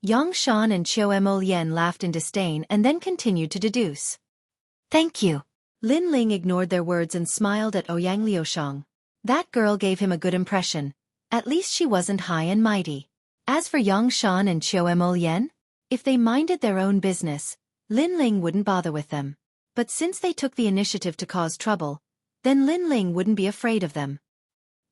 Yang Shan and Qiu Molian laughed in disdain and then continued to deduce. Thank you. Lin Ling ignored their words and smiled at Ouyang Liushang. That girl gave him a good impression. At least she wasn't high and mighty. As for Yang Shan and Qiu Molian, if they minded their own business, Lin Ling wouldn't bother with them. But since they took the initiative to cause trouble, then Lin Ling wouldn't be afraid of them.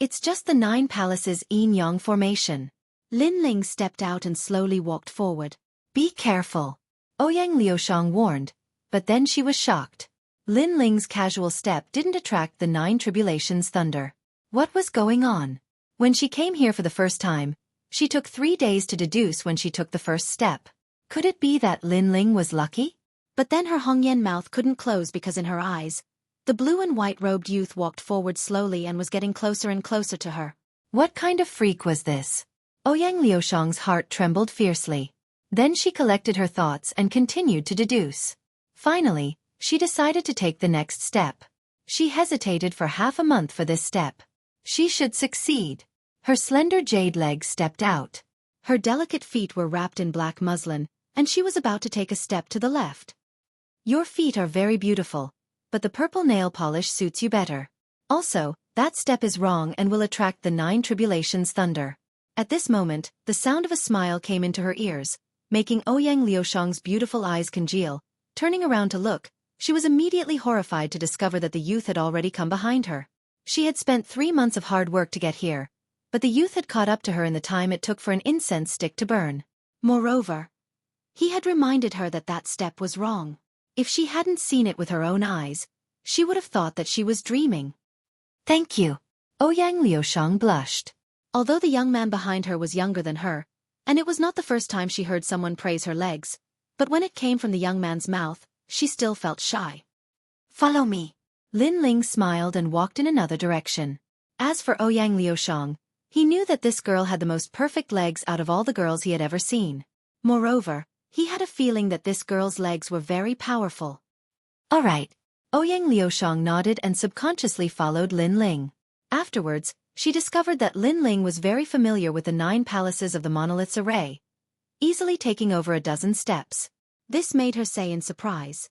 It's just the 9 palaces yin-yang formation. Lin Ling stepped out and slowly walked forward. Be careful. Ouyang Liushang warned, but then she was shocked. Lin Ling's casual step didn't attract the 9 tribulations thunder. What was going on? When she came here for the first time, she took 3 days to deduce when she took the first step. Could it be that Lin Ling was lucky? But then her Hongyan mouth couldn't close because in her eyes, the blue and white-robed youth walked forward slowly and was getting closer and closer to her. What kind of freak was this? Ouyang Liushang's heart trembled fiercely. Then she collected her thoughts and continued to deduce. Finally, she decided to take the next step. She hesitated for half a month for this step. She should succeed. Her slender jade legs stepped out. Her delicate feet were wrapped in black muslin, and she was about to take a step to the left. Your feet are very beautiful, but the purple nail polish suits you better. Also, that step is wrong and will attract the 9 tribulations thunder. At this moment, the sound of a smile came into her ears, making Ouyang Liushang's beautiful eyes congeal. Turning around to look, she was immediately horrified to discover that the youth had already come behind her. She had spent 3 months of hard work to get here, but the youth had caught up to her in the time it took for an incense stick to burn. Moreover, he had reminded her that that step was wrong. If she hadn't seen it with her own eyes, she would have thought that she was dreaming. Thank you. Ouyang Liushang blushed. Although the young man behind her was younger than her, and it was not the first time she heard someone praise her legs, but when it came from the young man's mouth, she still felt shy. Follow me. Lin Ling smiled and walked in another direction. As for Ouyang Liushang, he knew that this girl had the most perfect legs out of all the girls he had ever seen. Moreover, he had a feeling that this girl's legs were very powerful. All right. Ouyang Liushang nodded and subconsciously followed Lin Ling. Afterwards, she discovered that Lin Ling was very familiar with the 9 palaces of the monolith's array, easily taking over a dozen steps. This made her say in surprise,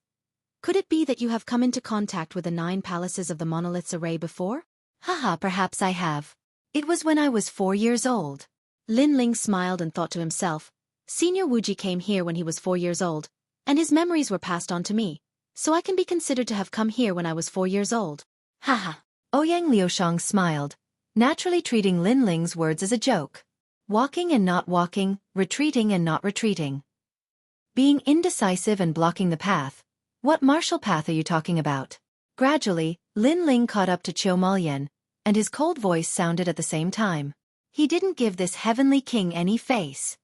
"Could it be that you have come into contact with the 9 palaces of the monolith's array before?" "Haha, perhaps I have. It was when I was 4 years old." Lin Ling smiled and thought to himself, "Senior Wuji came here when he was 4 years old, and his memories were passed on to me, so I can be considered to have come here when I was 4 years old." Haha. Ouyang Liushang smiled, naturally treating Lin Ling's words as a joke. Walking and not walking, retreating and not retreating. Being indecisive and blocking the path. What martial path are you talking about? Gradually, Lin Ling caught up to Qiu Molian, and his cold voice sounded at the same time. He didn't give this heavenly king any face.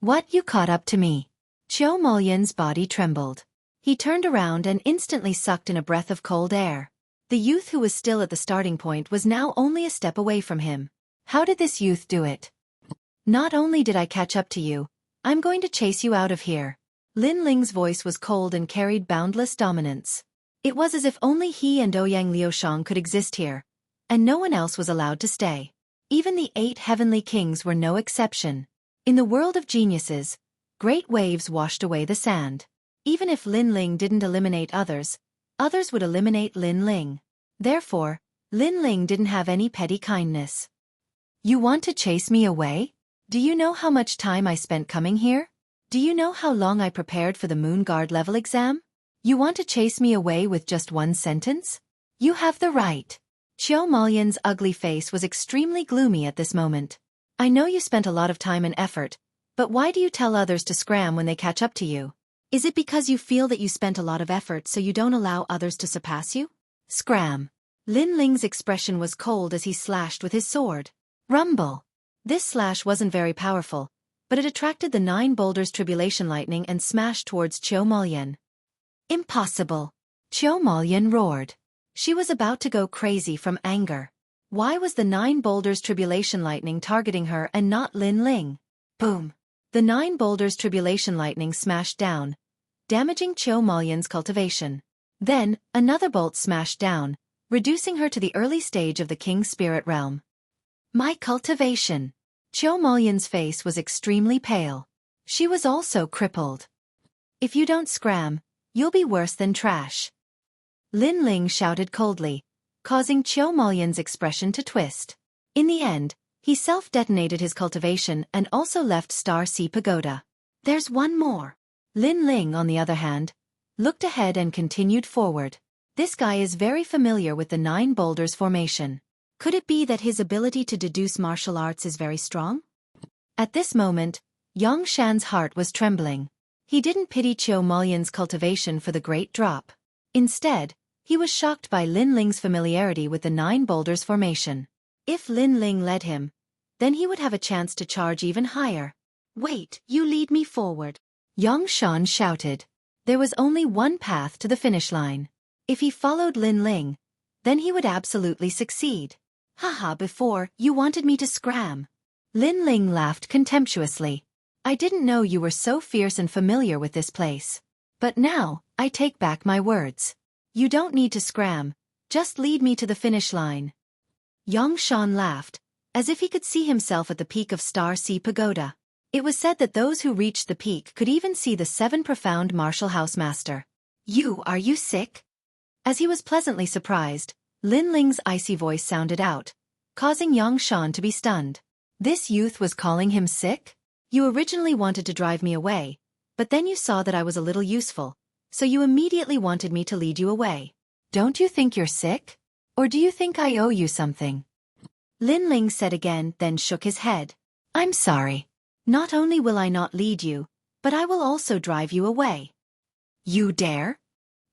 "What, you caught up to me?" Qiu Molian's body trembled. He turned around and instantly sucked in a breath of cold air. The youth who was still at the starting point was now only a step away from him. How did this youth do it? "Not only did I catch up to you, I'm going to chase you out of here." Lin Ling's voice was cold and carried boundless dominance. It was as if only he and Ouyang Liushang could exist here, and no one else was allowed to stay. Even the 8 heavenly kings were no exception. In the world of geniuses, great waves washed away the sand. Even if Lin Ling didn't eliminate others, others would eliminate Lin Ling. Therefore, Lin Ling didn't have any petty kindness. "You want to chase me away? Do you know how much time I spent coming here? Do you know how long I prepared for the Moon Guard level exam? You want to chase me away with just one sentence? You have the right." Qiu Molian's ugly face was extremely gloomy at this moment. "I know you spent a lot of time and effort, but why do you tell others to scram when they catch up to you? Is it because you feel that you spent a lot of effort so you don't allow others to surpass you?" Scram. Lin Ling's expression was cold as he slashed with his sword. Rumble. This slash wasn't very powerful, but it attracted the 9 boulders tribulation lightning and smashed towards Qiu Molian. "Impossible!" Qiu Molian roared. She was about to go crazy from anger. Why was the 9 boulders tribulation lightning targeting her and not Lin Ling? Boom! The 9 boulders tribulation lightning smashed down, damaging Qiu Molian's cultivation. Then, another bolt smashed down, reducing her to the early stage of the king's spirit realm. "My cultivation!" Qiu Molian's face was extremely pale. She was also crippled. "If you don't scram, you'll be worse than trash." Lin Ling shouted coldly, causing Qiu Molian's expression to twist. In the end, he self-detonated his cultivation and also left Star Sea Pagoda. "There's one more." Lin Ling, on the other hand, looked ahead and continued forward. This guy is very familiar with the 9 boulders formation. Could it be that his ability to deduce martial arts is very strong? At this moment, Yang Shan's heart was trembling. He didn't pity Qiu Molian's cultivation for the great drop. Instead, he was shocked by Lin Ling's familiarity with the 9 boulders formation. If Lin Ling led him, then he would have a chance to charge even higher. "Wait, you lead me forward." Yang Shan shouted. There was only one path to the finish line. If he followed Lin Ling, then he would absolutely succeed. "Haha, before, you wanted me to scram." Lin Ling laughed contemptuously. "I didn't know you were so fierce and familiar with this place. But now, I take back my words. You don't need to scram, just lead me to the finish line." Yang Shan laughed, as if he could see himself at the peak of Star Sea Pagoda. It was said that those who reached the peak could even see the 7 profound martial house master. Are you sick?" As he was pleasantly surprised, Lin Ling's icy voice sounded out, causing Yang Shan to be stunned. This youth was calling him sick? "You originally wanted to drive me away, but then you saw that I was a little useful, so you immediately wanted me to lead you away. Don't you think you're sick? Or do you think I owe you something?" Lin Ling said again, then shook his head. "I'm sorry. Not only will I not lead you, but I will also drive you away." "You dare?"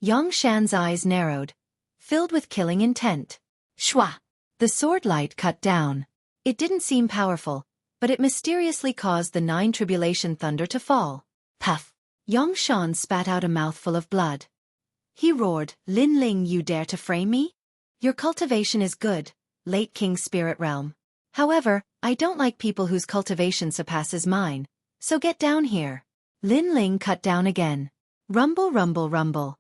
Yang Shan's eyes narrowed, filled with killing intent. Shwa! The sword light cut down. It didn't seem powerful, but it mysteriously caused the 9 tribulation thunder to fall. Puff! Yang Shan spat out a mouthful of blood. He roared, "Lin Ling, you dare to frame me? Your cultivation is good, late King Spirit Realm. However, I don't like people whose cultivation surpasses mine, so get down here." Lin Ling cut down again. Rumble, rumble, rumble.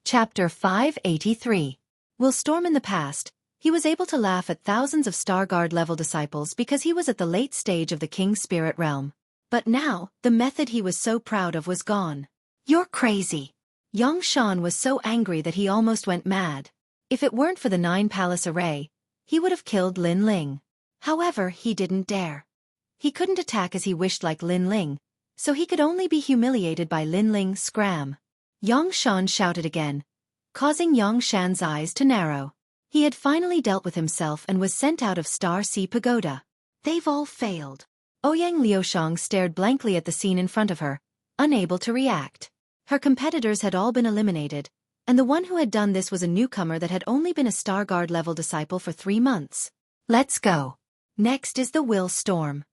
Chapter 583. While Storm in the past, he was able to laugh at thousands of Star Guard level disciples because he was at the late stage of the King's spirit realm. But now, the method he was so proud of was gone. "You're crazy." Yang Shan was so angry that he almost went mad. If it weren't for the 9-palace array, he would have killed Lin Ling. However, he didn't dare. He couldn't attack as he wished like Lin Ling, so he could only be humiliated by Lin Ling. Scram! Yang Shan shouted again, causing Yang Shan's eyes to narrow. He had finally dealt with himself and was sent out of Star Sea Pagoda. They've all failed. Ouyang Liushang stared blankly at the scene in front of her, unable to react. Her competitors had all been eliminated, and the one who had done this was a newcomer that had only been a Star Guard level disciple for 3 months. Let's go. Next is the Will Storm.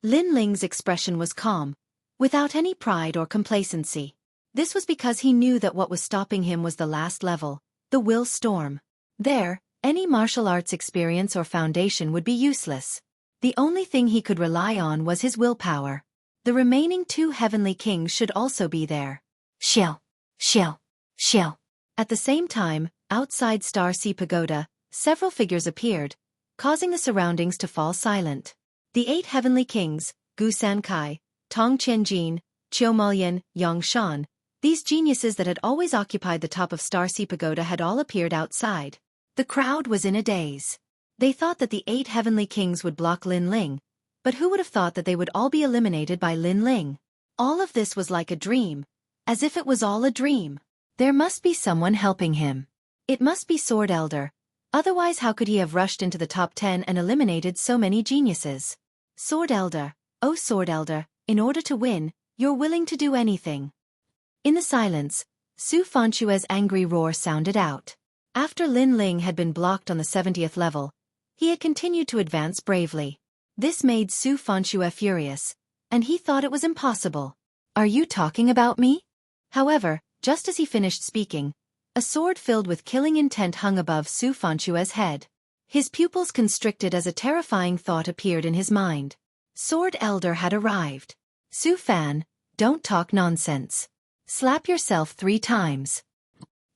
Lin Ling's expression was calm, without any pride or complacency. This was because he knew that what was stopping him was the last level, the Will Storm. There, any martial arts experience or foundation would be useless. The only thing he could rely on was his willpower. The remaining 2 heavenly kings should also be there. Shill, shill, shill. At the same time, outside Star Sea Pagoda, several figures appeared, causing the surroundings to fall silent. The 8 heavenly kings, Gu Sankai, Tong Qianjin, Chiu Malyan, Yang Shan, these geniuses that had always occupied the top of Star Sea Pagoda had all appeared outside. The crowd was in a daze. They thought that the 8 heavenly kings would block Lin Ling, but who would have thought that they would all be eliminated by Lin Ling? All of this was like a dream, as if it was all a dream. There must be someone helping him. It must be Sword Elder, otherwise how could he have rushed into the top 10 and eliminated so many geniuses? Sword Elder, oh Sword Elder, in order to win, you're willing to do anything. In the silence, Su Fanchue's angry roar sounded out. After Lin Ling had been blocked on the 70th level, he had continued to advance bravely. This made Su Fanchue furious, and he thought it was impossible. Are you talking about me? However, just as he finished speaking, a sword filled with killing intent hung above Su Fanchue's head. His pupils constricted as a terrifying thought appeared in his mind. Sword Elder had arrived. Su Fan, don't talk nonsense. Slap yourself 3 times.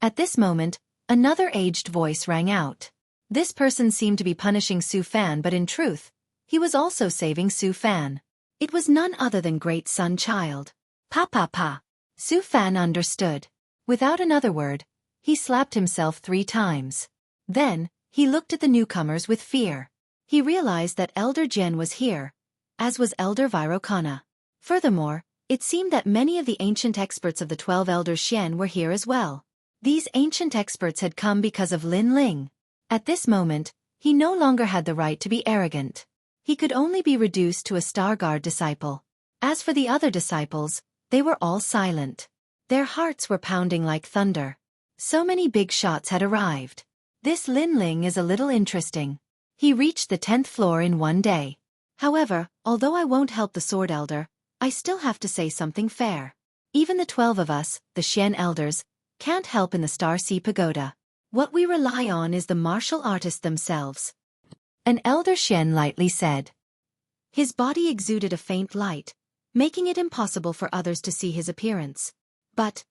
At this moment, another aged voice rang out. This person seemed to be punishing Su Fan, but in truth, he was also saving Su Fan. It was none other than Great Sun Child. Pa pa pa. Su Fan understood. Without another word, he slapped himself 3 times. Then, he looked at the newcomers with fear. He realized that Elder Jian was here, as was Elder Virokana. Furthermore, it seemed that many of the ancient experts of the 12 Elders Xian were here as well. These ancient experts had come because of Lin Ling. At this moment, he no longer had the right to be arrogant. He could only be reduced to a Star Guard disciple. As for the other disciples, they were all silent. Their hearts were pounding like thunder. So many big shots had arrived. This Lin Ling is a little interesting. He reached the 10th floor in 1 day. However, although I won't help the Sword Elder, I still have to say something fair. Even the 12 of us, the Xian Elders, can't help in the Star Sea Pagoda. What we rely on is the martial artists themselves. An Elder Xian lightly said. His body exuded a faint light, making it impossible for others to see his appearance. But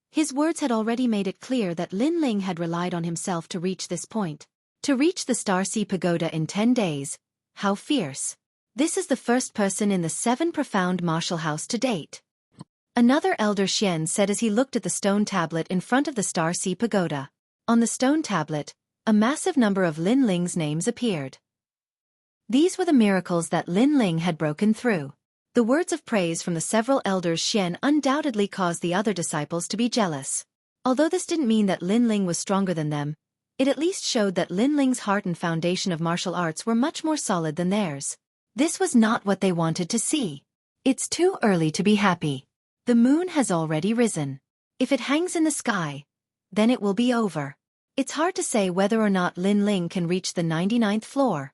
his words had already made it clear that Lin Ling had relied on himself to reach this point. To reach the Star Sea Pagoda in 10 days. How fierce. This is the first person in the 7 profound martial house to date. Another Elder Xian said as he looked at the stone tablet in front of the Star Sea Pagoda. On the stone tablet, a massive number of Lin Ling's names appeared. These were the miracles that Lin Ling had broken through. The words of praise from the several Elders Xian undoubtedly caused the other disciples to be jealous. Although this didn't mean that Lin Ling was stronger than them, it at least showed that Lin Ling's heart and foundation of martial arts were much more solid than theirs. This was not what they wanted to see. It's too early to be happy. The moon has already risen. If it hangs in the sky, then it will be over. It's hard to say whether or not Lin Ling can reach the 99th floor.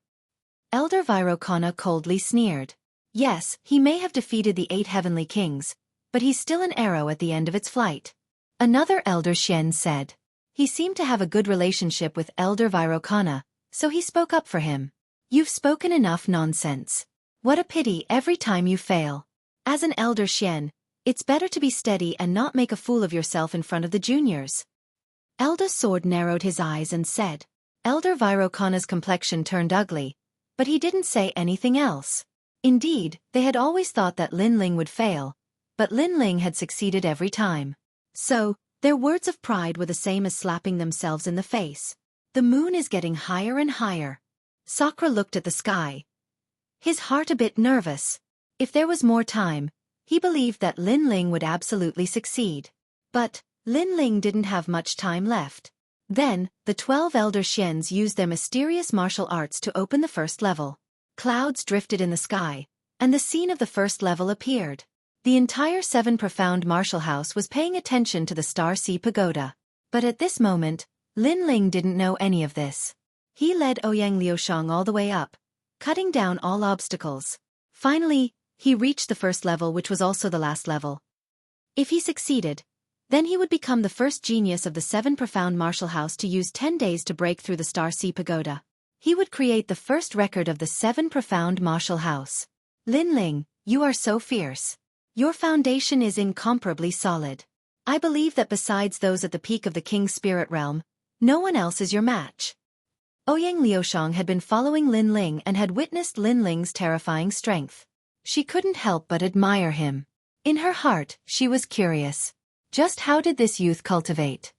Elder Virokana coldly sneered. Yes, he may have defeated the 8 heavenly kings, but he's still an arrow at the end of its flight. Another Elder Xian said. He seemed to have a good relationship with Elder Virokana, so he spoke up for him. You've spoken enough nonsense. What a pity every time you fail. As an Elder Xian, it's better to be steady and not make a fool of yourself in front of the juniors. Elder Sword narrowed his eyes and said. Elder Virokana's complexion turned ugly, but he didn't say anything else. Indeed, they had always thought that Lin Ling would fail, but Lin Ling had succeeded every time. So, their words of pride were the same as slapping themselves in the face. The moon is getting higher and higher. Sakura looked at the sky, his heart a bit nervous. If there was more time, he believed that Lin Ling would absolutely succeed. But Lin Ling didn't have much time left. Then, the 12 elder Xians used their mysterious martial arts to open the first level. Clouds drifted in the sky, and the scene of the first level appeared. The entire 7 profound martial house was paying attention to the Star Sea Pagoda. But at this moment, Lin Ling didn't know any of this. He led Ouyang Liushang all the way up, cutting down all obstacles. Finally, he reached the first level, which was also the last level. If he succeeded, then he would become the first genius of the 7 profound martial house to use 10 days to break through the Star Sea Pagoda. He would create the first record of the 7 profound martial house. Lin Ling, you are so fierce. Your foundation is incomparably solid. I believe that besides those at the peak of the King's Spirit Realm, no one else is your match. Ouyang Liushang had been following Lin Ling and had witnessed Lin Ling's terrifying strength. She couldn't help but admire him. In her heart, she was curious. Just how did this youth cultivate?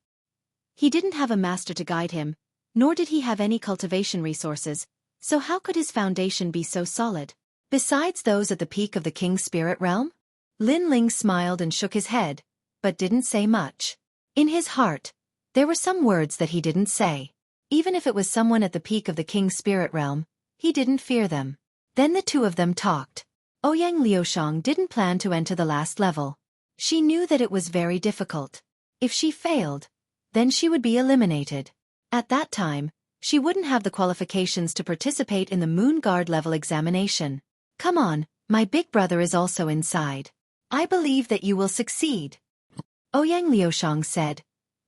He didn't have a master to guide him, nor did he have any cultivation resources, so how could his foundation be so solid? Besides those at the peak of the King's Spirit Realm? Lin Ling smiled and shook his head, but didn't say much. In his heart, there were some words that he didn't say. Even if it was someone at the peak of the King's Spirit Realm, he didn't fear them. Then the two of them talked. Ouyang Liushang didn't plan to enter the last level. She knew that it was very difficult. If she failed, then she would be eliminated. At that time, she wouldn't have the qualifications to participate in the Moon Guard level examination. Come on, my big brother is also inside. I believe that you will succeed. Ouyang Liushang said,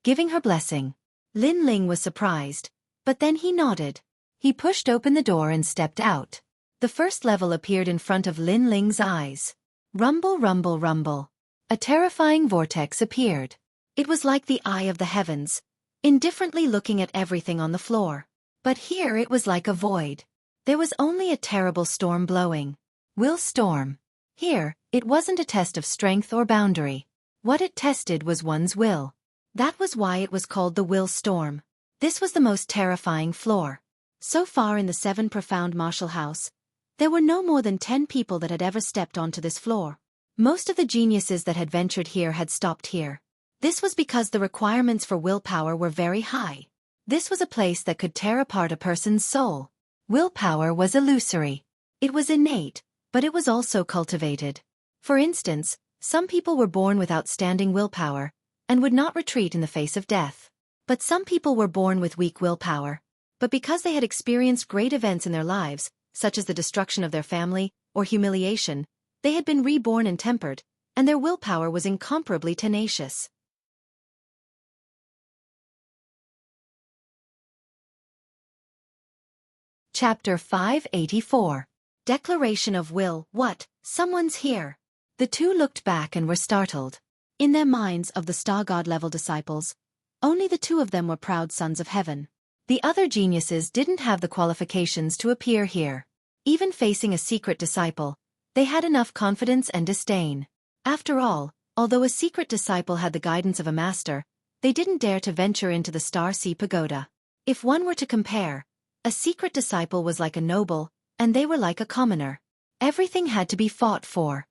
giving her blessing. Lin Ling was surprised, but then he nodded. He pushed open the door and stepped out. The first level appeared in front of Lin Ling's eyes. Rumble, rumble, rumble. A terrifying vortex appeared. It was like the eye of the heavens, indifferently looking at everything on the floor. But here it was like a void. There was only a terrible storm blowing. Will storm. Here, it wasn't a test of strength or boundary. What it tested was one's will. That was why it was called the will storm. This was the most terrifying floor. So far in the 7 profound martial house, there were no more than 10 people that had ever stepped onto this floor. Most of the geniuses that had ventured here had stopped here. This was because the requirements for willpower were very high. This was a place that could tear apart a person's soul. Willpower was illusory. It was innate, but it was also cultivated. For instance, some people were born with outstanding willpower, and would not retreat in the face of death. But some people were born with weak willpower. But because they had experienced great events in their lives, such as the destruction of their family, or humiliation, they had been reborn and tempered, and their willpower was incomparably tenacious. Chapter 584. Declaration of Will. What? Someone's here. The two looked back and were startled. In their minds of the Star God level disciples, only the two of them were proud sons of heaven. The other geniuses didn't have the qualifications to appear here. Even facing a secret disciple, they had enough confidence and disdain. After all, although a secret disciple had the guidance of a master, they didn't dare to venture into the Star Sea Pagoda. If one were to compare, a secret disciple was like a noble, and they were like a commoner. Everything had to be fought for.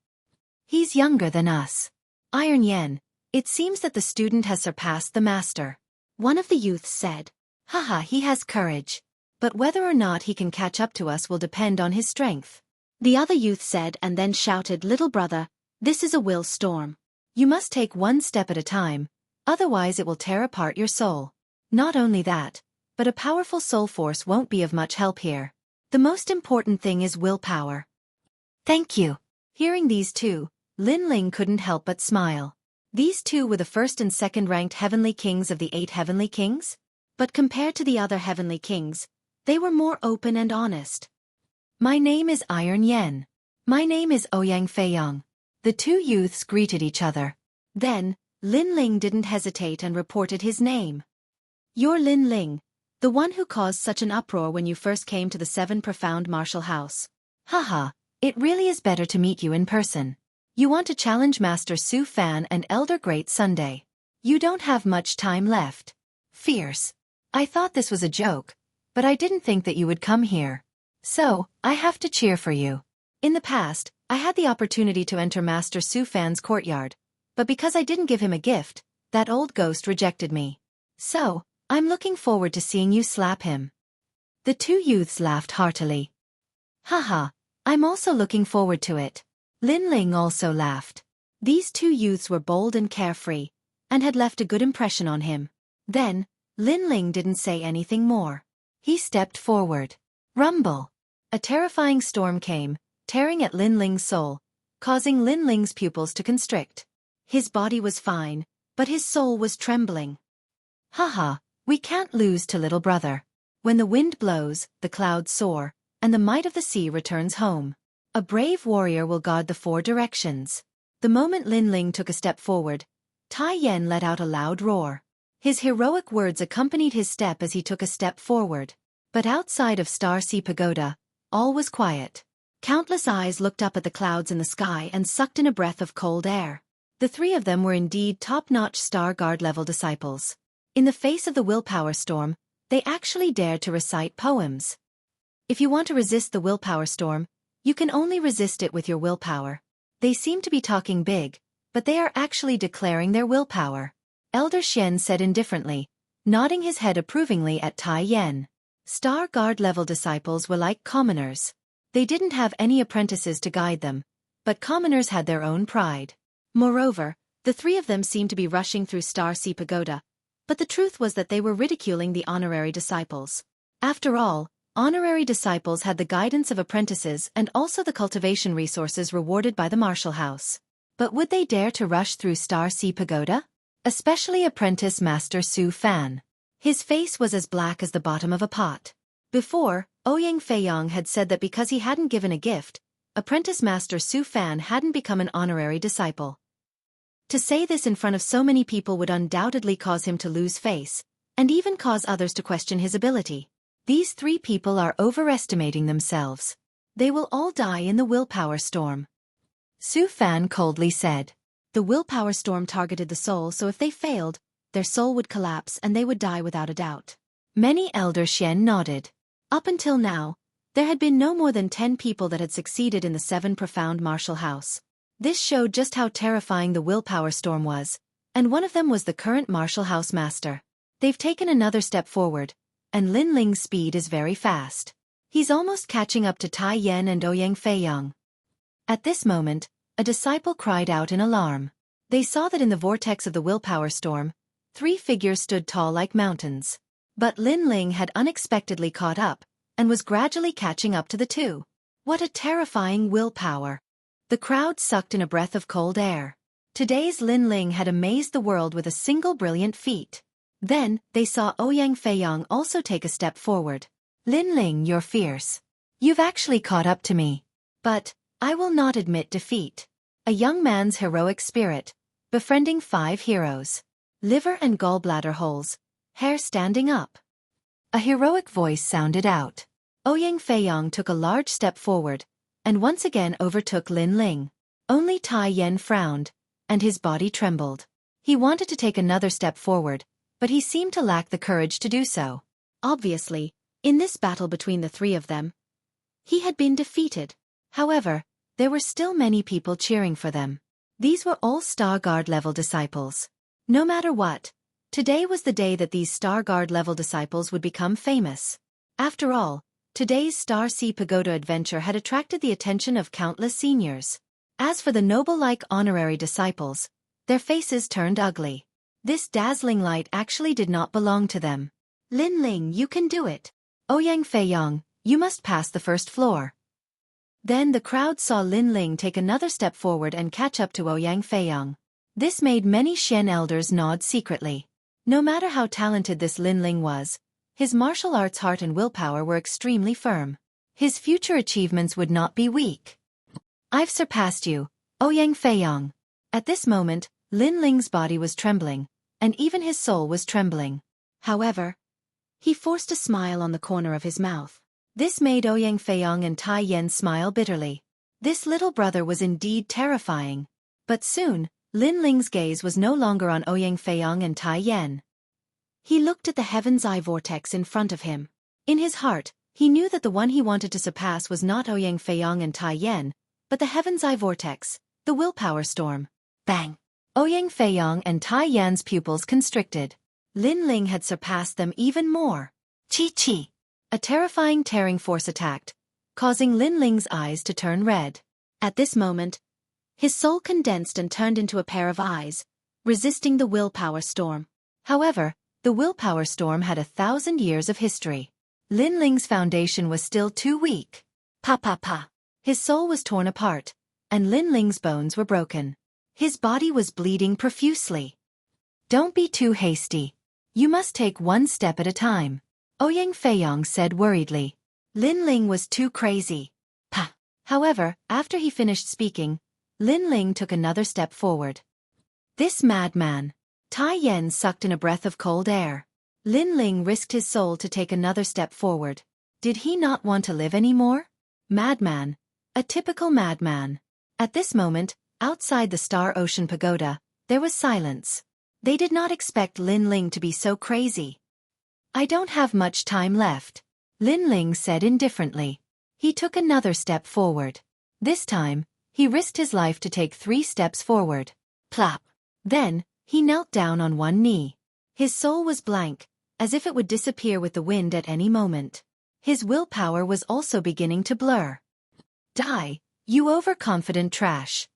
He's younger than us. Iron Yen, it seems that the student has surpassed the master. One of the youths said. Haha, he has courage. But whether or not he can catch up to us will depend on his strength. The other youth said and then shouted, little brother, this is a will storm. You must take one step at a time, otherwise it will tear apart your soul. Not only that, but a powerful soul force won't be of much help here. The most important thing is willpower. Thank you. Hearing these two, Lin Ling couldn't help but smile. These two were the first and second ranked heavenly kings of the 8 heavenly kings. But compared to the other heavenly kings, they were more open and honest. My name is Iron Yen. My name is Ouyang Feiyang. The two youths greeted each other. Then, Lin Ling didn't hesitate and reported his name. You're Lin Ling, the one who caused such an uproar when you first came to the Seven Profound Martial House. Haha, it really is better to meet you in person. You want to challenge Master Su Fan and Elder Great Sunday. You don't have much time left. Fierce. I thought this was a joke, but I didn't think that you would come here. So, I have to cheer for you. In the past, I had the opportunity to enter Master Su Fan's courtyard, but because I didn't give him a gift, that old ghost rejected me. So, I'm looking forward to seeing you slap him. The two youths laughed heartily. Haha, I'm also looking forward to it. Lin Ling also laughed. These two youths were bold and carefree, and had left a good impression on him. Then, Lin Ling didn't say anything more. He stepped forward. Rumble! A terrifying storm came, tearing at Lin Ling's soul, causing Lin Ling's pupils to constrict. His body was fine, but his soul was trembling. Haha, we can't lose to little brother. When the wind blows, the clouds soar, and the might of the sea returns home. A brave warrior will guard the four directions. The moment Lin Ling took a step forward, Tai Yen let out a loud roar. His heroic words accompanied his step as he took a step forward. But outside of Star Sea Pagoda, all was quiet. Countless eyes looked up at the clouds in the sky and sucked in a breath of cold air. The three of them were indeed top-notch Star Guard level disciples. In the face of the willpower storm, they actually dared to recite poems. If you want to resist the willpower storm, you can only resist it with your willpower. They seem to be talking big, but they are actually declaring their willpower. Elder Shen said indifferently, nodding his head approvingly at Tai Yen. Star Guard level disciples were like commoners. They didn't have any apprentices to guide them, but commoners had their own pride. Moreover, the three of them seemed to be rushing through Star Sea Pagoda, but the truth was that they were ridiculing the honorary disciples. After all, honorary disciples had the guidance of apprentices and also the cultivation resources rewarded by the martial house. But would they dare to rush through Star Sea Pagoda? Especially apprentice Master Su Fan. His face was as black as the bottom of a pot. Before, Ouyang Feiyong had said that because he hadn't given a gift, apprentice Master Su Fan hadn't become an honorary disciple. To say this in front of so many people would undoubtedly cause him to lose face, and even cause others to question his ability. These three people are overestimating themselves. They will all die in the willpower storm. Su Fan coldly said. The willpower storm targeted the soul, so if they failed, their soul would collapse and they would die without a doubt. Many Elder Shen nodded. Up until now, there had been no more than 10 people that had succeeded in the Seven Profound Martial House. This showed just how terrifying the willpower storm was, and one of them was the current Martial House Master. They've taken another step forward, and Lin Ling's speed is very fast. He's almost catching up to Tai Yen and Ouyang Feiyong. At this moment, a disciple cried out in alarm. They saw that in the vortex of the willpower storm, 3 figures stood tall like mountains. But Lin Ling had unexpectedly caught up, and was gradually catching up to the two. What a terrifying willpower! The crowd sucked in a breath of cold air. Today's Lin Ling had amazed the world with a single brilliant feat. Then, they saw Ouyang Feiyong also take a step forward. Lin Ling, you're fierce. You've actually caught up to me. But, I will not admit defeat. A young man's heroic spirit, befriending 5 heroes. Liver and gallbladder holes, hair standing up. A heroic voice sounded out. Ouyang Feiyong took a large step forward, and once again overtook Lin Ling. Only Tai Yen frowned, and his body trembled. He wanted to take another step forward, but he seemed to lack the courage to do so. Obviously, in this battle between the three of them, he had been defeated. However, there were still many people cheering for them. These were all Star Guard level disciples. No matter what, today was the day that these Star Guard level disciples would become famous. After all, today's Star Sea Pagoda adventure had attracted the attention of countless seniors. As for the noble-like honorary disciples, their faces turned ugly. This dazzling light actually did not belong to them. Lin Ling, you can do it. Ouyang Feiyong, you must pass the first floor. Then the crowd saw Lin Ling take another step forward and catch up to Ouyang Feiyong. This made many Shen elders nod secretly. No matter how talented this Lin Ling was, his martial arts heart and willpower were extremely firm. His future achievements would not be weak. I've surpassed you, Ouyang Feiyong. At this moment, Lin Ling's body was trembling, and even his soul was trembling. However, he forced a smile on the corner of his mouth. This made Ouyang Feiyong and Tai Yan smile bitterly. This little brother was indeed terrifying. But soon, Lin Ling's gaze was no longer on Ouyang Feiyong and Tai Yan. He looked at the heaven's eye vortex in front of him. In his heart, he knew that the one he wanted to surpass was not Ouyang Feiyong and Tai Yan, but the heaven's eye vortex, the willpower storm. Bang! Ouyang Feiyong and Tai Yan's pupils constricted. Lin Ling had surpassed them even more. Chi-chi! A terrifying tearing force attacked, causing Lin Ling's eyes to turn red. At this moment, his soul condensed and turned into a pair of eyes, resisting the willpower storm. However, the willpower storm had 1,000 years of history. Lin Ling's foundation was still too weak. Pa. His soul was torn apart, and Lin Ling's bones were broken. His body was bleeding profusely. Don't be too hasty. You must take one step at a time, Ouyang Feiyong said worriedly. Lin Ling was too crazy. Pa. However, after he finished speaking, Lin Ling took another step forward. This madman. Tai Yan sucked in a breath of cold air. Lin Ling risked his soul to take another step forward. Did he not want to live anymore? Madman. A typical madman. At this moment, outside the Star Ocean Pagoda, there was silence. They did not expect Lin Ling to be so crazy. I don't have much time left, Lin Ling said indifferently. He took another step forward. This time, he risked his life to take 3 steps forward. Plop. Then, he knelt down on one knee. His soul was blank, as if it would disappear with the wind at any moment. His willpower was also beginning to blur. Die, you overconfident trash.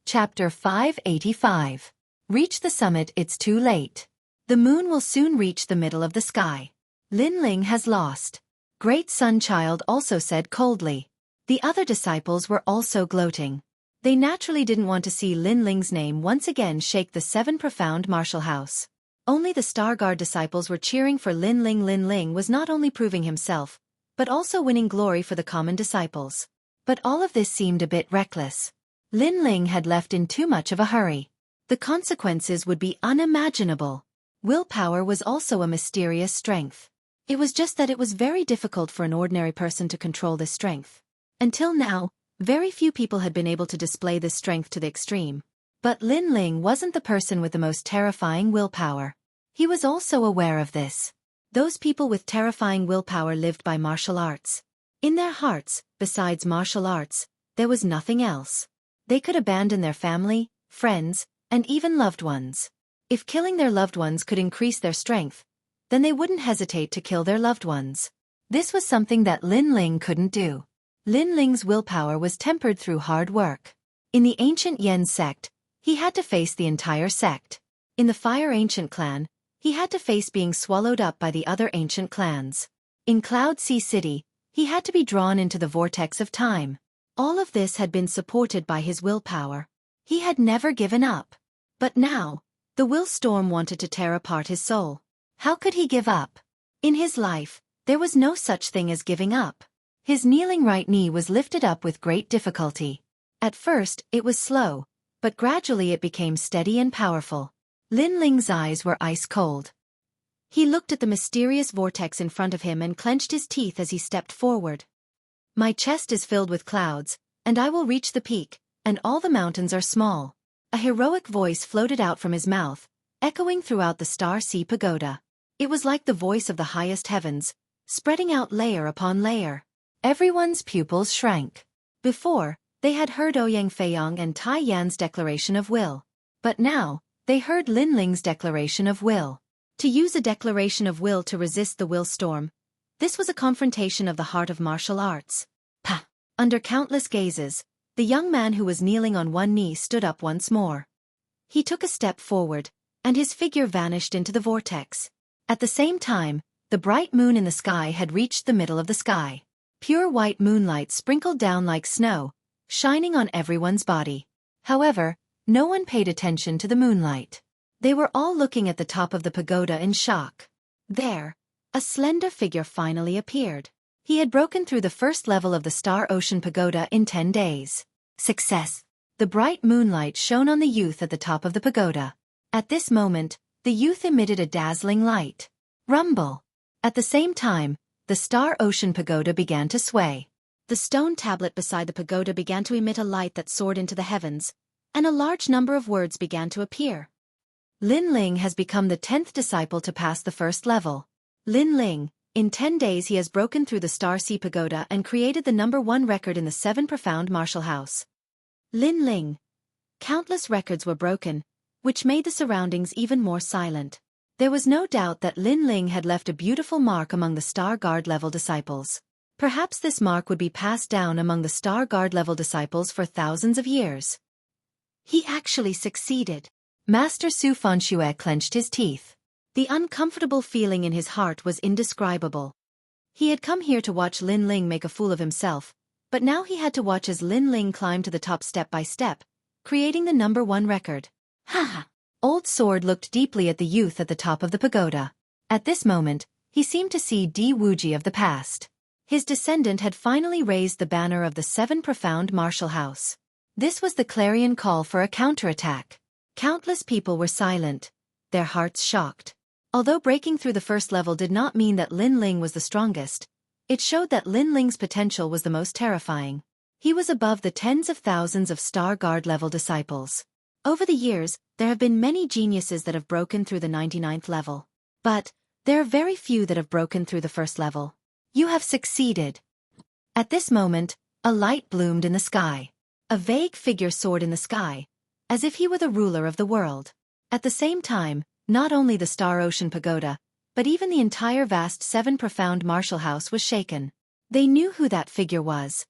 Chapter 585. Reach the summit, it's too late. The moon will soon reach the middle of the sky. Lin Ling has lost. Great Sun Child also said coldly. The other disciples were also gloating. They naturally didn't want to see Lin Ling's name once again shake the 7 profound martial house. Only the Star Guard disciples were cheering for Lin Ling. Lin Ling was not only proving himself, but also winning glory for the common disciples. But all of this seemed a bit reckless. Lin Ling had left in too much of a hurry. The consequences would be unimaginable. Willpower was also a mysterious strength. It was just that it was very difficult for an ordinary person to control this strength. Until now, very few people had been able to display this strength to the extreme. But Lin Ling wasn't the person with the most terrifying willpower. He was also aware of this. Those people with terrifying willpower lived by martial arts. In their hearts, besides martial arts, there was nothing else. They could abandon their family, friends, and even loved ones. If killing their loved ones could increase their strength, then they wouldn't hesitate to kill their loved ones. This was something that Lin Ling couldn't do. Lin Ling's willpower was tempered through hard work. In the ancient Yen sect, he had to face the entire sect. In the Fire Ancient clan, he had to face being swallowed up by the other ancient clans. In Cloud Sea City, he had to be drawn into the vortex of time. All of this had been supported by his willpower. He had never given up. But now, the will storm wanted to tear apart his soul. How could he give up? In his life, there was no such thing as giving up. His kneeling right knee was lifted up with great difficulty. At first, it was slow, but gradually it became steady and powerful. Lin Ling's eyes were ice cold. He looked at the mysterious vortex in front of him and clenched his teeth as he stepped forward. My chest is filled with clouds, and I will reach the peak, and all the mountains are small. A heroic voice floated out from his mouth, echoing throughout the Star Sea Pagoda. It was like the voice of the highest heavens, spreading out layer upon layer. Everyone's pupils shrank. Before, they had heard Ouyang Feiyong and Tai Yan's declaration of will. But now, they heard Lin Ling's declaration of will. To use a declaration of will to resist the will storm, this was a confrontation of the heart of martial arts. Pa! Under countless gazes, the young man who was kneeling on one knee stood up once more. He took a step forward, and his figure vanished into the vortex. At the same time, the bright moon in the sky had reached the middle of the sky. Pure white moonlight sprinkled down like snow, shining on everyone's body. However, no one paid attention to the moonlight. They were all looking at the top of the pagoda in shock. There, a slender figure finally appeared. He had broken through the first level of the Star Ocean Pagoda in 10 days. Success! The bright moonlight shone on the youth at the top of the pagoda. At this moment, the youth emitted a dazzling light. Rumble! At the same time, the Star Ocean Pagoda began to sway. The stone tablet beside the pagoda began to emit a light that soared into the heavens, and a large number of words began to appear. Lin Ling has become the 10th disciple to pass the first level. Lin Ling, in 10 days he has broken through the Star Sea Pagoda and created the #1 record in the 7 Profound Martial House. Lin Ling. Countless records were broken, which made the surroundings even more silent. There was no doubt that Lin Ling had left a beautiful mark among the Star Guard level disciples. Perhaps this mark would be passed down among the Star Guard level disciples for thousands of years. He actually succeeded. Master Su Fanxue clenched his teeth. The uncomfortable feeling in his heart was indescribable. He had come here to watch Lin Ling make a fool of himself, but now he had to watch as Lin Ling climbed to the top step by step, creating the #1 record. Ha! Old Sword looked deeply at the youth at the top of the pagoda. At this moment, he seemed to see Di Wuji of the past. His descendant had finally raised the banner of the 7 Profound Martial House. This was the clarion call for a counterattack. Countless people were silent, their hearts shocked. Although breaking through the first level did not mean that Lin Ling was the strongest, it showed that Lin Ling's potential was the most terrifying. He was above the tens of thousands of Star Guard level disciples. Over the years, there have been many geniuses that have broken through the 99th level. But there are very few that have broken through the first level. You have succeeded. At this moment, a light bloomed in the sky. A vague figure soared in the sky, as if he were the ruler of the world. At the same time, not only the Star Ocean Pagoda, but even the entire vast 7 Profound Martial House was shaken. They knew who that figure was.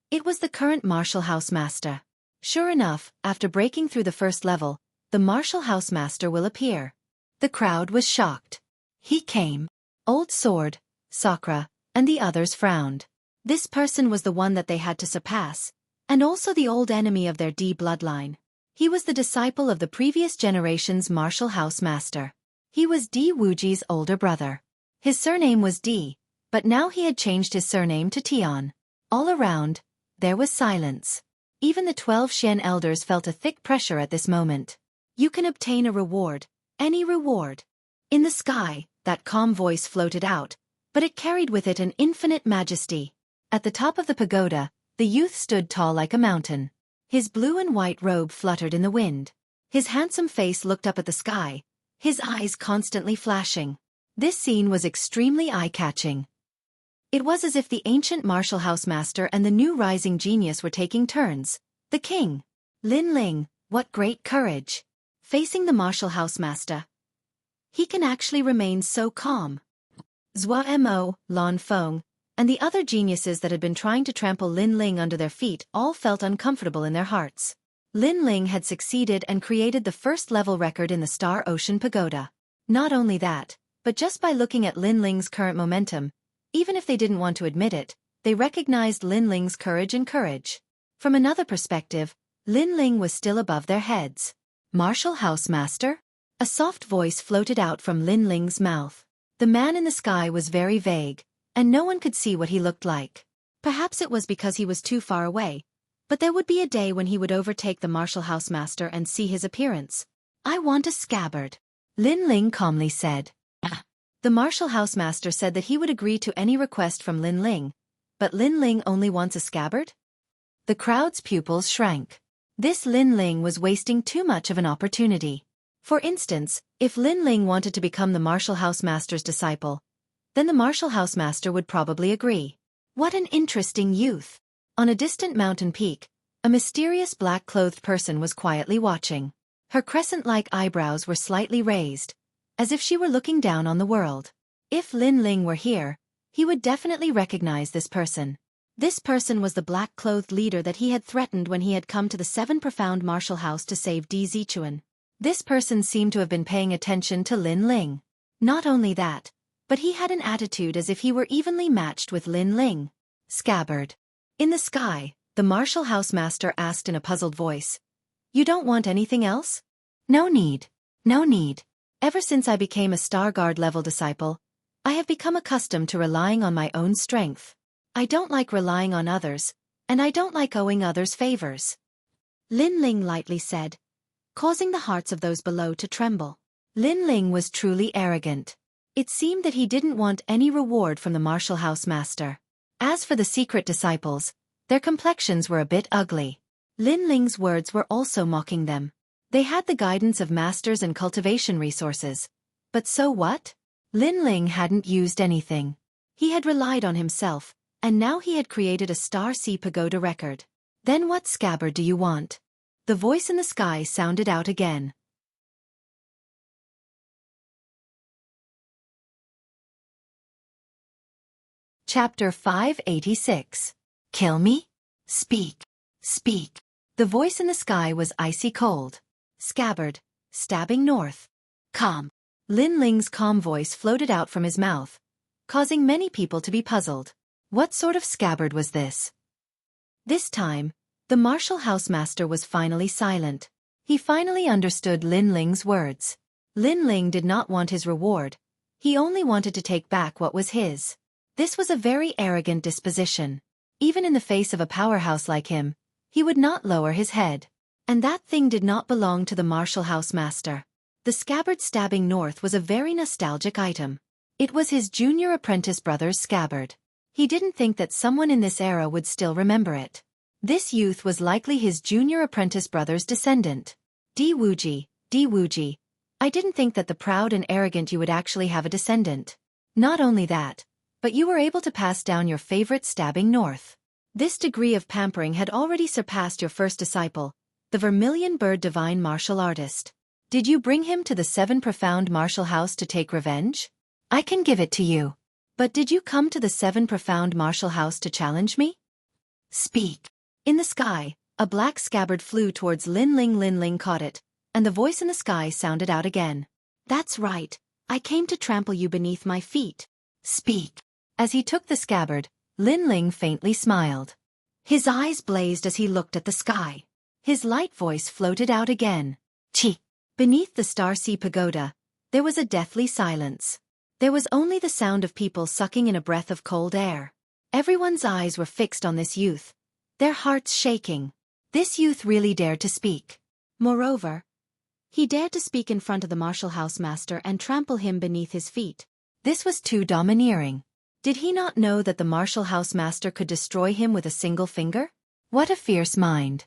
It was the current Martial House Master. Sure enough, after breaking through the first level, the Martial House Master will appear. The crowd was shocked. He came. Old Sword, Sakura, and the others frowned. This person was the one that they had to surpass, and also the old enemy of their D bloodline. He was the disciple of the previous generation's Martial House Master. He was Di Wuji's older brother. His surname was Di, but now he had changed his surname to Tian. All around, there was silence. Even the 12 Shen elders felt a thick pressure at this moment. You can obtain a reward, any reward. In the sky, that calm voice floated out, but it carried with it an infinite majesty. At the top of the pagoda, the youth stood tall like a mountain. His blue and white robe fluttered in the wind. His handsome face looked up at the sky, his eyes constantly flashing. This scene was extremely eye-catching. It was as if the ancient Martial House Master and the new rising genius were taking turns. The king. Lin Ling, what great courage. Facing the Martial House Master. He can actually remain so calm. Zhua Mo, Lan Feng, and the other geniuses that had been trying to trample Lin Ling under their feet all felt uncomfortable in their hearts. Lin Ling had succeeded and created the first level record in the Star Ocean Pagoda. Not only that, but just by looking at Lin Ling's current momentum, even if they didn't want to admit it, they recognized Lin Ling's courage and courage. From another perspective, Lin Ling was still above their heads. Martial House Master? A soft voice floated out from Lin Ling's mouth. The man in the sky was very vague, and no one could see what he looked like. Perhaps it was because he was too far away, but there would be a day when he would overtake the Martial House Master and see his appearance. I want a scabbard, Lin Ling calmly said. The Martial House Master said that he would agree to any request from Lin Ling, but Lin Ling only wants a scabbard? The crowd's pupils shrank. This Lin Ling was wasting too much of an opportunity. For instance, if Lin Ling wanted to become the Martial House Master's disciple, then the Martial House Master would probably agree. What an interesting youth. On a distant mountain peak, a mysterious black-clothed person was quietly watching. Her crescent-like eyebrows were slightly raised, as if she were looking down on the world. If Lin Ling were here, he would definitely recognize this person. This person was the black-clothed leader that he had threatened when he had come to the 7 Profound Martial House to save Di Zichuan. This person seemed to have been paying attention to Lin Ling. Not only that, but he had an attitude as if he were evenly matched with Lin Ling. Scabbard. In the sky, the Martial House Master asked in a puzzled voice. You don't want anything else? No need. No need. Ever since I became a Star Guard level disciple, I have become accustomed to relying on my own strength. I don't like relying on others, and I don't like owing others favors. Lin Ling lightly said, causing the hearts of those below to tremble. Lin Ling was truly arrogant. It seemed that he didn't want any reward from the martial house master. As for the secret disciples, their complexions were a bit ugly. Lin Ling's words were also mocking them. They had the guidance of masters and cultivation resources. But so what? Lin Ling hadn't used anything. He had relied on himself, and now he had created a Star Sea Pagoda record. Then what scabbard do you want? The voice in the sky sounded out again. Chapter 586. Kill me? Speak. Speak. The voice in the sky was icy cold. Scabbard, stabbing north. Calm. Lin Ling's calm voice floated out from his mouth, causing many people to be puzzled. What sort of scabbard was this? This time, the martial house master was finally silent. He finally understood Lin Ling's words. Lin Ling did not want his reward. He only wanted to take back what was his. This was a very arrogant disposition. Even in the face of a powerhouse like him, he would not lower his head. And that thing did not belong to the martial house master. The scabbard stabbing north was a very nostalgic item. It was his junior apprentice brother's scabbard. He didn't think that someone in this era would still remember it. This youth was likely his junior apprentice brother's descendant. Di Wuji, I didn't think that the proud and arrogant you would actually have a descendant. Not only that, but you were able to pass down your favorite stabbing north. This degree of pampering had already surpassed your first disciple, the Vermilion Bird Divine Martial Artist. Did you bring him to the Seven Profound Martial House to take revenge? I can give it to you. But did you come to the Seven Profound Martial House to challenge me? Speak. In the sky, a black scabbard flew towards Lin Ling. Lin Ling caught it, and the voice in the sky sounded out again. That's right. I came to trample you beneath my feet. Speak. As he took the scabbard, Lin Ling faintly smiled. His eyes blazed as he looked at the sky. His light voice floated out again. Chi. Beneath the Star Sea Pagoda, there was a deathly silence. There was only the sound of people sucking in a breath of cold air. Everyone's eyes were fixed on this youth, their hearts shaking. This youth really dared to speak. Moreover, he dared to speak in front of the martial house master and trample him beneath his feet. This was too domineering. Did he not know that the martial house master could destroy him with a single finger? What a fierce mind.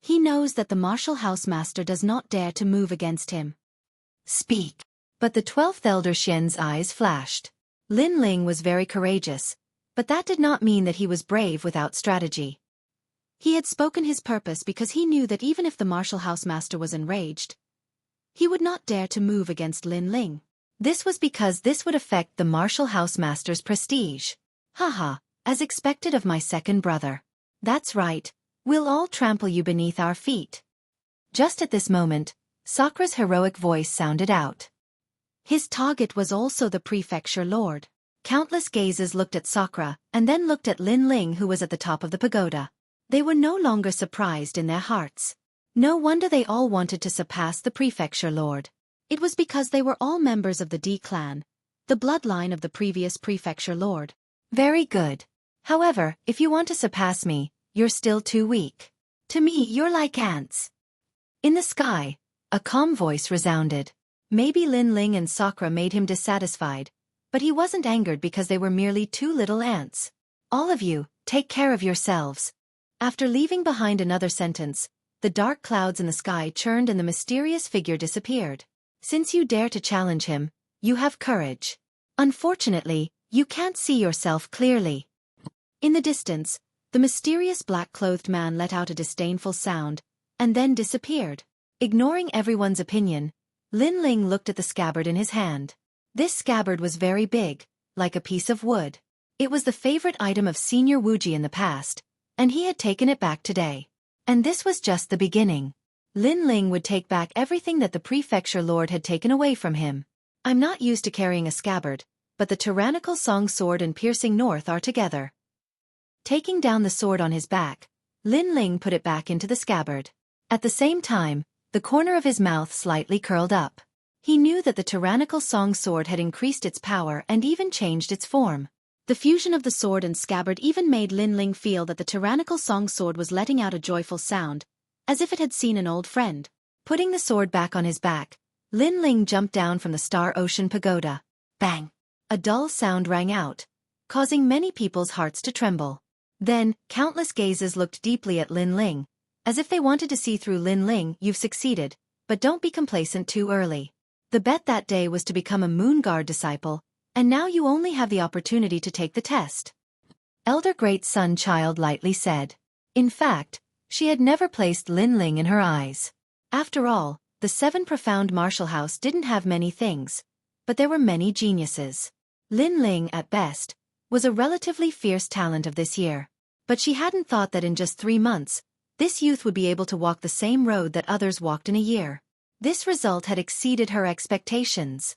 He knows that the martial house master does not dare to move against him. Speak. But the 12th Elder Xian's eyes flashed. Lin Ling was very courageous, but that did not mean that he was brave without strategy. He had spoken his purpose because he knew that even if the martial house master was enraged, he would not dare to move against Lin Ling. This was because this would affect the martial house master's prestige. Haha, as expected of my second brother. That's right. We'll all trample you beneath our feet. Just at this moment, Sakra's heroic voice sounded out. His target was also the prefecture lord. Countless gazes looked at Sakra, and then looked at Lin Ling, who was at the top of the pagoda. They were no longer surprised in their hearts. No wonder they all wanted to surpass the prefecture lord. It was because they were all members of the D clan, the bloodline of the previous prefecture lord. Very good. However, if you want to surpass me, you're still too weak. To me, you're like ants. In the sky, a calm voice resounded. Maybe Lin Ling and Sakra made him dissatisfied, but he wasn't angered because they were merely two little ants. All of you, take care of yourselves. After leaving behind another sentence, the dark clouds in the sky churned and the mysterious figure disappeared. Since you dare to challenge him, you have courage. Unfortunately, you can't see yourself clearly. In the distance, the mysterious black-clothed man let out a disdainful sound, and then disappeared. Ignoring everyone's opinion, Lin Ling looked at the scabbard in his hand. This scabbard was very big, like a piece of wood. It was the favorite item of Senior Wuji in the past, and he had taken it back today. And this was just the beginning. Lin Ling would take back everything that the prefecture lord had taken away from him. I'm not used to carrying a scabbard, but the tyrannical song sword and piercing north are together. Taking down the sword on his back, Lin Ling put it back into the scabbard. At the same time, the corner of his mouth slightly curled up. He knew that the tyrannical song sword had increased its power and even changed its form. The fusion of the sword and scabbard even made Lin Ling feel that the tyrannical song sword was letting out a joyful sound, as if it had seen an old friend. Putting the sword back on his back, Lin Ling jumped down from the Star Ocean Pagoda. Bang! A dull sound rang out, causing many people's hearts to tremble. Then, countless gazes looked deeply at Lin Ling, as if they wanted to see through Lin Ling. You've succeeded, but don't be complacent too early. The bet that day was to become a Moon Guard disciple, and now you only have the opportunity to take the test. Elder Great Sun Child lightly said. In fact, she had never placed Lin Ling in her eyes. After all, the 7 Profound Martial House didn't have many things, but there were many geniuses. Lin Ling, at best, was a relatively fierce talent of this year. But she hadn't thought that in just 3 months, this youth would be able to walk the same road that others walked in a year. This result had exceeded her expectations.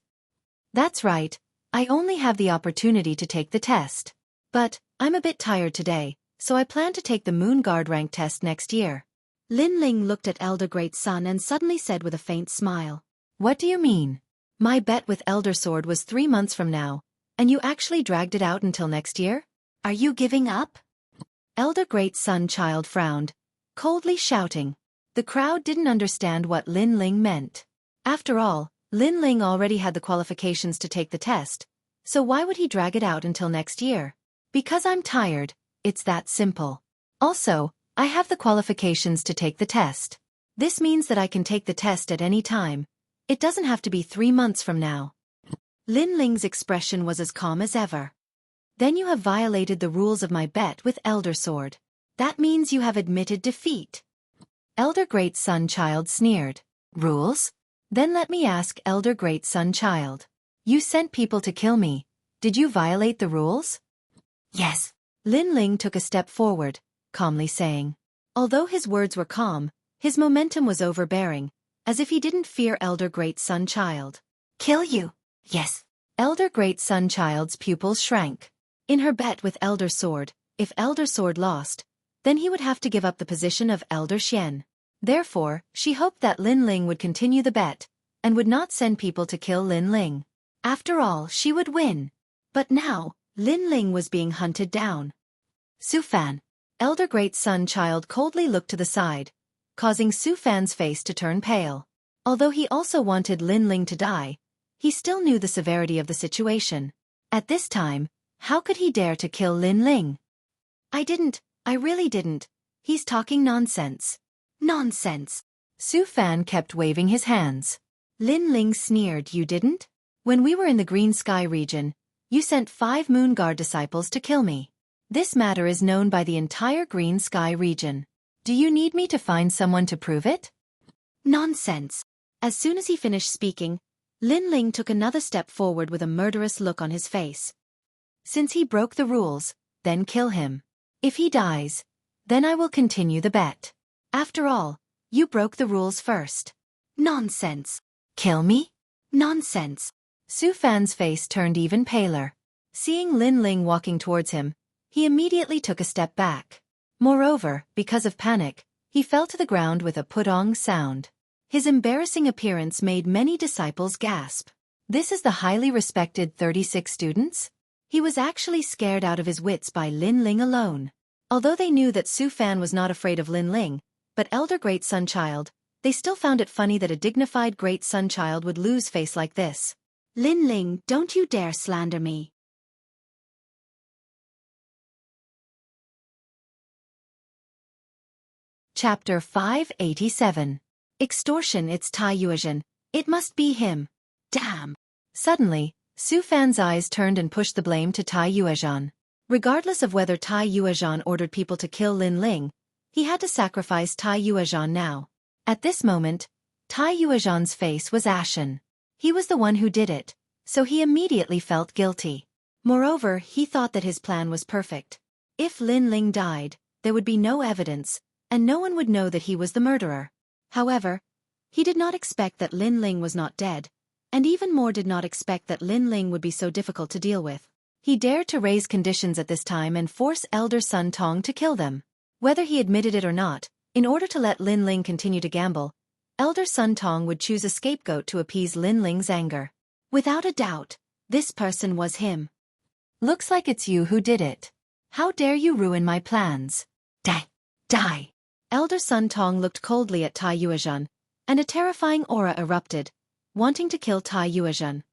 That's right, I only have the opportunity to take the test. But, I'm a bit tired today, so I plan to take the Moon Guard rank test next year. Lin Ling looked at Elder Great Sun and suddenly said with a faint smile. What do you mean? My bet with Elder Sword was 3 months from now, and you actually dragged it out until next year? Are you giving up? Elder Great Sun Child frowned, coldly shouting. The crowd didn't understand what Lin Ling meant. After all, Lin Ling already had the qualifications to take the test, so why would he drag it out until next year? Because I'm tired, it's that simple. Also, I have the qualifications to take the test. This means that I can take the test at any time. It doesn't have to be 3 months from now. Lin Ling's expression was as calm as ever. Then you have violated the rules of my bet with Elder Sword. That means you have admitted defeat. Elder Great Sun Child sneered. Rules? Then let me ask Elder Great Sun Child. You sent people to kill me. Did you violate the rules? Yes. Lin Ling took a step forward, calmly saying. Although his words were calm, his momentum was overbearing, as if he didn't fear Elder Great Sun Child. Kill you? Yes. Elder Great Sun Child's pupils shrank. In her bet with Elder Sword, if Elder Sword lost, then he would have to give up the position of Elder Xian. Therefore, she hoped that Lin Ling would continue the bet, and would not send people to kill Lin Ling. After all, she would win. But now, Lin Ling was being hunted down. Su Fan. Elder Great Sun Child coldly looked to the side, causing Su Fan's face to turn pale. Although he also wanted Lin Ling to die, he still knew the severity of the situation. At this time, how could he dare to kill Lin Ling? I really didn't. He's talking nonsense. Nonsense. Su Fan kept waving his hands. Lin Ling sneered. You didn't? When we were in the Green Sky region, you sent 5 Moon Guard disciples to kill me. This matter is known by the entire Green Sky region. Do you need me to find someone to prove it? Nonsense. As soon as he finished speaking, Lin Ling took another step forward with a murderous look on his face. Since he broke the rules, then kill him. If he dies, then I will continue the bet. After all, you broke the rules first. Nonsense. Kill me? Nonsense. Su Fan's face turned even paler. Seeing Lin Ling walking towards him, he immediately took a step back. Moreover, because of panic, he fell to the ground with a putong sound. His embarrassing appearance made many disciples gasp. This is the highly respected 36 students? He was actually scared out of his wits by Lin Ling alone. Although they knew that Su Fan was not afraid of Lin Ling, but Elder Great Sun Child, they still found it funny that a dignified Great Sun Child would lose face like this. Lin Ling, don't you dare slander me. Chapter 587. Extortion. It's Tai Yuezhan. It must be him. Damn. Suddenly, Su Fan's eyes turned and pushed the blame to Tai Yuezhan. Regardless of whether Tai Yuezhan ordered people to kill Lin Ling, he had to sacrifice Tai Yuezhan now. At this moment, Tai Yuezhan's face was ashen. He was the one who did it, so he immediately felt guilty. Moreover, he thought that his plan was perfect. If Lin Ling died, there would be no evidence, and no one would know that he was the murderer. However, he did not expect that Lin Ling was not dead, and even more did not expect that Lin Ling would be so difficult to deal with. He dared to raise conditions at this time and force Elder Sun Tong to kill them. Whether he admitted it or not, in order to let Lin Ling continue to gamble, Elder Sun Tong would choose a scapegoat to appease Lin Ling's anger. Without a doubt, this person was him. Looks like it's you who did it. How dare you ruin my plans? Die. Die. Elder Elder Sun Tong looked coldly at Tai Yuezhan, and a terrifying aura erupted, wanting to kill Tai Yuezhan.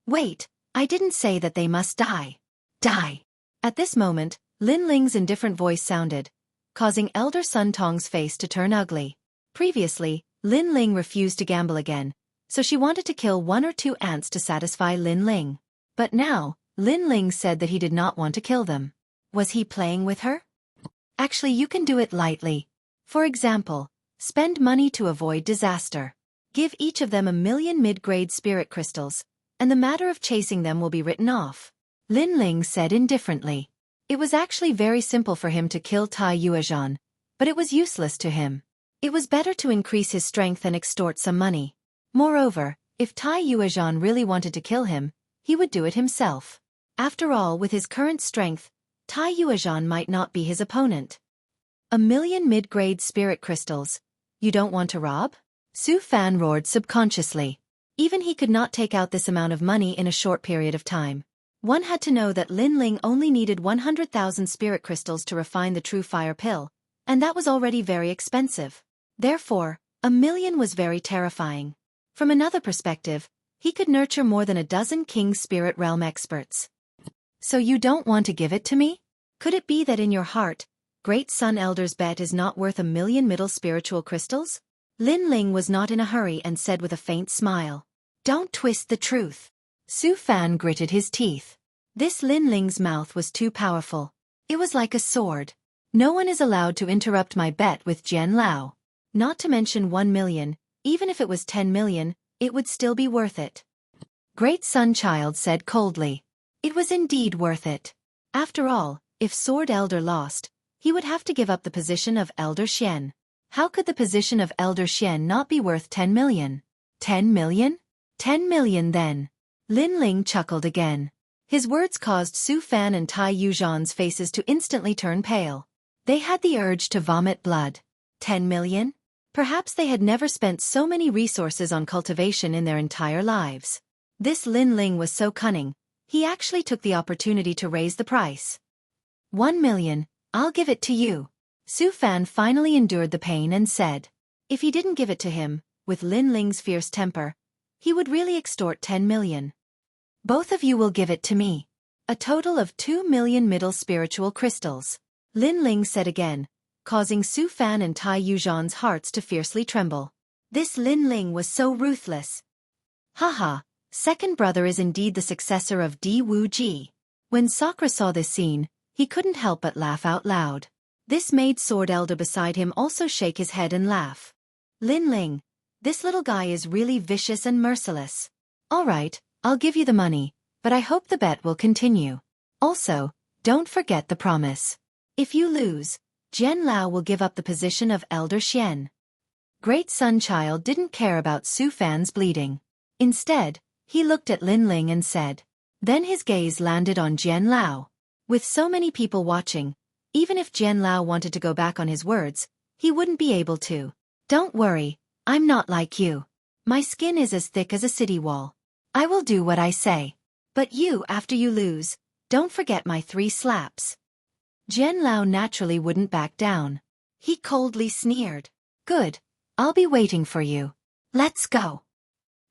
Wait, I didn't say that they must die. Die. At this moment, Lin Ling's indifferent voice sounded, causing Elder Sun Tong's face to turn ugly. Previously, Lin Ling refused to gamble again, so she wanted to kill 1 or 2 ants to satisfy Lin Ling. But now, Lin Ling said that he did not want to kill them. Was he playing with her? Actually, you can do it lightly. For example, spend money to avoid disaster. Give each of them 1,000,000 mid-grade spirit crystals, and the matter of chasing them will be written off. Lin Ling said indifferently. It was actually very simple for him to kill Tai Yuezhan, but it was useless to him. It was better to increase his strength and extort some money. Moreover, if Tai Yuezhan really wanted to kill him, he would do it himself. After all, with his current strength, Tai Yuezhan might not be his opponent. 1,000,000 mid-grade spirit crystals. You don't want to rob? Su Fan roared subconsciously. Even he could not take out this amount of money in a short period of time. One had to know that Lin Ling only needed 100,000 spirit crystals to refine the true fire pill, and that was already very expensive. Therefore, 1,000,000 was very terrifying. From another perspective, he could nurture more than a dozen King Spirit Realm experts. So you don't want to give it to me? Could it be that in your heart, Great Sun Elder's bet is not worth 1,000,000 middle spiritual crystals? Lin Ling was not in a hurry and said with a faint smile. Don't twist the truth. Su Fan gritted his teeth. This Lin Ling's mouth was too powerful. It was like a sword. No one is allowed to interrupt my bet with Jian Lao. Not to mention 1,000,000, even if it was 10,000,000, it would still be worth it. Great Sun Child said coldly. It was indeed worth it. After all, if Sword Elder lost, he would have to give up the position of Elder Xian. How could the position of Elder Xian not be worth 10,000,000? 10,000,000? 10,000,000 then. Lin Ling chuckled again. His words caused Su Fan and Tai Yuezhan's faces to instantly turn pale. They had the urge to vomit blood. 10,000,000? Perhaps they had never spent so many resources on cultivation in their entire lives. This Lin Ling was so cunning, he actually took the opportunity to raise the price. 1,000,000, I'll give it to you. Su Fan finally endured the pain and said. If he didn't give it to him, with Lin Ling's fierce temper, he would really extort 10,000,000. Both of you will give it to me. A total of 2,000,000 middle spiritual crystals. Lin Ling said again, causing Su Fan and Tai Yuezhan's hearts to fiercely tremble. This Lin Ling was so ruthless. Haha, second brother is indeed the successor of Di Wu Ji. When Sakura saw this scene, he couldn't help but laugh out loud. This made Sword Elder beside him also shake his head and laugh. Lin Ling, this little guy is really vicious and merciless. All right, I'll give you the money, but I hope the bet will continue. Also, don't forget the promise. If you lose, Jian Lao will give up the position of Elder Xian. Great Sun Child didn't care about Su Fan's bleeding. Instead, he looked at Lin Ling and said. Then his gaze landed on Jian Lao. With so many people watching, even if Jian Lao wanted to go back on his words, he wouldn't be able to. Don't worry, I'm not like you. My skin is as thick as a city wall. I will do what I say. But you, after you lose, don't forget my 3 slaps. Jian Lao naturally wouldn't back down. He coldly sneered. Good, I'll be waiting for you. Let's go.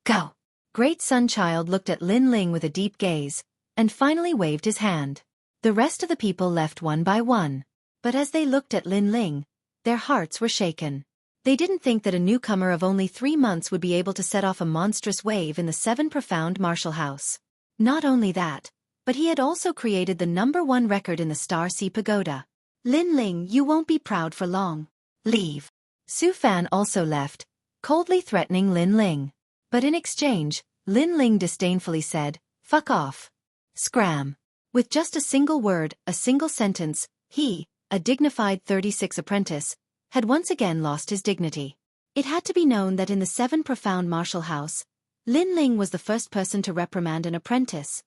Go. Great Sun Child looked at Lin Ling with a deep gaze, and finally waved his hand. The rest of the people left one by one. But as they looked at Lin Ling, their hearts were shaken. They didn't think that a newcomer of only 3 months would be able to set off a monstrous wave in the 7 profound martial house. Not only that, but he had also created the #1 record in the Star Sea Pagoda. Lin Ling, you won't be proud for long. Leave. Su Fan also left, coldly threatening Lin Ling. But in exchange, Lin Ling disdainfully said, fuck off. Scram. With just a single word, a single sentence, he, a dignified 36 apprentice, had once again lost his dignity. It had to be known that in the 7 profound martial house, Lin Ling was the first person to reprimand an apprentice.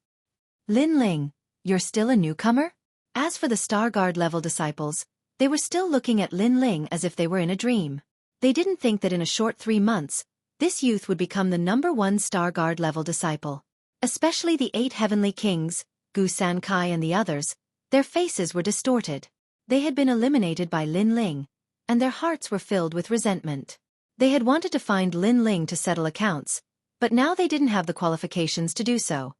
Lin Ling, you're still a newcomer? As for the Star Guard level disciples, they were still looking at Lin Ling as if they were in a dream. They didn't think that in a short 3 months, this youth would become the #1 Star Guard level disciple. Especially the 8 heavenly kings, Gu San Kai and the others, their faces were distorted. They had been eliminated by Lin Ling, and their hearts were filled with resentment. They had wanted to find Lin Ling to settle accounts, but now they didn't have the qualifications to do so.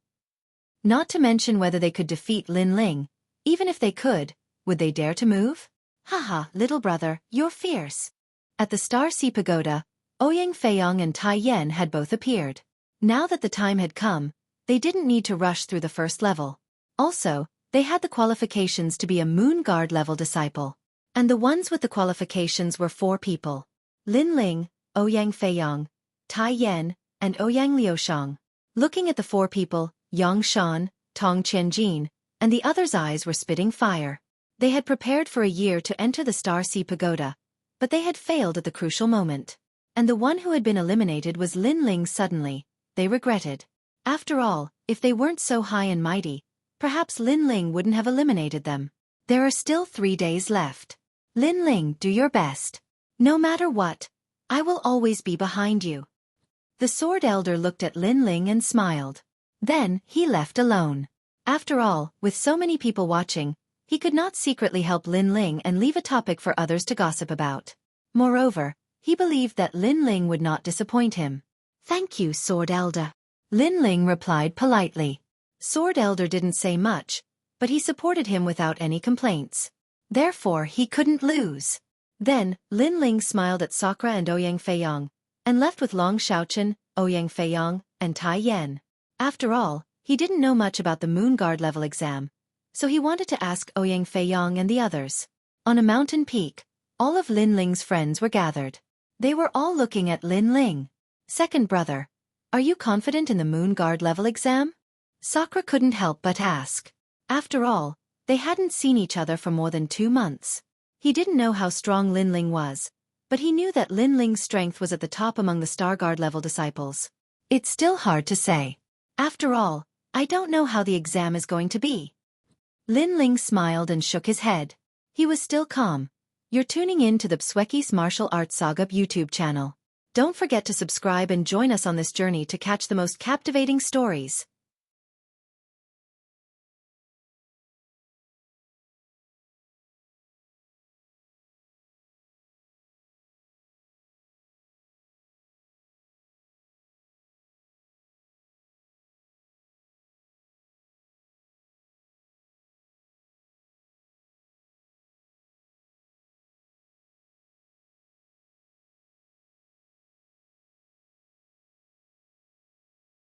Not to mention whether they could defeat Lin Ling. Even if they could, would they dare to move? Haha, little brother, you're fierce. At the Star Sea Pagoda, Ouyang Feiyong and Tai Yan had both appeared. Now that the time had come, they didn't need to rush through the first level. Also, they had the qualifications to be a Moon Guard level disciple. And the ones with the qualifications were 4 people. Lin Ling, Ouyang Feiyong, Tai Yan, and Ouyang Liushang. Looking at the 4 people, Yang Shan, Tong Qianjin, and the others' eyes were spitting fire. They had prepared for a year to enter the Star Sea Pagoda, but they had failed at the crucial moment. And the one who had been eliminated was Lin Ling suddenly. They regretted. After all, if they weren't so high and mighty, perhaps Lin Ling wouldn't have eliminated them. There are still 3 days left. Lin Ling, do your best. No matter what, I will always be behind you. The Sword Elder looked at Lin Ling and smiled. Then, he left alone. After all, with so many people watching, he could not secretly help Lin Ling and leave a topic for others to gossip about. Moreover, he believed that Lin Ling would not disappoint him. Thank you, Sword Elder. Lin Ling replied politely. Sword Elder didn't say much, but he supported him without any complaints. Therefore, he couldn't lose. Then, Lin Ling smiled at Sakura and Ouyang Feiyong, and left with Long Xiaochen, Ouyang Feiyong, and Tai Yan. After all, he didn't know much about the Moon Guard level exam, so he wanted to ask Ouyang Feiyong and the others. On a mountain peak, all of Lin Ling's friends were gathered. They were all looking at Lin Ling. Second brother, are you confident in the Moon Guard level exam? Sakura couldn't help but ask. After all, they hadn't seen each other for more than 2 months. He didn't know how strong Lin Ling was, but he knew that Lin Ling's strength was at the top among the Star Guard level disciples. It's still hard to say. After all, I don't know how the exam is going to be. Lin Ling smiled and shook his head. He was still calm. You're tuning in to the Xueqi's Martial Arts Saga YouTube channel. Don't forget to subscribe and join us on this journey to catch the most captivating stories.